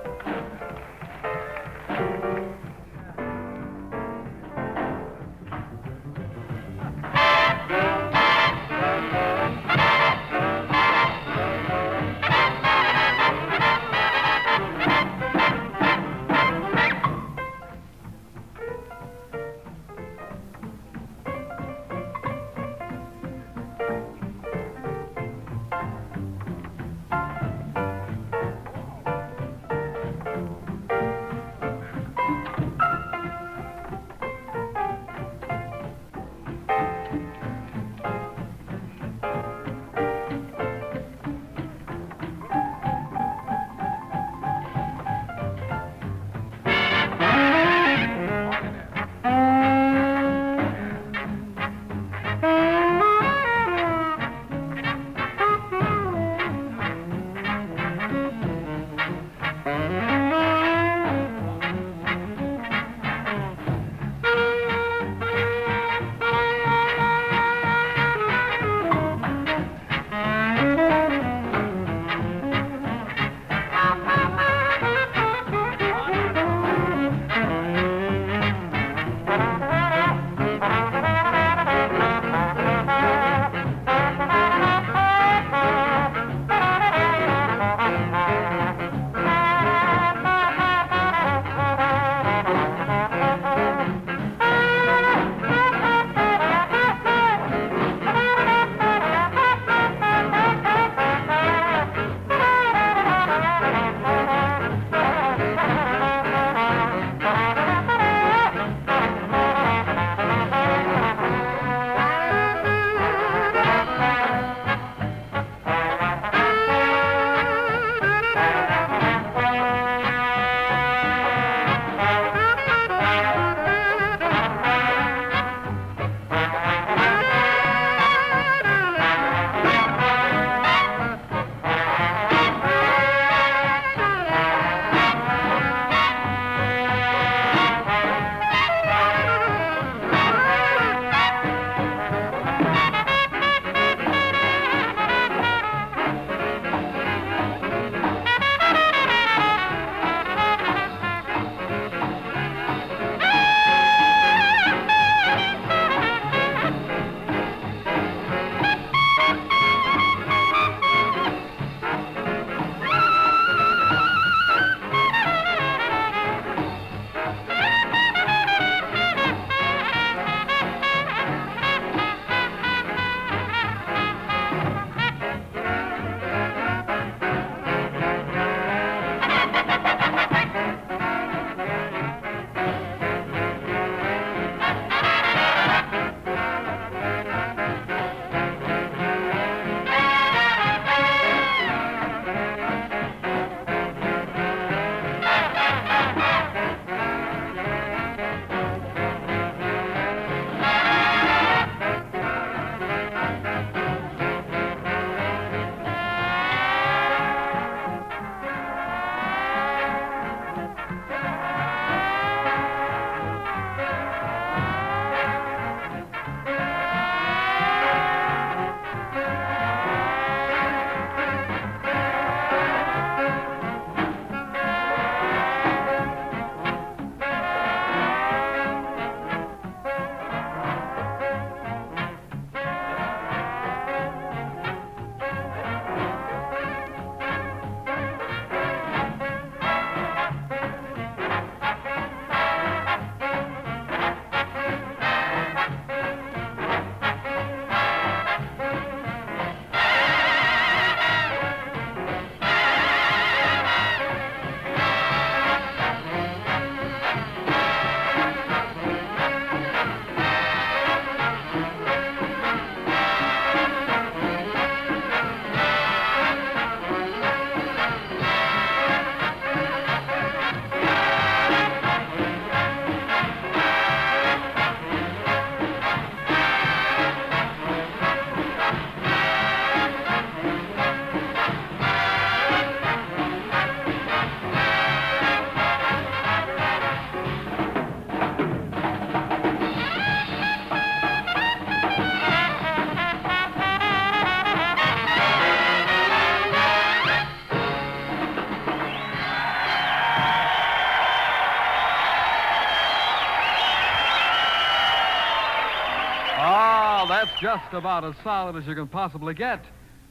Speaker 16: Oh, that's just about as solid as you can possibly get.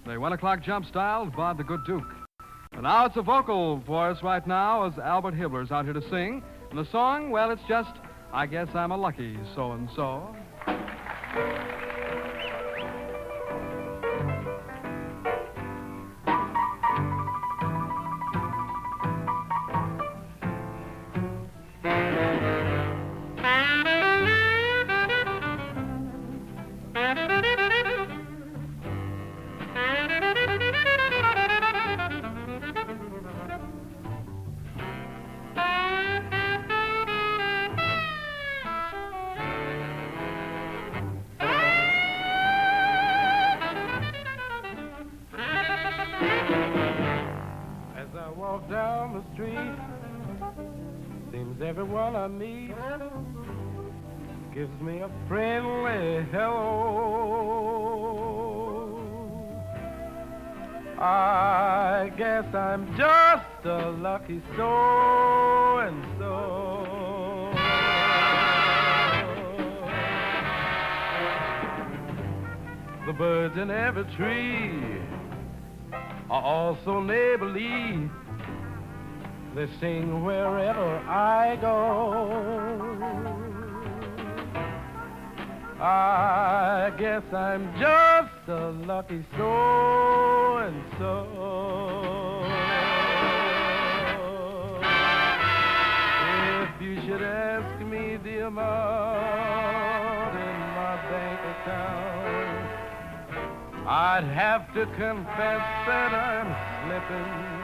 Speaker 16: The 1 o'clock jump style, Bob the Good Duke. And now it's a vocal for us right now as Albert Hibbler's out here to sing. And the song, well, it's just, I guess I'm a lucky so-and-so.
Speaker 13: Down the street, seems everyone I meet gives me a friendly hello. I guess I'm just a lucky so-and-so. The birds in every tree are also neighborly. They sing wherever I go. I guess I'm just a lucky so-and-so. If you should ask me the amount in my bank account, I'd have to confess that I'm slipping.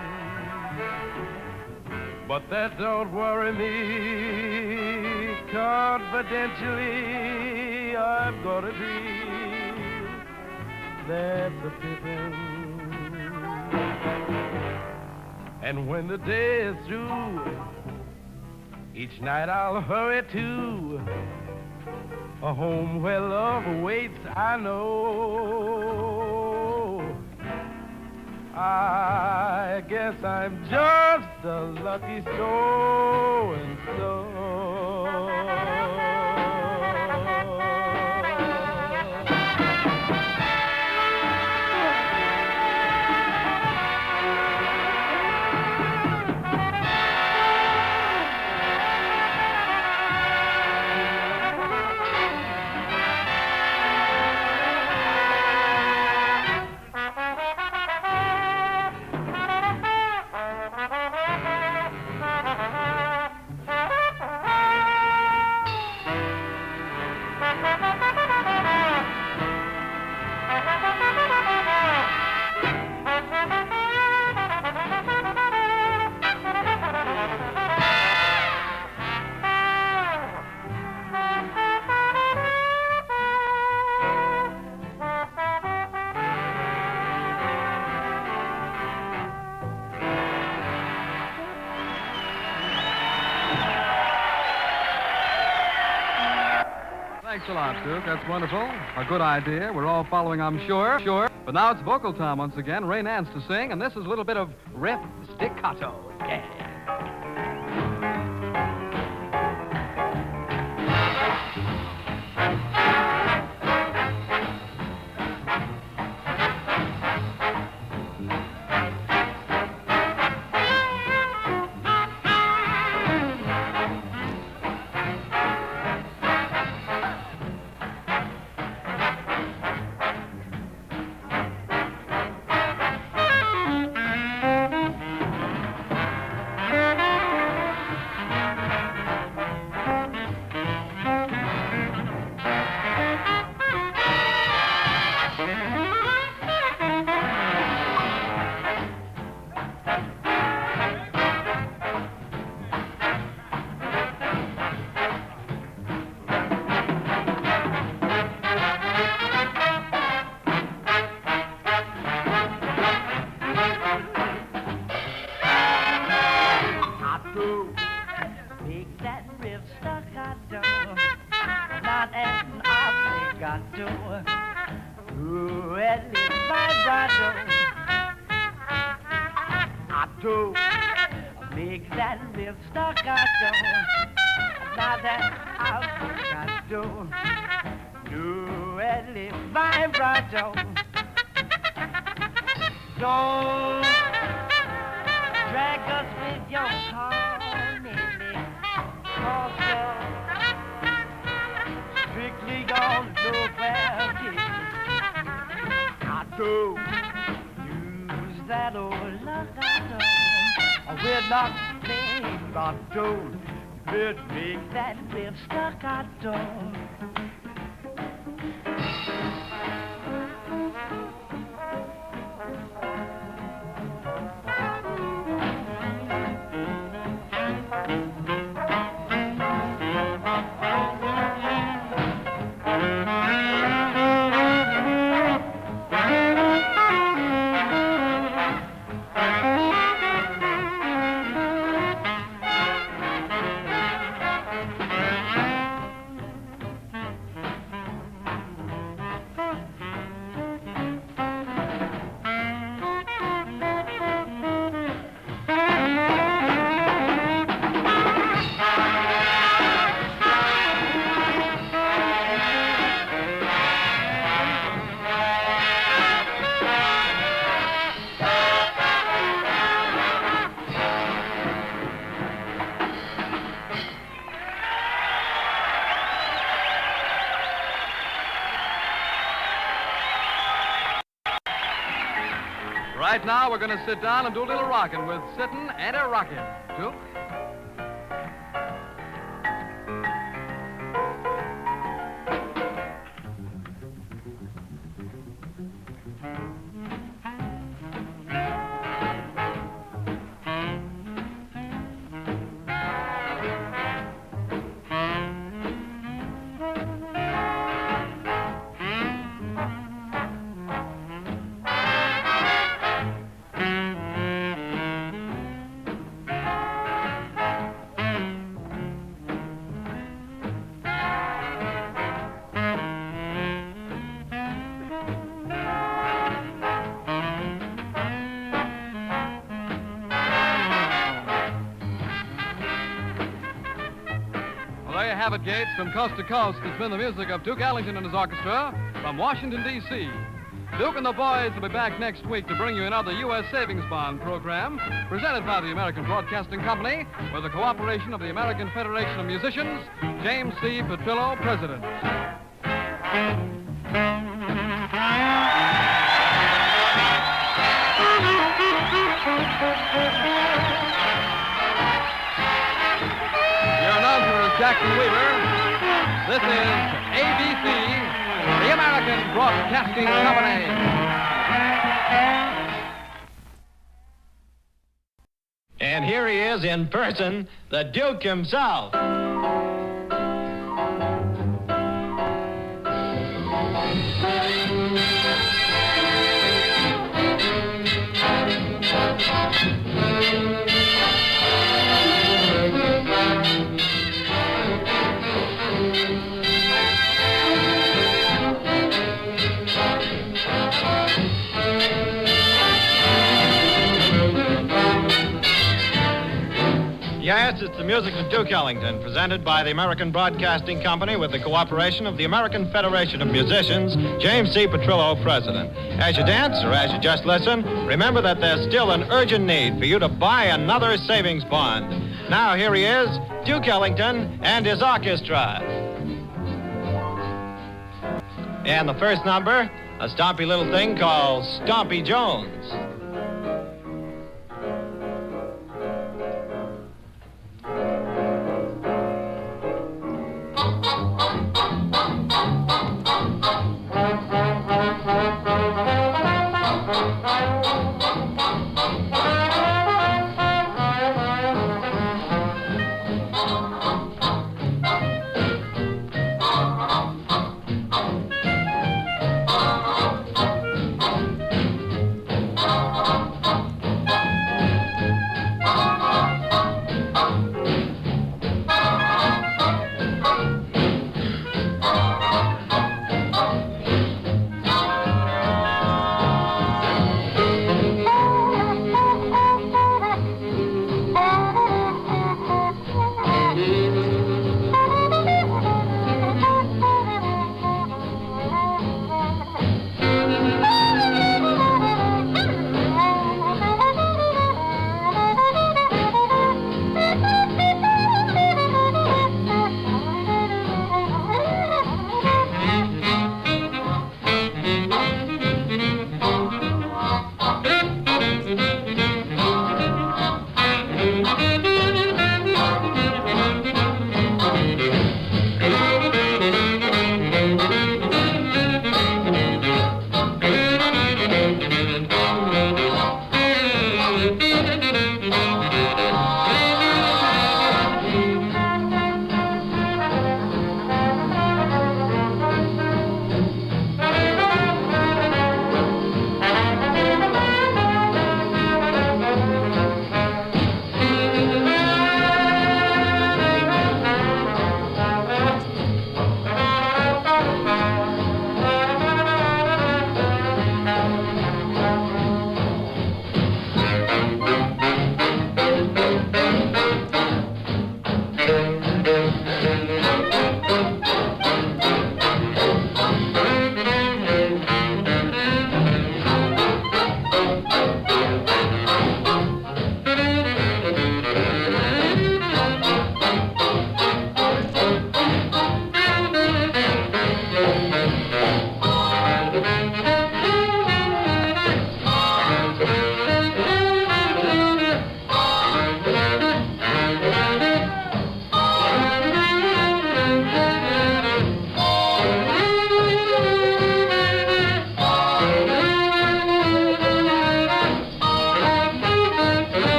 Speaker 13: But that don't worry me. Confidentially, I've got a dream that's a pippin'. And when the day is through, each night I'll hurry to a home where love awaits, I know. I guess I'm just a lucky so-and-so. Thanks a lot, Duke. That's wonderful. A good idea. We're all following, I'm sure. But now it's vocal time once again. Ray Nance to sing, and this is a little bit of riff staccato. Yeah.
Speaker 7: Make that real staccato. Now that I've got to do. right on. Don't drag us with your honey, 'cause you're strictly gonna look where it is. I don't use that old luck I don't. We're not playing, I don't. It makes that we're stuck, I don't.
Speaker 16: Right now, we're going to sit down and do a little rockin' with A-Sittin and A-Rockin. Duke? There you have it, Gates. From coast to coast, it's been the music of Duke Ellington and his orchestra from Washington, D.C. Duke and the boys will be back next week to bring you another U.S. Savings Bond program presented by the American Broadcasting Company with the cooperation of the American Federation of Musicians, James C. Petrillo, President. Your announcer is Jackson Weaver. This is ABC, the American Broadcasting Company.
Speaker 1: And here he is in person, the Duke himself. Yes, it's the music of Duke Ellington, presented by the American Broadcasting Company with the cooperation of the American Federation of Musicians, James C. Petrillo, President. As you dance or as you just listen, remember that there's still an urgent need for you to buy another savings bond. Now here he is, Duke Ellington and his orchestra. And the first number, a stompy little thing called Stompy Jones.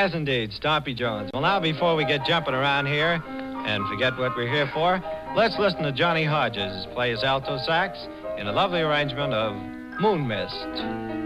Speaker 1: Yes, indeed, Stompy Jones. Well, now, before we get jumping around here and forget what we're here for, let's listen to Johnny Hodges play his alto sax in a lovely arrangement of Moon Mist.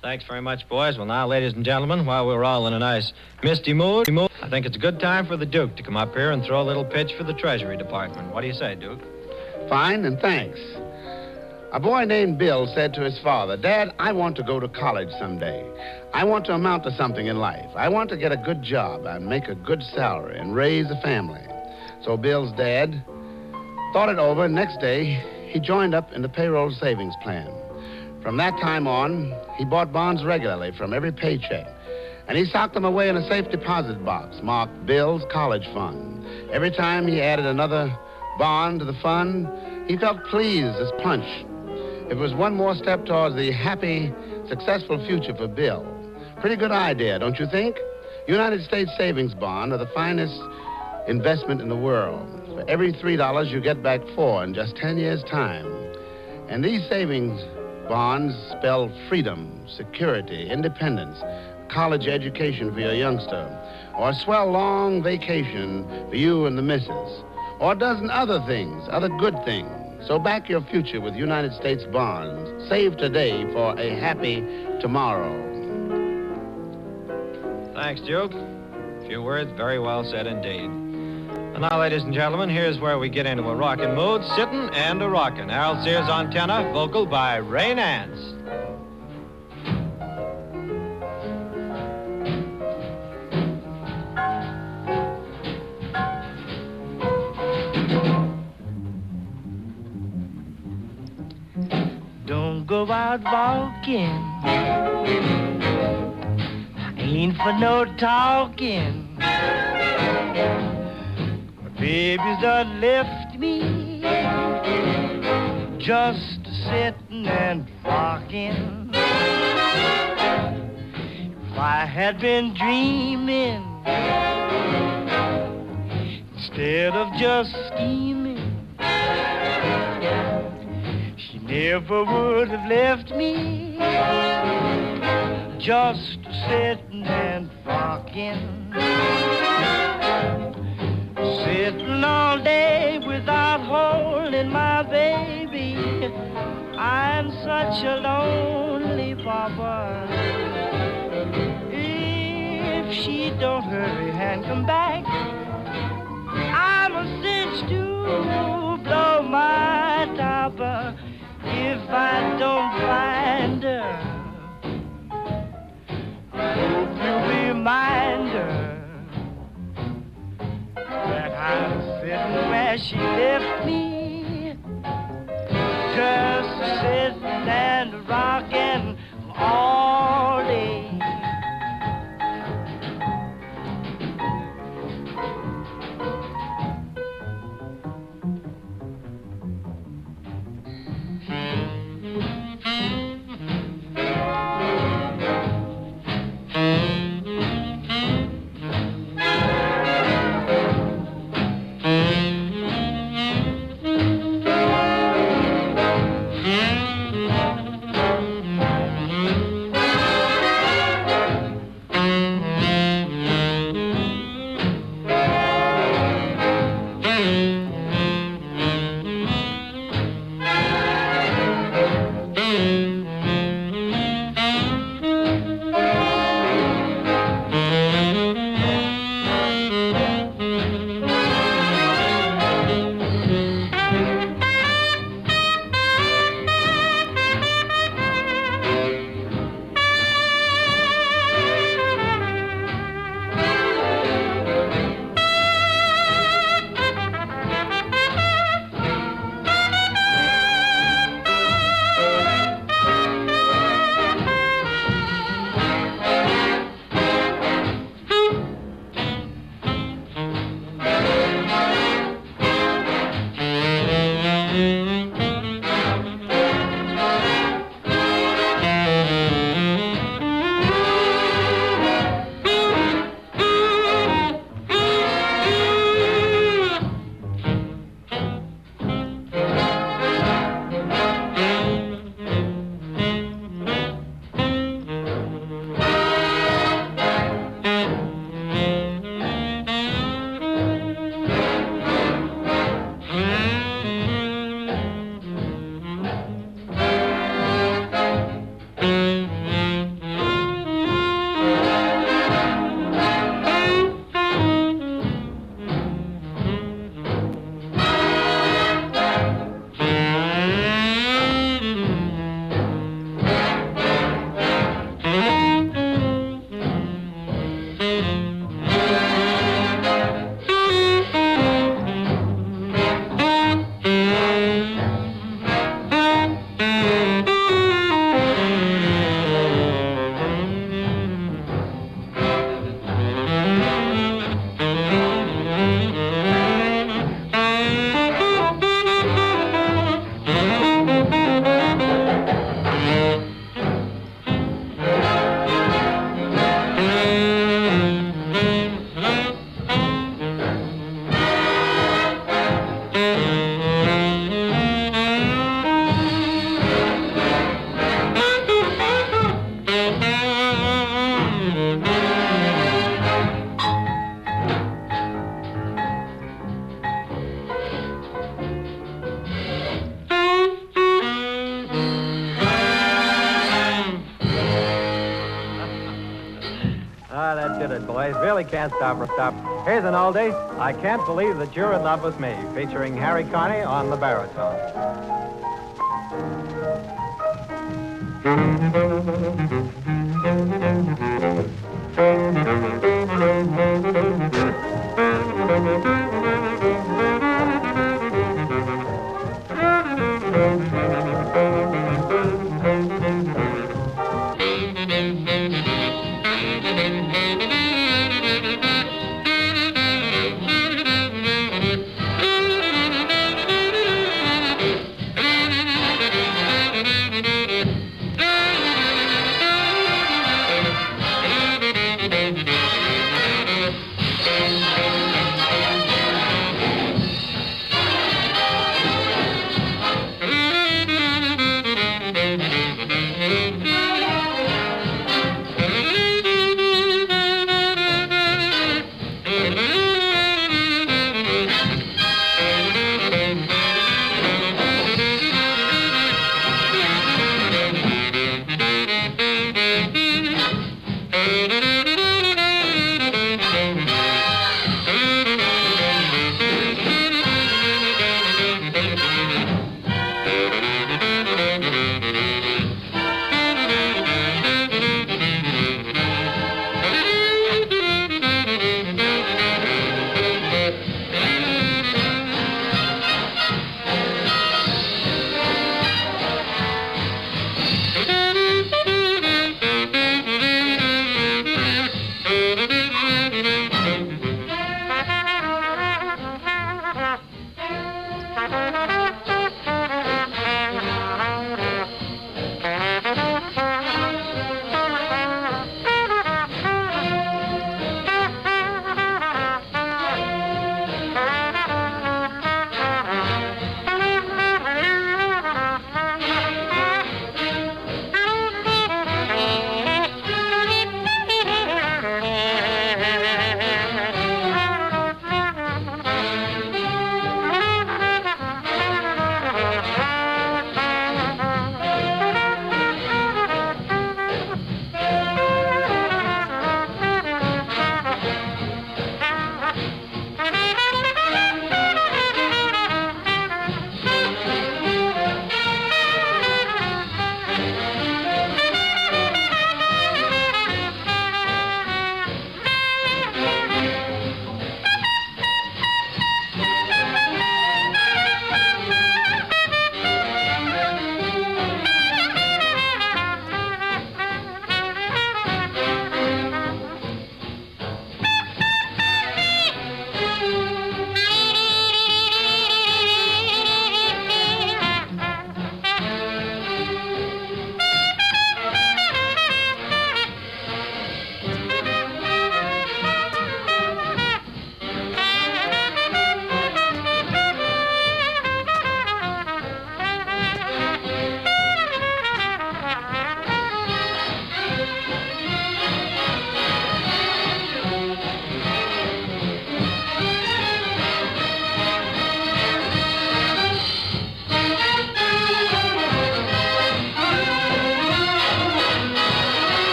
Speaker 17: Thanks very much, boys. Well, now, ladies and gentlemen, while we're all in a nice misty mood, I think it's a good time for the Duke to come up here and throw a little pitch for the Treasury Department. What do you say, Duke?
Speaker 2: Fine, and thanks. A boy named Bill said to his father, Dad, I want to go to college someday. I want to amount to something in life. I want to get a good job and make a good salary and raise a family. So Bill's dad thought it over, and next day, he joined up in the payroll savings plan. From that time on, he bought bonds regularly from every paycheck, and he socked them away in a safe deposit box marked Bill's College Fund. Every time he added another bond to the fund, he felt pleased as punch. It was one more step towards the happy, successful future for Bill. Pretty good idea, don't you think? United States savings bond are the finest investment in the world. For every $3, you get back 4 in just 10 years' time. And these savings bonds spell freedom, security, independence, college education for your youngster, or a swell long vacation for you and the missus, or a dozen other things, other good things. So back your future with United States bonds. Save today for a happy tomorrow.
Speaker 17: Thanks, Duke. A few words very well said indeed. And now, ladies and gentlemen, here's where we get into a rockin' mood, sittin' and a rockin'. Harold Sears on tenor, vocal by Ray Nance.
Speaker 7: Don't go out walking, ain't for no talking. Baby's done left me, just sitting and rocking. If I had been dreaming instead of just scheming, she never would have left me, just sitting and rocking. Sitting all day without holding my baby, I'm such a lonely papa. If she don't hurry and come back, I'm a cinch to blow my topper. If I don't find her, hope you'll remind her that I'm sitting where she left me, just sitting and rocking all day.
Speaker 18: boys. Really can't stop or stop. Here's an oldie. I Can't Believe That You're in Love with Me, featuring Harry Carney on the baritone.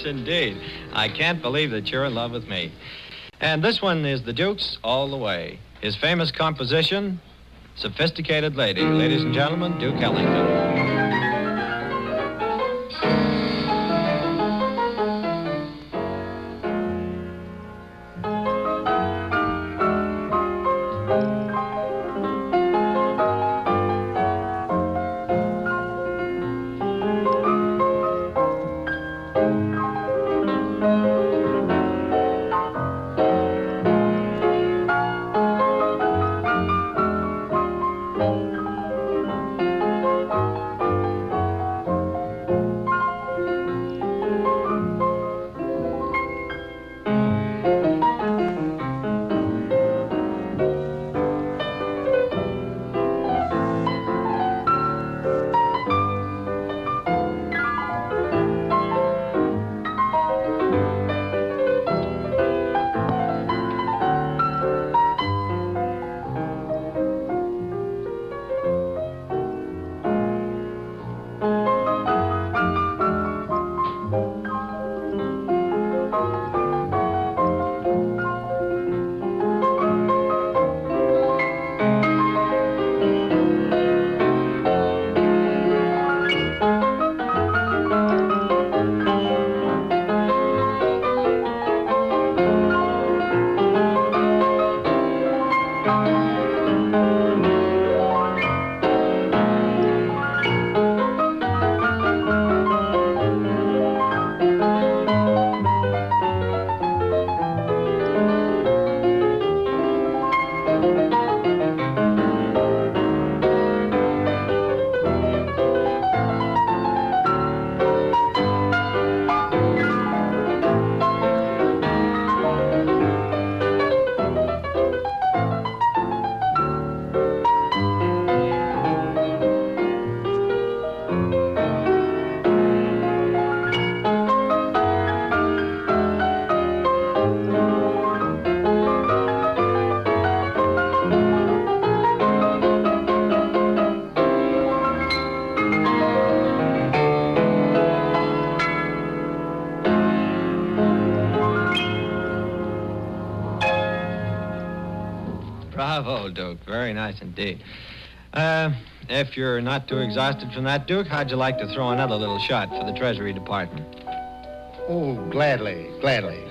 Speaker 17: Indeed. I Can't Believe That You're in Love with Me. And this one is the Duke's All the Way. His famous composition, Sophisticated Lady. Ladies and gentlemen, Duke Ellington. Bravo, Duke. Very nice indeed. If you're not too exhausted from that, Duke, how'd you like to throw another little shot for the Treasury Department?
Speaker 2: Oh, gladly, gladly.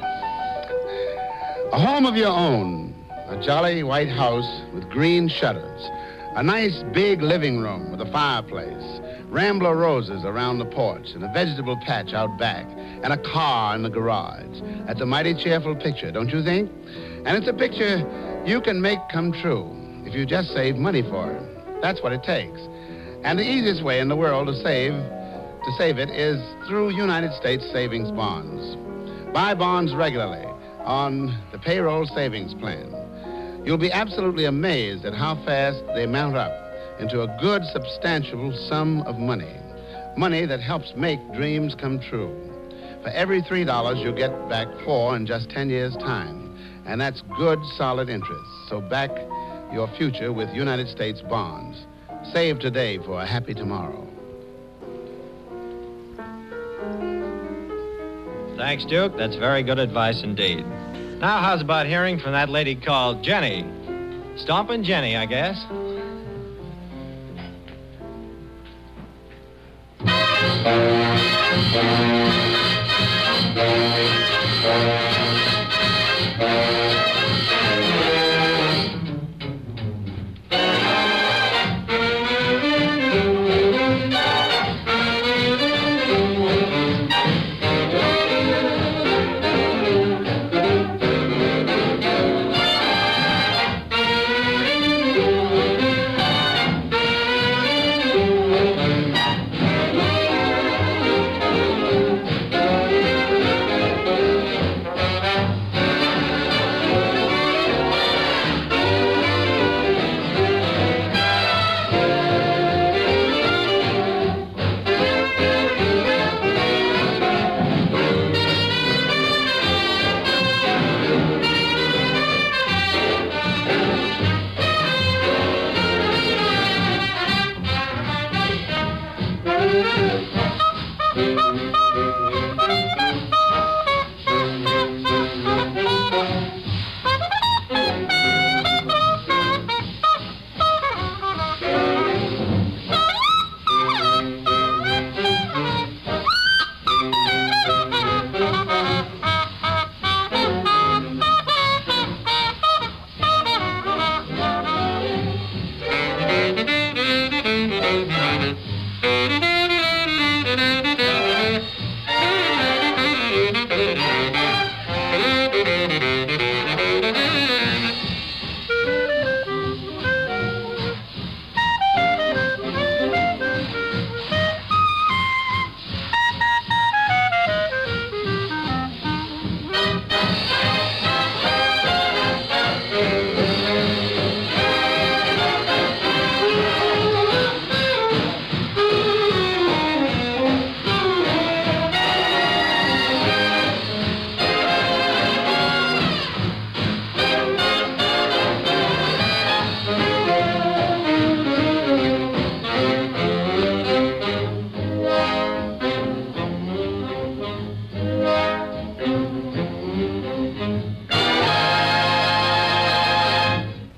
Speaker 2: A home of your own. A jolly white house with green shutters. A nice big living room with a fireplace. Rambler roses around the porch and a vegetable patch out back. And a car in the garage. That's a mighty cheerful picture, don't you think? And it's a picture you can make come true if you just save money for it. That's what it takes. And the easiest way in the world to save it is through United States savings bonds. Buy bonds regularly on the payroll savings plan. You'll be absolutely amazed at how fast they mount up into a good, substantial sum of money. Money that helps make dreams come true. For every $3, you'll get back 4 in just 10 years' time. And that's good, solid interest. So back your future with United States bonds. Save today for a happy tomorrow.
Speaker 17: Thanks, Duke. That's very good advice indeed. Now, how's about hearing from that lady called Jenny? Stompin' Jenny, I guess.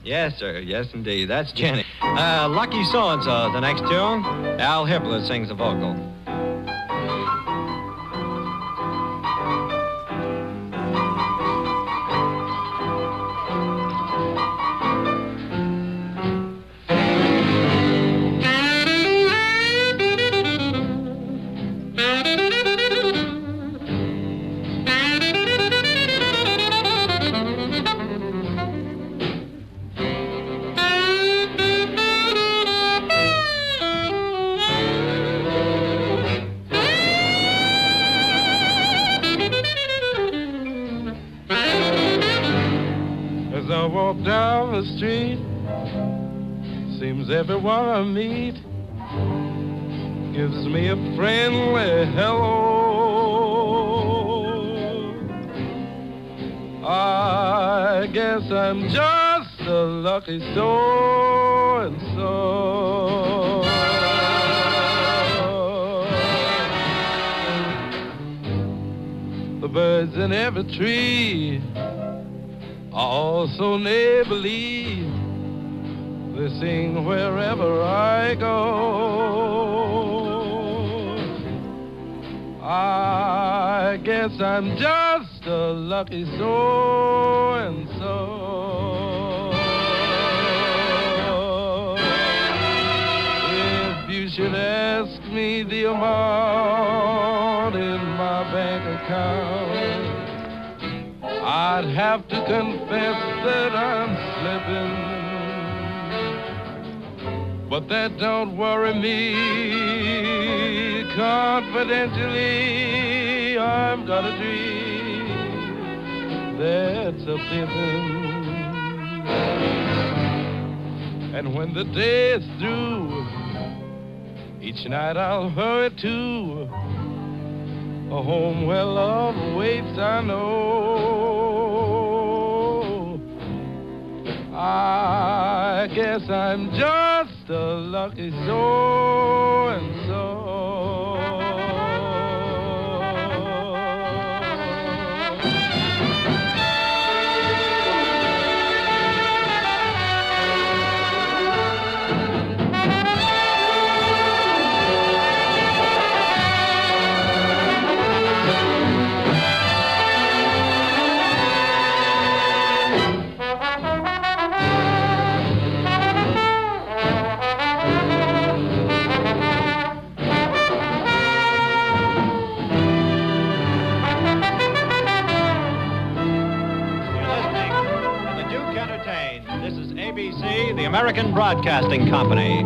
Speaker 17: Yes, sir. Yes, indeed. That's Jenny. Lucky So-and-So, the next tune. Al Hibbler sings the vocal.
Speaker 13: Walk down the street, seems everyone I meet gives me a friendly hello. I guess I'm just a lucky so-and-so. The birds in every tree are all so neighborly. They sing wherever I go. I guess I'm just a lucky so-and-so. If you should ask me the amount in my bank account, I'd have to confess that I'm slipping. But that don't worry me. Confidentially, I've got a dream that's a pippin'. And when the day is through, each night I'll hurry to a home where love awaits, I know. I guess I'm just a lucky so-and-so.
Speaker 6: ABC, the American Broadcasting Company.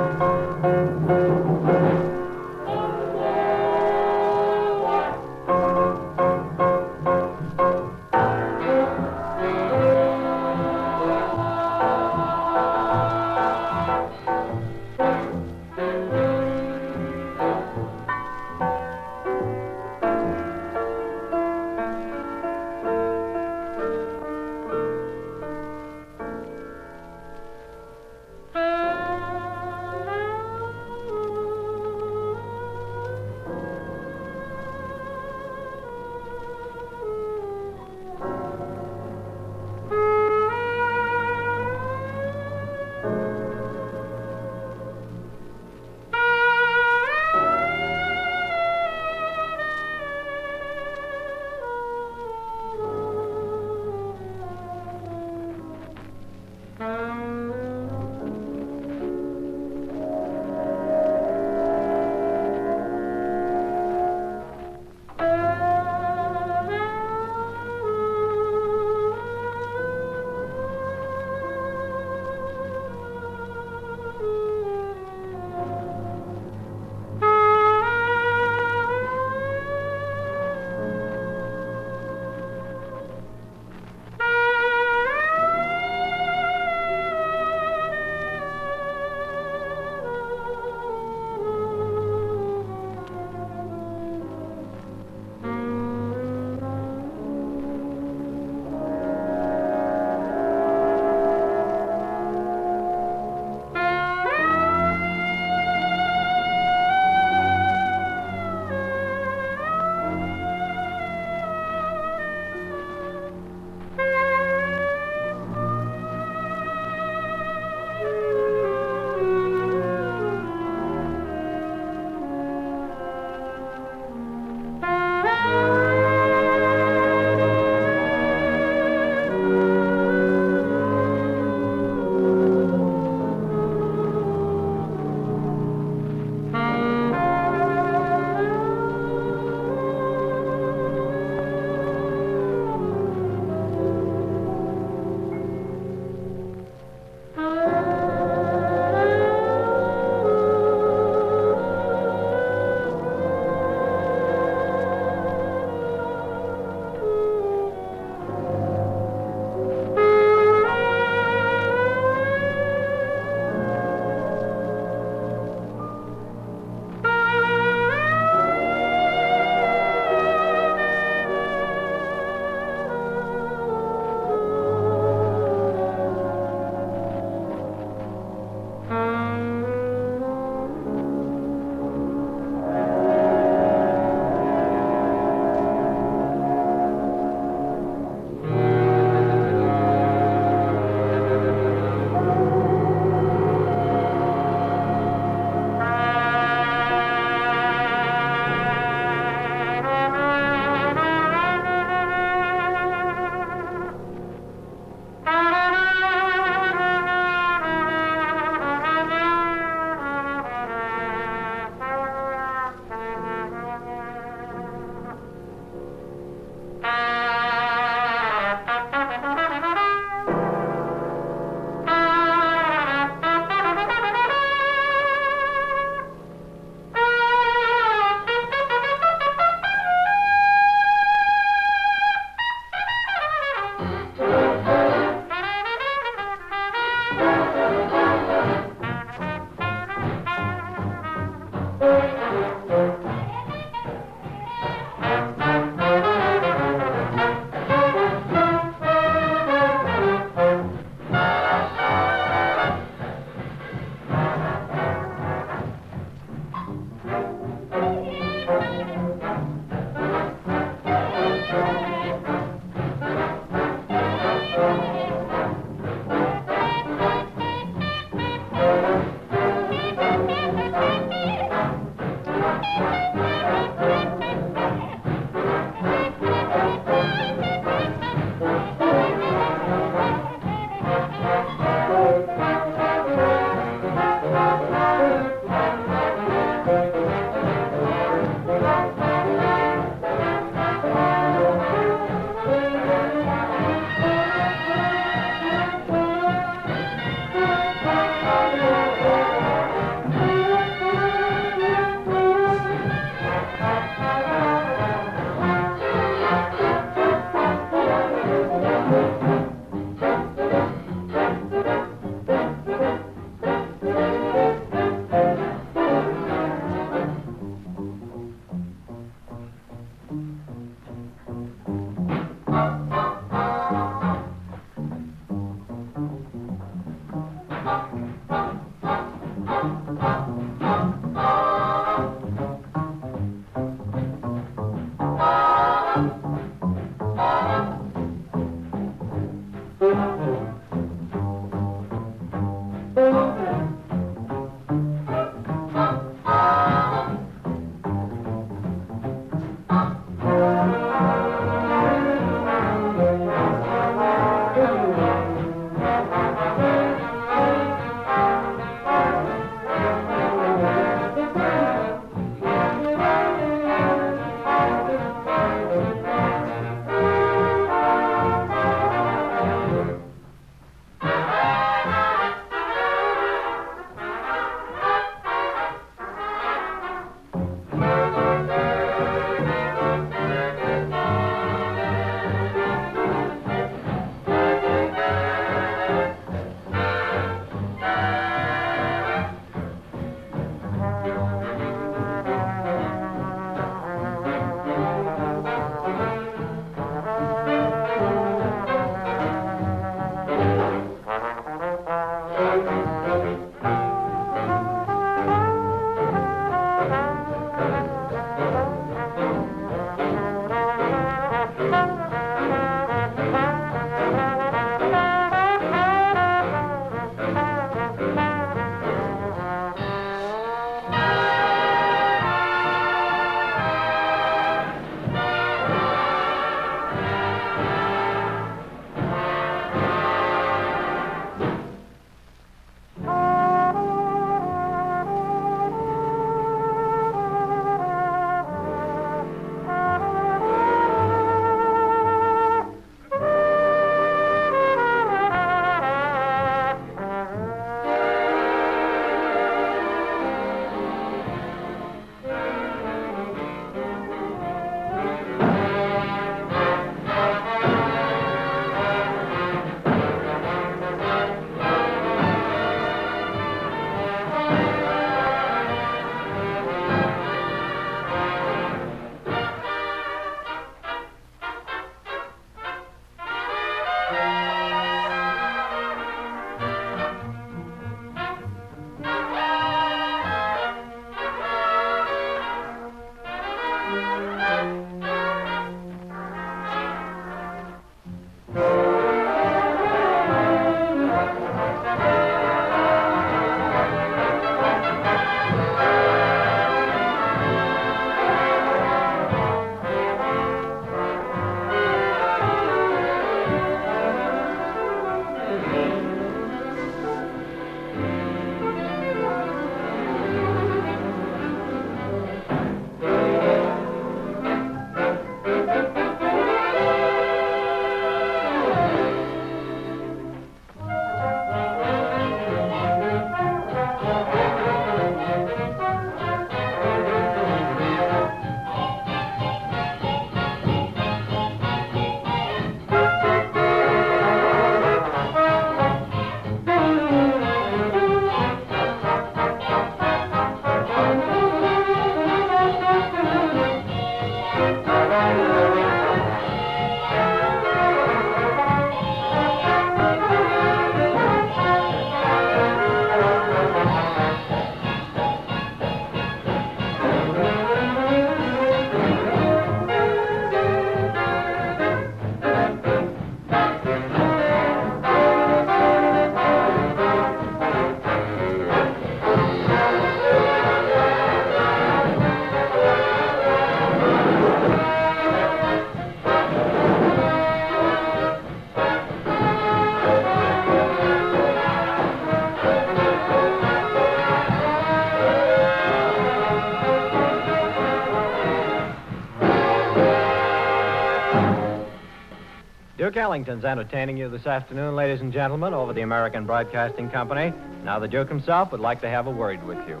Speaker 18: Duke Ellington's entertaining you this afternoon, ladies and gentlemen, over the American Broadcasting Company. Now the Duke himself would like to have a word with you.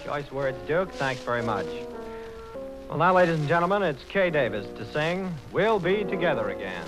Speaker 18: Choice words, Duke. Thanks very much. Well, now, ladies and gentlemen, it's Kay Davis to sing We'll Be Together Again.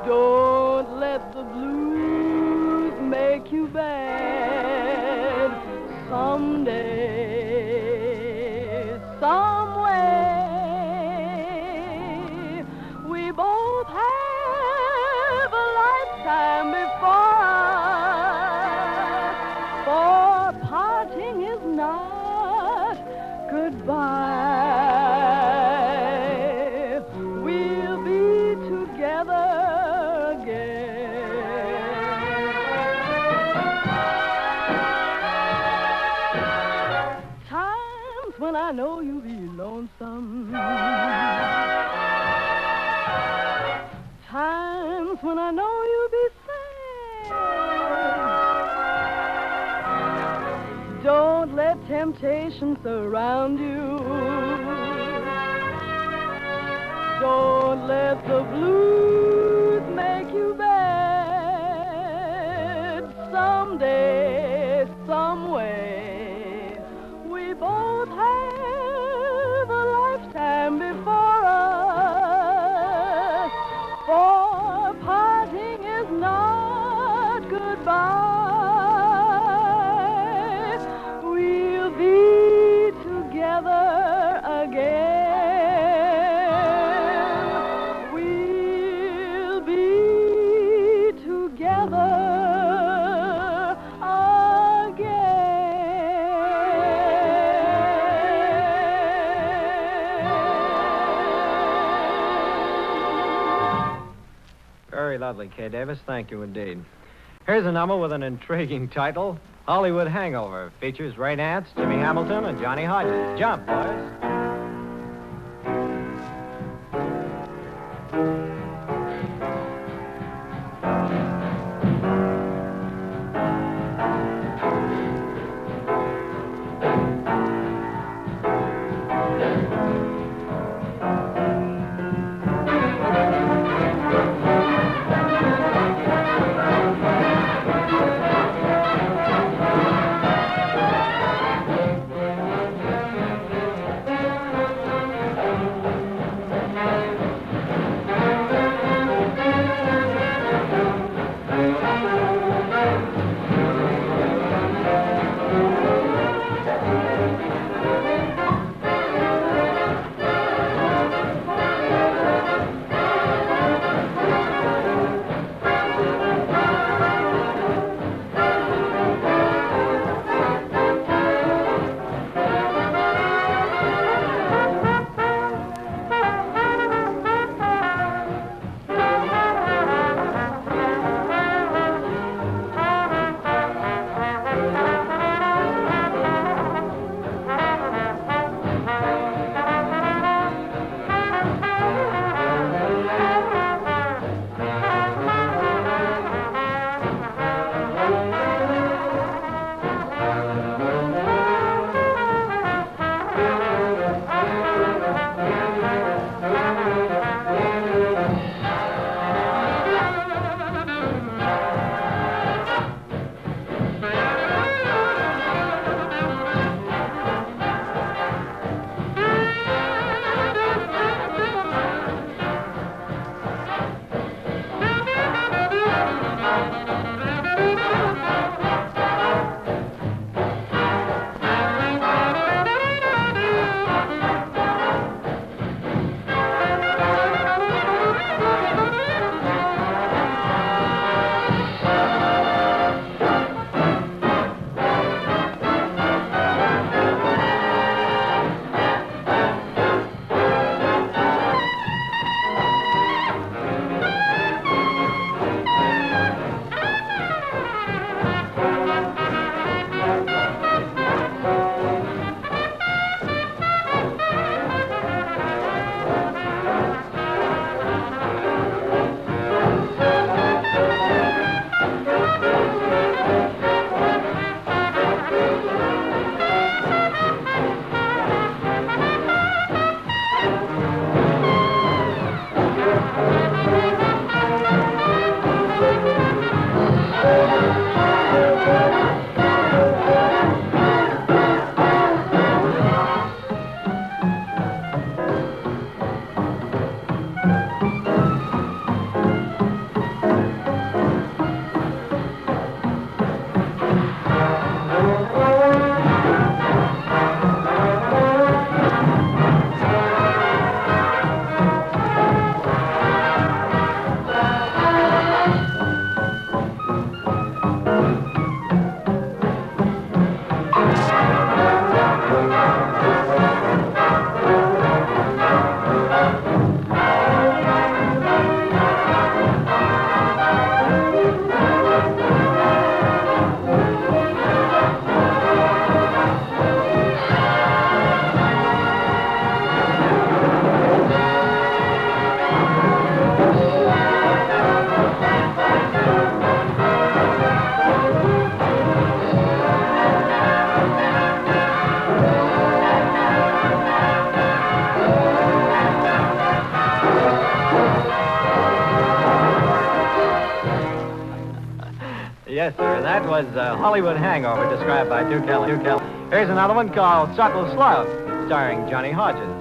Speaker 4: Don't let the blues make you bad. Someday, some way, we both have a lifetime before us, for parting is not goodbye. We'll be together when I know you'll be lonesome. Times when I know you'll be sad. Don't let temptation surround you. Don't let the blues make you bad. Someday, some way,
Speaker 18: lovely, Kay Davis. Thank you indeed. Here's a number with an intriguing title, Hollywood Hangover. Features Ray Nance, Jimmy Hamilton, and Johnny Hodges. Jump, boys. Yes, sir. That was Hollywood Hangover, described by Duke Ellington. Here's another one called Suckle Slug, starring Johnny Hodges.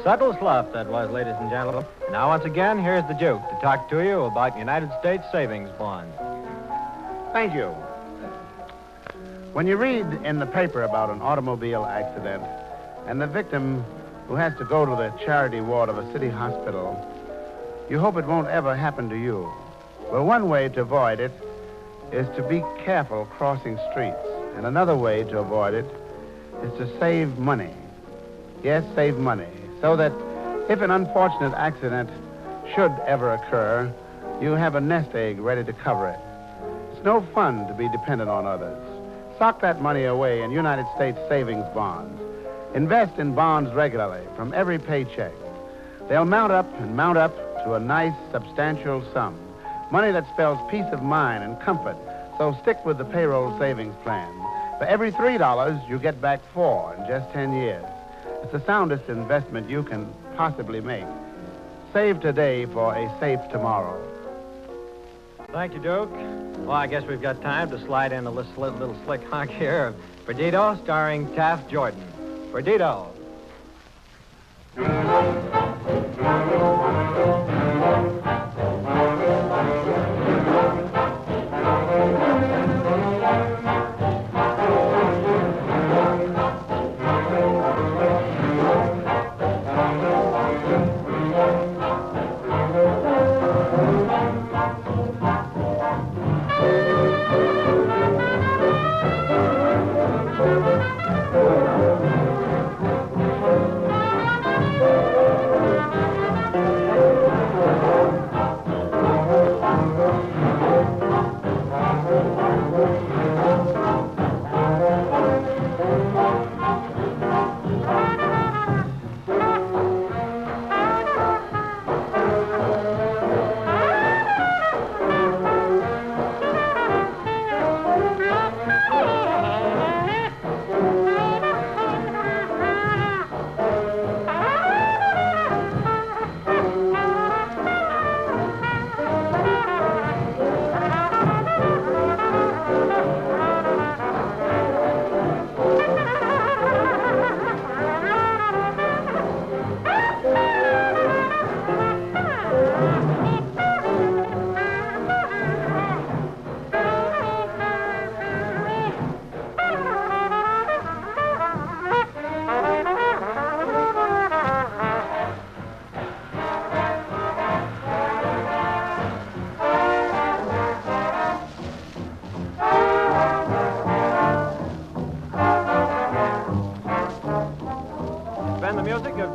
Speaker 18: Subtle sluff that was, ladies and gentlemen. Now, once again, here's the Duke to talk to you about United States savings bonds.
Speaker 9: Thank you. When you read in the paper about an automobile accident and the victim who has to go to the charity ward of a city hospital, you hope it won't ever happen to you. Well, one way to avoid it is to be careful crossing streets. And another way to avoid it is to save money. Yes, save money. So that if an unfortunate accident should ever occur, you have a nest egg ready to cover it. It's no fun to be dependent on others. Sock that money away in United States savings bonds. Invest in bonds regularly from every paycheck. They'll mount up to a nice, substantial sum. Money that spells peace of mind and comfort. So stick with the payroll savings plan. For every $3, you get back $4 in just 10 years. It's the soundest investment you can possibly make. Save today for a safe tomorrow.
Speaker 18: Thank you, Duke. Well, I guess we've got time to slide in a little slick honk here of Perdido, starring Taft Jordan. Perdido.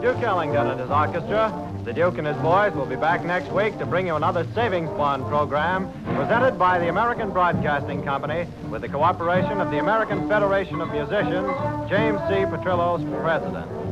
Speaker 18: Duke Ellington and his orchestra. The Duke and his boys will be back next week to bring you another savings bond program presented by the American Broadcasting Company with the cooperation of the American Federation of Musicians, James C. Petrillo, President.